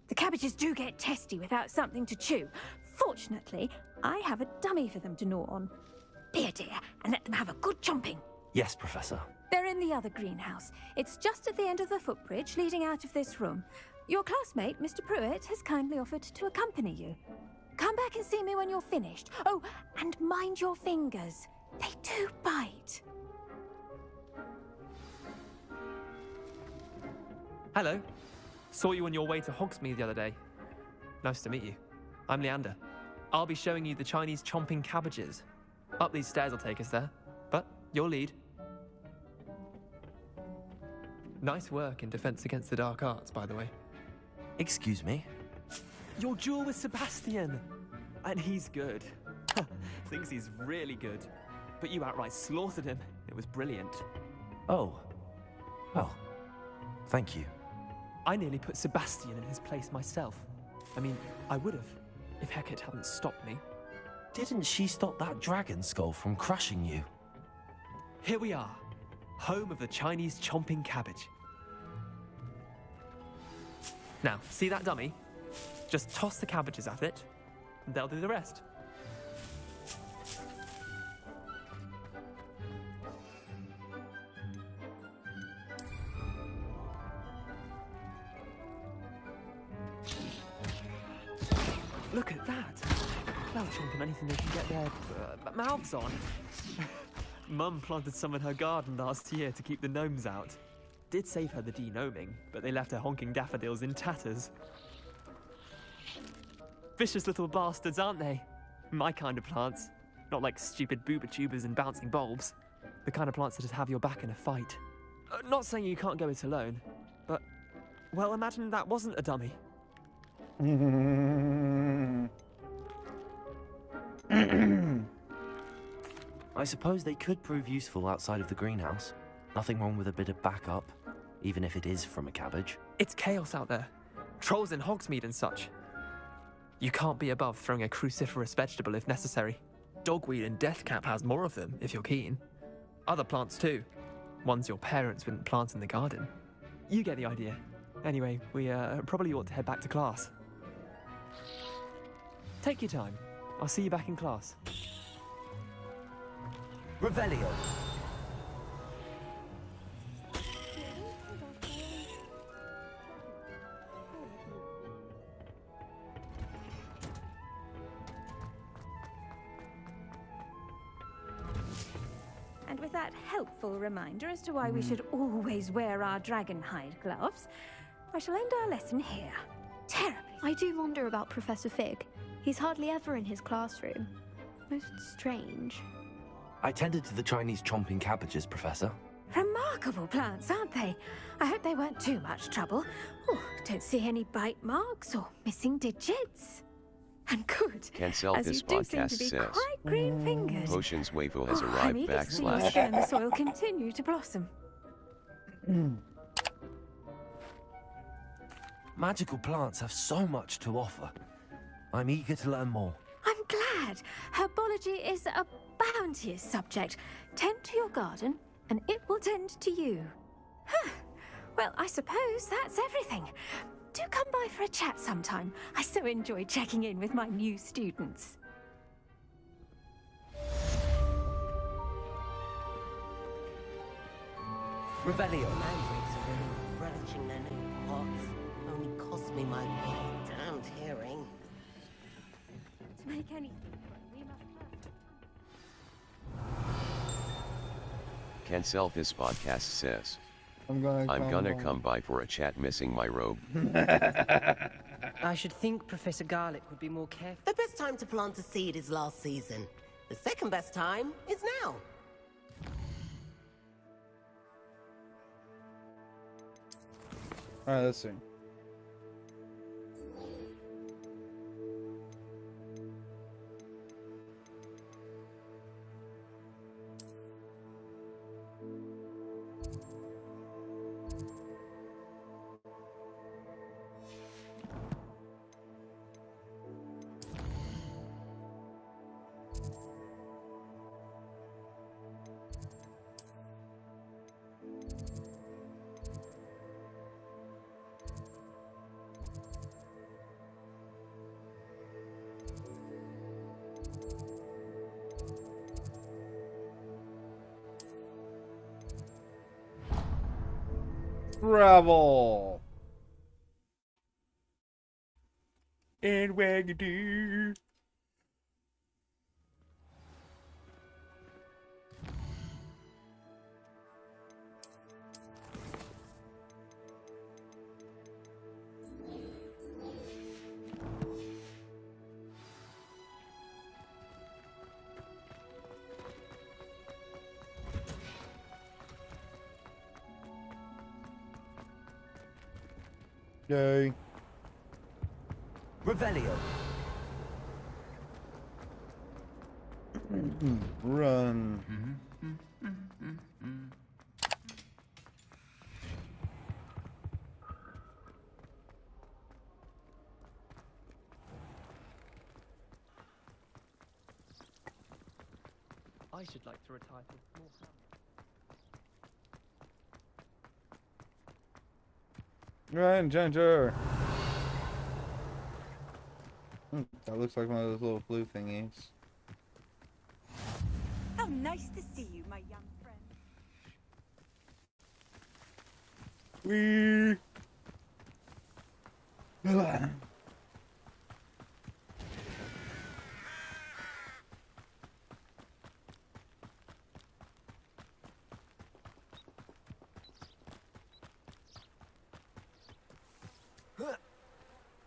The cabbages do get testy without something to chew. Fortunately, I have a dummy for them to gnaw on. Be a dear and let them have a good chomping. Yes, Professor. They're in the other greenhouse. It's just at the end of the footbridge leading out of this room. Your classmate, Mr. Pruitt, has kindly offered to accompany you. Come back and see me when you're finished. Oh, and mind your fingers. They do bite. Hello. Saw you on your way to Hogsmeade the other day. Nice to meet you. I'm Leander. I'll be showing you the Chinese chomping cabbages. Up these stairs will take us there, but your lead. Nice work in Defense Against the Dark Arts, by the way. Excuse me? Your duel with Sebastian! And he's good. Thinks he's really good. But you outright slaughtered him. It was brilliant. Oh. Well, thank you. I nearly put Sebastian in his place myself. I mean, I would have, if Hecate hadn't stopped me. Didn't she stop that dragon skull from crushing you? Here we are, home of the Chinese chomping cabbage. Now, see that dummy? Just toss the cabbages at it, and they'll do the rest. Look at that! They'll chomp on anything they can get their mouths on. Mum planted some in her garden last year to keep the gnomes out. Did save her the de-gnoming, but they left her honking daffodils in tatters. Vicious little bastards, aren't they? My kind of plants. Not like stupid booba tubers and bouncing bulbs. The kind of plants that just have your back in a fight. Not saying you can't go it alone, but, well, imagine that wasn't a dummy. I suppose they could prove useful outside of the greenhouse. Nothing wrong with a bit of backup, even if it is from a cabbage. It's chaos out there. Trolls in Hogsmeade and such. You can't be above throwing a cruciferous vegetable if necessary. Dogweed and deathcap has more of them, if you're keen. Other plants too. Ones your parents wouldn't plant in the garden. You get the idea. Anyway, we probably ought to head back to class. Take your time. I'll see you back in class. Revelio. And with that helpful reminder as to why we should always wear our dragonhide gloves, I shall end our lesson here. Terribly. I do wonder about Professor Fig. He's hardly ever in his classroom. Most strange. I tended to the Chinese chomping cabbages, Professor. Remarkable plants, aren't they? I hope they weren't too much trouble. Oh, don't see any bite marks or missing digits. And good, Cancel as this you do seem podcast to be says. quite green-fingered. Potions Waifu has I'm arrived eager to see you backslash. and the soil continue to blossom. Magical plants have so much to offer. I'm eager to learn more. I'm glad. Herbology is a bounteous subject. Tend to your garden, and it will tend to you. Huh. Well, I suppose that's everything. Do come by for a chat sometime. I so enjoy checking in with my new students. Revelio. Mandrakes are really relishing their new pots. Only cost me my damned hearing. To make anything, we must Cancel this podcast says. I'm gonna come by for a chat missing my robe. I should think Professor Garlick would be more careful. The best time to plant a seed is last season. The second best time is now. Alright, let's see. Travel. And Wagadoo. Yay. Revelio. Run. I should like to retire to a small family. Run, Ginger. That looks like one of those little blue thingies. How nice to see you, my young friend. Wee.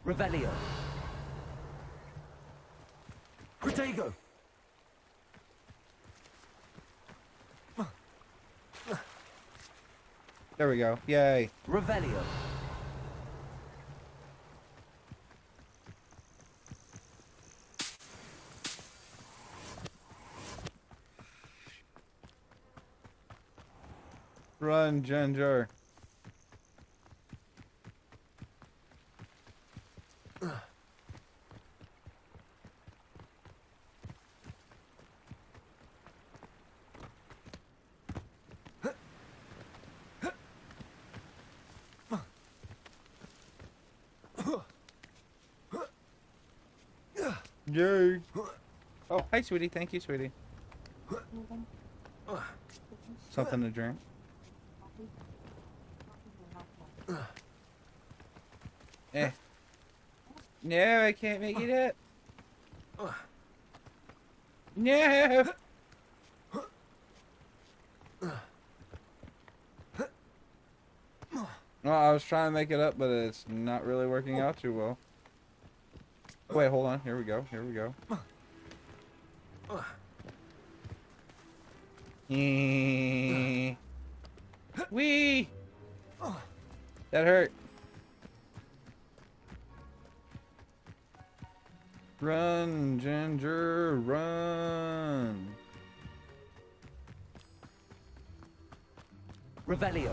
Revelio. Protego. There we go. Yay. Revelio. Run, Ginger. Yay. Oh, hi, sweetie. Thank you, sweetie. Something to drink. Eh. No, I can't make it up. No. Well, I was trying to make it up, but it's not really working out too well. Wait, hold on. Here we go. Here we go. Wee! That hurt. Run, Ginger, run. Revelio.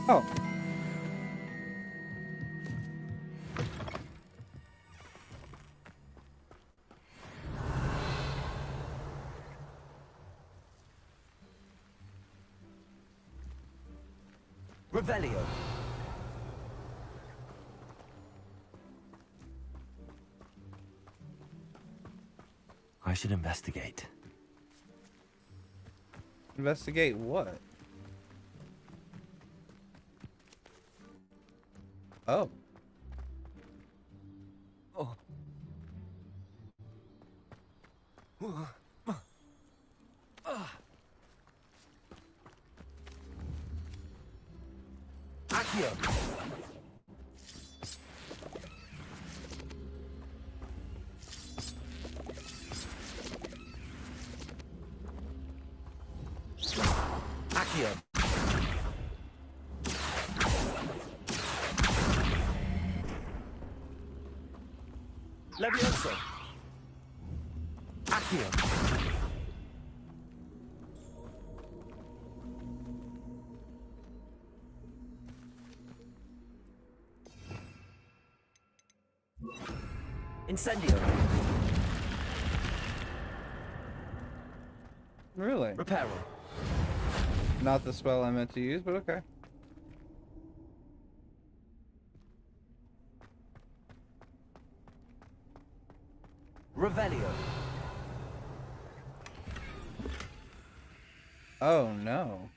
Oh. Revelio. I should investigate. Investigate what? Oh. Oh. Accio. Accio. Levioso. Accio. Incendio. Really? Reparo. Not the spell I meant to use, but okay. Revelio. Oh no.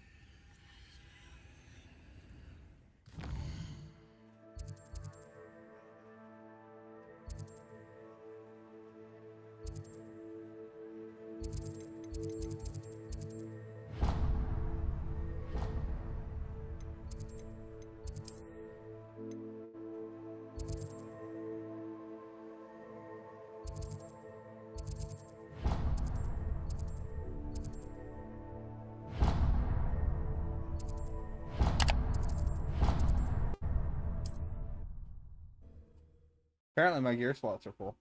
Apparently my gear slots are full.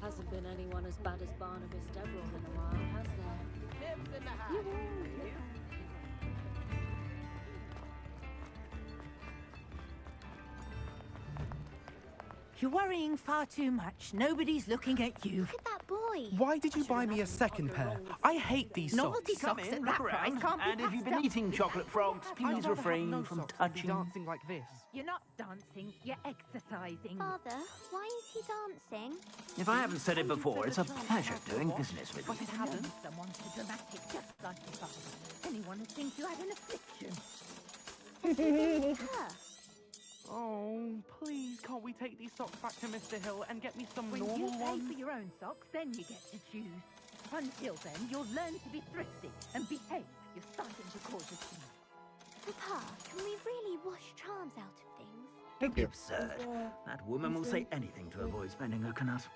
Hasn't been anyone as bad as Barnabas Deverell in a while, has there? You're worrying far too much. Nobody's looking at you. Look at that boy. Why did you buy me a second pair? I hate these Novelty socks. socks at that price can't be and if you've been passed up. eating chocolate frogs, please refrain from touching. Dancing like this. You're not dancing, you're exercising. Father, why is he dancing? If I haven't said it before, it's a pleasure doing business with you. Someone's so dramatic, just like your father. Anyone who thinks you had an affliction. Oh, please, can't we take these socks back to Mr. Hill and get me some When normal you pay ones? for your own socks, then you get to choose. Until then, you'll learn to be thrifty and behave. You're starting to cause a scene. Papa, can we really wash charms out of things? Thank you. Absurd. That woman will say anything to avoid spending her canut.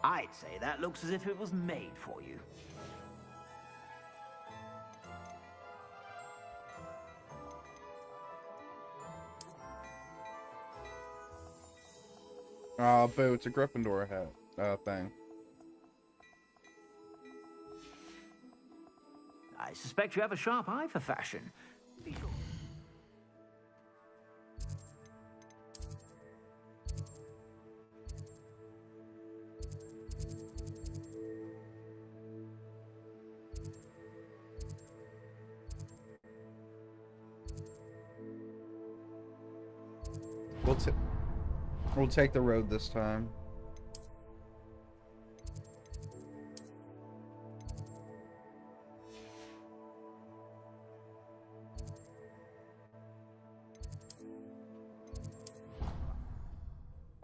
I'd say that looks as if it was made for you. Boo, it's a Gryffindor hat, thing. I suspect you have a sharp eye for fashion. Be sure. We'll take the road this time.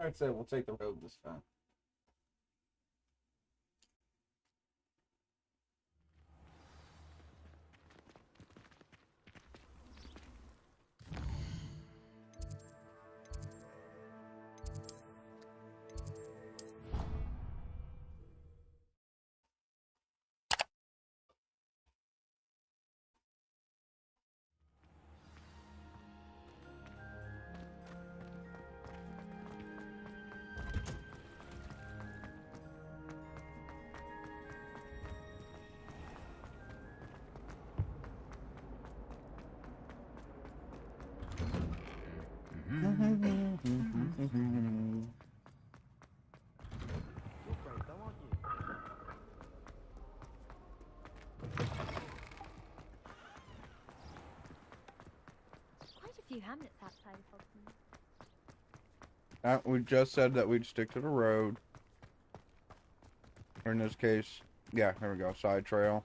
I'd say we'll take the road this time. Quite a few hamlets outside of Hogsmeade. We just said that we'd stick to the road. Or in this case, yeah, there we go, side trail.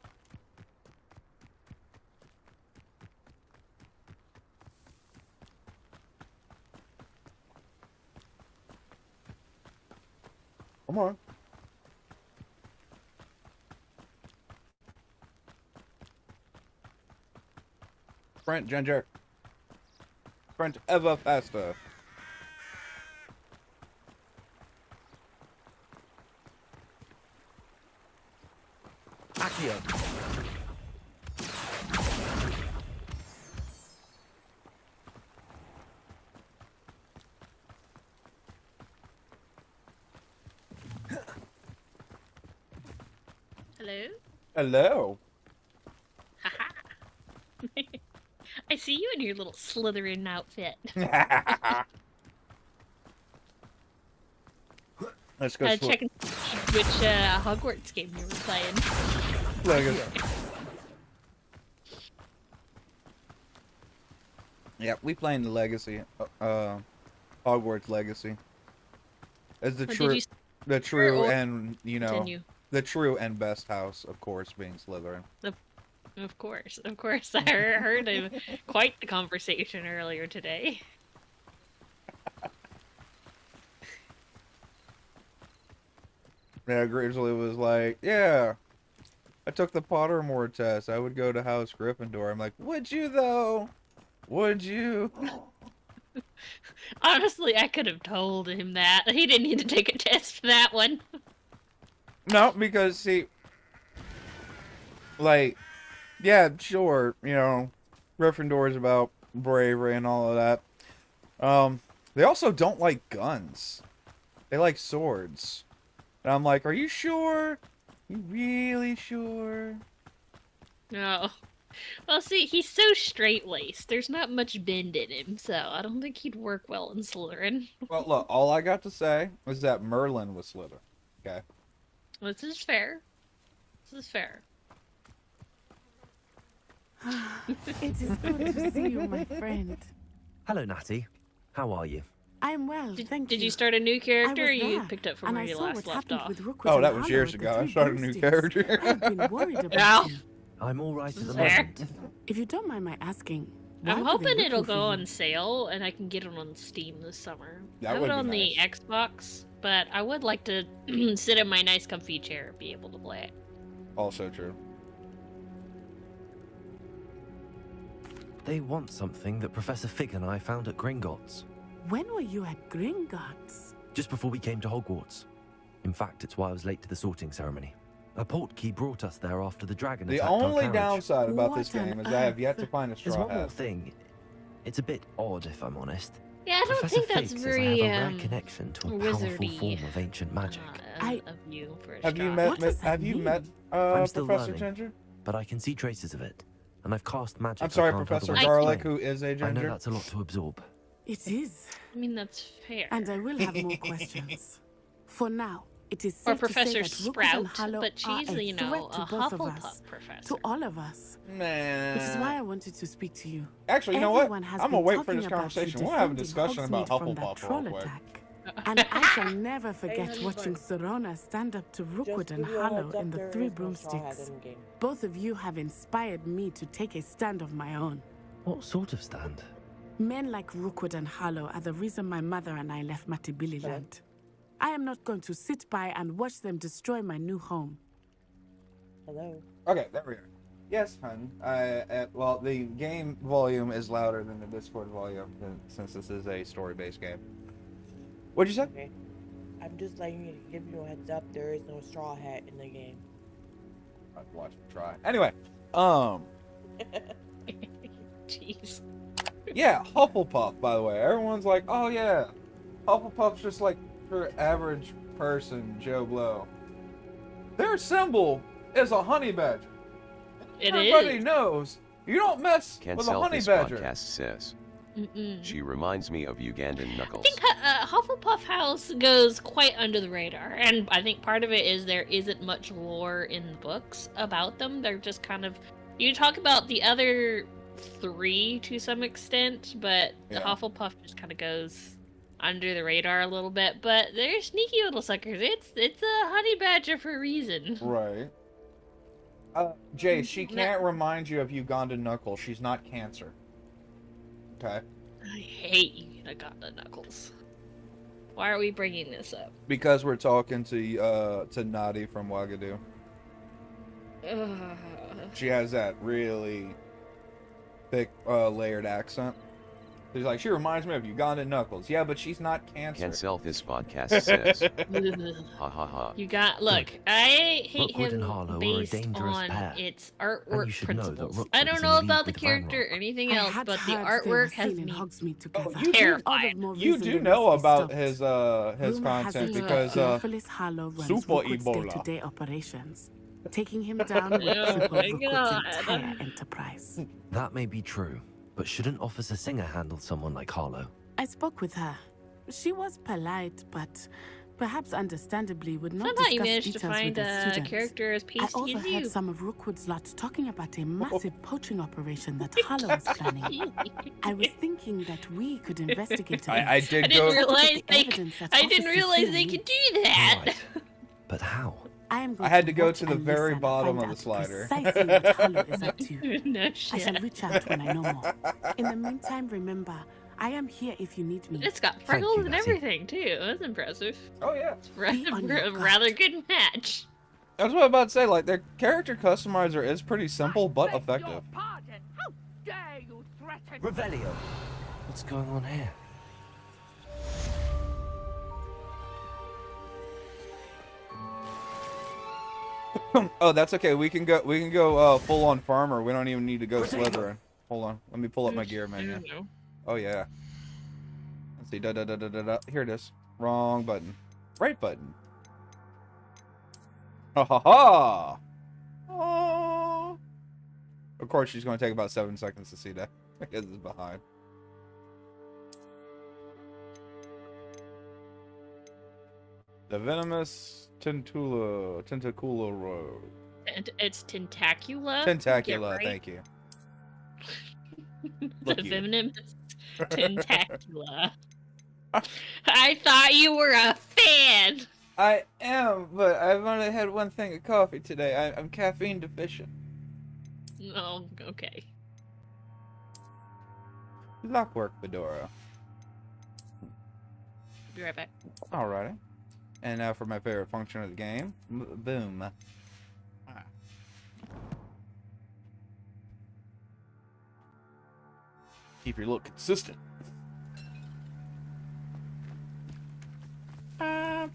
Come on. Sprint, Ginger. Sprint ever faster. Accio. Hello? Hello. Haha. I see you in your little Slytherin outfit. Let's go. Check which Hogwarts game you were playing. Legacy. Yeah, we playing the Legacy. Hogwarts Legacy. As the true and continue? the true and best house, of course, being Slytherin. Of course. I heard quite the conversation earlier today. Yeah, Grizzly was like, yeah, I took the Pottermore test. I would go to House Gryffindor. I'm like, would you though? Would you? Honestly, I could have told him that. He didn't need to take a test for that one. No, because, see, like, yeah, sure, Gryffindor is about bravery and all of that. They also don't like guns. They like swords. And I'm like, are you sure? You really sure? No. Well, see, he's so straight-laced. There's not much bend in him, so I don't think he'd work well in Slytherin. Well, look, all I got to say was that Merlin was Slytherin. Okay? This is fair. It is good to see you, my friend. Hello, Natty. How are you? I'm well, thank you. Did you start a new character, or I was you there, picked up from and where I you saw last what left happened off? with Rookwood Oh, and that was Harlow years at the ago. I Three started a new Broomsticks. character. I've been worried about Now. you. I'm all right at the Fair. moment. If you don't mind my asking, I'm why were they hoping it'll looking go for on you? sale, and I can get it on Steam this summer. That I have would it be on nice. the Xbox, but I would like to sit in my nice comfy chair and be able to play it. Also true. They want something that Professor Fig and I found at Gringotts. When were you at Gringotts? Just before we came to Hogwarts. In fact, it's why I was late to the sorting ceremony. A portkey brought us there after the dragon The attacked our only carriage. downside about this What on game is I have yet to earth? find a There's straw one more hat. thing. It's a bit odd, if I'm honest. Yeah, I don't Professor think that's Fig very says I have a rare connection to a powerful wizardy, form of ancient magic. of you for a Have you straw. met? What does that Have you mean? met I'm still Professor learning, Ginger? but I can see traces of it, and I've cast magic. I'm sorry, I can't Professor otherwise Garlic, explain. who is a I know ginger. that's a lot to absorb. It is. I mean, that's fair. And I will have more questions. For now, it is Or safe to say Professor that Rookwood and Sprout, Harlow but are she's, a you know, threat to a both of Hufflepuff us, professor. to all of us. Man. Which is why I wanted to speak to you. Actually, you know what? Everyone has I'm gonna been wait for talking this about you conversation. We'll have a defending discussion about Hogsmeade from that Hufflepuff troll real quick. attack. And I shall never forget watching Serona stand up to Rookwood and Harlow in the Three Broomsticks. Both of you have inspired me to take a stand of my own. What sort of stand? Men like Rookwood and Harlow are the reason my mother and I left Matibililand. I am not going to sit by and watch them destroy my new home. Hello. Okay, there we are. Yes, hun. Well, the game volume is louder than the Discord volume since this is a story-based game. What'd you say? Okay. I'm just letting you give you a heads up. There is no straw hat in the game. I'd watch him try. Anyway, Jeez. Yeah, Hufflepuff, by the way. Everyone's like, oh yeah, Hufflepuff's just like for average person, Joe Blow. Their symbol is a honey badger. Everybody knows you don't mess Can't with a sell honey this badger. podcast, sis. Mm-mm. She reminds me of Ugandan Knuckles. I think Hufflepuff House goes quite under the radar, and I think part of it is there isn't much lore in the books about them. They're just kind of... You talk about the other 3 to some extent, but the Hufflepuff just kind of goes under the radar a little bit, but they're sneaky little suckers. It's a honey badger for a reason. Right. Jay, she can't remind you of Ugandan Knuckles. She's not cancer. Okay. I hate Uganda Knuckles. Why are we bringing this up? Because we're talking to Nadi from Wagadu. She has that really thick, layered accent. She's like, she reminds me of Ugandan Knuckles. Yeah, but she's not cancer. Can't sell this podcast, sis. Ha ha ha. You got... Look, I hate Rookwood him and Harlow based are a dangerous on pair. its And you artwork should know that principles. Rookwood I don't is know in league about the with character Ranrock. or anything I else, had but the heard they artwork were has seen in me Hogsmeade together. terrified. You do know about his content Rumor because Theophilus Harlow runs Super Rookwood's Ebola. day-to-day operations. Taking him down would Oh cripple my Rookwood's God. entire enterprise. That may be true, but shouldn't Officer Singer handle someone like Harlow? I spoke with her. She was polite, but perhaps understandably would not Somehow you discuss managed to details find with the a students. character as I pasty as overheard you. some of Rookwood's lot talking about a massive poaching operation that Harlow was planning. I was thinking that we could investigate it. I did I didn't realize they could do that. But how? I had to go to the very bottom of the slider. Precisely what Harlow is up to. No I shall shit. reach out when I know more. In the meantime, remember, I am here if you need me. It's got freckles and everything too. That's impressive. Oh yeah, it's a rather good match. That's what I'm about to say. Like, their character customizer is pretty simple but effective. How dare you threaten Revelio. What's going on here? Oh, that's okay. We can go full on farmer. We don't even need to go Slytherin. Hold on. Let me pull up my gear menu. Oh yeah. Let's see. Here it is. Wrong button. Right button. Ha ha ha. Oh. Of course, she's going to take about 7 seconds to see that because it's behind. The venomous Tentacula Road. And it's Tentacula. Tentacula, Right? thank you. The Look you. venomous Tentacula. I thought you were a fan. I am, but I've only had one thing of coffee today. I'm caffeine deficient. Oh, okay. Lockwork fedora. Be right back. Alrighty. And now for my favorite function of the game. Boom. Keep your look consistent. I'll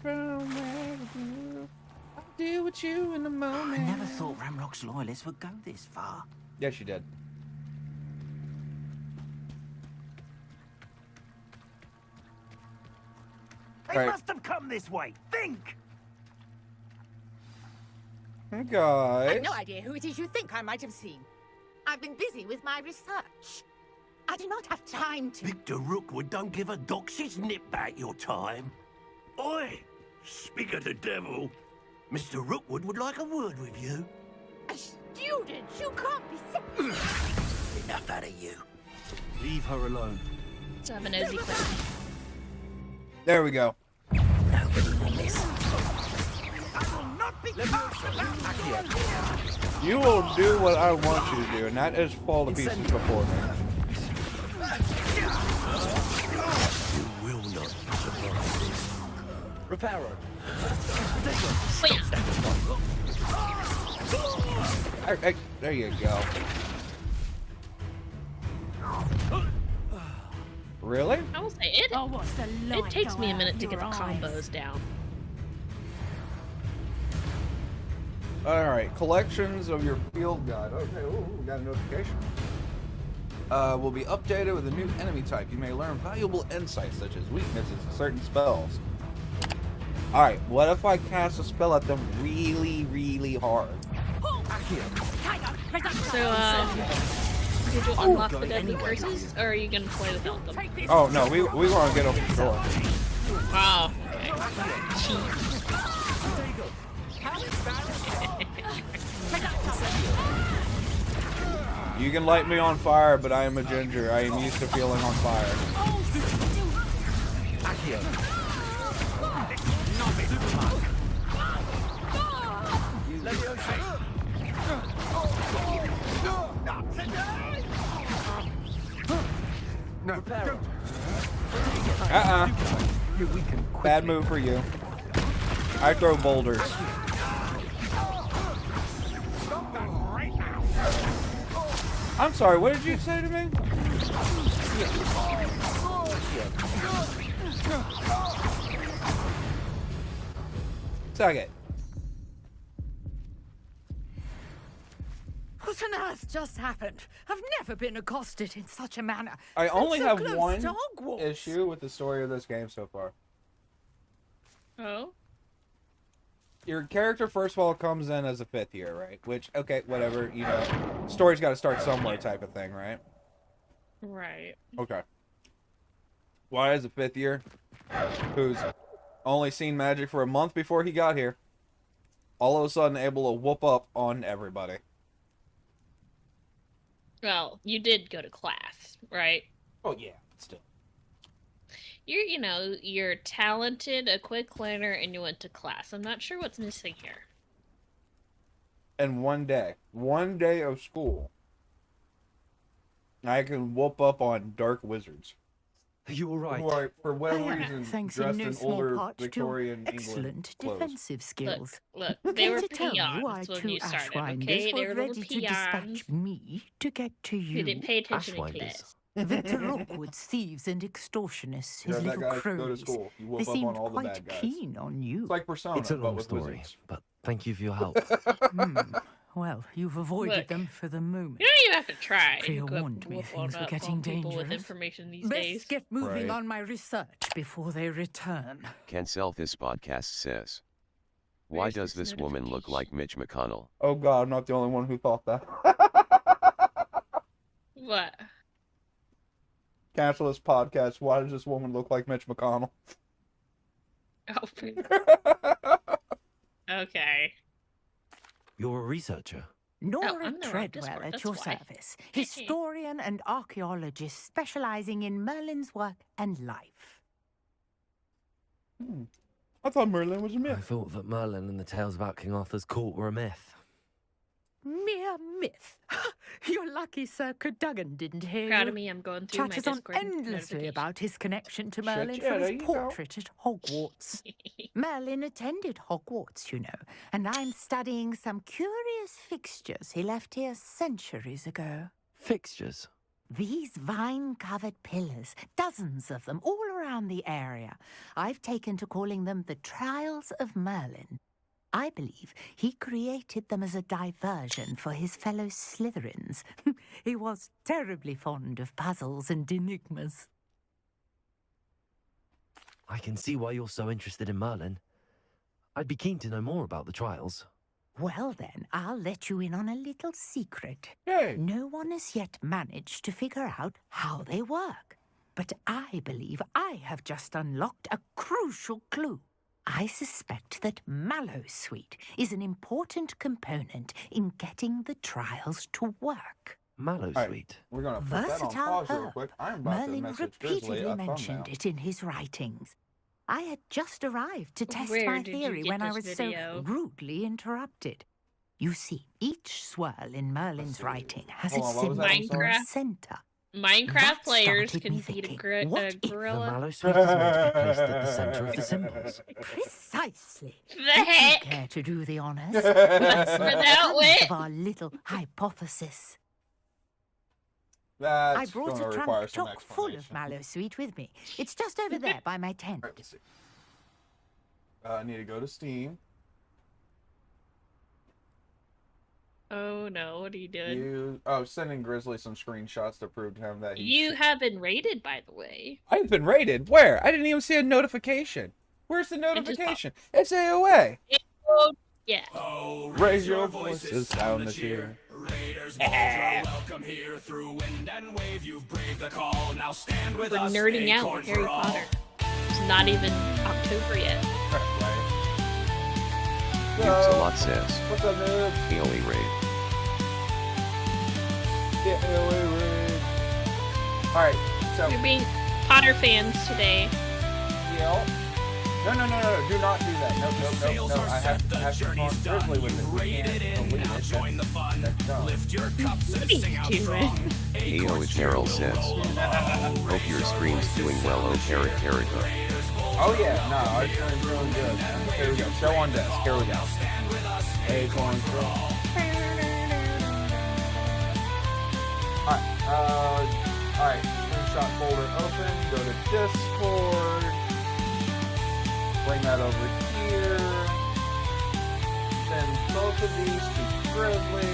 deal with you in a moment. I never thought Ramrock's loyalists would go this far. Yes, you did. They Right. must have come this way. Think! Guys. I've no idea who it is you think I might have seen. I've been busy with my research. I do not have time to... Victor Rookwood don't give a doxy's nip back your time. Oi! Speak of the devil. Mr. Rookwood would like a word with you. A student? You can't be... Enough out of you. Leave her alone. Let's have a nosy quick. There we go. You will do what I want you to do, and that is fall to pieces before me. Reparo. Hey, there you go. Really? I will say it. It takes me a minute to get the combos down. Alright, collections of your field guide. Okay, ooh, we got a notification. Will be updated with a new enemy type. You may learn valuable insights such as weaknesses to certain spells. Alright, what if I cast a spell at them really, really hard? So, did you unlock the deadly curses, or are you gonna play without them? Oh no, we want to get them for sure. Wow. You can light me on fire, but I am a ginger. I am used to feeling on fire. Bad move for you. I throw boulders. I'm sorry, what did you say to me? Suck it. What on earth just happened? I've never been accosted in such a manner. I only So have close one to Hogwarts. issue with the story of this game so far. Oh? Your character, first of all, comes in as a 5th year, right? Which, okay, whatever, you know, story's got to start somewhere type of thing, right? Right. Okay. Why is a 5th year, who's only seen magic for a month before he got here, all of a sudden able to whoop up on everybody? Well, you did go to class, right? Oh, yeah, still. You're talented, a quick learner, and you went to class. I'm not sure what's missing here. And one day of school, I can whoop up on dark wizards. You were right. Who are, for whatever reason, Thanks dressed in no in small older part to Victorian excellent England clothes. defensive skills. Look, Who they came were to tell you why peons when two you started, Ashwinders okay? They were were ready little to dispatch peons. me to get to you? You didn't pay attention in Ashwinders. class. Victor Rookwood's thieves and extortionists, his Yeah, that little guy go to cronies. school. You whoop They up on seemed all the quite bad guys. keen on you. It's like Persona, It's a but long with story, wizards. but thank you for your help. Well, you've avoided Look, them for the moment. You don't even have to try. Priya You go warned me whoop things were on getting people with dangerous. information these Best days. get moving Right. on my research before they return. Cancel this podcast says. Why Where's does this this woman look like Mitch McConnell? Oh god, I'm not the only one who thought that. What? Cancel this podcast. Why does this woman look like Mitch McConnell? Oh. Okay. You're a researcher. Nora I'm the right Treadwell Discord, at that's your why. service, historian and archaeologist specializing in Merlin's work and life. I thought Merlin was a I myth. thought that Merlin and the tales about King Arthur's court were a myth. Mere myth. You're lucky Sir Cadogan didn't hear Proud you. of me, I'm going through my Chatters on Discord endlessly notifications. about his connection to Shit, Merlin yeah, from there his you go. portrait at Hogwarts. Merlin attended Hogwarts, you know, and I'm studying some curious fixtures he left here centuries ago. Fixtures. These vine-covered pillars, dozens of them, all around the area. I've taken to calling them the Trials of Merlin. I believe he created them as a diversion for his fellow Slytherins. He was terribly fond of puzzles and enigmas. I can see why you're so interested in Merlin. I'd be keen to know more about the trials. Well then, I'll let you in on a little secret. Yay. No one has yet managed to figure out how they work. But I believe I have just unlocked a crucial clue. I suspect that Mallowsweet is an important component in getting the trials to work. Mallowsweet. Alright, we're gonna put that on Versatile pause real herb. quick. I'm about to Merlin message Grizzly repeatedly a mentioned thumbnail. it in his writings. I had just arrived to test Where my did you theory get when I this was video? so rudely interrupted. You see, each swirl in Merlin's writing has Hold a on, what was symbol that? in I'm sorry. the center. Minecraft That players started can me feed a thinking, what if The gorilla. mallow sweet is meant to be placed at the center of the symbols. Precisely. The Would you heck? care to do the honors? What's with that wit? Of our little hypothesis. That's I brought gonna a require trunk some chock full of mallow sweet with me. It's just over there by my tent. Let's see. I need to go to Steam. Oh no, what are you doing? Sending Grizzly some screenshots to prove to him that You have been raided, by the way. I've been raided. Where? I didn't even see a notification. Where's the notification? It's AOA. Oh, yeah. Raise your voices down the cheer. Raiders welcome here through wind and wave. You've braved the call. Now stand with We're us. nerding out Acorn with Harry for all. Potter. It's not even October yet. Uxalot says, What's up, noob? AOE raid. Yeah, AOA raid. Alright, so. We're being Potter fans today. Yeah. No. Do not do that. No. I have to go on Grizzly with it. We can't believe it. Join the fun. Lift your cups and sing out strong. AO Cheryl says, hope your stream's doing well, oh Terrica. Oh yeah, no, our stream's really good. Here we go. Show on desk. Here we go. Acorn for all. Alright, screenshot folder open, go to Discord, bring that over here, send both of these to Grizzly.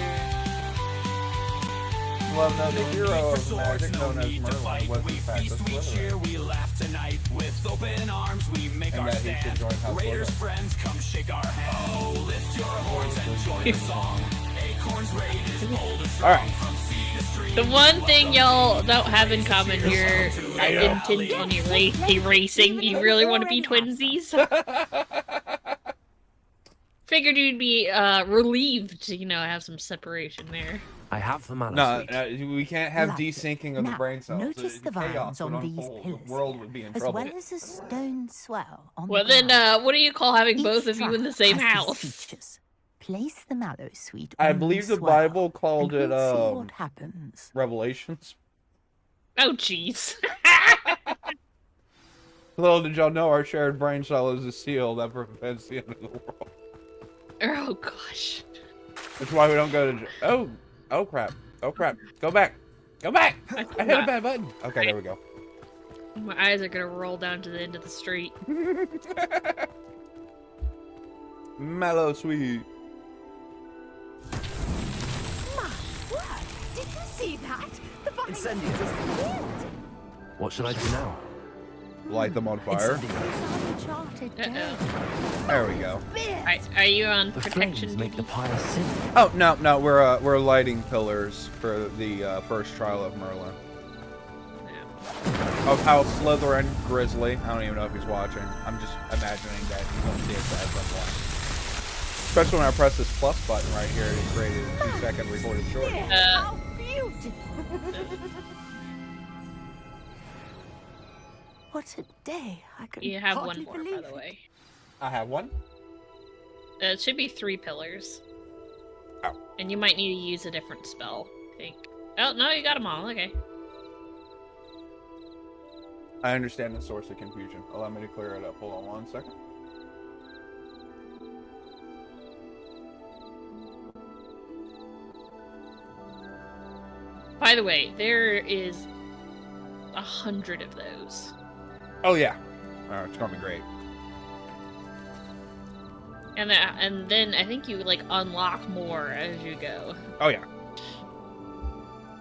Love knows the hero of magic known as Merlin was in fact a Slytherin. We laugh tonight with open arms. We make And our that he should stand. join House Raiders Slytherin. friends, come shake our hand. Oh, lift your horns and join the song. Acorns raid is bold and strong. Alright. From sea to stream. The one thing y'all don't have in common, you're intent on erasing. You really want to be twinsies? Figured you'd be relieved to, have some separation there. I have the mallow No, sweet. we can't have Lovely. desyncing of the Now, brain cells. notice the Chaos vines would on these unfold. pillars, The world would be in as trouble. well as a stone swell on Well, the then, ground. what do you call having Each both of you in the tribe same has these house? features. Place the mallow sweet I on believe the swell, Bible called and it we'll see what happens. Revelations. Oh, jeez. Little did y'all know our shared brain cell is a seal that prevents the end of the world. Oh, gosh. That's why we don't go to... Oh, crap. Oh, crap. Go back. Go back! I hit a bad button. Okay, there we go. My eyes are gonna roll down to the end of the street. Mellow sweet. My word! Did you see that? The vines Incendiary. disappeared. What should I do now? Light them on fire. Uncharted day. There we go. Are you on The protection flames make the duty? pyre sing. Oh, no, we're lighting pillars for the first trial of Merlin. Of House Slytherin, Grizzly. I don't even know if he's watching. I'm just imagining that he's going to see us at some point. Especially when I press this plus button right here to create a 2-second recorded short. How beautiful! What a day. I can You have one hardly more, believe by the way. I have one? It should be 3 pillars. Oh. And you might need to use a different spell, I think. Oh, no, you got them all. Okay. I understand the source of confusion. Allow me to clear it up. Hold on 1 second. By the way, there is 100 of those. Oh, yeah. It's going to be great. And then I think you, unlock more as you go. Oh, yeah.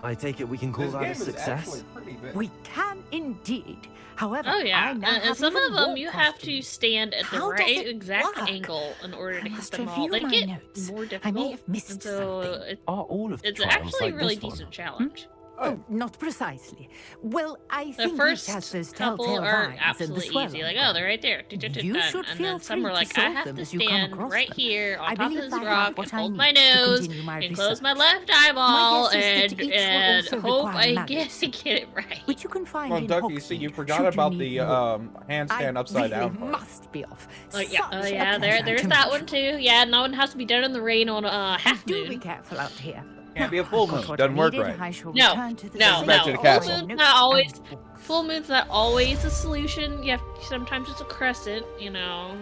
I take it we can call This that a game is success? actually pretty big. We can indeed. However, Oh yeah, I now and have some even of them more you have to questions. stand at the How does right it exact work? angle in order to hit must them all. review They my get notes. more I difficult. may have missed and so something. Are all of the it's trials actually a like really this one? decent challenge. Oh, not precisely. Well, I The think first it has those couple telltale are vines and the absolutely swell easy. on Like, them. oh, they're right there. You Done. should And feel then some free are like, to I solve have them to as you come stand across right them. here I on top of believe this I have rock what and I hold need my to nose continue my and close my research. left eyeball My guess is and that each will also hope require I malice, get it right. which you can find Well, in Ducky, you see, Hogsmeade, you forgot should you about need the more. handstand I upside really down part. must be off. Oh yeah, Such a there's pleasure that to one meet too. you. Yeah, no one has to be done in the rain on a half Do be moon. careful out here. Can't be a full moon. Doesn't work right. No, no, Back to the castle. Full moon's not always a solution. You have sometimes it's a crescent. You know.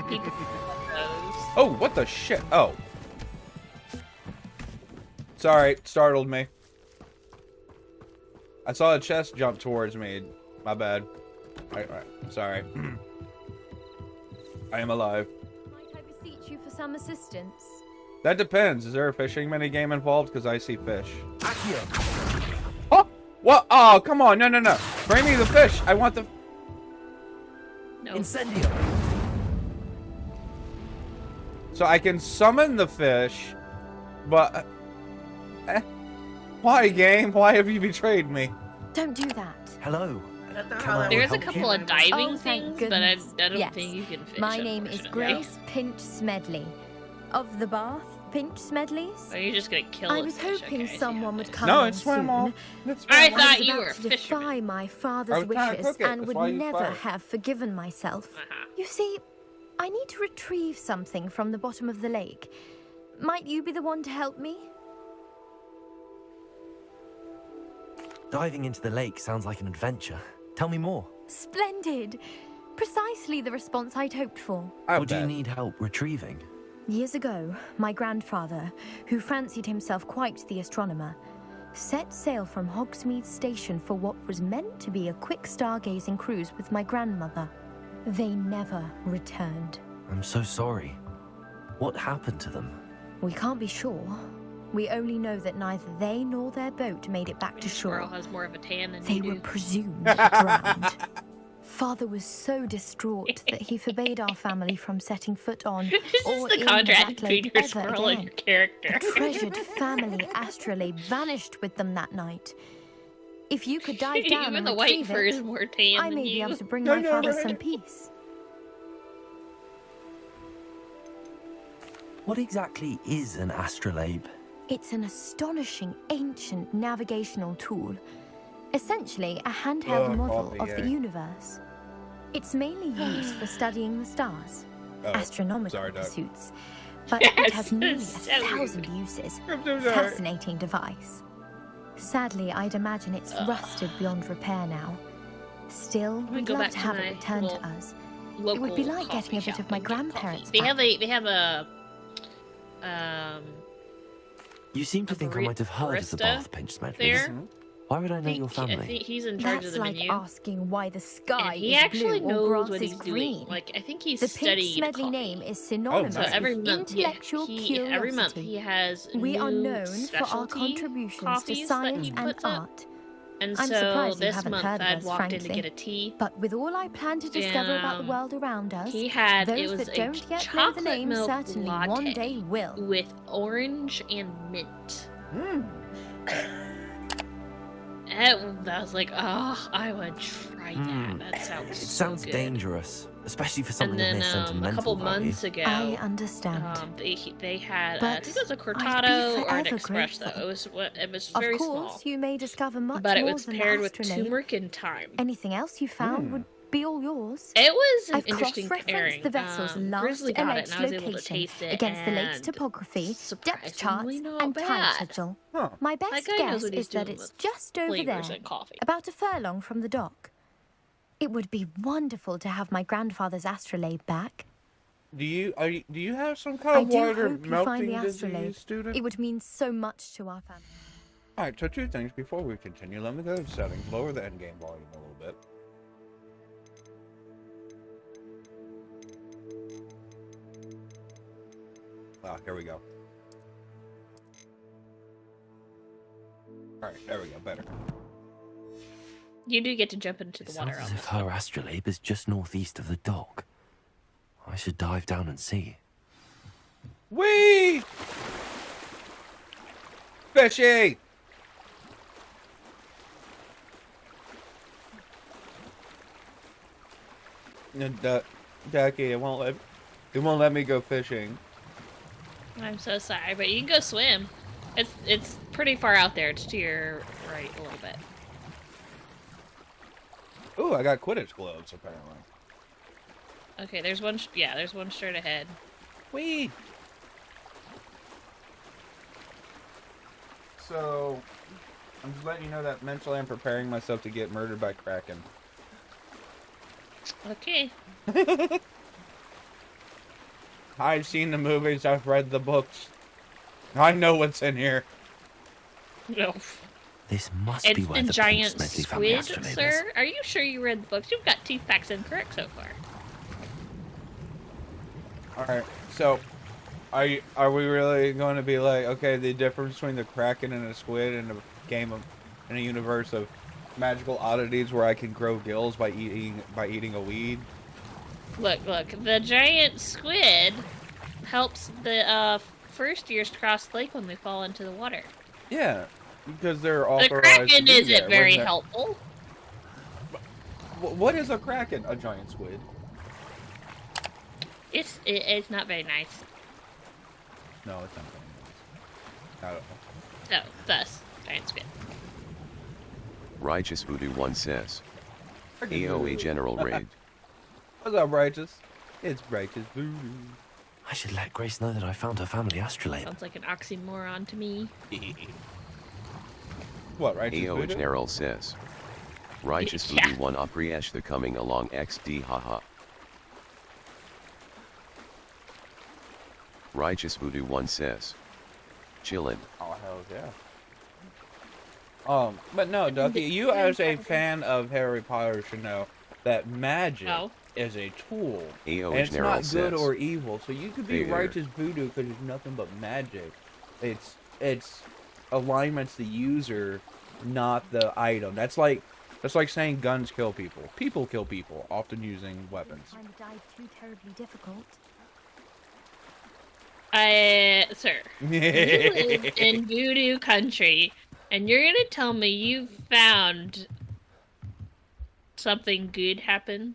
People Oh, what the shit? Oh. Sorry, startled me. I saw a chest jump towards me. My bad. Alright, sorry. I am alive. Might I beseech you for some assistance? That depends. Is there a fishing minigame involved? Because I see fish. Oh! What? Oh, come on. No. Bring me the fish. I want the... No. Incendio. So I can summon the fish, but... Why, game? Why have you betrayed me? Don't do that. Hello. There's a couple of diving thank things, but I goodness. don't Yes. think you can fish. My name is unfortunately. Grace Pinch Smedley. Of the Bath, Pinch Smedleys. Are you just gonna kill I a was fish? hoping Okay, I see someone how would it is. come No, in it swam soon. off. I thought was you about were a to defy my I father's was trying to wishes cook it. and That's would why you never fired. have forgiven myself. You see, I need to retrieve something from the bottom of the lake. Might you be the one to help me? Diving into the lake sounds like an adventure. Tell me more. Splendid! Precisely the response I'd hoped for. What do you need help retrieving? Years ago, my grandfather, who fancied himself quite the astronomer, set sail from Hogsmeade Station for what was meant to be a quick stargazing cruise with my grandmother. They never returned. I'm so sorry. What happened to them? We can't be sure. We only know that neither they nor their boat made it back to Squirrel shore. has more of a tan than They you were do. presumed drowned. Father was so distraught that he forbade our family from setting foot on This or is the in contrast that between lake your ever squirrel and again. your character. A treasured family astrolabe vanished with them that night. If you could dive down Even and the white retrieve fur it, is more tan I than may you. be able to bring I my know, father right? some peace. What exactly is an astrolabe? It's an astonishing ancient navigational tool. Essentially, a handheld model coffee, of yeah. the universe. It's mainly used for studying the stars, Oh, astronomical sorry, Doc. pursuits, but it Yes, has nearly so weird. 1,000 uses. I'm so sorry. Fascinating device. Sadly, I'd imagine it's rusted beyond repair now. Still, me we'd go love back to to have my it returned to little us. It would be local like getting a coffee bit of shop my and get coffee. grandparents' They have back. You seem to A think I might have heard of the barista Bath Pinch Smedleys. there. Why would I know I your think family? he's in charge That's of the like menu. asking why the sky And he is actually blue or knows grass what is he's green. doing. Like I think he's The Pinch studying Smedley coffee. name is synonymous So every with month, intellectual curiosity. every month he has We are new known for our specialty contributions to coffees that science he and puts up. art. And I'm so surprised you this haven't month heard of I'd us, walked in frankly. to get a tea. But with all I plan to discover about the And, world around us, He had those it was that a don't yet know the chocolate name milk certainly latte one day will. with orange and mint. And I was like, oh, I would try that. That sounds It so sounds good. dangerous, especially for something And of then this sentimental a couple value. months ago, I understand. they had I But think it was a I'd be cortado or an forever express though. grateful. It was Of very course, small, you may discover much but it more was than paired the with astrolabe. turmeric and thyme. Anything else you found would be all yours. It was an I've interesting cross-referenced pairing. the vessel's last Grizzly got it, alleged and I was able to location taste it, against the lake's and topography, depth surprisingly charts, not and time bad. schedule. Huh. My That best guy knows guess what he's is that doing it's with just over there, flavors and coffee. about a furlong from the dock. It would be wonderful to have my grandfather's astrolabe back. Do you have some I kind of do water hope you find melting the disease, astrolabe. student? It would mean so much to our family. Alright, so two things before we continue. Let me go to settings, lower the endgame volume a little bit. Ah, here we go. Alright, there we go, better. You do get to jump into the It water. sounds as on if her astrolabe is just northeast of the dock. I should dive down and see. Whee! Fishy! Ducky, it won't let me go fishing. I'm so sorry, but you can go swim. It's pretty far out there. It's to your right a little bit. Ooh, I got Quidditch gloves apparently. Okay, there's one. Yeah, there's one straight ahead. Whee! so I'm just letting you know that mentally I'm preparing myself to get murdered by Kraken. Okay. I've seen the movies, I've read the books. I know what's in here. No. This must It's be where a the giant Smedley family squid, astrolabe sir. is. Are you sure you read the books? You've got 2 facts incorrect so far. Alright, so are we really going to be like, okay, the difference between the Kraken and a squid in a universe of magical oddities where I can grow gills by eating a weed? Look, the giant squid helps the first years cross the lake when they fall into the water. Yeah, because they're The authorized Kraken to be isn't there, very wasn't it? helpful. What is a Kraken? A giant squid. It's not very nice. No, it's not very nice. I don't know. No, thus, giant squid. Righteous Voodoo 1 says. AOA General Raid. What's up, Righteous? It's Righteous Voodoo. I should let Grace know that I found her family astrolabe. Sounds like an oxymoron to me. What, Righteous AOA Voodoo? General says. Righteous Voodoo 1 Apriesh the coming along XD haha. Righteous Voodoo 1 says. Chillin'. Oh, hell yeah. But no, Ducky, you as a fan of Harry Potter should know that magic is a tool. AOA And it's General not good says. or evil, so you could be Hey there. righteous voodoo because it's nothing but magic. It's alignments the user, not the item. That's like saying guns kill people. People kill people, often using weapons. Time died too terribly difficult. Sir, you live in voodoo country, and you're gonna tell me you found something good happen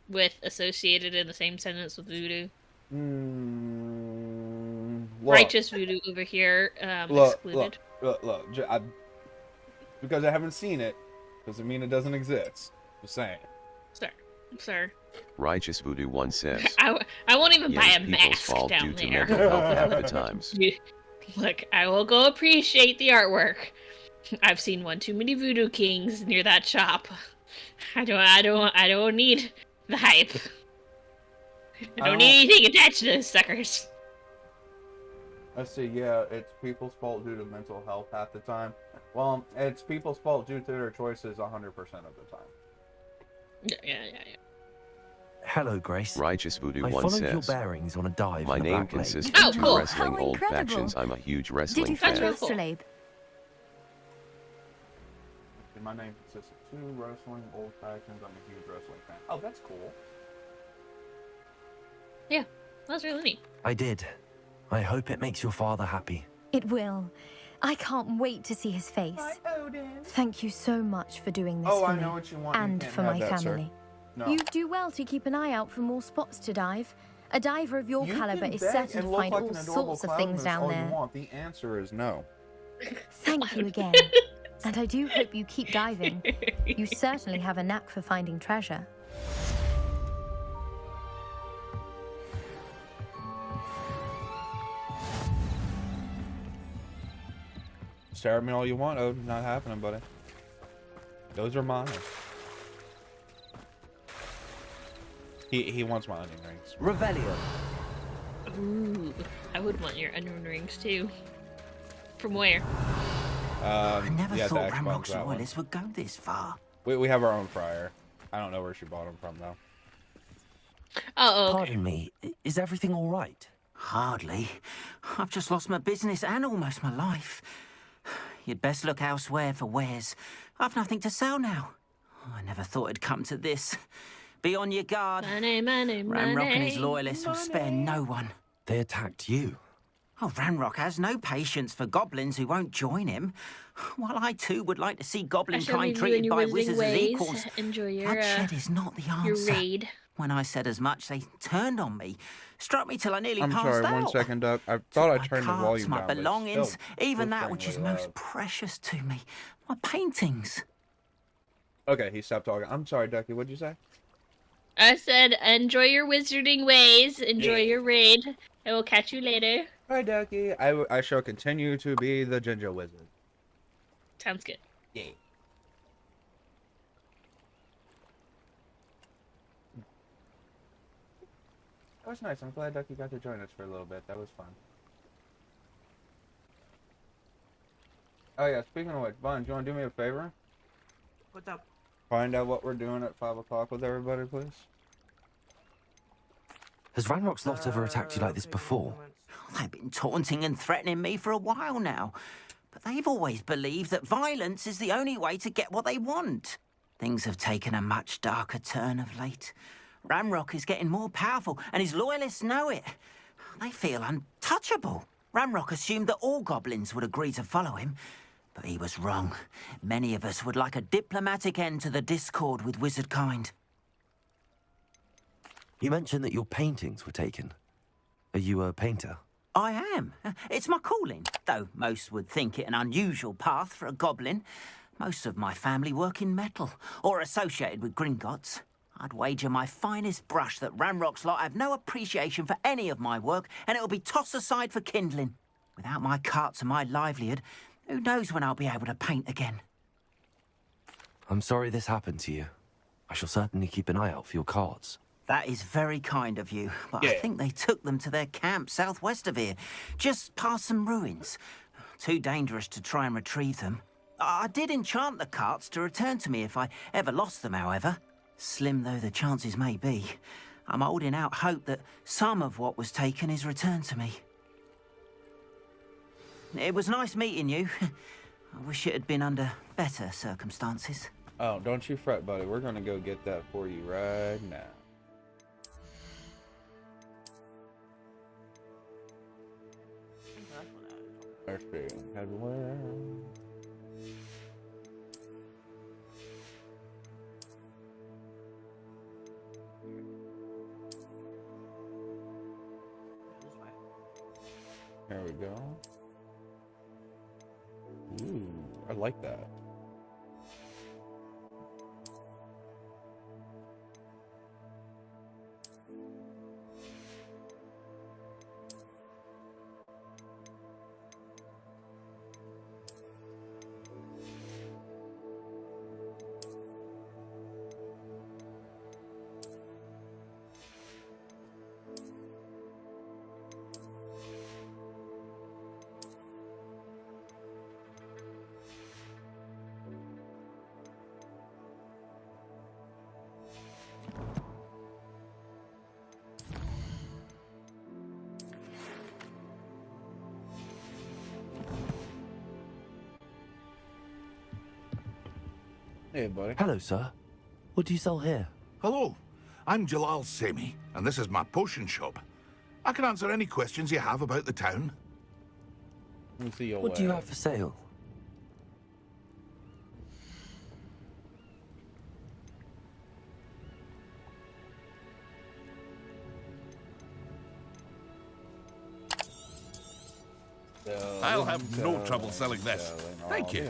with associated in the same sentence with voodoo? Righteous voodoo over here, excluded. Look, because I haven't seen it, doesn't mean it doesn't exist. Just saying. Sir. Righteous Voodoo 1 says. I won't even buy a people's mask fault down due to there. mental health half the times. Look, I will go appreciate the artwork. I've seen one too many voodoo kings near that shop. I don't need the hype. I don't need anything attached to those suckers. Let's see, yeah, it's people's fault due to mental health half the time. Well, it's people's fault due to their choices 100% of the time. Yeah. Hello, Grace. Righteous Voodoo I 1 followed your says. bearings on a dive My in the name Black Lake. consists of 2 cool. wrestling How old incredible. factions. I'm a huge Did wrestling you find fan. your astrolabe? My name consists of 2 wrestling old factions. I'm a huge wrestling fan. Oh, that's cool. Yeah, that's really neat. I did. I hope it makes your father happy. It will. I can't wait to see his face. Thank you so much for doing this for I me know what you want. You and can't for have my that, sir. family. No. You do well to keep an eye out for more spots to dive. A diver of your You caliber can is beg certain and to look find like all an adorable sorts of clown things moose down all there. You want. The answer is no. Thank you again. And I do hope you keep diving. You certainly have a knack for finding treasure. Stare at me all you want, Odin. Not happening, buddy. Those are mine. He wants my onion rings. Revelio. Ooh, I would want your onion rings too. From where? I never yeah, thought the Xbox, Ramrock's that one. loyalists would go this far. We have our own fryer. I don't know where she bought them from though. Oh, okay. Pardon me. Is everything all right? Hardly. I've just lost my business and almost my life. You'd best look elsewhere for wares. I've nothing to sell now. I never thought it'd come to this. Be on your guard. Money. Ramrock and his loyalists will spare no one. They attacked you. Oh, Ramrock has no patience for goblins who won't join him. While I too would like to see goblin I shall kind leave you in treated your by wizarding wizards as ways. equals, Enjoy your bloodshed is not the your answer. raid. When I said as much, they turned on me, struck me till I nearly I'm passed sorry, out. 1 second, Doug. I thought I My turned the carts, volume my down. but it's belongings, still even that which is blistering most loud. precious to me, my paintings. Okay, he stopped talking. I'm sorry, Ducky. What'd you say? I said, enjoy your wizarding ways. Enjoy your raid. I will catch you later. Hi, Ducky. I shall continue to be the ginger wizard. Sounds good. Yeah. That was nice. I'm glad Ducky got to join us for a little bit. That was fun. Oh yeah, speaking of which, Vaughn, do you want to do me a favor? What's up? Find out what we're doing at 5 o'clock with everybody, please. Has Ranrock's lot ever attacked you like this before? They've been taunting and threatening me for a while now. But they've always believed that violence is the only way to get what they want. Things have taken a much darker turn of late. Ranrock is getting more powerful, and his loyalists know it. They feel untouchable. Ranrock assumed that all goblins would agree to follow him, but he was wrong. Many of us would like a diplomatic end to the discord with wizard kind. You mentioned that your paintings were taken. Are you a painter? I am. It's my calling, though most would think it an unusual path for a goblin. Most of my family work in metal, or associated with Gringotts. I'd wager my finest brush that Ranrock's lot have no appreciation for any of my work, and it'll be tossed aside for kindling. Without my carts and my livelihood, who knows when I'll be able to paint again? I'm sorry this happened to you. I shall certainly keep an eye out for your carts. That is very kind of you, but I think they took them to their camp southwest of here, just past some ruins. Too dangerous to try and retrieve them. I did enchant the carts to return to me if I ever lost them, however. Slim though the chances may be, I'm holding out hope that some of what was taken is returned to me. It was nice meeting you. I wish it had been under better circumstances. Oh, don't you fret, buddy. We're gonna go get that for you right now. Let's see. Everywhere. There we go. Ooh, I like that. Hey, buddy. Hello, sir. What do you sell here? Hello, I'm Jalal Semi, and this is my potion shop. I can answer any questions you have about the town. Let me see your What do you have for sale? I'll have no trouble selling this. Thank you.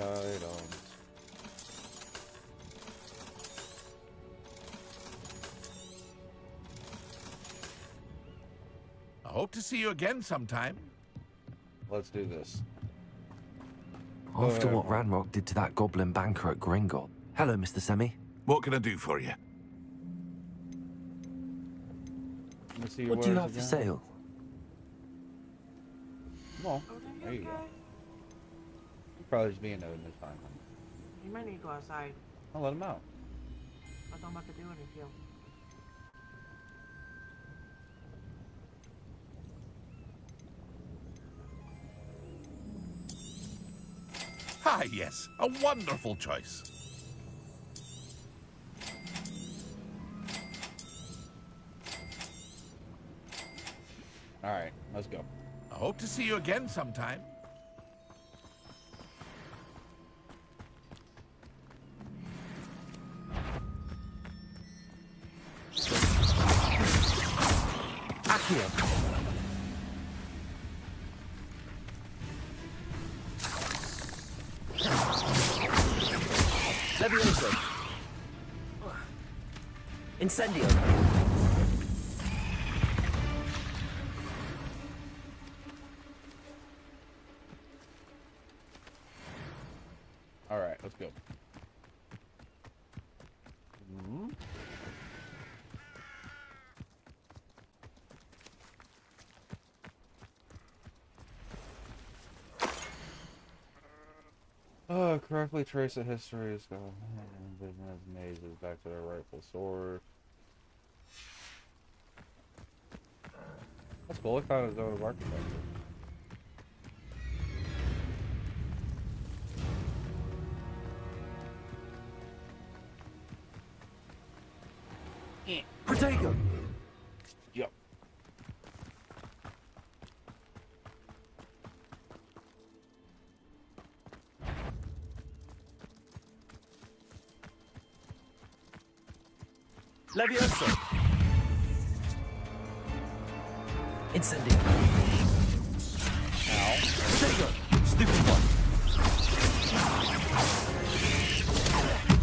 I hope to see you again sometime. Let's do this. After what Ranrock did to that goblin banker at Gringotts. Hello, Mr. Semi. What can I do for you? What do you have for sale? Come on. There you go. You're probably just being nosy this time. You might need to go outside. I'll let him out. That's all I'm about to do in a few. Ah, yes. A wonderful choice. All right, let's go. I hope to see you again sometime. Accio. Levioso. Incendio. Let's go. Oh, correctly trace the history is going. Business mazes back to their rightful source. That's cool. Look how it's zone of architecture. Protego! Yep. Levioso! Incendio! Ow. Protego! Stupid one!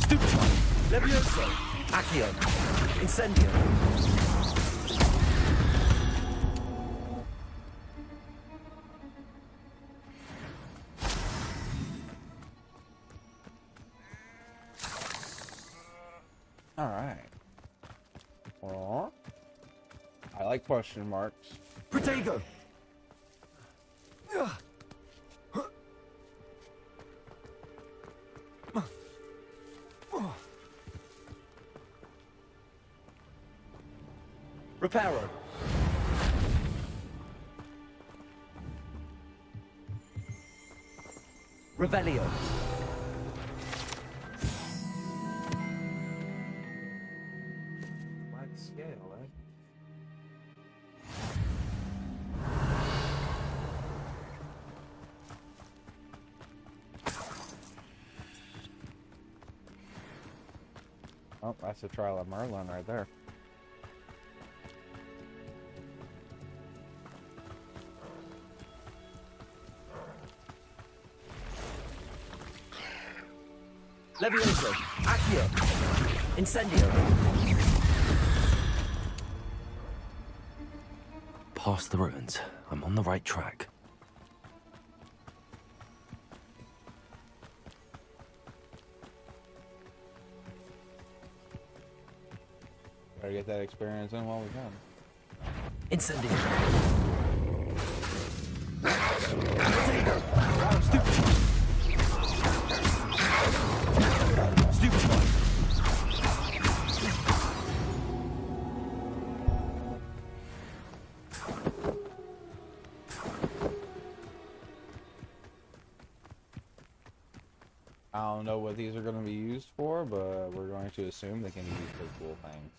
Stupid one! Levioso! Accio! Incendio! Alright. Well, I like question marks. Protego! Reparo! Revelio! Wide scale, eh? Oh, that's a trial of Merlin right there. Levioso! Accio! Incendio! Past the ruins. I'm on the right track. Gotta get that experience in while we can. Incendio! Stupid one! I don't know what these are going to be used for, but we're going to assume they can be used for cool things.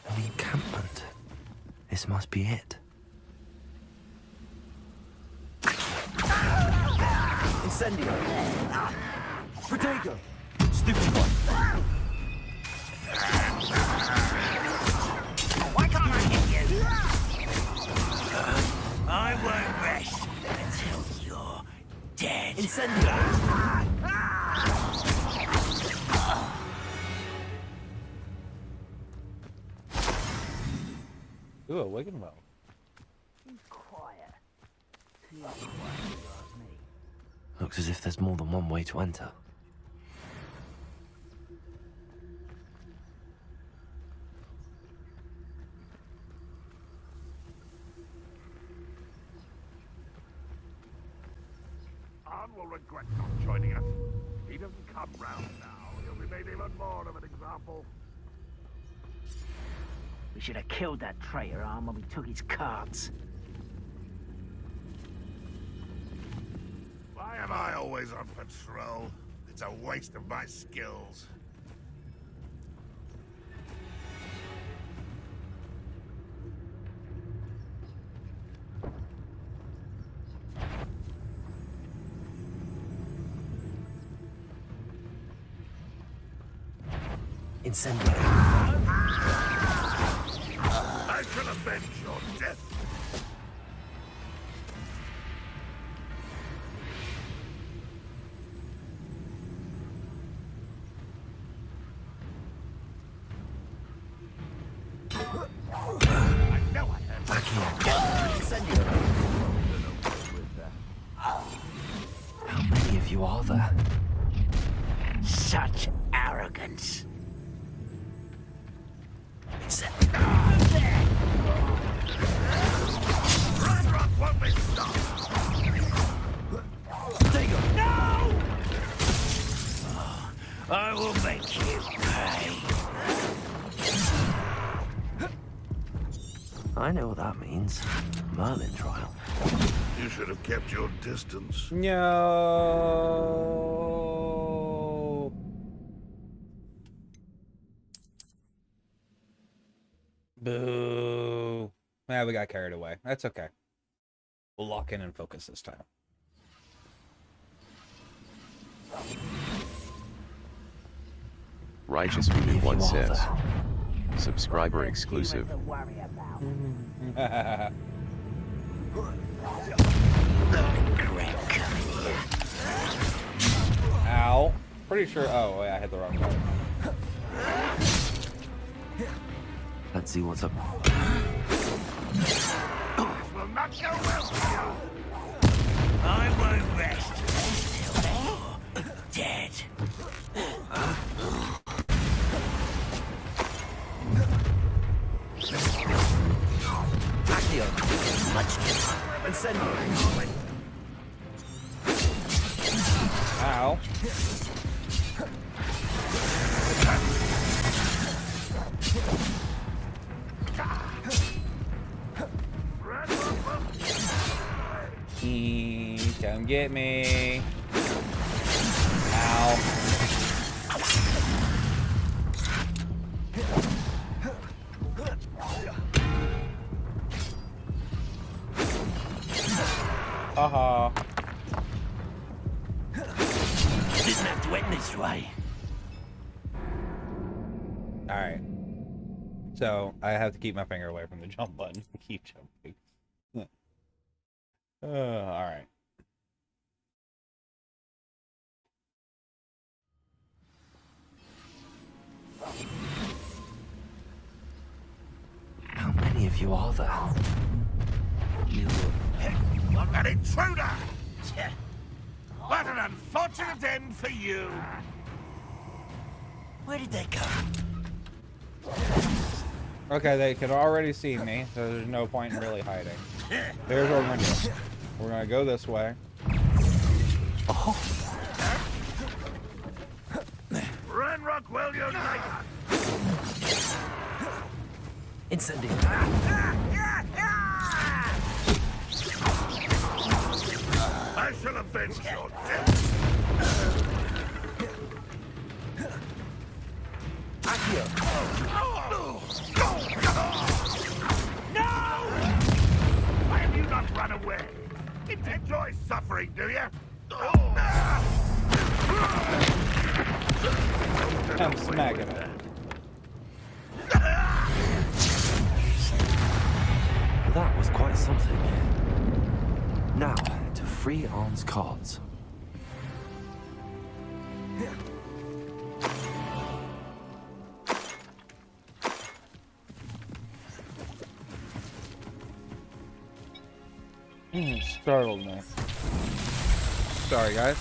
An encampment. This must be it. Incendio! Protego! Stupid one! Why can't I hit you? I won't rest until you're dead. Incendio! Ooh, a Wigan Well. Quiet. Looks as if there's more than one way to enter. Arn will regret not joining us. He doesn't come round now. He'll be made even more of an example. We should have killed that traitor, Arm, when we took his cards. Why am I always on patrol? It's a waste of my skills. Incendio! I shall avenge your death. How many of you are there? Such arrogance. No! I will make you pay. I know what that means. Merlin trial. You should have kept your distance. No. Boo. Yeah, we got carried away. That's okay. We'll lock in and focus this time. Righteous Voodoo 1 says, subscriber exclusive. Ow. Pretty sure. Oh, yeah, I hit the wrong button. Let's see what's up. Will not go well for you. I won't rest until dead. Accio. Much and send Ow. Come get me. Ow. Haha. Didn't have to end this way. Alright. So, I have to keep my finger away from the jump button. Keep jumping. Alright. How many of you are there? An intruder! What an unfortunate end for you! Where did they go? Okay, they could already see me, so there's no point in really hiding. Here's what we're gonna do. We're gonna go this way. Oh. Run, Rockwell, you're like... Incendiary. I shall avenge your death. Accio. No! Why have you not run away? Enjoy suffering, do you? I'm smacking it. That was quite something. Now, to free Arn's cards. Startled me. Sorry, guys.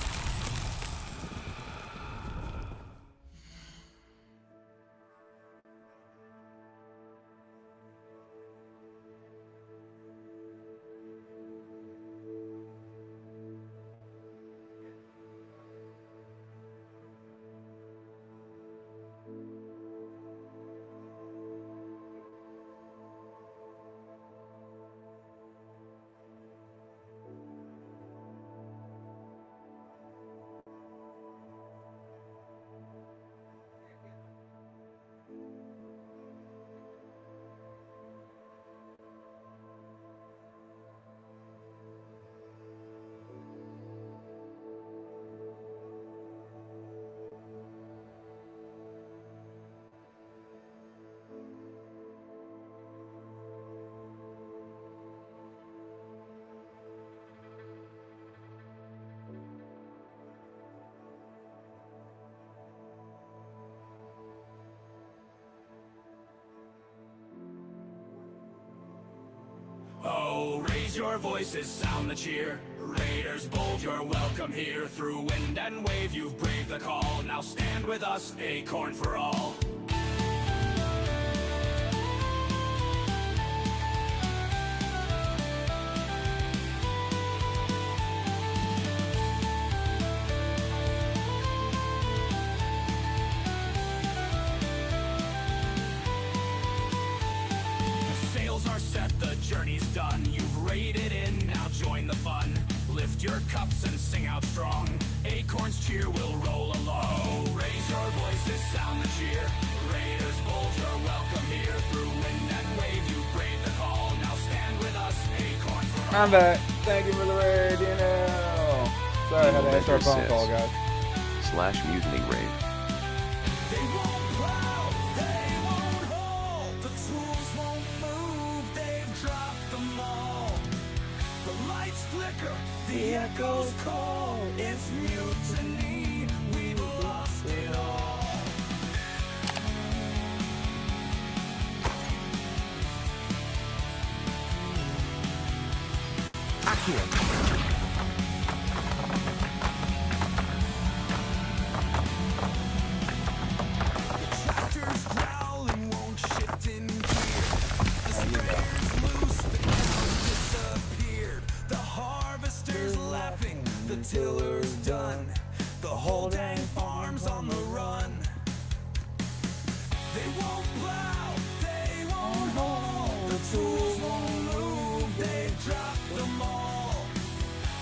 Oh, raise your voices, sound the cheer. Raiders bold, you're welcome here. Through wind and wave, you've braved the call. Now stand with us, acorn for all. Journey's done, you've raided in, now join the fun. Lift your cups and sing out strong. Acorns cheer will roll along. Oh, raise your voices, sound the cheer. Raiders bold, you're welcome here. Through wind and wave, you brave the call. Now stand with us, acorn for all. I'm back. Thank you for the raid, you know. Sorry, I had to answer our phone call, guys. /mutiny raid. They won't plow, they won't haul. The tools won't move, they've dropped them all. The lights flicker, the echoes call. It's mutiny, we've lost it all. Tiller's done. The whole dang farm's on the run. They won't plow, they won't haul. The tools won't move, they've dropped them all.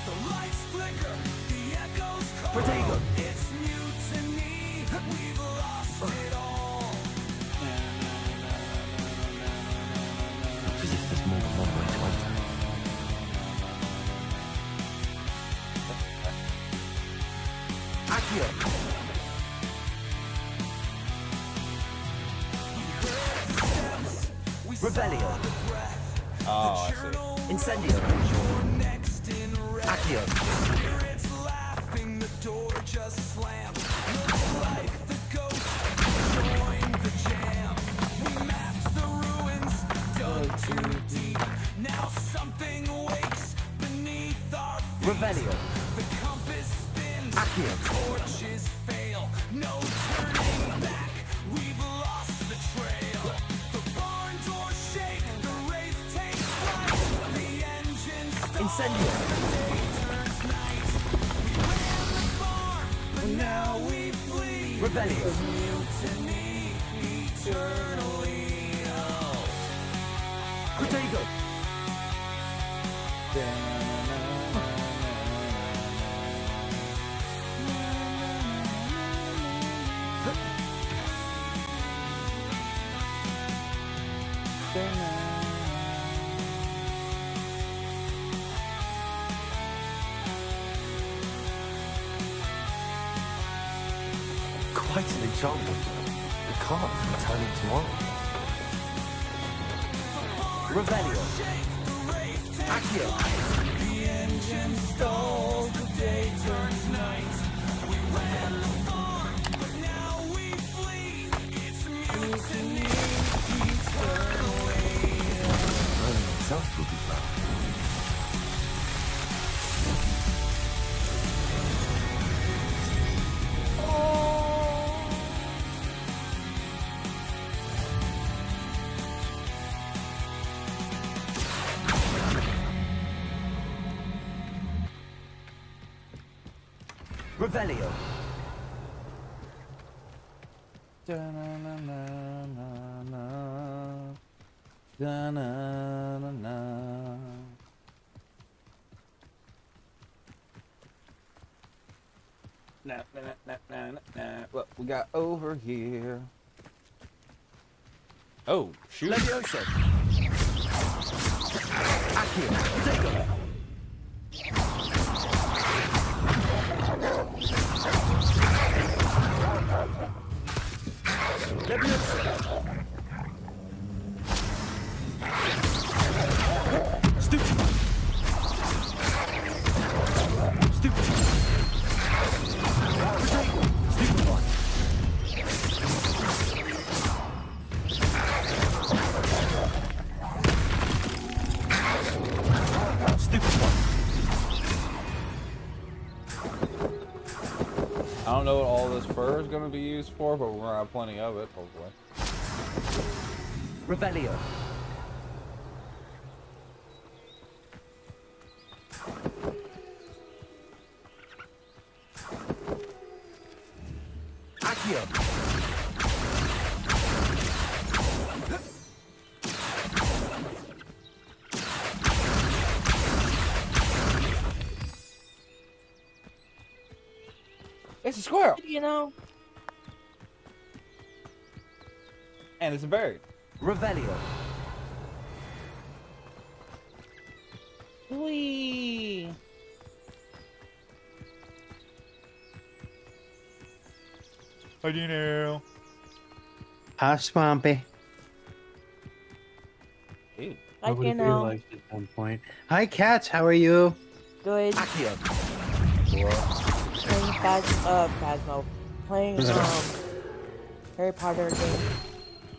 The lights flicker, the echoes call. Potato. It's mutiny, we've lost it all. As if there's more than one way to enter. Revelio. Oh, I see. Incendio. Accio. Spirits laughing, the door just slammed. Looks like the ghost joined the jam. We mapped the ruins, dug too deep. Now something wakes beneath our feet. Revelio. The compass spins, Accio. torches fail. No turning back, we've lost the trail. The barn doors shake, the wraith takes flight. The engine stops. Incendio. But now we flee. Revelio. Mutiny eternally. Oh. Potato. Quite an enchantment. The car's returning tomorrow. Revelio. Accio. The engine stalls, the day turns night. We ran the farm, but now we flee. It's mutiny eternally. Running itself will be found. Revelio. What we got over here? Oh, shoot. Levioso. Accio. Potato. Stupid. Stupid. Stupid one. I don't know what all this fur is going to be used for, but we're going to have plenty of it, hopefully. Revelio. Accio. It's a squirrel! You know? And it's a bird. Revelio. Whee! How do you know? Hi, Swampy. Ew. Nobody you know. realized at some point. Hi, cats. How are you? Good. Playing Phasmo. Playing Harry Potter game.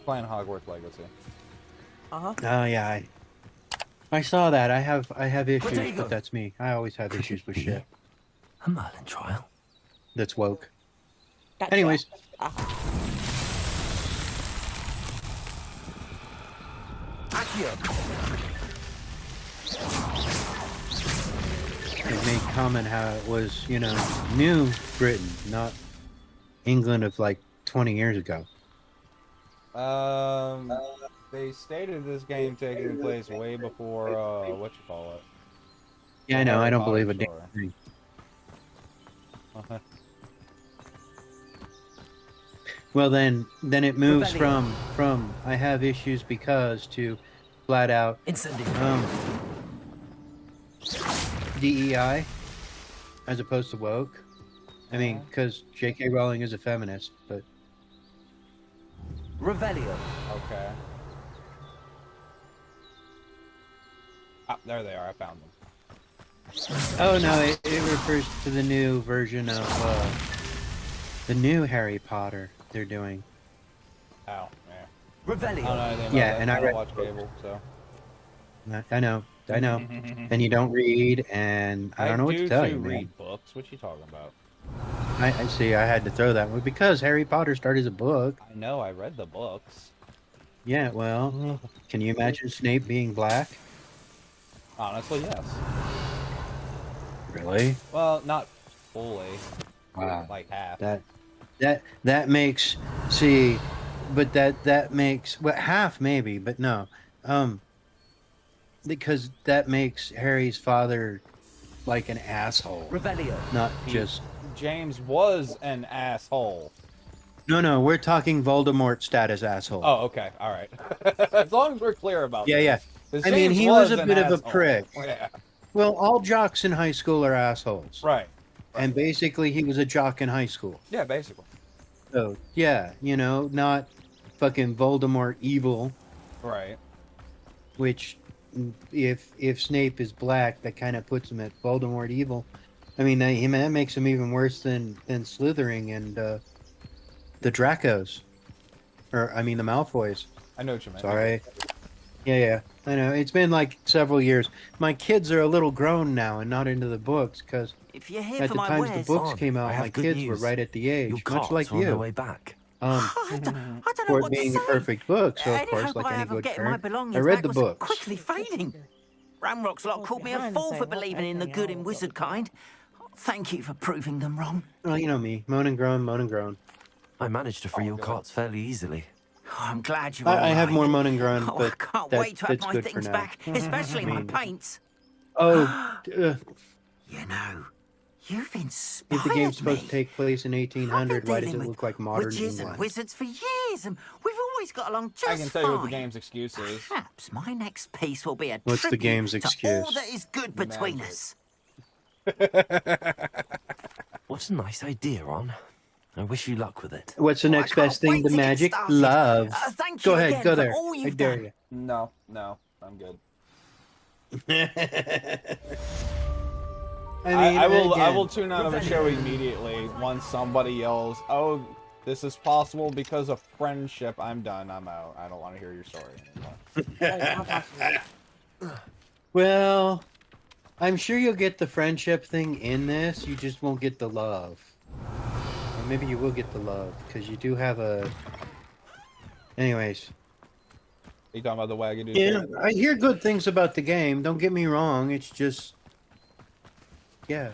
Playing Hogwarts Legacy. Uh-huh. Oh yeah, I saw that. I have issues, but that's me. I always have issues with shit. A Merlin trial. That's woke. Gotcha. Anyways. It made comment how it was, you know, New Britain, not England of like 20 years ago. They stated this game taking place way before, what you call it? Yeah, I know. I don't believe a damn thing. Well, then it moves from I have issues because to flat out DEI as opposed to woke. I mean, because J.K. Rowling is a feminist, but Revelio. Okay. Ah, there they are. I found them. oh no, it refers to the new version of the new Harry Potter they're doing. Oh, yeah. Revelio. I don't know anything about Yeah, that. and I don't read watch cable, so. I know. And you don't read, and I don't know what to tell you, man. read books. What you talking about? I see. I had to throw that one because Harry Potter started as a book. I know. I read the books. Yeah, well, can you imagine Snape being black? Honestly, yes. Really? Well, not fully. Wow. Like half. That makes but that makes half maybe, but no, because that makes Harry's father like an asshole. Revelio. Not just. James was an asshole. No, we're talking Voldemort status asshole. Oh, okay, all right. As long as we're clear about this. Yeah. 'Cause I mean, James he was a an bit of a asshole. prick. Yeah. Well, all jocks in high school are assholes. Right. And basically, he was a jock in high school. Yeah, basically. So, yeah, you know, not fucking Voldemort evil. Right. Which, if Snape is black, that kind of puts him at Voldemort evil. I mean, that makes him even worse than Slytherin and the Dracos. Or, I mean, the Malfoys. I know what you mean. Sorry. Yeah, I know. It's been like several years. My kids are a little grown now and not into the books because If you're here at for the my times wares, the books came out, I have my good kids were news. right at the age, Your much carts like are on you. their way back. I don't know For it what being to a say. perfect book, so of Any course, hope like I any have of good getting my parent, belongings I read back the was books. quickly fading. Ramrock's lot called me a fool for believing in the good and wizard kind. Thank you for proving them wrong. Well, you know me, moan and groan. I managed to free your carts fairly easily. Oh, I'm glad you're I have alright. more moan and groan, Oh, but I can't that, wait to have that's my good for things now. back, especially I my mean, paints. Oh, You know, you've if inspired the game's supposed me. to take place in 1800, why does it look like modern Witches and England? wizards for years, and we've always got along just I can tell you what the fine. game's excuse is. Perhaps my next piece will be a What's the tribute game's to excuse? all that is good between Magic. us. What a nice idea, Ron. I wish you luck with it. What's the next best thing to magic? Love. Thank Go you ahead, again go for there. all I you've dare done. you. No, I'm good. I will tune out of a show immediately once somebody yells, "Oh, this is possible because of friendship." I'm done. I'm out. I don't want to hear your story anymore. Well, I'm sure you'll get the friendship thing in this. You just won't get the love. maybe you will get the love, because you do have a... Anyways. Are you talking about the Wagyu? Yeah, I hear good things about the game. Don't get me wrong. It's just... Yeah.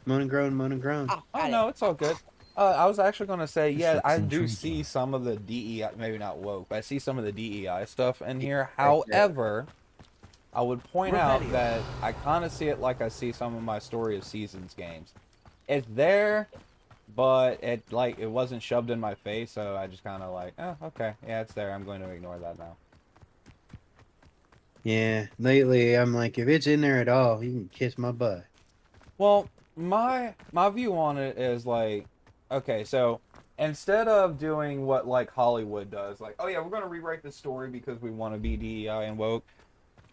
Moan and groan. Oh, no, it's all good. I was actually going to say, yeah, I do see some of the DEI, maybe not woke, but I see some of the DEI stuff in here. However, I would point out that I kind of see it like I see some of my Story of Seasons games. It's there, but it wasn't shoved in my face, so I just kind of like, oh, okay, yeah, it's there. I'm going to ignore that now. Yeah, lately I'm like, if it's in there at all, you can kiss my butt. Well, my view on it is like, okay, so instead of doing what like Hollywood does, like, oh yeah, we're going to rewrite the story because we want to be DEI and woke.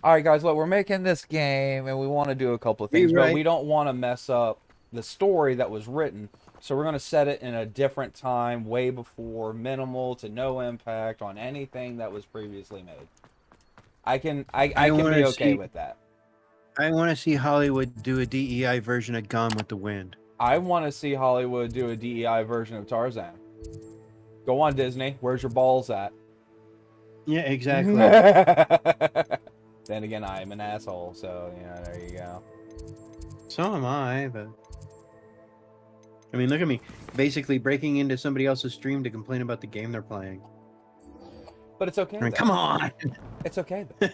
All right, guys, look, we're making this game and we want to do a couple of things, but we don't want to mess up the story that was written. So we're going to set it in a different time, way before, minimal to no impact on anything that was previously made. I can be okay with that. I want to see Hollywood do a DEI version of Gone with the Wind. I want to see Hollywood do a DEI version of Tarzan. Go on, Disney. Where's your balls at? Yeah, exactly. Then again, I'm an asshole, so, you know, there you go. So am I, but... I mean, look at me. Basically breaking into somebody else's stream to complain about the game they're playing. But it's okay. I mean, come on! It's okay, though.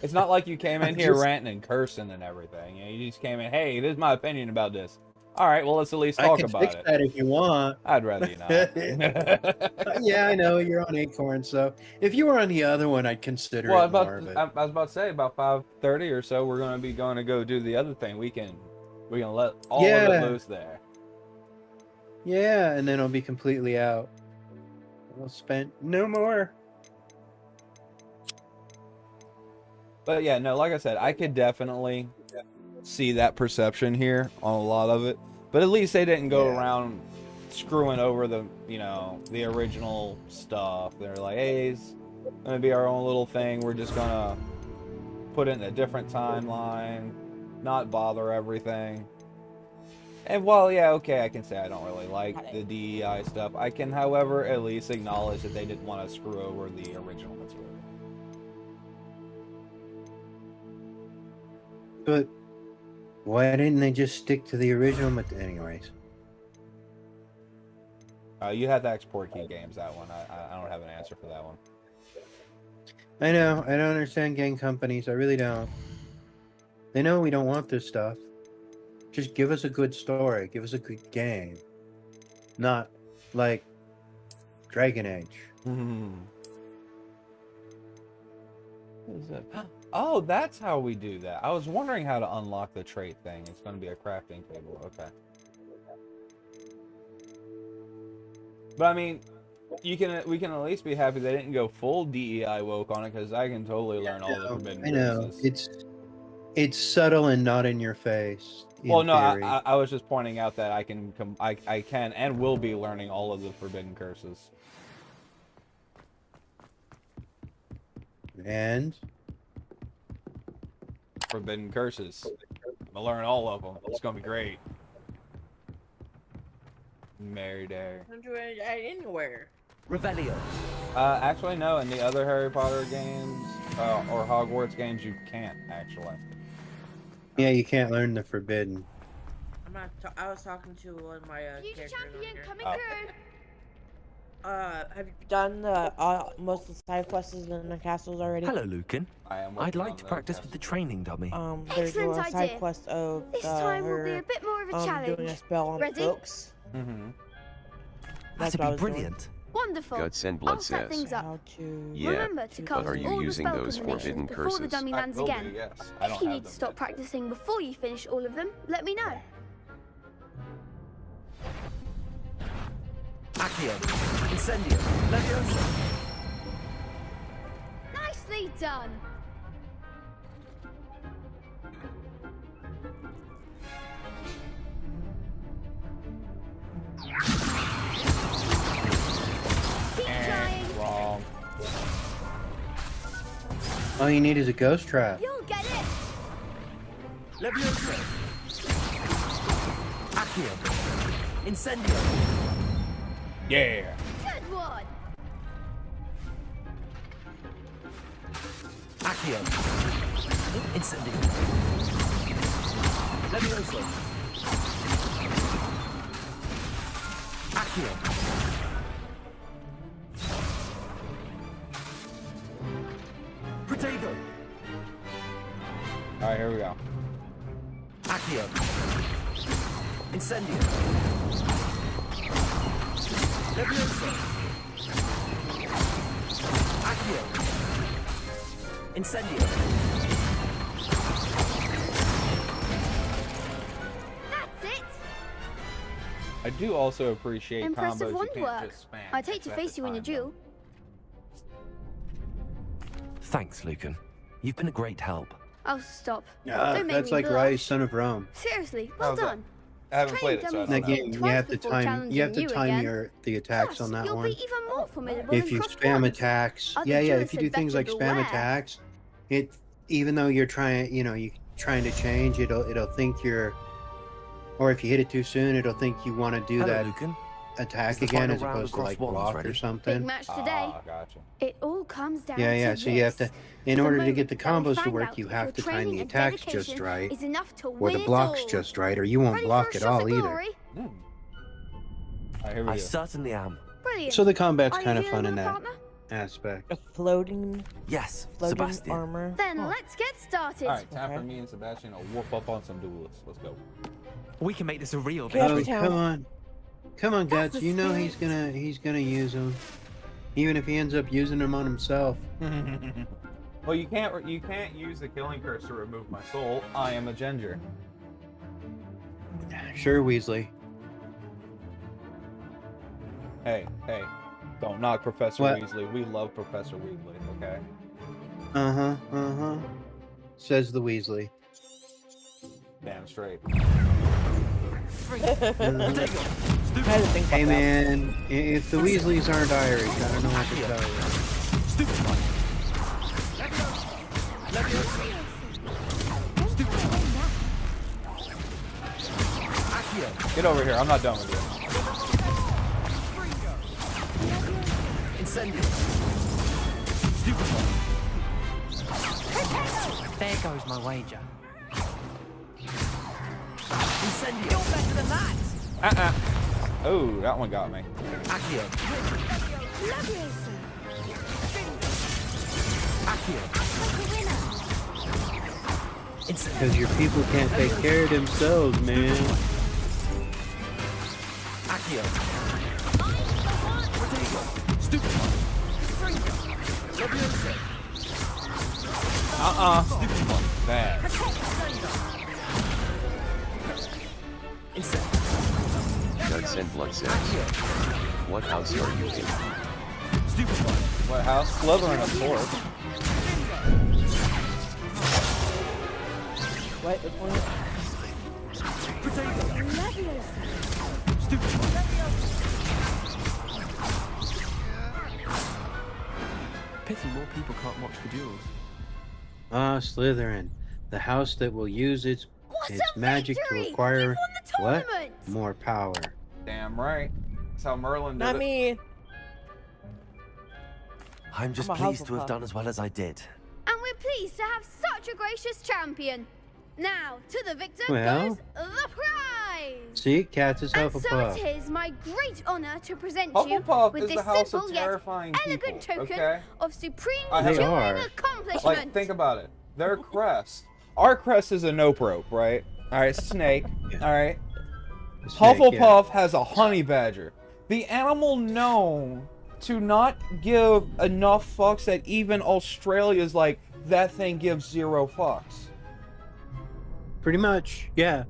It's not like you came in here ranting and cursing and everything. You know, you just came in, hey, this is my opinion about this. All right, well, let's at least talk about it. I can fix that if you want. I'd rather you not. Yeah, I know. You're on Acorn, so... If you were on the other one, I'd consider it more, but... I was about to say, about 5:30 or so, we're going to be going to go do the other thing. We can let all of it loose there. Yeah, and then I'll be completely out. I'll spend no more. But yeah, no, like I said, I could definitely see that perception here on a lot of it. But at least they didn't go around screwing over the, you know, the original stuff. They're like, hey, it's going to be our own little thing. We're just going to put it in a different timeline, not bother everything. And while, yeah, okay, I can say I don't really like the DEI stuff, I can, however, at least acknowledge that they didn't want to screw over the original material. But why didn't they just stick to the original material? Anyways. You had to export key games, that one. I don't have an answer for that one. I know. I don't understand game companies. I really don't. They know we don't want this stuff. Just give us a good story. Give us a good game. Not like Dragon Age. What is that? Oh, that's how we do that. I was wondering how to unlock the trait thing. It's going to be a crafting table. Okay. But I mean, we can at least be happy they didn't go full DEI woke on it, because I can totally learn all the forbidden curses. It's subtle and not in your face. Well, no, I was just pointing out that I can and will be learning all of the forbidden curses. And forbidden curses. I'm gonna learn all of them. It's gonna be great. Mary Dare. Don't do it anywhere. Revelio. Actually, no. In the other Harry Potter games or Hogwarts games, you can't actually. Yeah, you can't learn the forbidden. I'm not. I was talking to one of my characters champion coming through. Have you done most of the side quests in the castles already? Hello, Lucan. I'd like to practice with the training dummy. There's a Excellent side idea. quest of This time will be a bit more of a challenge. doing a spell on Ready? folks. That'd be brilliant. Wonderful. Guts and I'll Blood set says. things up. Yeah, Remember to but cast are you all the using spell those forbidden combinations before the curses? dummy lands again. I If don't you have need to them stop practicing before you finish all of them, let me know. Accio, Incendio, Leviosa. Nicely done. Keep trying. Wrong. All you need is a ghost trap. You'll get it. Leviosa. Accio. Incendio. Yeah. Good one. Accio. Incendio. Levioso. Accio. Protego. Alright, here we go. Accio. Incendio. Levioso. Accio. Incendio. That's it. I do also appreciate Impressive combos you wand can't work. just spam. I'd hate to at face the you in a time, duel. Thanks, Lucan. You've been a great help. Oh, stop. Don't make That's me like blush. Rise, Son of Rome. Seriously, well How's that? done. I haven't played it, so I Playing don't know. dummies Again, twice you have to before time. You have challenging to time again. the attacks Plus, on that you'll one. be even more formidable If than you crossed spam ones. attacks, Other yeah, duelists if you do had things better like spam beware. attacks, it even though you're trying, you trying to change, it'll think you're, or if you hit it too soon, it'll think you want to do Hello, that Lucan. attack Is the again final as round opposed to across like wands block ready? or Big something. match today. Gotcha. It all comes down Yeah. to So you have to, this. in The order to moment get the that we combos to find work, out you if have your to time training the and attacks just dedication right, is enough to or win the it blocks all. just right, or you won't Ready block for a at shot all of either. glory? Alright, here we I go. certainly am. Brilliant. So the combat's Are you kind of feeling fun in well, that partner? aspect. A floating Yes, floating Sebastian. armor. Then let's get started. Alright, time for me and Sebastian to whoop up on some duelists. Let's go. We can make this a real Yeah, victory. Oh, come on, That's Guts. the You know spirit. he's gonna use them, even if he ends up using them on himself. Well, you can't use the killing curse to remove my soul. I am a ginger. Sure, Weasley. Hey, don't knock Professor What? Weasley. We love Professor Weasley, okay? Uh huh. Says the Weasley. Damn straight. Hey man, if the Weasleys aren't Irish, I don't know what to tell you. Get over here. I'm not done with you. Incendio. There goes my wager. Incendio. You're better than that. Oh, that one got me. Accio. Accio. Incendio. Because your people can't take care of themselves, man. Accio. Protego. Stupid. Levioso. Bad. Incendio. Guts and Blood says, what house are you in? Stupid. What house? Slytherin, of course. What? Which one? Protego. Stupid. Pity more people can't watch the duels. Slytherin, the house that will use its magic victory! to acquire You've won the what? tournament! More power. Damn right. That's how Merlin did Not it. me. I'm just I'm a pleased to have Hufflepuff. done as well as I did. And we're pleased to have such a gracious champion. Now, to the victor Well. goes the prize. See, Cats is And so Hufflepuff. it is my great honor to present Hufflepuff you with is this the house simple of yet terrifying elegant people, token okay? of supreme I They have a- are. dueling accomplishment. Like, think about it. Their crest. Our crest is a nope rope, right? Alright, snake. Alright. Snake, Hufflepuff has a honey badger. The animal known to not give enough fucks that even Australia's like, that thing gives 0 fucks. Pretty much, yeah.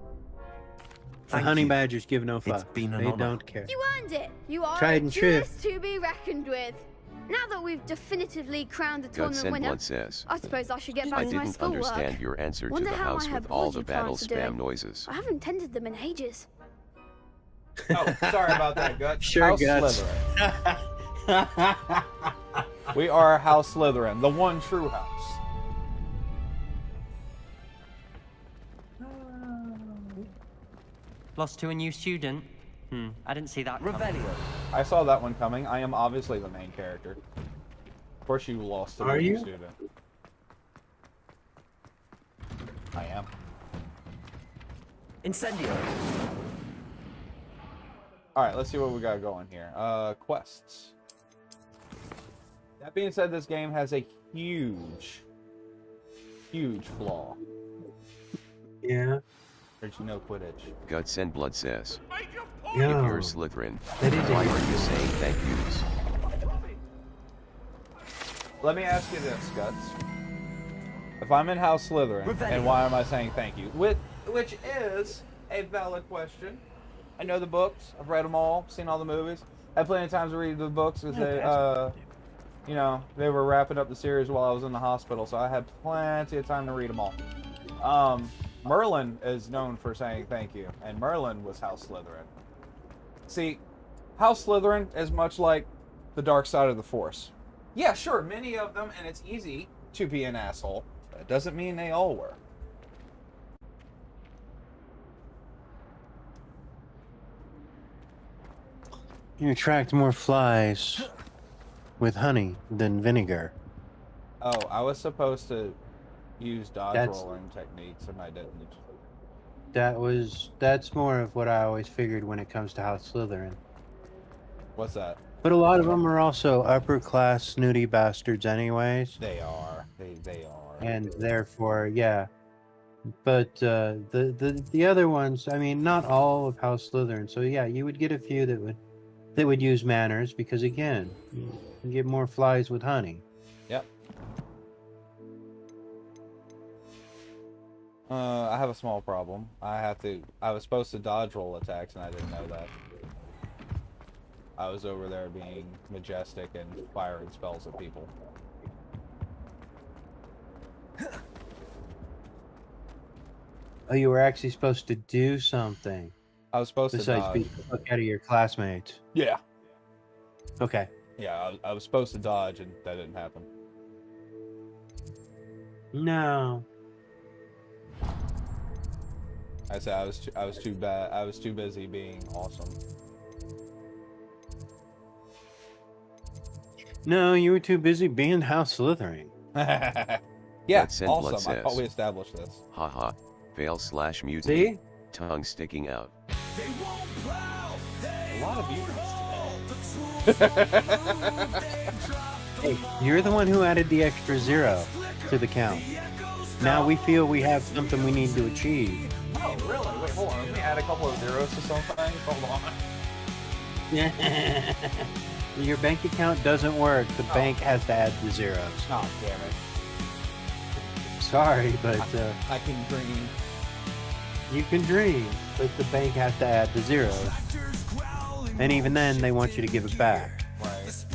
The Thank honey you. badgers give no fuck. It's been an They honor. don't care. You earned it. You are Tried a and true. duelist to be reckoned with. Now that we've definitively crowned the Guts tournament and winner, Blood says, I suppose I should get I back to my didn't schoolwork. understand your answer to Wonder the how house my with all the herbology battle plants are doing. spam noises. I haven't tended them in ages. Oh, sorry about that, Guts. Sure, House Guts. Slytherin. We are House Slytherin, the one true house. Lost to a new student? I didn't see that coming. I saw that one coming. I am obviously the main character. Of course you lost to a new student. I am. Incendio. Alright, let's see what we got going here. Quests. That being said, this game has a huge flaw. Yeah. There's no Quidditch. Guts and Blood says, Yeah. if you're Slytherin, That is why a- are you saying thank yous? Let me ask you this, Guts. If I'm in House Slytherin, and why am I saying thank you? Which is a valid question. I know the books. I've read them all. Seen all the movies. I had plenty of times to read the books because they, you know, they were wrapping up the series while I was in the hospital, so I had plenty of time to read them all. Merlin is known for saying thank you, and Merlin was House Slytherin. See, House Slytherin is much like the dark side of the Force. Yeah, sure, many of them, and it's easy to be an asshole. But it doesn't mean they all were. You attract more flies with honey than vinegar. Oh, I was supposed to use dodge That's- rolling techniques, and I didn't. That's more of what I always figured when it comes to House Slytherin. What's that? But a lot of them are also upper class snooty bastards anyways. They are. They are. And therefore, yeah. But the other ones, I mean, not all of House Slytherin. So yeah, you would get a few that would use manners because again, you get more flies with honey. Yep. I have a small problem. I was supposed to dodge roll attacks, and I didn't know that. I was over there being majestic and firing spells at people. Oh, you were actually supposed to do something. I was supposed besides to beat dodge. the fuck out of your classmates. Yeah. Okay. Yeah, I was supposed to dodge, and that didn't happen. No. I said I was too bad. I was too busy being awesome. No, you were too busy being House Slytherin. Yeah, Guts and Blood awesome. I says, thought we established this. haha, fail/mutiny, See? tongue sticking out. A lot of mutants Hey, you're the one who added the extra 0 to the count. Now we feel we have something we need to achieve. Oh, really? Wait, hold on. Let me add a couple of zeros to something. Hold on. Your bank account doesn't work. The bank has to add the zeros. Oh, damn it. Sorry, but I can dream. you can dream, but the bank has to add the zeros. And even then, they want you to give it back. Right.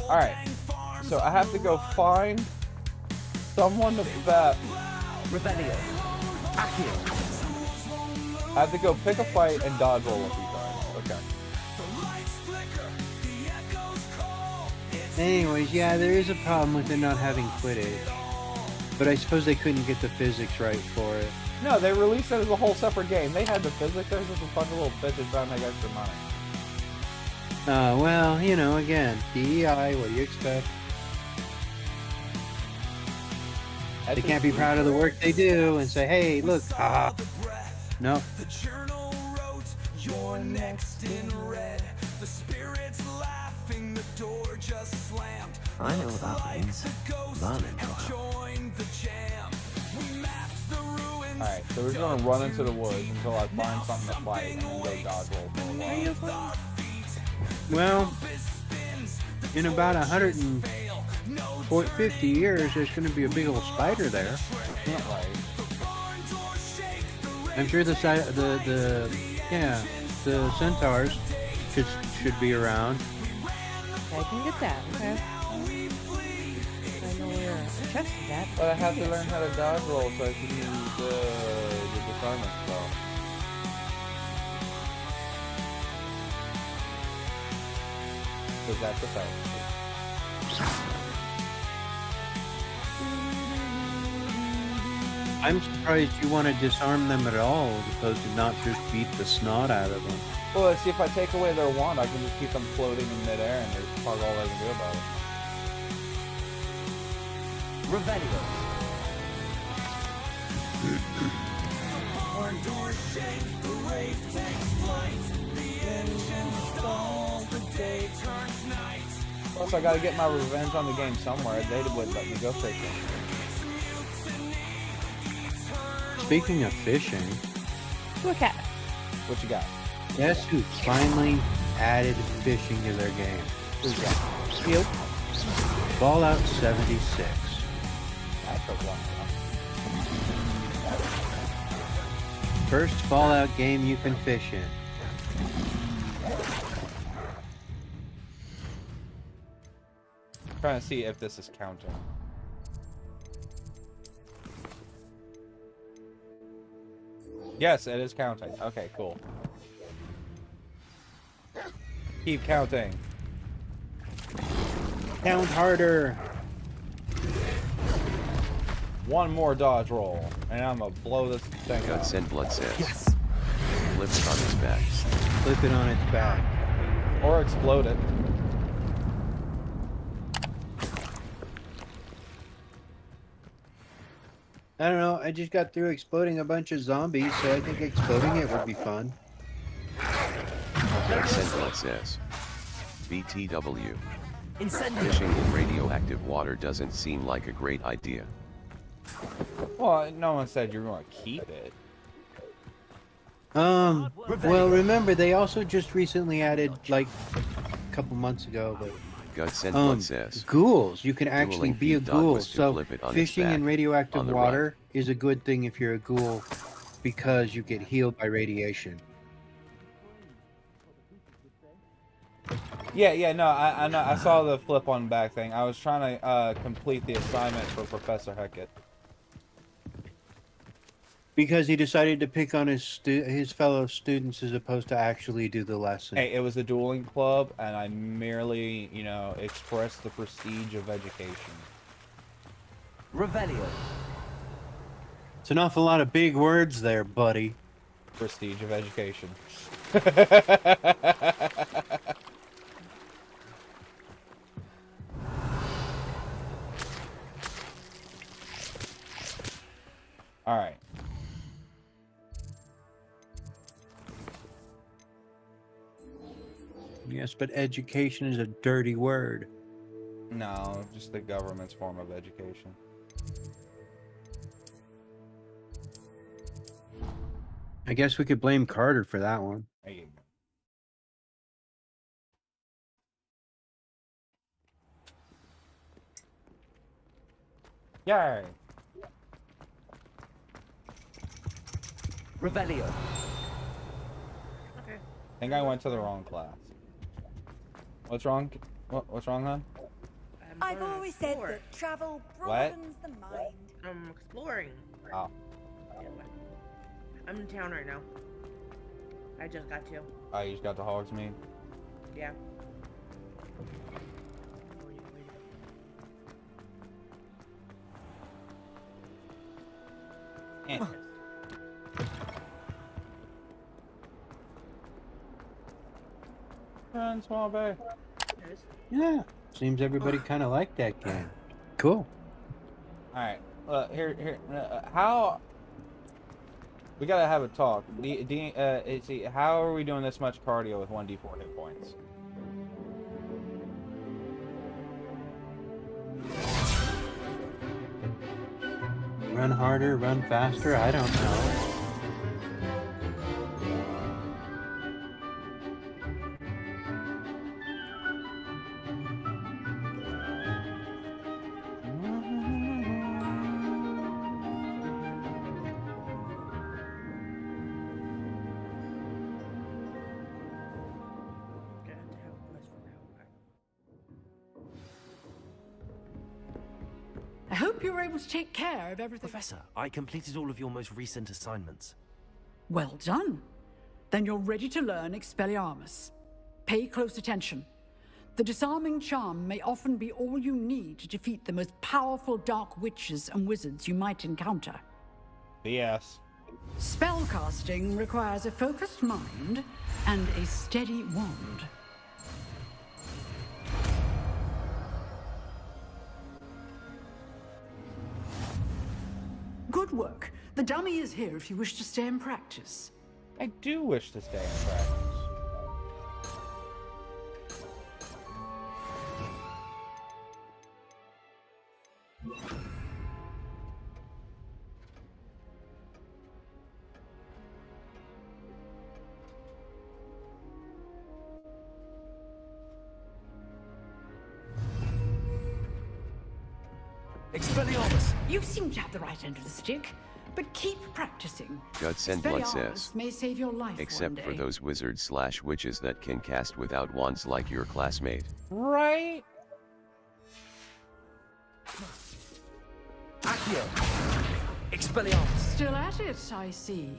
Alright. So I have to go find someone to bet. Rebellion. Accio. I have to go pick a fight and dodge roll a few times. Okay. Anyways, yeah, there is a problem with it not having Quidditch. But I suppose they couldn't get the physics right for it. No, they released it as a whole separate game. They had the physics. There's just a fucking little bitches trying to make extra money. Well, you know, again, DEI, what do you expect? They can't be proud of the work they do and say, hey, look, no. You're next in red. The spirit's laughing, the door just slammed. I know what that means. Learning trial. Alright, so we're gonna run into the woods until I find something to fight and then go dodge roll for a while. Well, in about 150 years, there's going to be a big old spider there. I'm sure the centaurs should be around. I can get that. Okay. I know where a chest is at. But I have to learn how to dodge roll so I can use the disarmament spell. Because that's the thing. I'm surprised you want to disarm them at all, as opposed to not just beat the snot out of them. Well, let's see, if I take away their wand, I can just keep them floating in midair, and there's probably all I can do about it. Revelio. Our doors shake, the rave takes flight. The engine stalls, the day turns night. Plus, I gotta get my revenge on the game somewhere. They would let me go fishing. Speaking of fishing, Look at it. What you got? guess who finally added fishing to their game? Who's that? You. Fallout 76. That took long. First Fallout game you can fish in. Trying to see if this is counting. Yes, it is counting. Okay, cool. Keep counting. Count harder. One more dodge roll, and I'm gonna blow this thing God up. sent blood says. Yes. Flip it on its back. Flip it on its back. Or explode it. I don't know, I just got through exploding a bunch of zombies, so I think exploding it would be fun. God sent blood says. BTW. Incendio. Fishing in radioactive water doesn't seem like a great idea. Well, no one said you're gonna keep it. Well, remember, they also just recently added, like, a couple months ago, but... God sent blood says. Ghouls. You can actually Dueling be a feed dog ghoul. was to So, flip it on its fishing back in radioactive on the water is a good thing if you're a ghoul, because you get healed by radiation. Yeah, no, I know. I saw the flip on back thing. I was trying to complete the assignment for Professor Heckett. Because he decided to pick on his fellow students as opposed to actually do the lesson. Hey, it was a dueling club, and I merely, you know, expressed the prestige of education. Revelio. It's an awful lot of big words there, buddy. Prestige of education. All right. Yes, but education is a dirty word. No, just the government's form of education. I guess we could blame Carter for that one. There you go. Yay! Revelio. Okay. I think I went to the wrong class. What's wrong? What's wrong, hon? I've always said that travel What? broadens the mind. I'm exploring. Oh. I'm in town right now. I just got to. Oh, you just got the Hogsmeade? Yeah. Eh. Run, small bear. Yeah, seems everybody kind of liked that game. Cool. All right. Here. How? We gotta have a talk. See, how are we doing this much cardio with 1d4 hit points? Run harder, run faster, I don't know. I hope you were able to take care of everything. Professor, I completed all of your most recent assignments. Well done. Then you're ready to learn Expelliarmus. Pay close attention. The disarming charm may often be all you need to defeat the most powerful dark witches and wizards you might encounter. BS. Spellcasting requires a focused mind and a steady wand. Good work. The dummy is here if you wish to stay and practice. I do wish to stay in practice. Expelliarmus! You seem to have the right end of the stick, but keep practicing. Guts and Blood Expelliarmus says, may save your life except one for day. those wizards/witches that can cast without wands like your classmate. Right? Accio. Expelliarmus. Still at it, I see.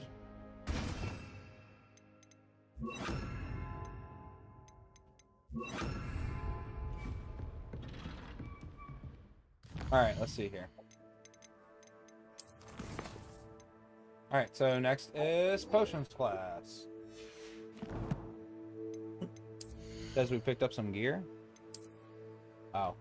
Alright, let's see here. Alright, so next is Potions class. Says we picked up some gear. Oh.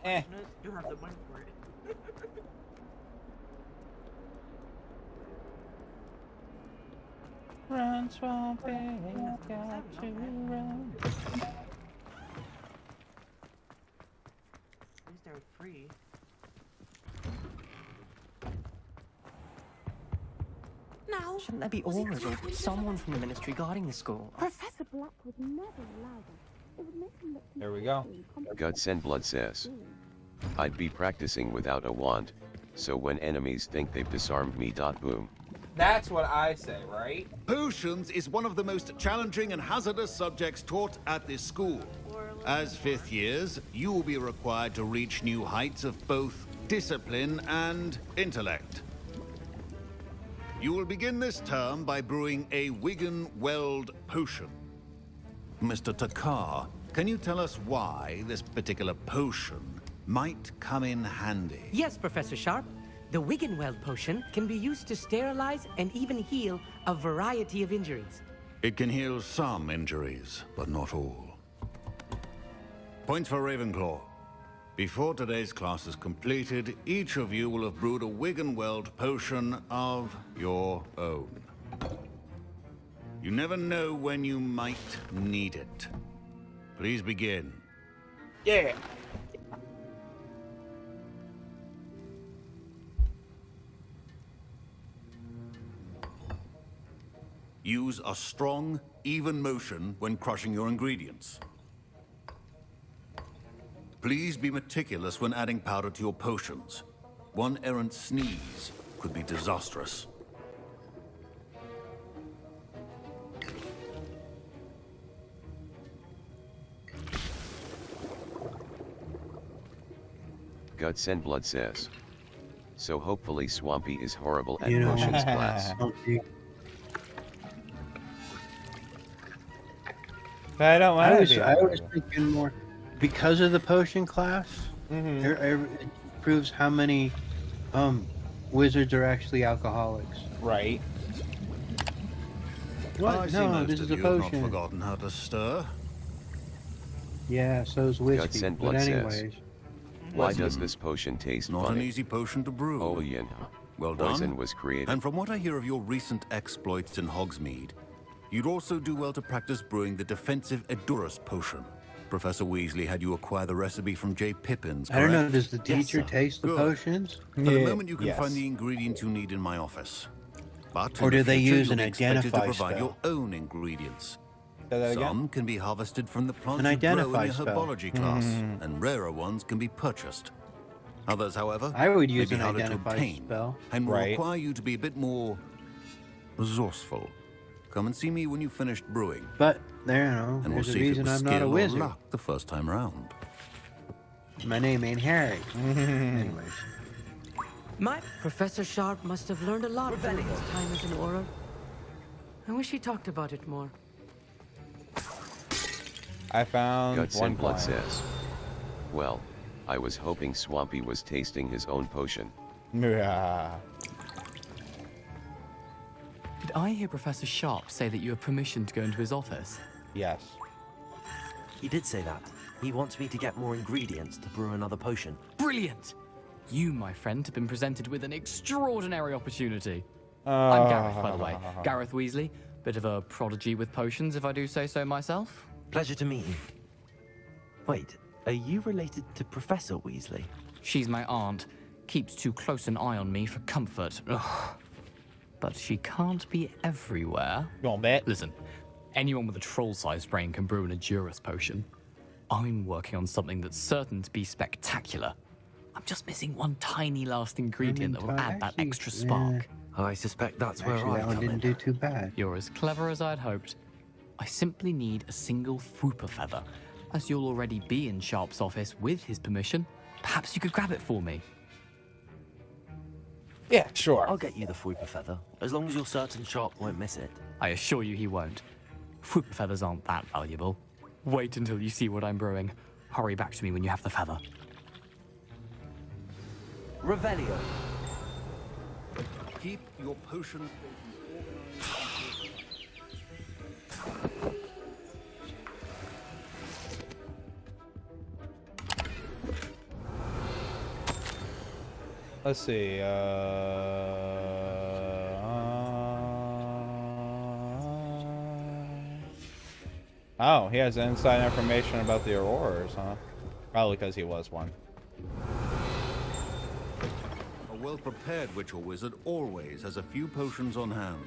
You have the money for it. Run, Swampy, I've got to run. At least they're free. Now, Shouldn't there be Auras or someone from the ministry guarding the school? Professor Black would never allow that. It would make him look There we go. Guts and Blood says, I'd be practicing without a wand, so when enemies think they've disarmed me. Boom. That's what I say, right? Potions is one of the most challenging and hazardous subjects taught at this school. As fifth years, you will be required to reach new heights of both discipline and intellect. You will begin this term by brewing a Wigan-Weld potion. Mr. Takar, can you tell us why this particular potion might come in handy? Yes, Professor Sharp. The Wiggenweld potion can be used to sterilize and even heal a variety of injuries. It can heal some injuries, but not all. Points for Ravenclaw. Before today's class is completed, each of you will have brewed a Wiggenweld potion of your own. You never know when you might need it. Please begin. Yeah. Use a strong, even motion when crushing your ingredients. Please be meticulous when adding powder to your potions. One errant sneeze could be disastrous. Guts and Blood says, so hopefully Swampy is horrible at You know, potions class. I don't want I was thinking more because of the potion class. It proves how many wizards are actually alcoholics. Right. What? I see No, most this of is a you have not potion. forgotten how to stir. Yeah, so's Guts whiskey. and But Blood anyways, says, why does this potion taste Not funny? an easy potion to brew. Oh, yeah. Well done. Poison was created. And from what I hear of your recent exploits in Hogsmeade, you'd also do well to practice brewing the defensive Edurus potion. Professor Weasley had you acquire the recipe from J. Pippin's, I don't know. correct? Does the teacher taste the Good. potions? For the moment, you can find the ingredients you need in my office. But Or in do the they future, use you'll an be expected to identify provide spell? your own ingredients. Say that again? Some can be harvested from the plants An you grow in identify your spell. herbology class, and rarer ones can be purchased. Others, however, I would may use be an harder to identify obtain spell. and will Right. require you to be a bit more resourceful. Come and see me when you've finished brewing, But there, you know, and we'll there's a see if it reason was I'm not a skill or wizard. luck the first time round. My name ain't Harry. Anyways. My Professor Sharp must have learned a lot during his time as an Auror. I wish he talked about it more. I found Guts one and Blood client. says, well, I was hoping Swampy was tasting his own potion. Yeah. Did I hear Professor Sharp say that you have permission to go into his office? Yes. He did say that. He wants me to get more ingredients to brew another potion. Brilliant! You, my friend, have been presented with an extraordinary opportunity. I'm Gareth, by the way. Gareth Weasley. Bit of a prodigy with potions, if I do say so myself. Pleasure to meet you. Wait, are you related to Professor Weasley? She's my aunt. Keeps too close an eye on me for comfort. Ugh. But she can't be everywhere. Go on, bet. Listen, anyone with a troll-sized brain can brew an Edurus potion. I'm working on something that's certain to be spectacular. I'm just missing one tiny last ingredient that will add that extra spark. I suspect that's where Actually, I that one come in. didn't do too bad. You're as clever as I'd hoped. I simply need a single Fwooper feather. As you'll already be in Sharp's office with his permission, perhaps you could grab it for me. Yeah, sure. I'll get you the Fwooper feather, as long as you're certain Sharp won't miss it. I assure you he won't. Fwooper feathers aren't that valuable. Wait until you see what I'm brewing. Hurry back to me when you have the feather. Revelio. Keep your potion. Let's see. Oh, he has inside information about the Auroras, huh? Probably because he was one. A well-prepared witch or wizard always has a few potions on hand.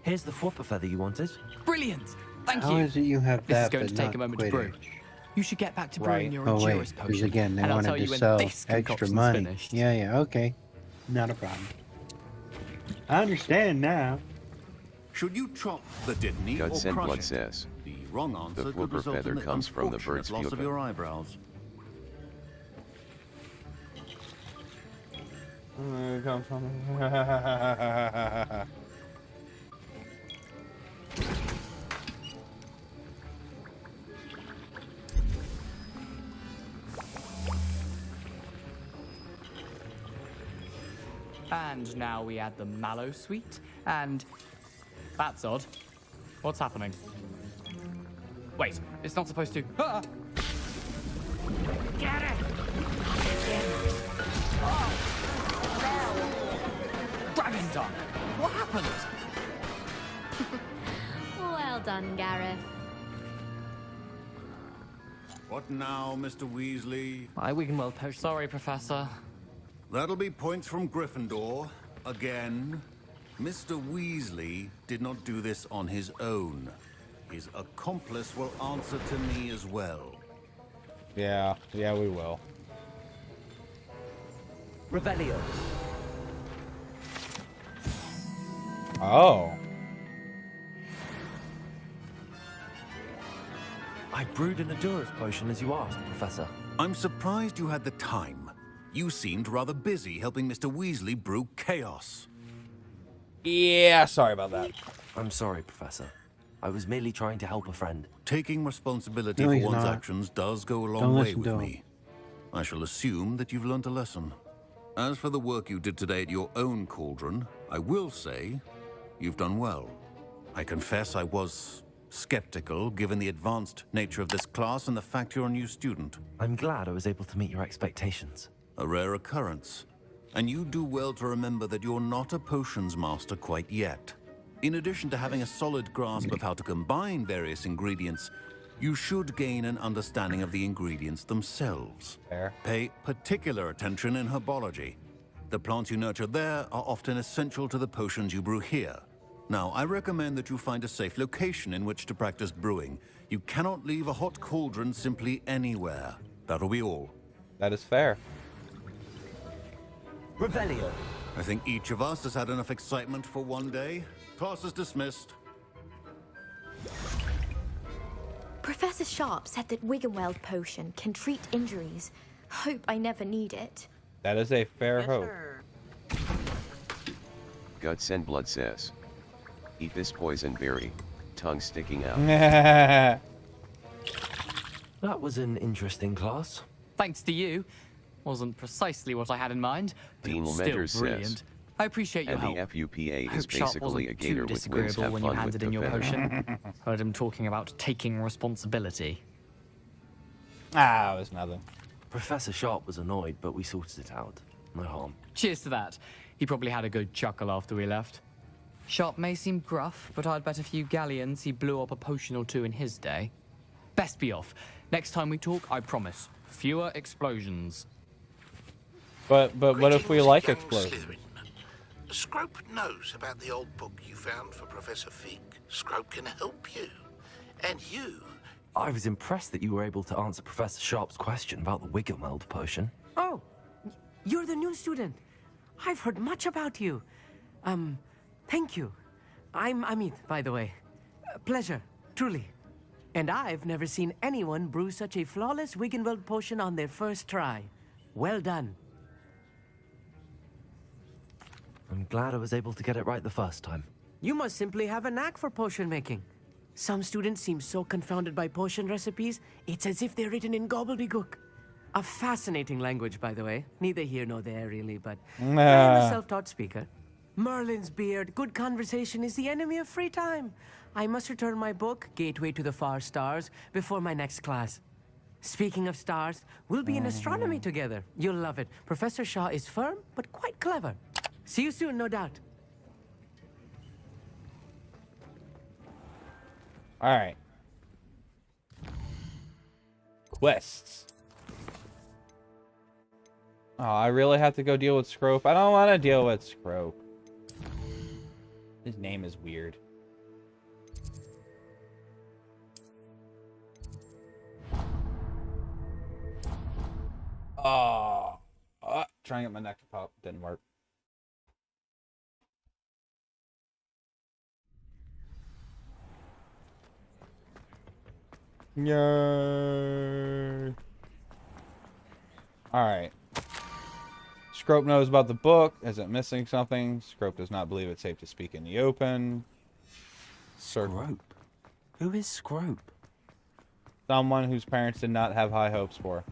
Here's the Fwooper feather you wanted. Brilliant! Thank How you. is it you have This that, is going but to take not a moment to brew. Quidditch? You should get back to brewing Right. your Oh wait, Edurus because potion. again they and I'll wanted tell to you when sell this extra concoction's money. finished. Yeah, okay, not a problem. I understand now. Should you chop the Dittany Guts or and crush Blood it? says, The wrong answer the could Fwooper result feather in the comes from the unfortunate bird's loss of pupa. your eyebrows. Come from. And now we add the mallow sweet, and that's odd. What's happening? Wait, it's not supposed to. Ah! Get it! Dragon Dung! What happened? Well done, Gareth. What now, Mr. Weasley? My Wiggenweld potion. Sorry, Professor. That'll be points from Gryffindor. Again. Mr. Weasley did not do this on his own. His accomplice will answer to me as well. Yeah, we will. Revelio. Oh. I brewed an Edurus potion as you asked, Professor. I'm surprised you had the time. You seemed rather busy helping Mr. Weasley brew chaos. Yeah, sorry about that. I'm sorry, Professor. I was merely trying to help a friend. Taking responsibility No, for he's one's not. actions does go a Don't long way listen with to him. me. I shall assume that you've learnt a lesson. As for the work you did today at your own cauldron, I will say you've done well. I confess I was skeptical, given the advanced nature of this class and the fact you're a new student. I'm glad I was able to meet your expectations. A rare occurrence. And you do well to remember that you're not a potions master quite yet. In addition to having a solid grasp of how to combine various ingredients, you should gain an understanding of the ingredients themselves. Fair. Pay particular attention in herbology. The plants you nurture there are often essential to the potions you brew here. Now, I recommend that you find a safe location in which to practice brewing. You cannot leave a hot cauldron simply anywhere. That'll be all. That is fair. Revelio. I think each of us has had enough excitement for one day. Class is dismissed. Professor Sharp said that Wiggenweld potion can treat injuries. Hope I never need it. That is a fair hope. Guts and Blood says, eat this poison berry, tongue sticking out. That was an interesting class. Thanks to you. Wasn't precisely what I had in mind, but Dean still Lementer brilliant. says, I appreciate your and help. the FUPA is Hope Sharp basically a wasn't gator too with wings. disagreeable Have when you fun with handed the in your venom. potion. Heard him talking about taking responsibility. Ah, it was nothing. Professor Sharp was annoyed, but we sorted it out. No harm. Cheers to that. He probably had a good chuckle after we left. Sharp may seem gruff, but I'd bet a few galleons he blew up a potion or two in his day. Best be off. Next time we talk, I promise, fewer explosions. But what if we like young explosions? Slytherin. Scrope knows about the old book you found for Professor Fig. Scrope can help you. And you. I was impressed that you were able to answer Professor Sharp's question about the Wiggenweld potion. Oh, you're the new student. I've heard much about you. Thank you. I'm Amit, by the way. Pleasure, truly. And I've never seen anyone brew such a flawless Wiggenweld potion on their first try. Well done. I'm glad I was able to get it right the first time. You must simply have a knack for potion making. Some students seem so confounded by potion recipes, it's as if they're written in gobbledygook. A fascinating language, by the way. Neither here nor there, really, but I am a self-taught speaker. Merlin's beard, good conversation is the enemy of free time. I must return my book, Gateway to the Far Stars, before my next class. Speaking of stars, we'll be in astronomy together. You'll love it. Professor Shaw is firm, but quite clever. See you soon, no doubt. Alright. Quests. Oh, I really have to go deal with Scrope? I don't want to deal with Scrope. His name is weird. Oh. Trying to get my neck to pop. Didn't work. Yay. Alright. Scrope knows about the book. Is it missing something? Scrope does not believe it's safe to speak in the open. Scrope? Who is Scrope? Someone whose parents did not have high hopes for.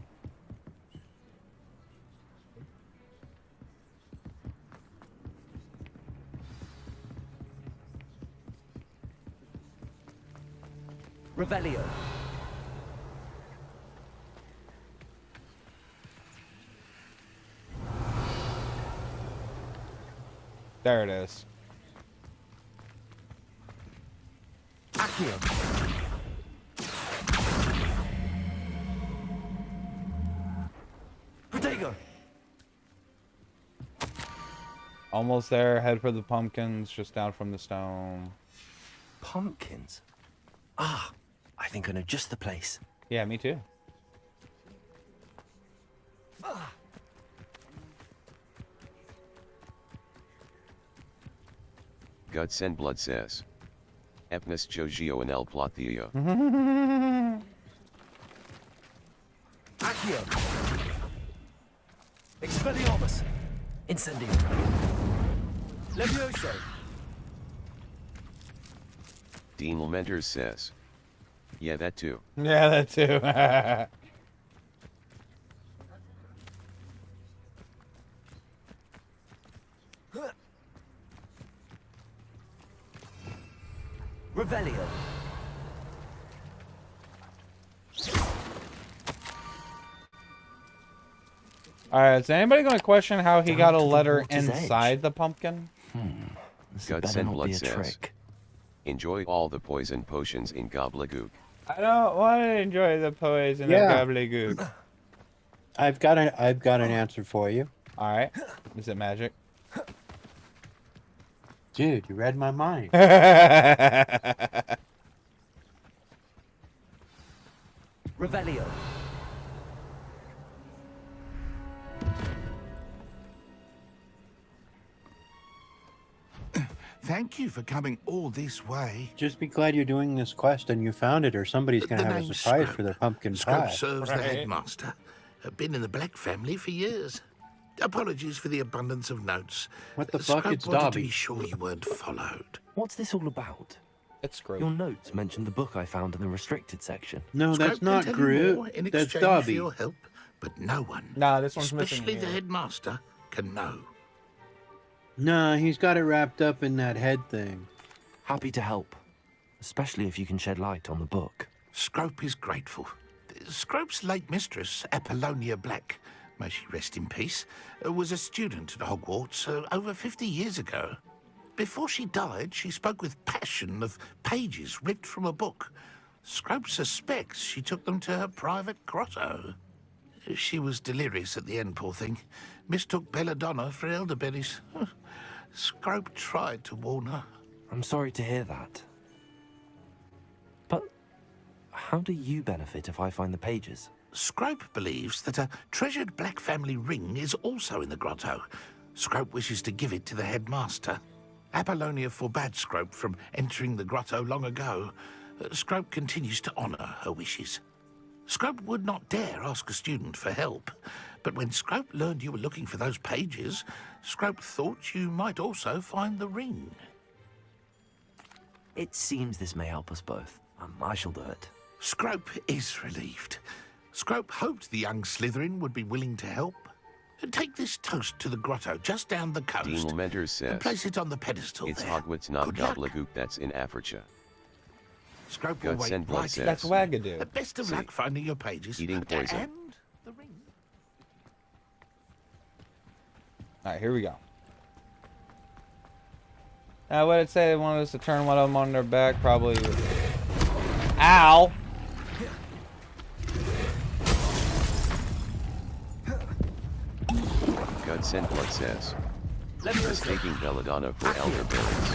Revelio. There it is. Accio. Protego. Almost there. Head for the pumpkins. Just down from the stone. Pumpkins? Ah, I think I know just the place. Yeah, me too. Guts and Blood says. Epnis Jogio and El Platillo. Accio. Expelliarmus. Incendio. Levioso. Dean Lementer says. Yeah, that too. Yeah, that too. Revelio. Alright, is anybody going to question how he got a letter water's inside the pumpkin? Guts and Blood says. Enjoy all the poison potions in Gobbledygook. I don't want to enjoy the poison of gobbledygook. I've got an answer for you. All right. Is it magic? Dude, you read my mind. Revelio. Thank you for coming all this way. Just be glad you're doing this quest and you found it, or somebody's going to have a name's surprise Scrope. for their pumpkin Scrope pie. serves the headmaster. Been in the Black family for years. Apologies for the abundance of notes. What the fuck? Scrope It's wanted to Dobby. be sure you weren't followed. What's this all about? It's Groot. Your notes mentioned the book I found in the restricted section. No, that's Scrope can not tell you Groot. more in That's exchange for Dobby. your help, but no one, Nah, this one's missing especially the here. headmaster, can know. Nah, he's got it wrapped up in that head thing. Happy to help, especially if you can shed light on the book. Scrope is grateful. Scrope's late mistress, Apollonia Black, may she rest in peace, was a student at Hogwarts over 50 years ago. Before she died, she spoke with passion of pages ripped from a book. Scrope suspects she took them to her private grotto. She was delirious at the end, poor thing. Mistook belladonna for elderberries. Scrope tried to warn her. I'm sorry to hear that. But how do you benefit if I find the pages? Scrope believes that a treasured Black family ring is also in the grotto. Scrope wishes to give it to the headmaster. Apollonia forbade Scrope from entering the grotto long ago. Scrope continues to honour her wishes. Scrope would not dare ask a student for help, but when Scrope learned you were looking for those pages, Scrope thought you might also find the ring. It seems this may help us both. I shall do it. Scrope is relieved. Scrope hoped the young Slytherin would be willing to help. Take this toast to the grotto just down the coast. Dean Lamentor says, and place it on the pedestal it's there. Hogwarts, not Good luck. Gobbledygook that's in Africa. Scrope will wait Godsend Blood right says, That's Wagadoo. Best of luck finding your pages. Eating poison. And the ring. Alright, here we go. What did it say? They wanted us to turn one of them on their back? Probably. Ow! Godsend Blood says, mistaking belladonna for elderberries.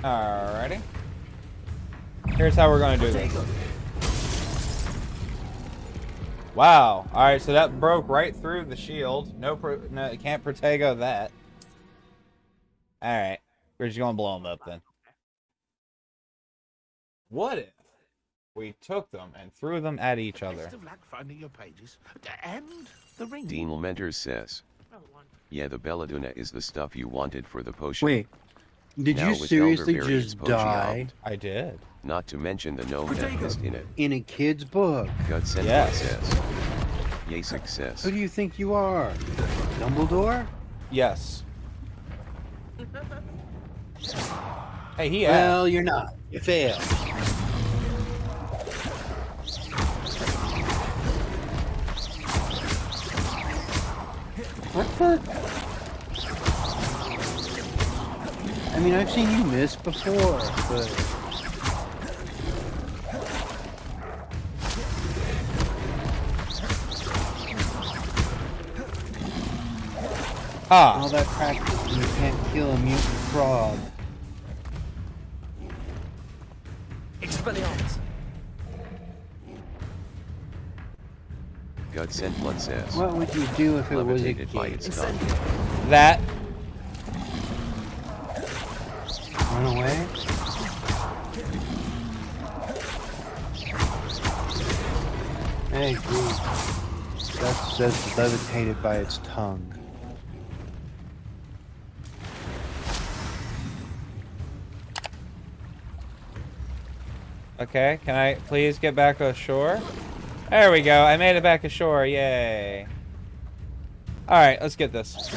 Alrighty. Here's how we're gonna do this. Wow. Alright, so that broke right through the shield. No, it can't Protego that. Alright. We're just gonna blow them up then. What if we took them and threw them at each other? Best of luck finding your pages. And the ring. Dean Lamentor says, yeah, the belladonna is the stuff you wanted for the potion. Wait. Did Now you with seriously elderberry, just it's potion die? out. I did. Not to mention the gnome that pissed in it. In a kid's book. Godsend Yes. says, yay success. Who do you think you are? Dumbledore? Yes. Hey, he Well, you're not. You failed. What the? I mean, I've seen you miss before, but... All that practice and you can't kill a mutant frog. Expelliarmus. Godsend Blood says, What would you do if it was a levitated by kid? its tongue. That. Run away? Hey, dude. That's levitated by its tongue. Okay, can I please get back ashore? There we go. I made it back ashore. Yay. Alright, let's get this.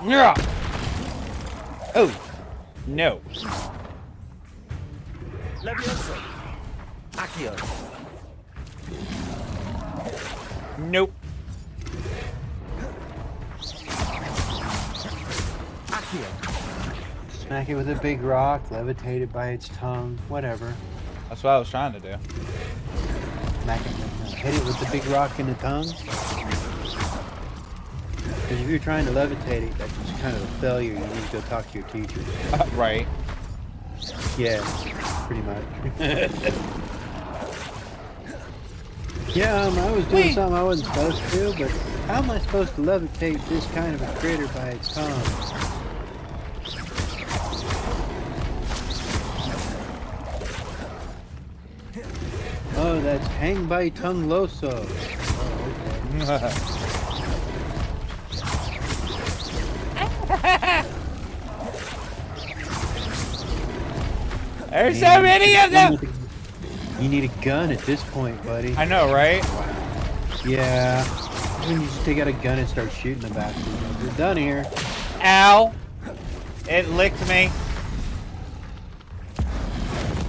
Yeah. Oh. No. Leviosa. Accio. Nope. Smack it with a big rock, levitated by its tongue, whatever. That's what I was trying to do. Smack it, hit it with the big rock in the tongue. Because if you're trying to levitate it, that's just kind of a failure. You need to go talk to your teacher. Right. Yeah, pretty much. Yeah, I was doing something I wasn't supposed to, but how am I supposed to levitate this kind of a critter by its tongue? Oh, that's hang by tongue loso. Oh, okay. There's so many of them! You need a gun at this point, buddy. I know, right? Yeah. You just take out a gun and start shooting the bastards. We're done here. Ow! It licked me.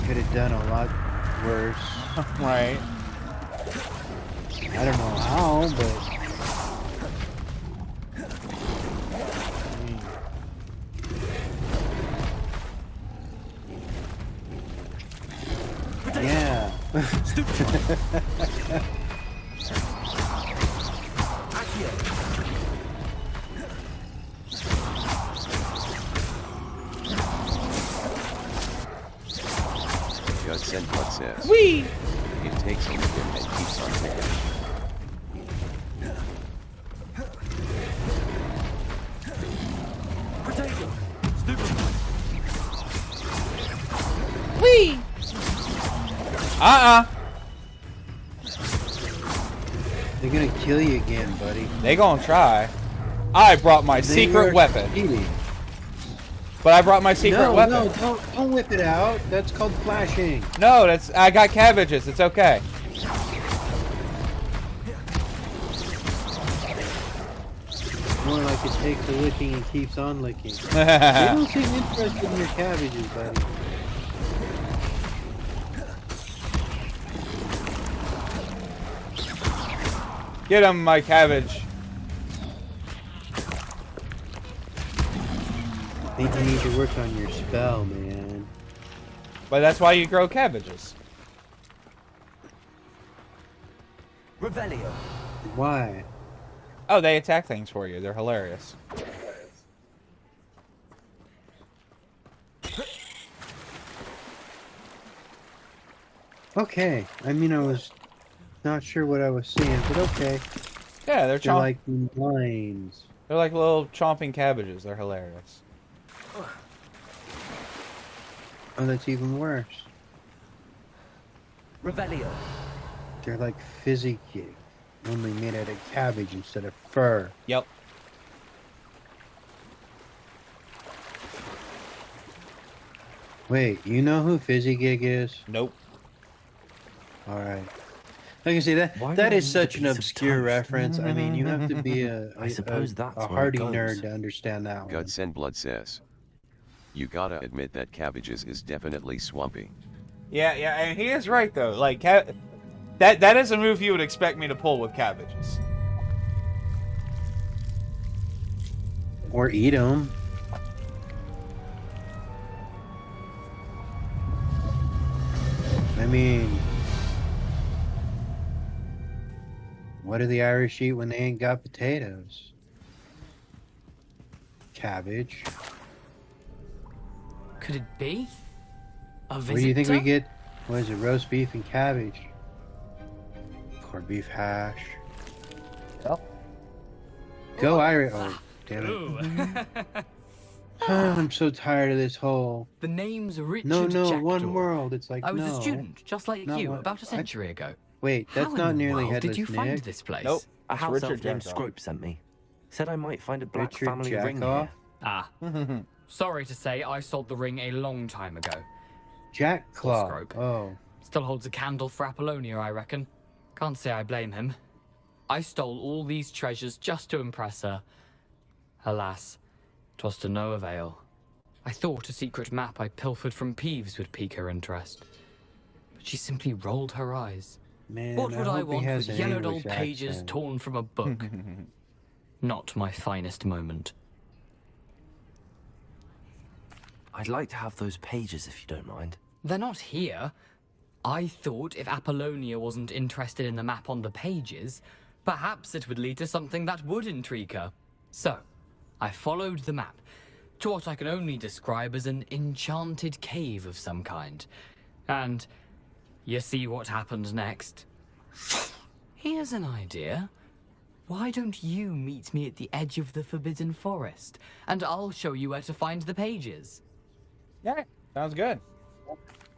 Could have done a lot worse. Right. I don't know how, but... Yeah. Godsend Blood says. Whee! It takes him and keeps on ticking. Whee! They're gonna kill you again, buddy. They gonna try. I brought my secret weapon. Cheating. But I brought my secret weapon. No, don't whip it out. That's called flashing. No, I got cabbages. It's okay. More like it takes a licking and keeps on licking. You don't seem interested in your cabbages, buddy. Get him, my cabbage. I think you need to work on your spell, man. But that's why you grow cabbages. Revelio. Why? Oh, they attack things for you. They're hilarious. Okay. I mean, I was not sure what I was seeing, but okay. Yeah, they're like lines. They're like little chomping cabbages. They're hilarious. Oh, that's even worse. Revelio. They're like fizzy cake, only made out of cabbage instead of fur. Yep. Wait, you know who Fizzy Gig is? Nope. Alright. Like I say, that is such an obscure reference. I mean, you have to be a hardy nerd to understand that one. Godsend Blood says. You gotta admit that cabbages is definitely swampy. Yeah, and he is right though. Like that is a move you would expect me to pull with cabbages. Or eat them. I mean, what do the Irish eat when they ain't got potatoes? Cabbage. Could it be? A visitor? What do you think we get? What is it? Roast beef and cabbage. Corned beef hash. Oh. Go Irish. Oh, damn it. I'm so tired of this whole... The name's Richard No, Jackdaw. one world. It's like, I was no. a student, just like Not you, one- about a century ago. Wait, that's How not in the nearly world Headless did you find Nick. this place? Nope. A It's house Richard elf named Jackdaw. Scrope sent me. Said I might find a black Richard family ring Jackoff? here. Ah. Sorry to say, I sold the ring a long time ago. Jack Claw. Scrope. Oh. Still holds a candle for Apollonia, I reckon. Can't say I blame him. I stole all these treasures just to impress her. Alas, 'twas to no avail. I thought a secret map I pilfered from Peeves would pique her interest. But she simply rolled her eyes. Man, What would I hope he want has with an yellowed English old pages accent. torn from a book? Not my finest moment. I'd like to have those pages if you don't mind. They're not here. I thought if Apollonia wasn't interested in the map on the pages, perhaps it would lead to something that would intrigue her. So, I followed the map to what I can only describe as an enchanted cave of some kind. And you see what happened next? Here's an idea. Why don't you meet me at the edge of the Forbidden Forest, and I'll show you where to find the pages? Yeah, sounds good.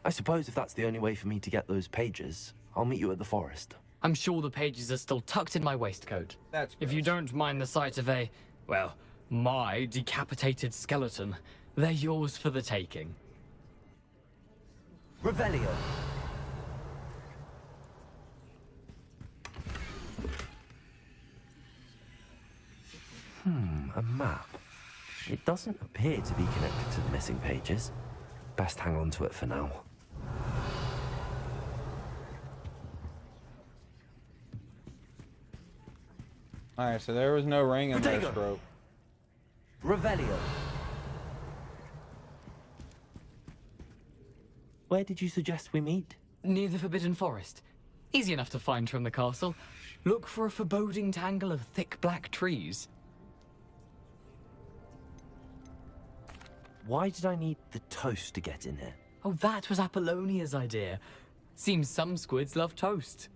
I suppose if that's the only way for me to get those pages, I'll meet you at the forest. I'm sure the pages are still tucked in my waistcoat. That's If you don't mind the sight of a, well, my decapitated skeleton, they're yours for the taking. Revelio. A map. It doesn't appear to be connected to the missing pages. Best hang on to it for now. Alright, so there was no ring in this rope. Revelio. Where did you suggest we meet? Near the Forbidden Forest. Easy enough to find from the castle. Look for a foreboding tangle of thick black trees. Why did I need the toast to get in here? Oh, that was Apollonia's idea. Seems some squids love toast.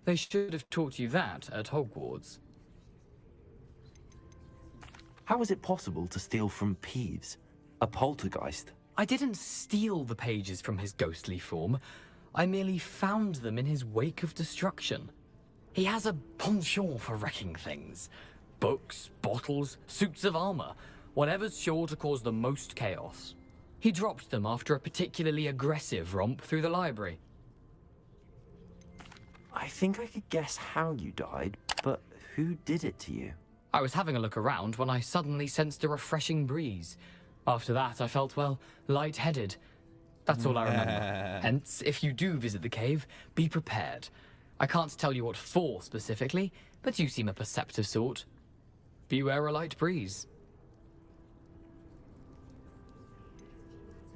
They should have taught you that at Hogwarts. How is it possible to steal from Peeves, a poltergeist? I didn't steal the pages from his ghostly form. I merely found them in his wake of destruction. He has a penchant for wrecking things. Books, bottles, suits of armor, whatever's sure to cause the most chaos. He dropped them after a particularly aggressive romp through the library. I think I could guess how you died, but who did it to you? I was having a look around when I suddenly sensed a refreshing breeze. After that, I felt, well, lightheaded. That's all I remember. Hence, if you do visit the cave, be prepared. I can't tell you what for specifically, but you seem a perceptive sort. Beware a light breeze.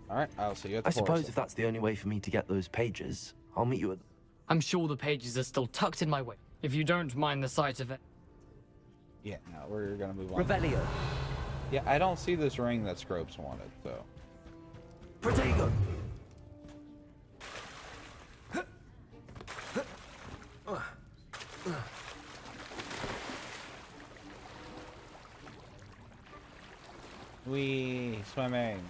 Alright, I'll see you at the I suppose forest. if that's the only way for me to get those pages, I'll meet you at... I'm sure the pages are still tucked in my way. If you don't mind the sight of it. Yeah, no, we're gonna move on. Revelio. Yeah, I don't see this ring that Scropes wanted, so. Protego. Wee, swimming.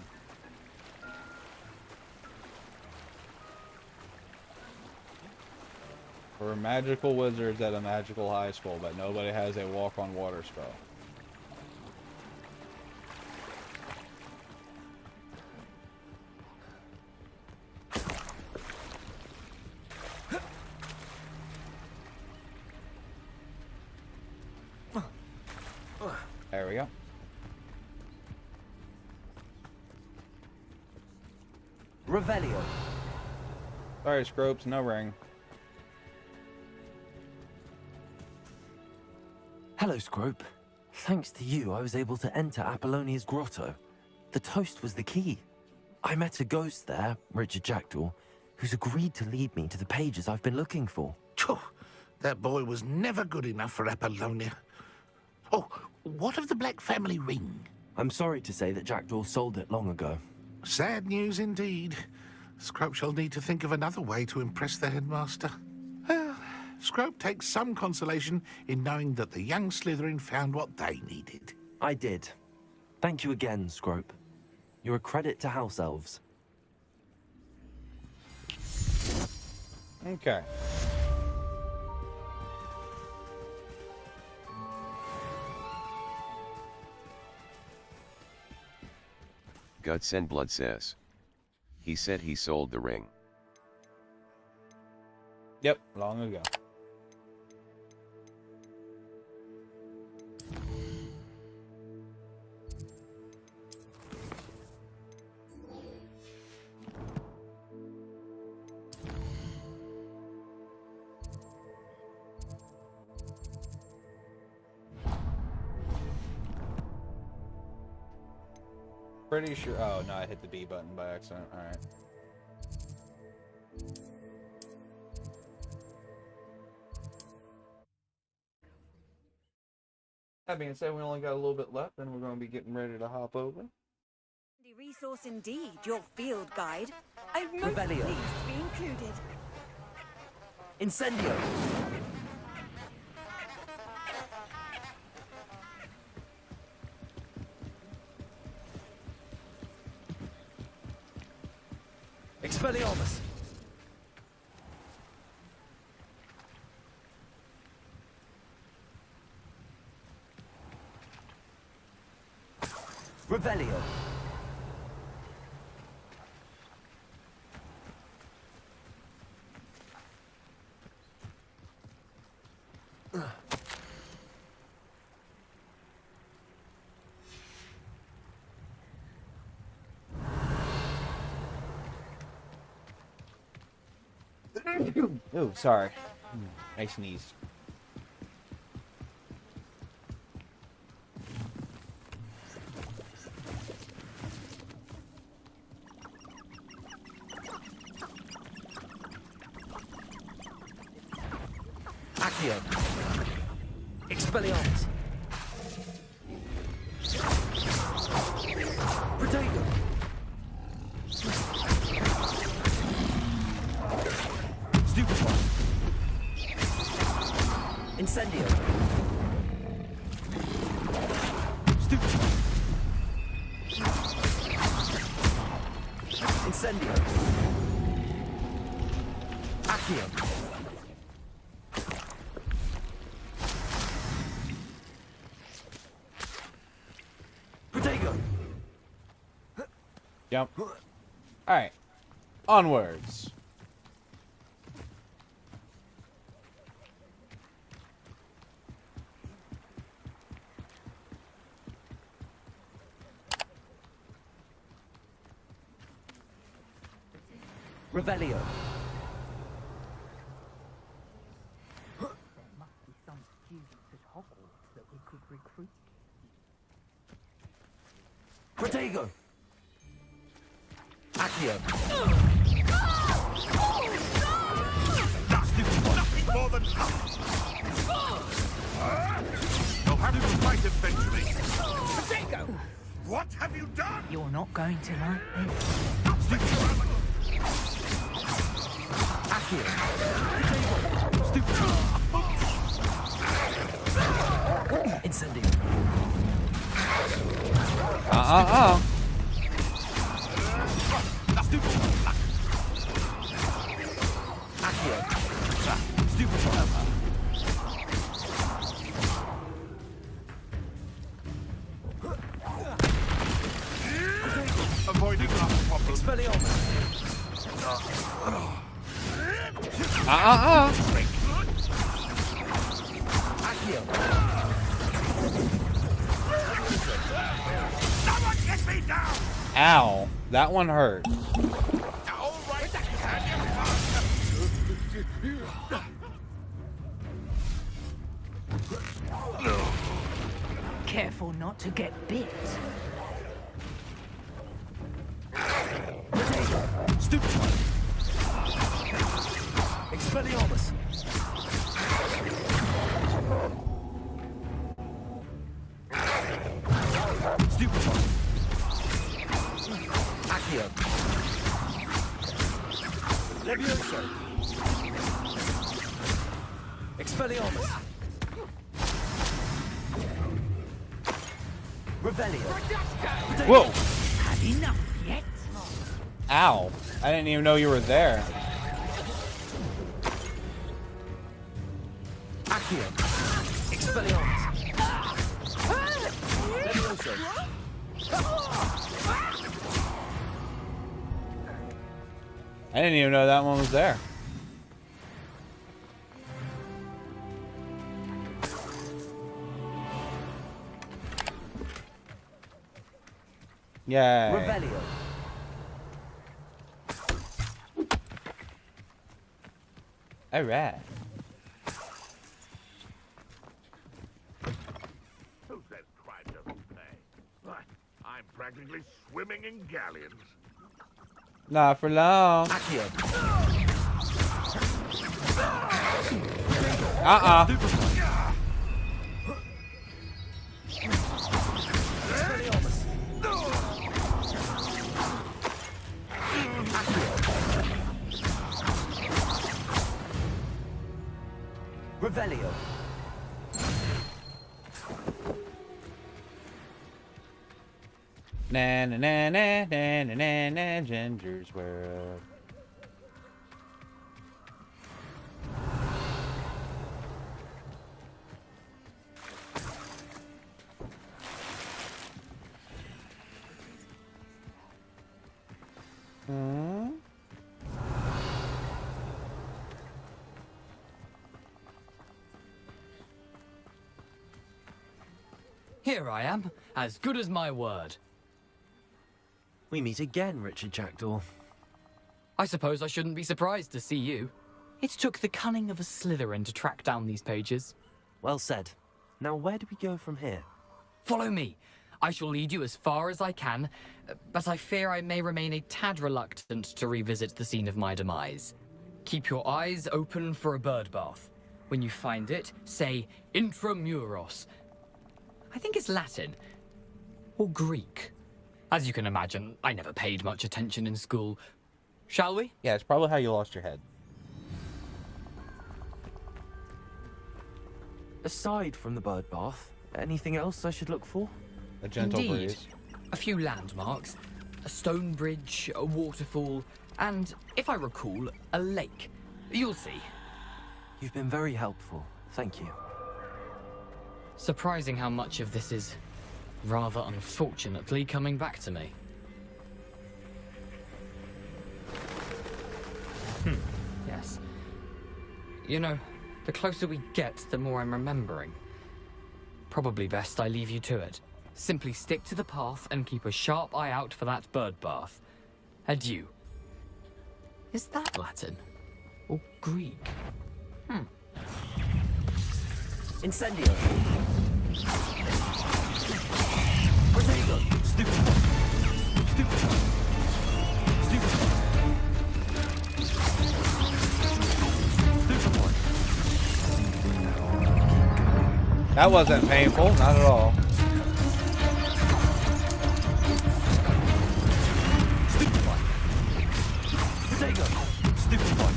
We're magical wizards at a magical high school, but nobody has a walk on water spell. There we go. Revelio. Sorry, Scropes, no ring. Hello, Scrope. Thanks to you, I was able to enter Apollonia's grotto. The toast was the key. I met a ghost there, Richard Jackdaw, who's agreed to lead me to the pages I've been looking for. Phew, that boy was never good enough for Apollonia. Oh, what of the Black family ring? I'm sorry to say that Jackdaw sold it long ago. Sad news indeed. Scrope shall need to think of another way to impress the headmaster. Well, Scrope takes some consolation in knowing that the young Slytherin found what they needed. I did. Thank you again, Scrope. You're a credit to House Elves. Okay. Guts and Blood says. He said he sold the ring. Yep, long ago. Pretty sure. Oh no, I hit the B button by accident. All right. That being said, we only got a little bit left, and we're going to be getting ready to hop over. Resource indeed, your field guide. I'm most Revelio. pleased to be included. Incendio. Expelliarmus. Revelio. Oh, sorry. I sneezed. Accio. Expelliarmus. Protego. Stupefy. Incendio. Stupefy. Incendio. Accio. Protego. Jump. Alright. Onwards. Revelio. Protego. Accio. Nothing more than you'll have to fight eventually. Protego! What have you done? You're not going to like this. Accio. Incendio. Accio. Stupefy. Avoiding that problem. Expelliarmus. Accio. Someone get me down! Ow. That one hurt. All right, Careful not to get bit. Stupefy. Expelliarmus. Stupefy. Accio. Levioso. Expelliarmus. Revelio. Whoa. Had enough yet? Ow. I didn't even know you were there. Accio. Expelliarmus. Levioso. I didn't even know that one was there. Yay. Revelio. Alright. Who says crime doesn't pay? I'm practically swimming in galleons. Not for long. Accio. Revelio. Na na na na na na na na Ginger's World. Here I am, as good as my word. We meet again, Richard Jackdaw. I suppose I shouldn't be surprised to see you. It took the cunning of a Slytherin to track down these pages. Well said. Now where do we go from here? Follow me. I shall lead you as far as I can, but I fear I may remain a tad reluctant to revisit the scene of my demise. Keep your eyes open for a bird bath. When you find it, say intramuros. I think it's Latin. Or Greek. As you can imagine, I never paid much attention in school. Shall we? Yeah, it's probably how you lost your head. Aside from the bird bath, anything else I should look for? A gentle Indeed. breeze. A few landmarks, a stone bridge, a waterfall, and, if I recall, a lake. You'll see. You've been very helpful. Thank you. Surprising how much of this is, rather unfortunately, coming back to me. Yes. You know, the closer we get, the more I'm remembering. Probably best I leave you to it. Simply stick to the path and keep a sharp eye out for that bird bath. Adieu. Is that Latin? Or Greek? Incendio. Protego. Stupid. Stupid. Stupid. Stupid one. That wasn't painful, not at all. Stupid one. Protego. Stupid one.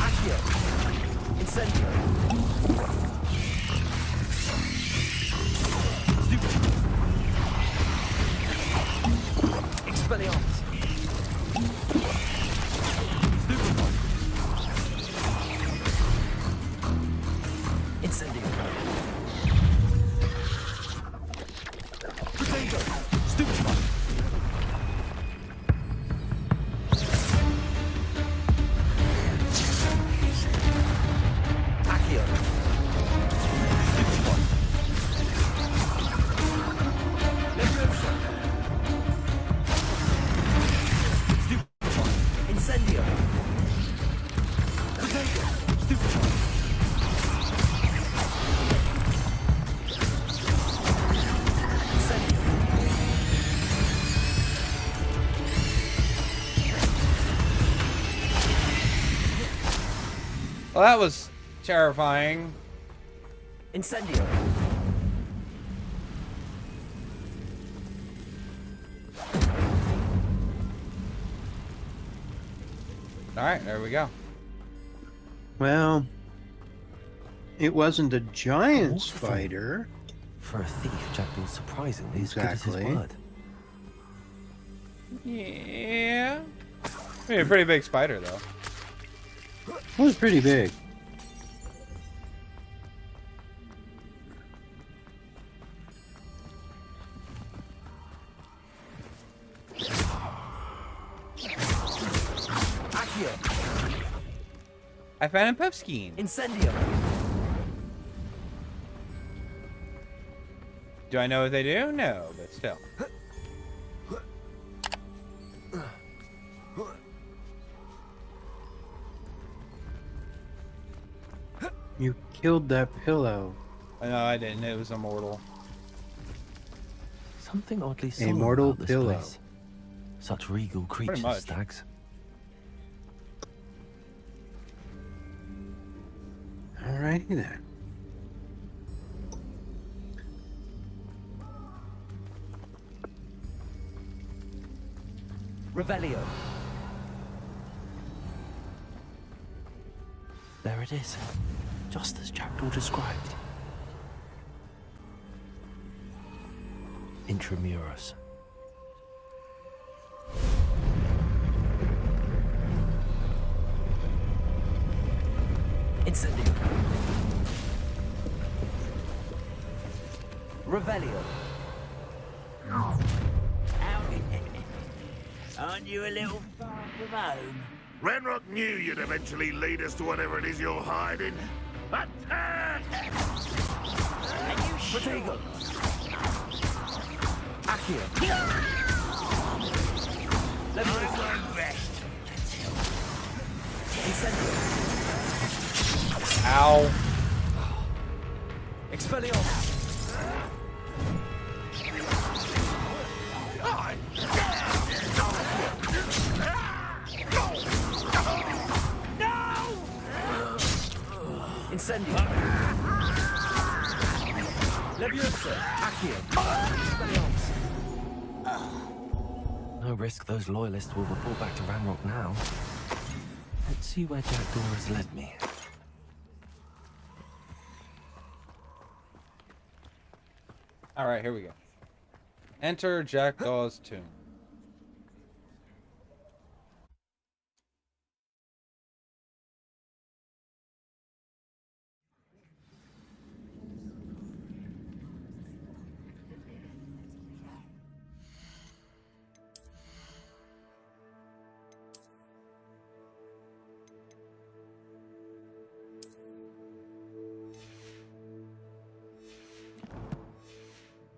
Accio. Incendio. Stupid. Expelliarmus. Stupid one. Incendio. Protego. Stupid one. Accio. Stupid one. Leviosa. Stupid one. Incendio. Protego. Stupid one. Incendio. Well, that was terrifying. Incendio. Alright, there we go. Well, it wasn't a giant spider. For a thief, Jackdaw's surprisingly as Exactly. good as his word. Yeah. I mean, a pretty big spider, though. It was pretty big. Accio. I found a Pepskine. Incendio. Do I know what they do? No, but still. You killed that pillow. No, I didn't. It was immortal. Something oddly solemn Immortal about this pillow. place. Such regal creatures, much. stags. Alrighty then. Revelio. There it is. Just as Jackdaw described. Intramuros. Incendio. Revelio. Aren't you a little far from home? Renrock knew you'd eventually lead us to whatever it is you're hiding. Attack! Protego. Accio. Let me rest. Incendio. Ow. Expelliarmus. Incendio. Leviosa. Accio. Expelliarmus. No risk those loyalists will report back to Ranrock now. Let's see where Jackdaw has led me. Alright, here we go. Enter Jackdaw's tomb.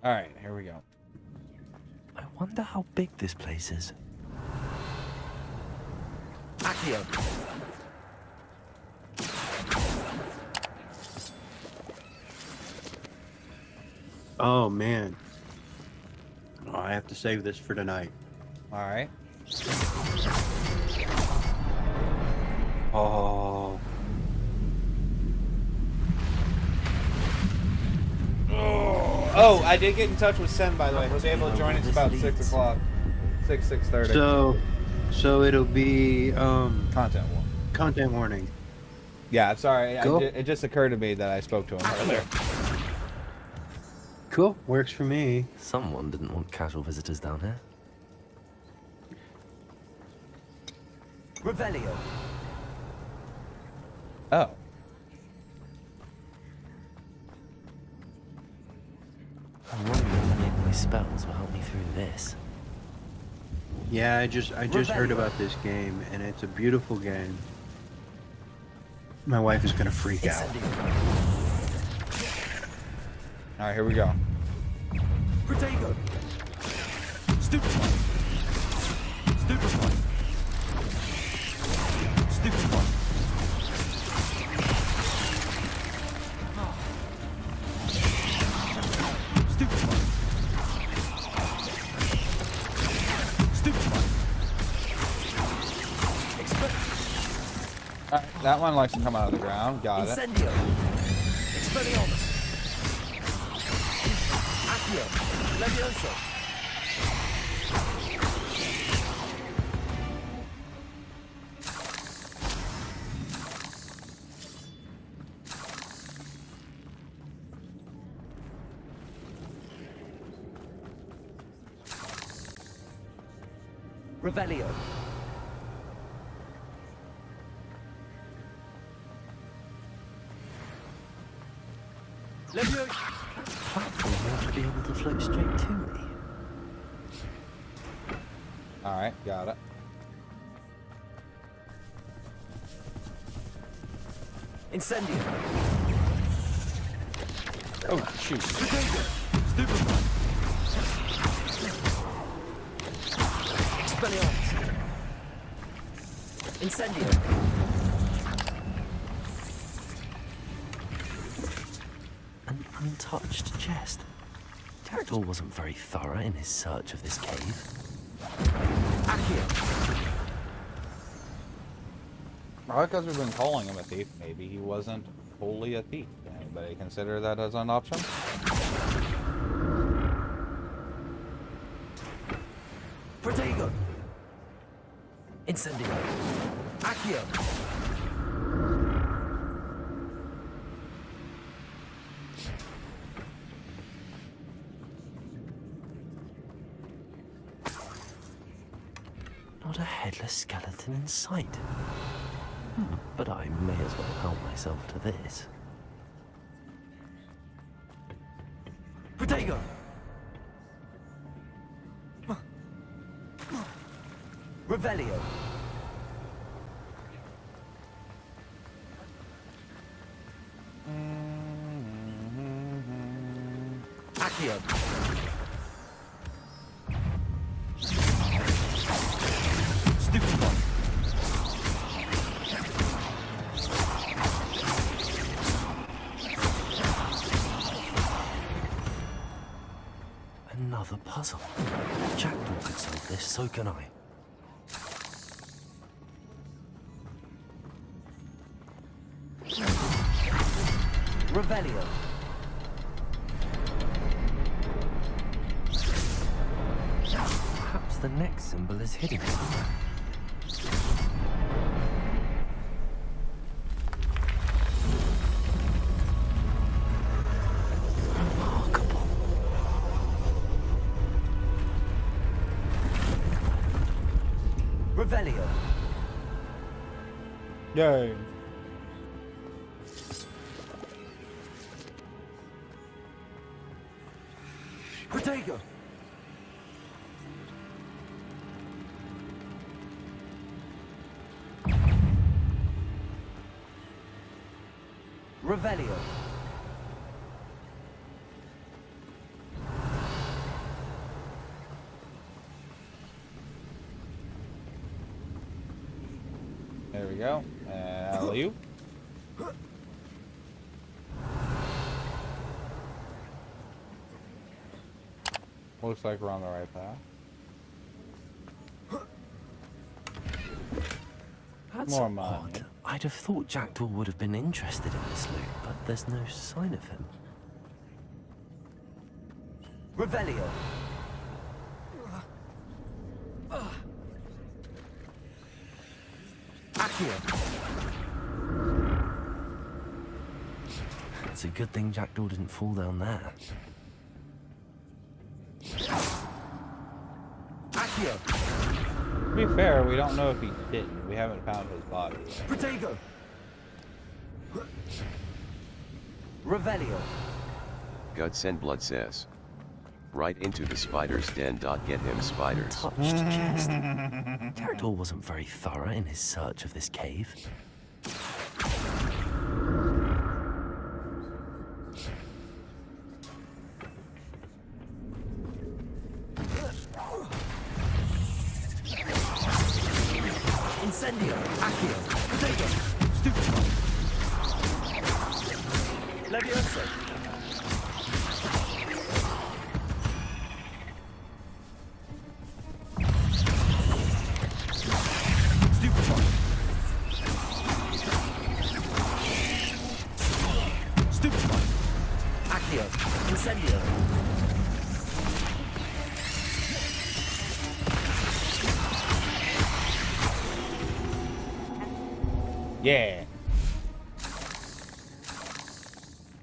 Alright, here we go. I wonder how big this place is. Accio. Oh man. Oh, I have to save this for tonight. Alright. Oh. Oh, I did get in touch with Sen, by the way. He'll be able to join us about 6 o'clock. 6:30. So it'll be content warning. Content warning. Yeah, I'm sorry. Cool. It just occurred to me that I spoke to him earlier. Cool. Works for me. Someone didn't want casual visitors down here. Revelio. Oh. I'm wondering if any of my spells will help me through this. Yeah, I just heard about this game, and it's a beautiful game. My wife is gonna freak out. All right, here we go. Protego. Stupefy. Stupefy. Stupefy. Alright, that one likes to come out of the ground. Got it. Incendio. Expelliarmus. Accio. Levioso. Revelio. Platform ought to be able to float straight to me. Alright, got it. Incendio. Oh, shoot. Stupefy. Expelliarmus. Incendio. An untouched chest. Jackdaw wasn't very thorough in his search of this cave. Accio. Probably because we've been calling him a thief. Maybe he wasn't wholly a thief. Anybody consider that as an option? Protego. Incendio. Accio. Not a headless skeleton in sight. But I may as well help myself to this. Protego! Revelio. Accio. Stupefy. Another puzzle. Jackdaw could solve this, so can I. Revelio. Perhaps the next symbol is hidden somewhere. Remarkable. Revelio. Yay. Protego. Revelio. There we go. And alley-oop. Looks like we're on the right path. That's More money. odd. I'd have thought Jackdaw would have been interested in this loot, but there's no sign of him. Revelio. Accio. It's a good thing Jackdaw didn't fall down there. To be fair, we don't know if he didn't. We haven't found his body yet. Protego. Revelio. Guts and Blood says. Right into the spider's den. Get him, spiders. Touched chest. Jackdaw wasn't very thorough in his search of this cave. Incendio. Accio. Protego. Stupefy. Levioso. Stupefy. Stupefy. Accio. Incendio. Yeah.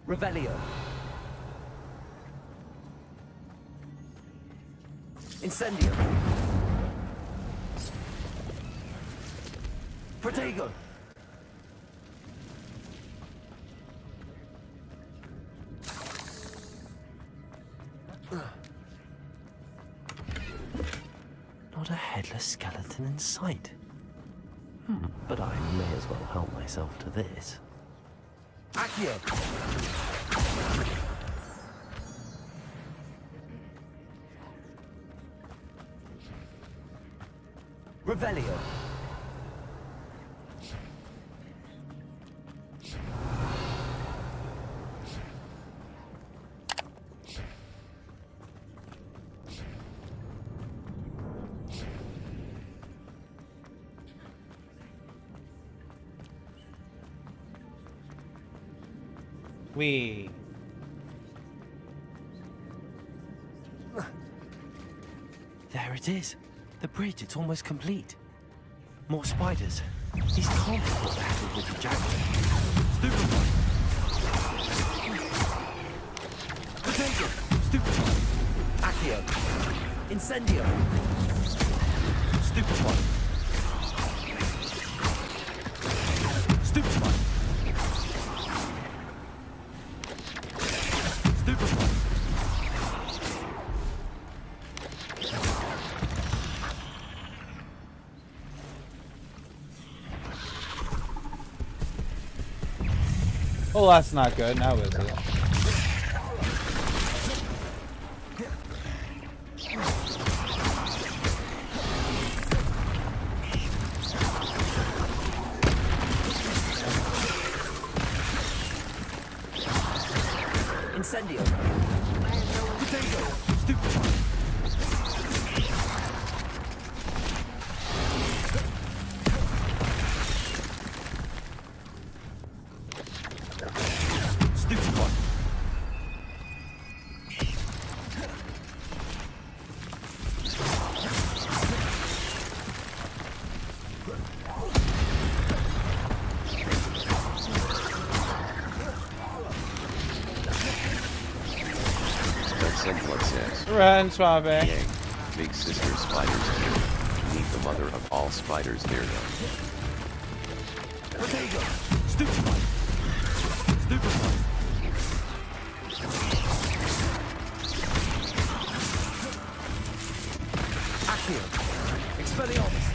Revelio. Incendio. Protego. Not a headless skeleton in sight. But I may as well help myself to this. Accio. Revelio. Wee. There it is. The bridge, it's almost complete. More spiders. These can't be what happened with the jackdaw. Stupefy. Protego. Stupefy. Accio. Incendio. Stupefy. Well, that's not good. Now is it? Incendio. Potato. Stupefy. Stupefy. Blood says. Run, Suave. Yang, big sister spiders here. Meet the mother of all spiders there though. Potato. Stupefy. Stupefy. Accio. Expelliarmus.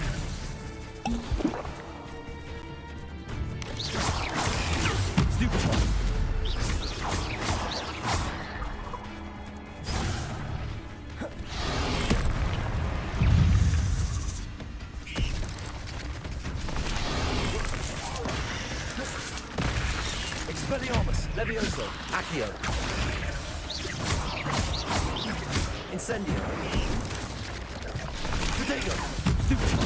Stupefy. Expelliarmus. Levioso. Accio. Incendio. Potato. Stupefy.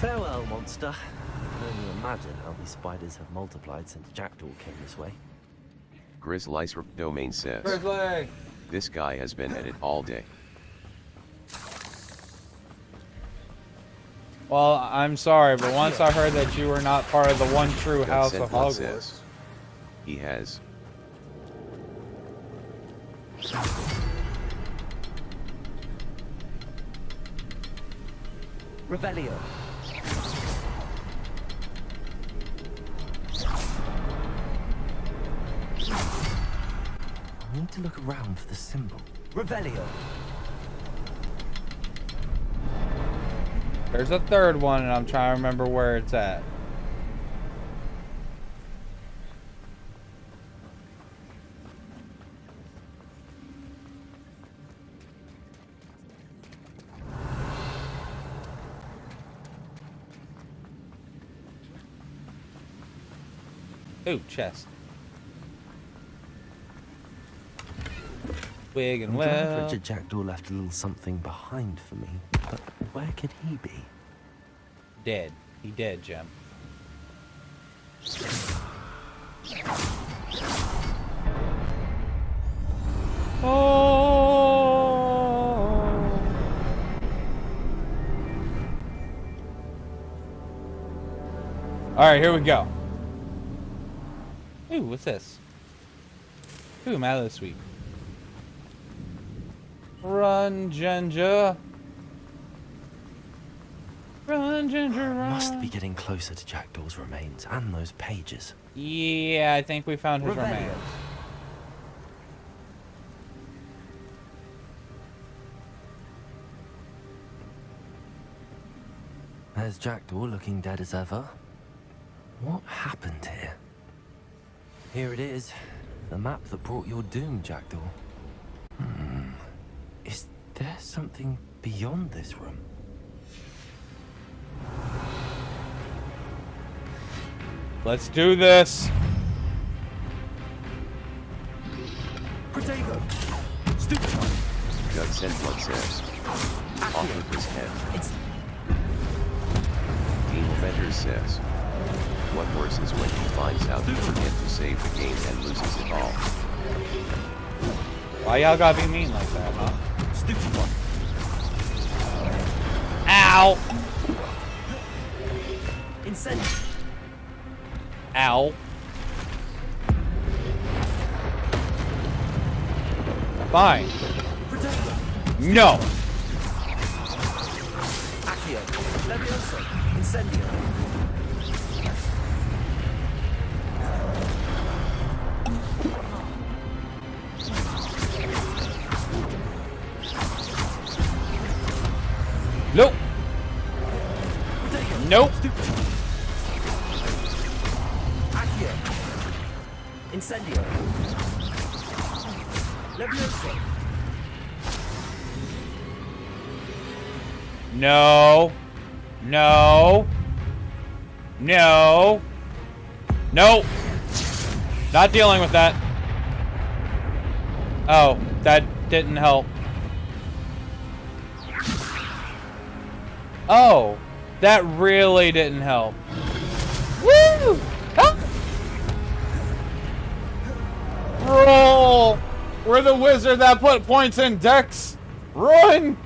Farewell, monster. I can only imagine how these spiders have multiplied since Jackdaw came this way. Grizzly's domain says. Grizzly. This guy has been at it all day. Well, I'm sorry, but once I heard that you were not part of the one true house of Blood Hogwarts. says. He has. Revelio. I need to look around for the symbol. Revelio. There's a third one, and I'm trying to remember where it's at. Ooh, chest. Wig and I'm glad well. Richard Jackdaw left a little something behind for me, but where could he be? Dead. He dead, Jim. Alright, here we go. Ooh, what's this? Ooh, mallow sweet. Run, Ginger. Run, Ginger, run. Must be getting closer to Jackdaw's remains and those pages. Yeah, I think we found his Revelio. remains. There's Jackdaw looking dead as ever. What happened here? Here it is. The map that brought your doom, Jackdaw. Is there something beyond this room? Let's do this. Potato. Stupefy. Guts and blood says. Off with his head. Dean Fenders says. What worse is when he finds out he forget to save the game and loses it all. Why y'all gotta be mean like that, huh? Stupefy. Ow! Incendio. Ow. Fine. Potato. No! Accio. Levioso. Incendio. Nope. Potato. Nope. Stupefy. Incendio. Levioso. No. No. No. No. Not dealing with that. Oh, that didn't help. Oh, that really didn't help. Woo! Ah! Roll! We're the wizard that put points in Dex. Run!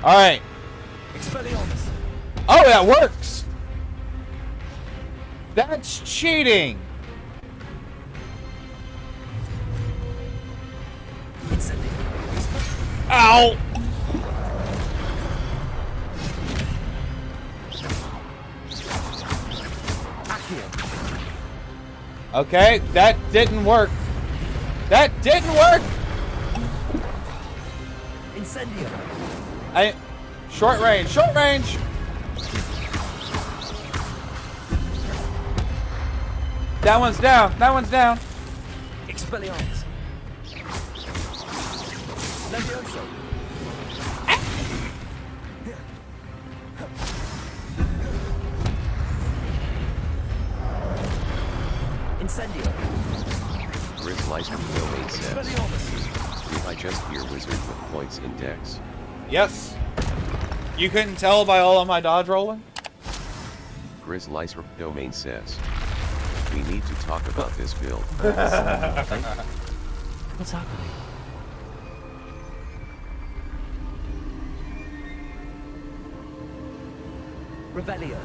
Alright. Expelliarmus. Oh, that works! That's cheating! Ow! Okay, that didn't work. That didn't work! Incendio. Short range, short range! That one's down, that one's down. Expelliarmus. Levioso. Incendio. Grizzly domain says. Did I just hear wizard with points in Dex? Yes. You couldn't tell by all of my dodge rolling? Grizzly domain says. We need to talk about this build. What's happening? Revelio.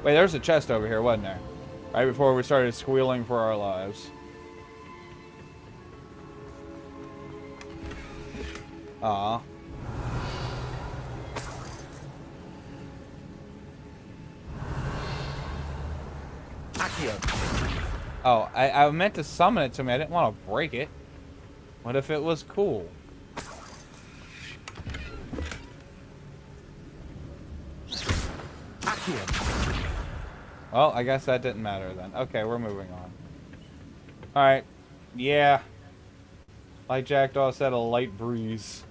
Wait, there's a chest over here, wasn't there? Right before we started squealing for our lives. Aw. Oh, I meant to summon it to me. I didn't want to break it. What if it was cool? Well, I guess that didn't matter then. Okay, we're moving on. Alright. Yeah. Like Jackdaw said, a light breeze.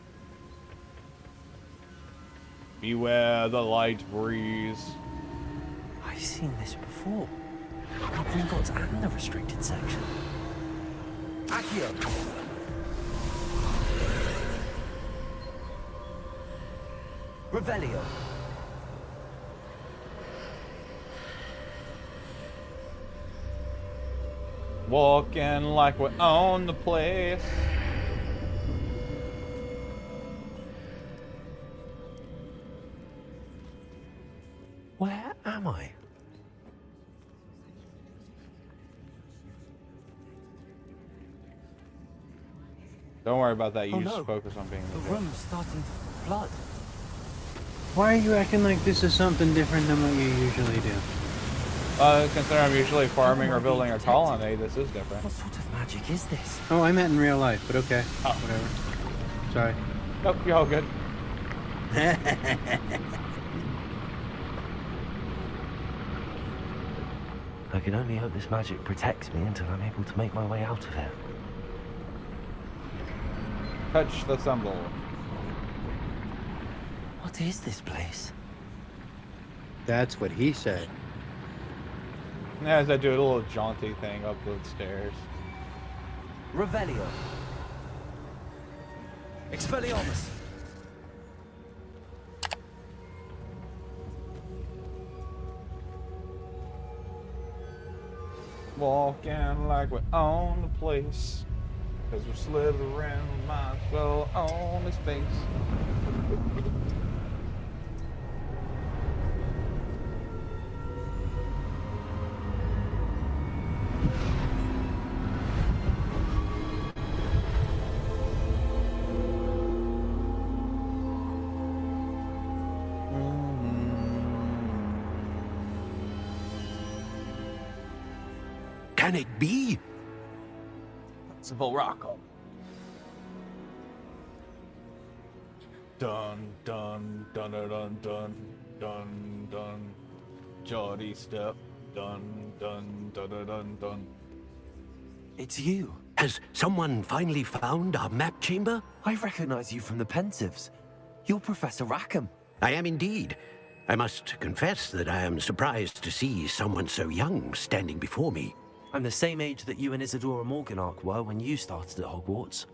Beware the light breeze. I've seen this before. The Gringotts and the restricted section. Accio. Revelio. Walking like we own the place. Where am I? Don't worry about that. You Oh, just no. focus on being The the room's starting to flood. Why are you acting like this is something different than what you usually do? Considering I'm usually farming or building a colony, this is different. What sort of magic is this? Oh, I meant in real life, but okay. Oh. Whatever. Sorry. Nope, you're all good. I can only hope this magic protects me until I'm able to make my way out of here. Touch the symbol. What is this place? That's what he said. As I do a little jaunty thing up the stairs. Revelio. Expelliarmus. Walking like we own the place. Cause we're slithering, might as well own the space. Can it be? It's a Volrocco. Dun dun dun dun dun dun dun. Jody step. Dun, dun, dun, dun, dun, dun. It's you. Has someone finally found our map chamber? I recognize you from the Pensieves. You're Professor Rackham. I am indeed. I must confess that I am surprised to see someone so young standing before me. I'm the same age that you and Isadora Morganach were when you started at Hogwarts.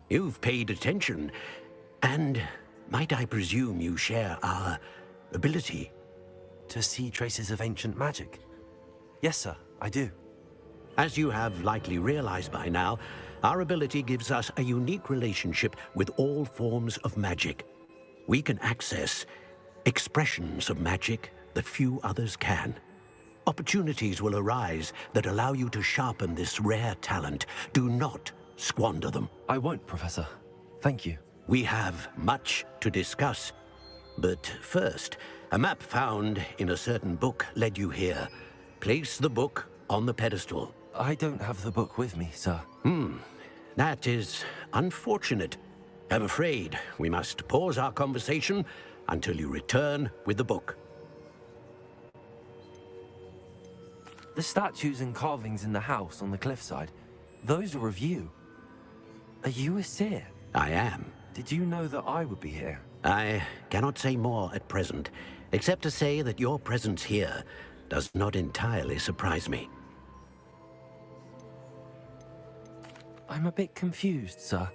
You've paid attention, and might I presume you share our ability? To see traces of ancient magic? Yes, sir, I do. As you have likely realized by now, our ability gives us a unique relationship with all forms of magic. We can access expressions of magic that few others can. Opportunities will arise that allow you to sharpen this rare talent. Do not squander them. I won't, Professor. Thank you. We have much to discuss. But first, a map found in a certain book led you here. Place the book on the pedestal. I don't have the book with me, sir. That is unfortunate. I'm afraid we must pause our conversation until you return with the book. The statues and carvings in the house on the cliffside, those are of you. Are you a seer? I am. Did you know that I would be here? I cannot say more at present, except to say that your presence here does not entirely surprise me. I'm a bit confused, sir.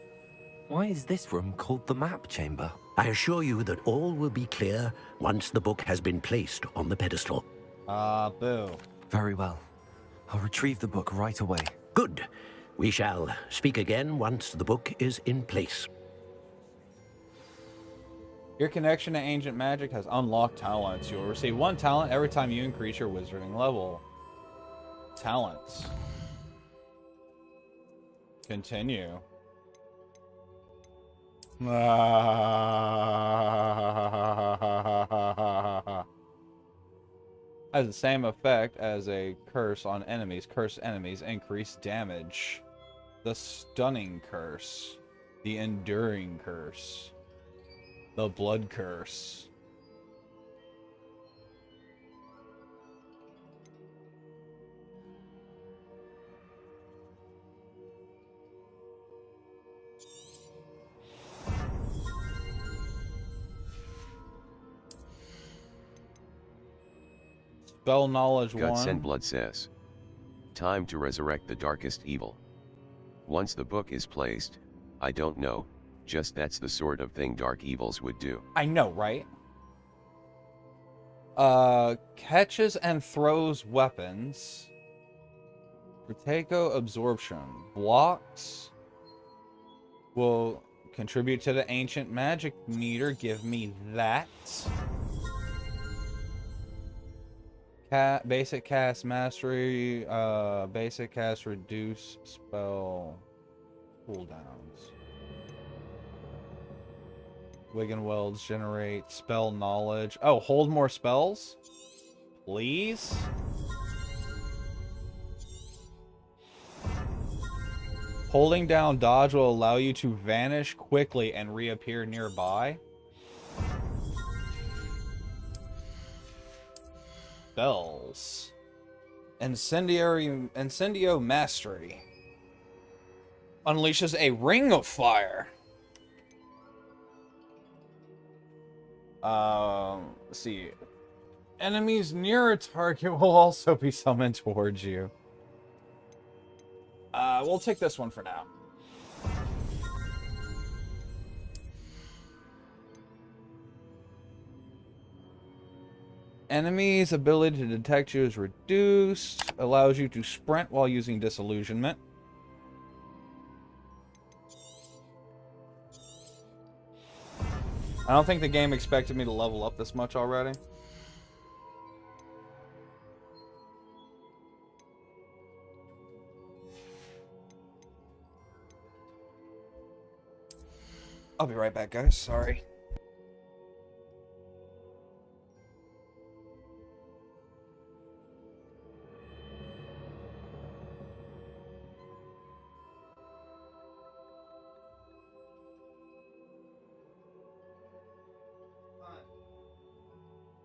Why is this room called the map chamber? I assure you that all will be clear once the book has been placed on the pedestal. Boo. Very well. I'll retrieve the book right away. Good. We shall speak again once the book is in place. Your connection to ancient magic has unlocked talents. You'll receive 1 talent every time you increase your wizarding level. Talents. Continue. Has the same effect as a curse on enemies. Cursed enemies increase damage. The stunning curse. The enduring curse. The blood curse. Spell knowledge 1. Guts and Blood says. Time to resurrect the darkest evil. Once the book is placed, I don't know, just that's the sort of thing dark evils would do. I know, right? Catches and throws weapons. Protego absorption. Blocks will contribute to the ancient magic meter. Give me that. Basic cast mastery. Basic cast reduce spell cooldowns. Wiggenwelds generate spell knowledge. Oh, hold more spells? Please? Holding down dodge will allow you to vanish quickly and reappear nearby. Spells. Incendio Mastery. Unleashes a ring of fire. Let's see. Enemies near a target will also be summoned towards you. We'll take this one for now. Enemies' ability to detect you is reduced. Allows you to sprint while using disillusionment. I don't think the game expected me to level up this much already. I'll be right back, guys. Sorry.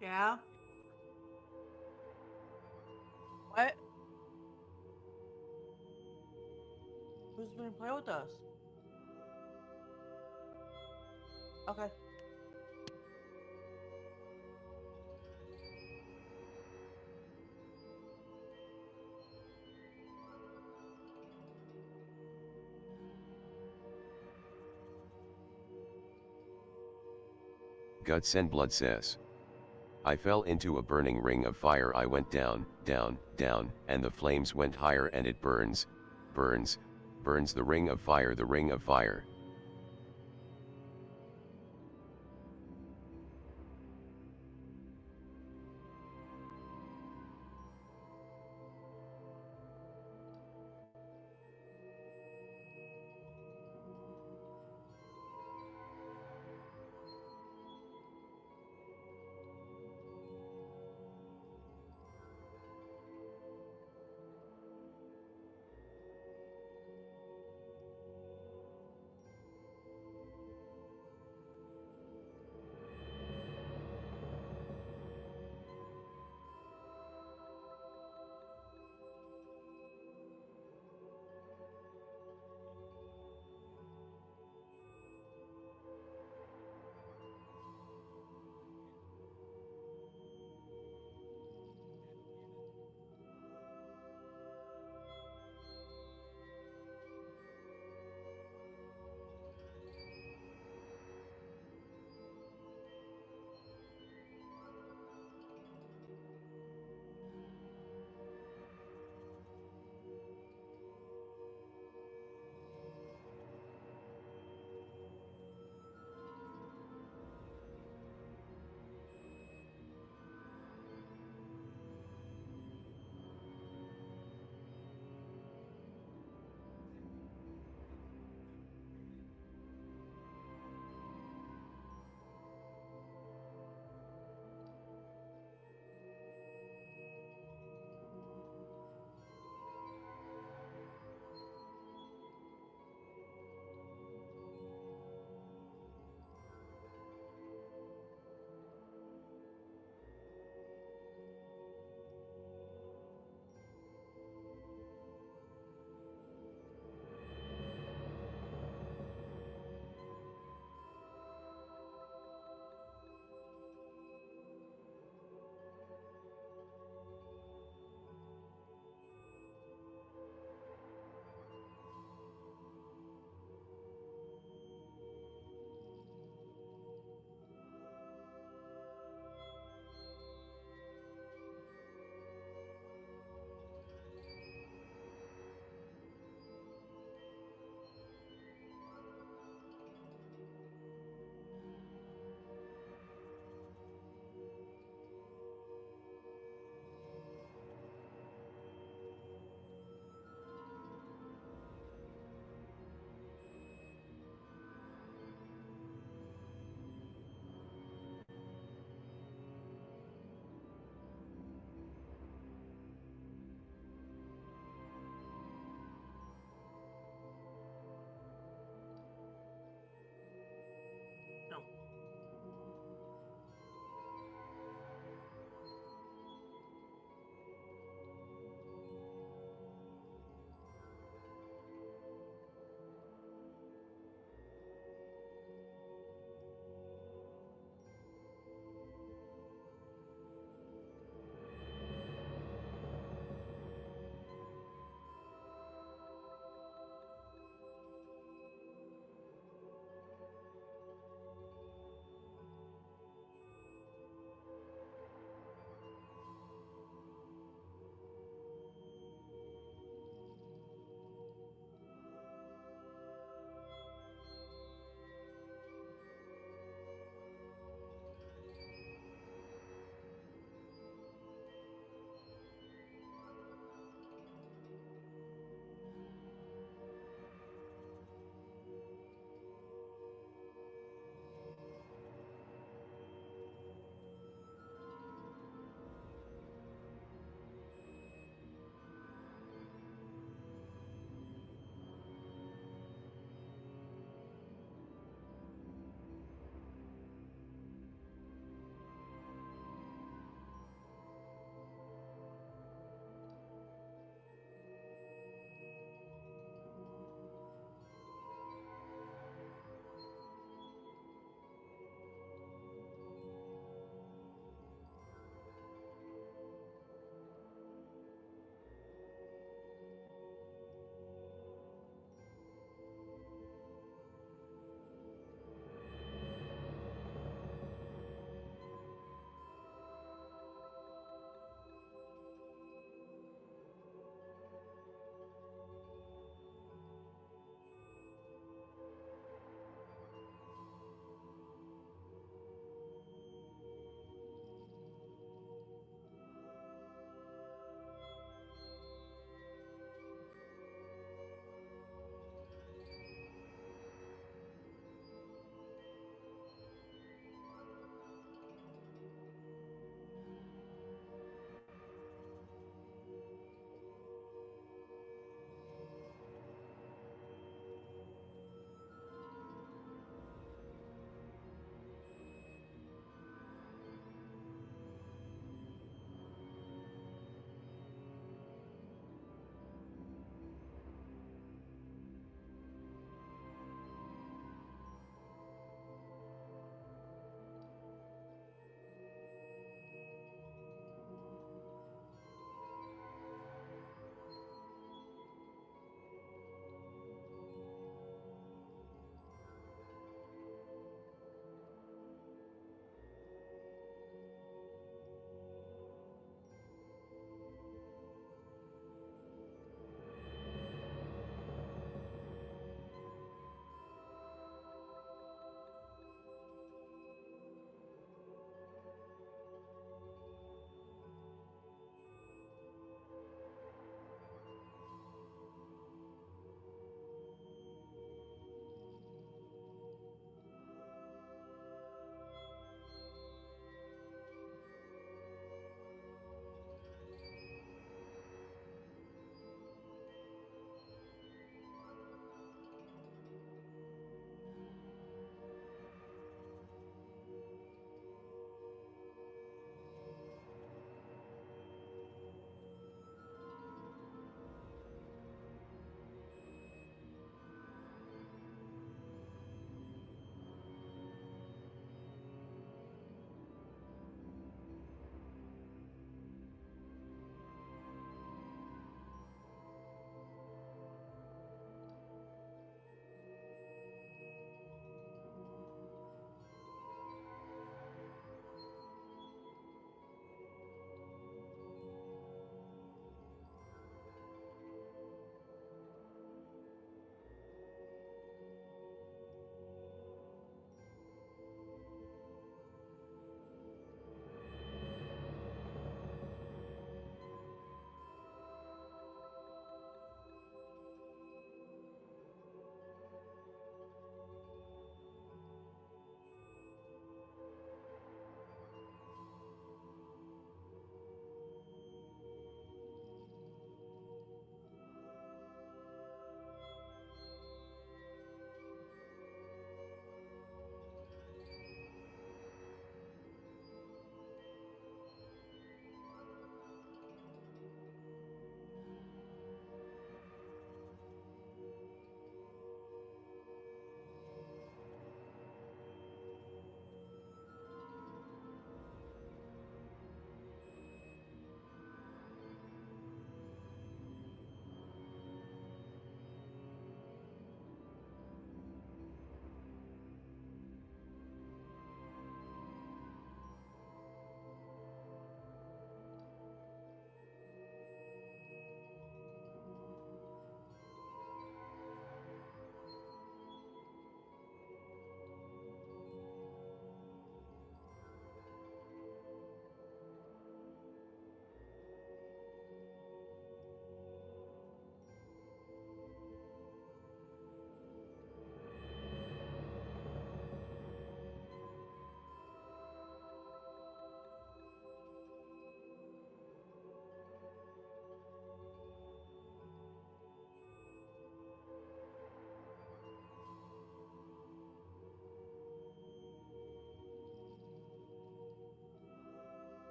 Yeah? What? Who's gonna play with us? Okay. Guts and Blood says. I fell into a burning ring of fire. I went down, down, down, and the flames went higher, and it burns, burns, burns the ring of fire, the ring of fire.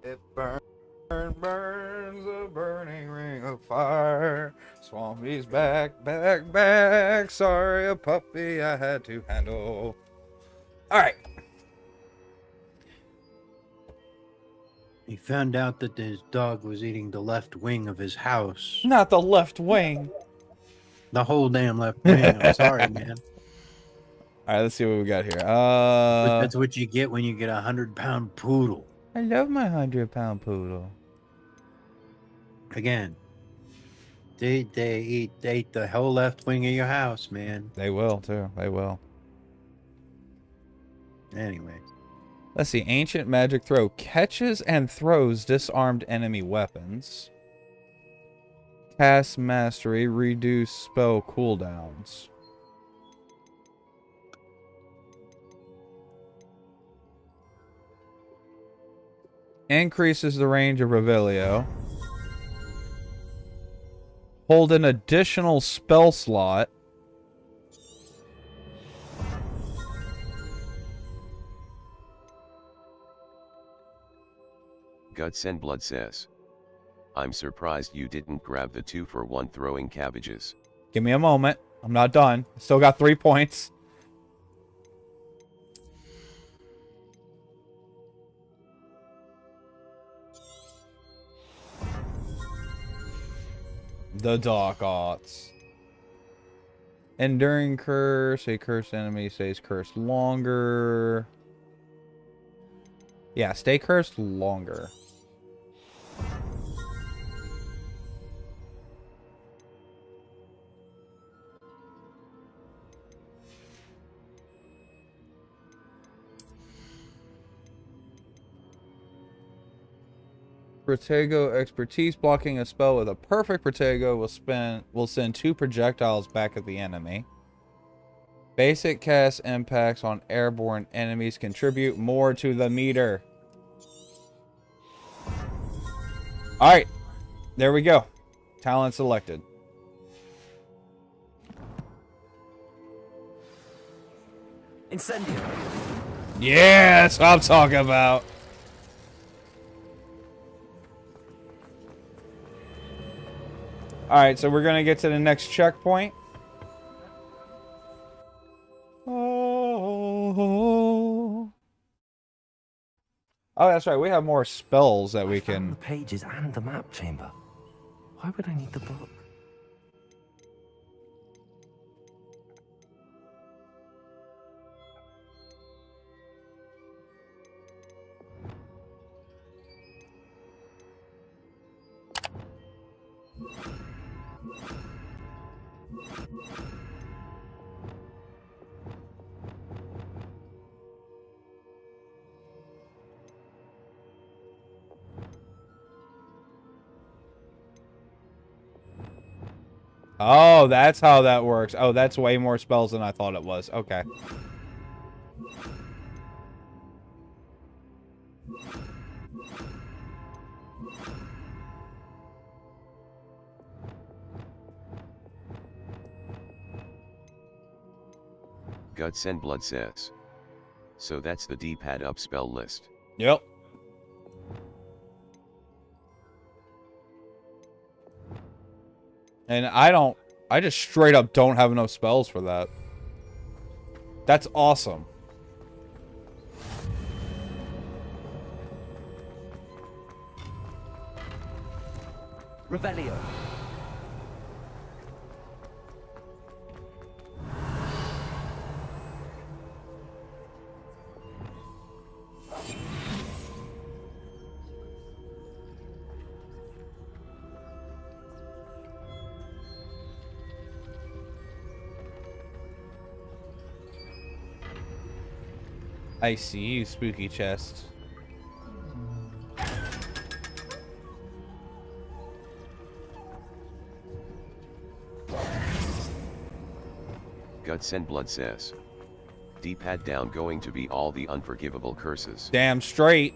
It burns, a burning ring of fire. Swampy's back, back, back. Sorry, a puppy I had to handle. All right. He found out that his dog was eating the left wing of his house. Not the left wing. The whole damn left wing. I'm sorry, man. All right, let's see what we got here. But that's what you get when you get a 100-pound poodle. I love my 100-pound poodle. Again, they eat the whole left wing of your house, man. They will too. They will. Anyway. Let's see. Ancient magic throw catches and throws disarmed enemy weapons. Cast mastery, reduce spell cooldowns. Increases the range of Revelio. Hold an additional spell slot. Guts and Blood says, I'm surprised you didn't grab the 2-for-1 throwing cabbages. Give me a moment. I'm not done. Still got 3 points. The Dark Arts. Enduring Curse. A cursed enemy stays cursed longer. Yeah, stay cursed longer. Protego expertise. Blocking a spell with a perfect Protego will send 2 projectiles back at the enemy. Basic cast impacts on airborne enemies contribute more to the meter. Alright. There we go. Talent selected. Incendio. Yeah, that's what I'm talking about. Alright, so we're going to get to the next checkpoint. Oh, that's right. We have more spells that we can... the pages and the map chamber. Why would I need the book? Oh, that's how that works. Oh, that's way more spells than I thought it was. Okay. Guts and Blood says. So that's the D-pad up spell list. Yep. And I just straight up don't have enough spells for that. That's awesome. Revelio. I see you, spooky chest. Guts and Blood says. D-pad down going to be all the unforgivable curses. Damn straight.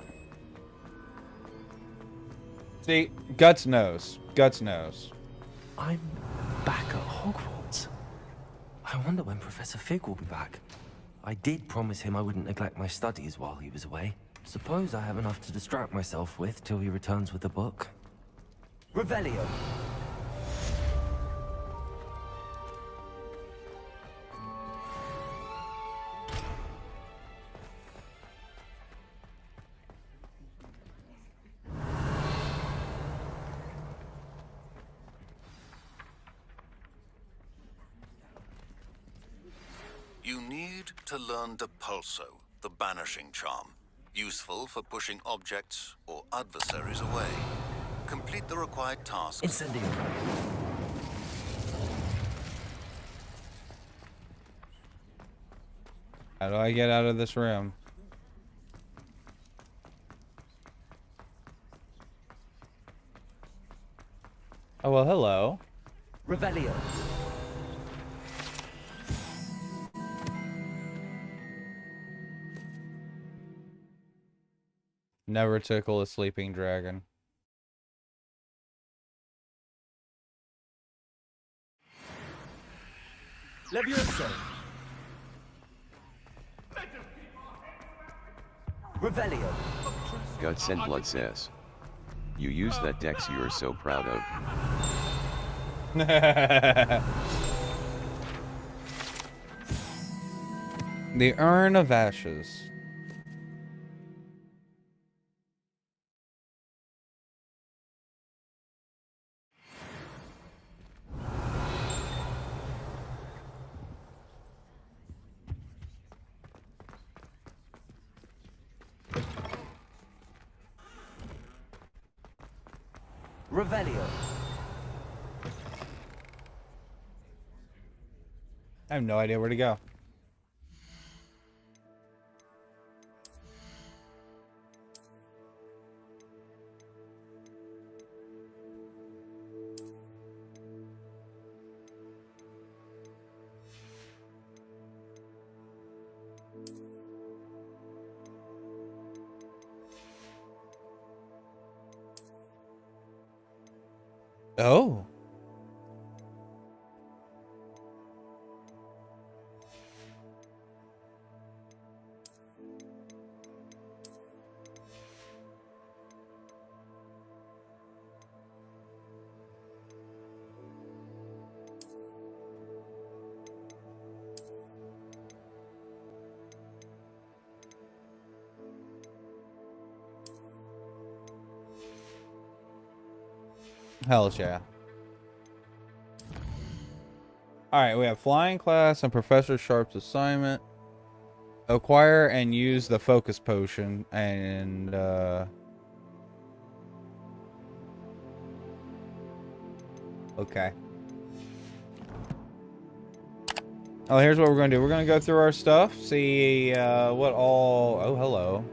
See, Guts knows. Guts knows. I'm back at Hogwarts. I wonder when Professor Fig will be back. I did promise him I wouldn't neglect my studies while he was away. Suppose I have enough to distract myself with till he returns with the book. Revelio. You need to learn Depulso, the banishing charm. Useful for pushing objects or adversaries away. Complete the required task. Incendio. How do I get out of this room? Oh, well, hello. Revelio. Never tickle a sleeping dragon. Levioso. Revelio. Guts and Blood says. You use that dex you're so proud of. The Urn of Ashes. Revelio. I have no idea where to go. Oh. Hell yeah. Alright, we have flying class and Professor Sharp's assignment. Acquire and use the focus potion and okay. Oh, here's what we're gonna do. We're gonna go through our stuff, see what all oh hello.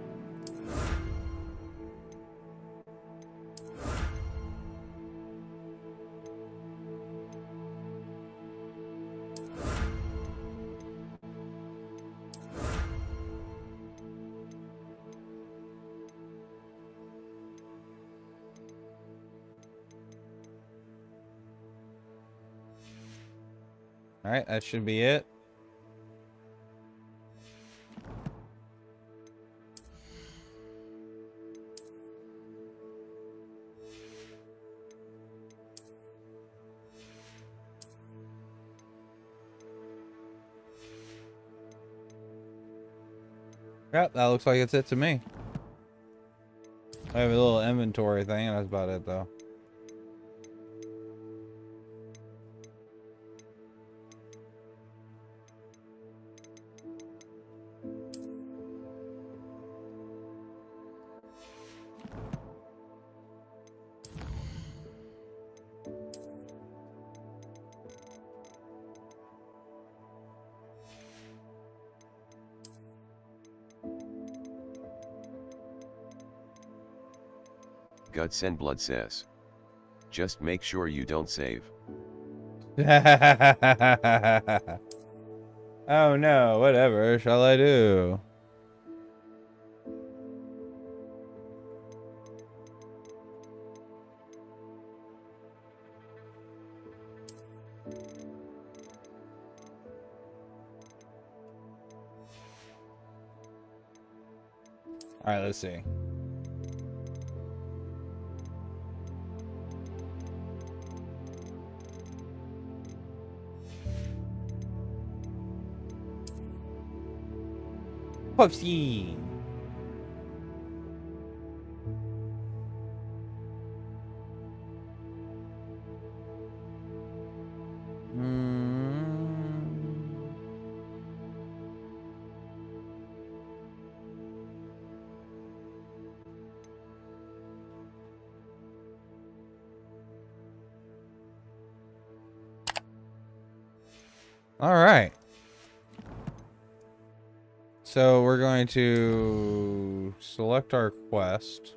Alright, that should be it. Yep, that looks like it's it to me. I have a little inventory thing, and that's about it, though. Guts and Blood says. Just make sure you don't save. Oh no, whatever shall I do? Alright, let's see. Puffy. All right. So we're going to select our quest.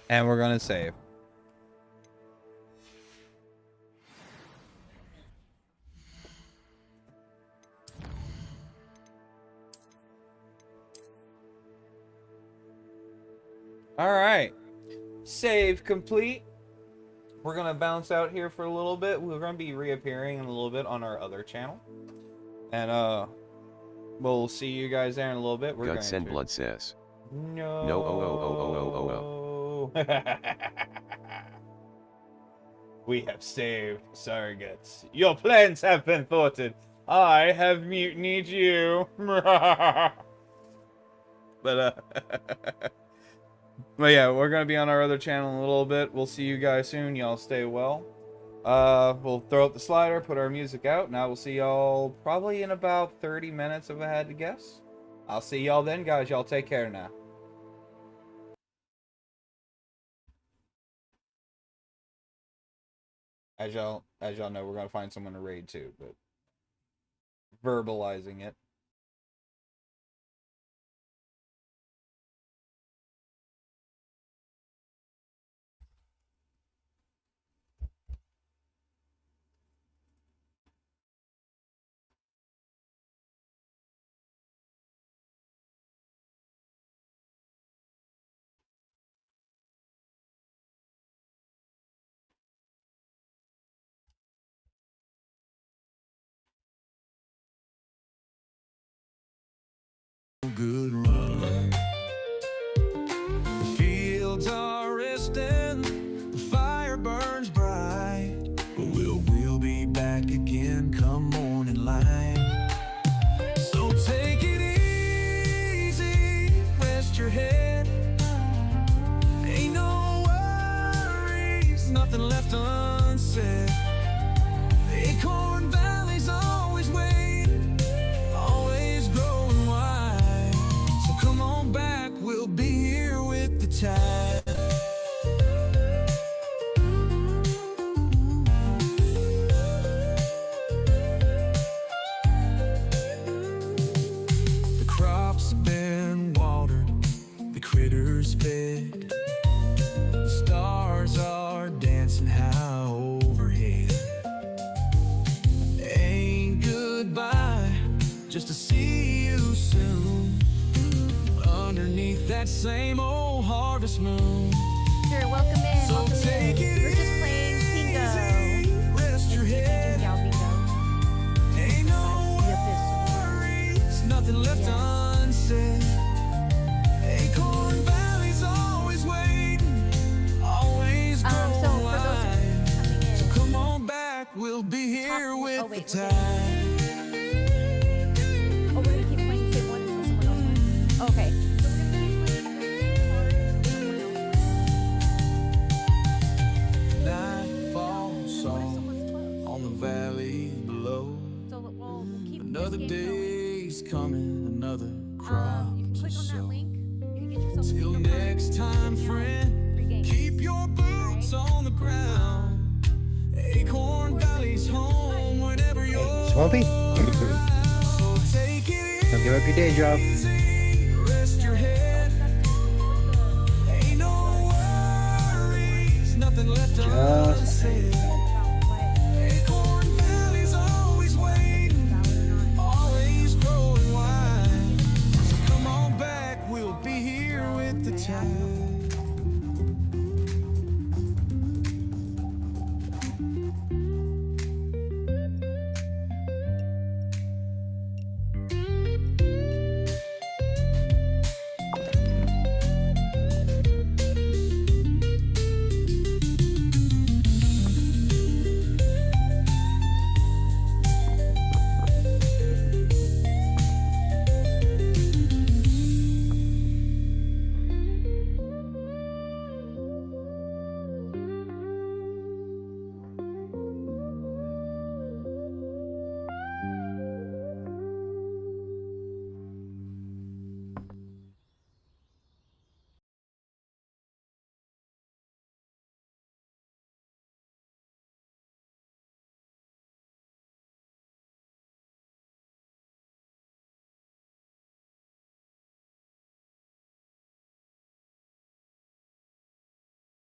And we're going to save. All right, save complete. We're gonna bounce out here for a little bit. We're gonna be reappearing in a little bit on our other channel, and we'll see you guys there in a little bit. We're Guts and Blood says. No. No. Oh. We have saved. Sorry, Guts. Your plans have been thwarted. I have mutinied you. But But yeah, we're going to be on our other channel in a little bit. We'll see you guys soon. Y'all stay well. We'll throw up the slider, put our music out. Now we'll see y'all probably in about 30 minutes if I had to guess. I'll see y'all then, guys. Y'all take care now. As y'all know, we're going to find someone to raid too, but verbalizing it. Good run. The fields are resting, the fire burns bright, but we'll be back again come morning light. So take it easy, rest your head. Ain't no worries, nothing left unsaid. The Acorn Valley's always waiting, always growing wide. So come on back, we'll be here with the tide. The crops have been watered, the critters fed. The stars are dancing high overhead. Ain't goodbye, just to see you soon. Underneath that same old harvest moon. Sure, welcome in. So Welcome take in. it We're just playing bingo. easy, rest your head. Ain't no worries, nothing left unsaid. Acorn Valley's always waiting, always growing So for those wide. coming in, So come on back, we'll be here with the tide. Oh, we're gonna keep playing same one until someone else wins. Okay. Night falls on the valley below. So we'll keep Another this game going. day's coming, another crop You can to click on that sow. link. You can get yourself a Till speaker phone. next time, friend, keep your boots on the ground. Acorn Valley's home whenever you're Swampy? so take it Don't give up your day job. easy, rest your head. Ain't no worries, nothing left Just unsaid. Acorn Valley's always waiting, always growing wide. So come on back, we'll be here with the tide.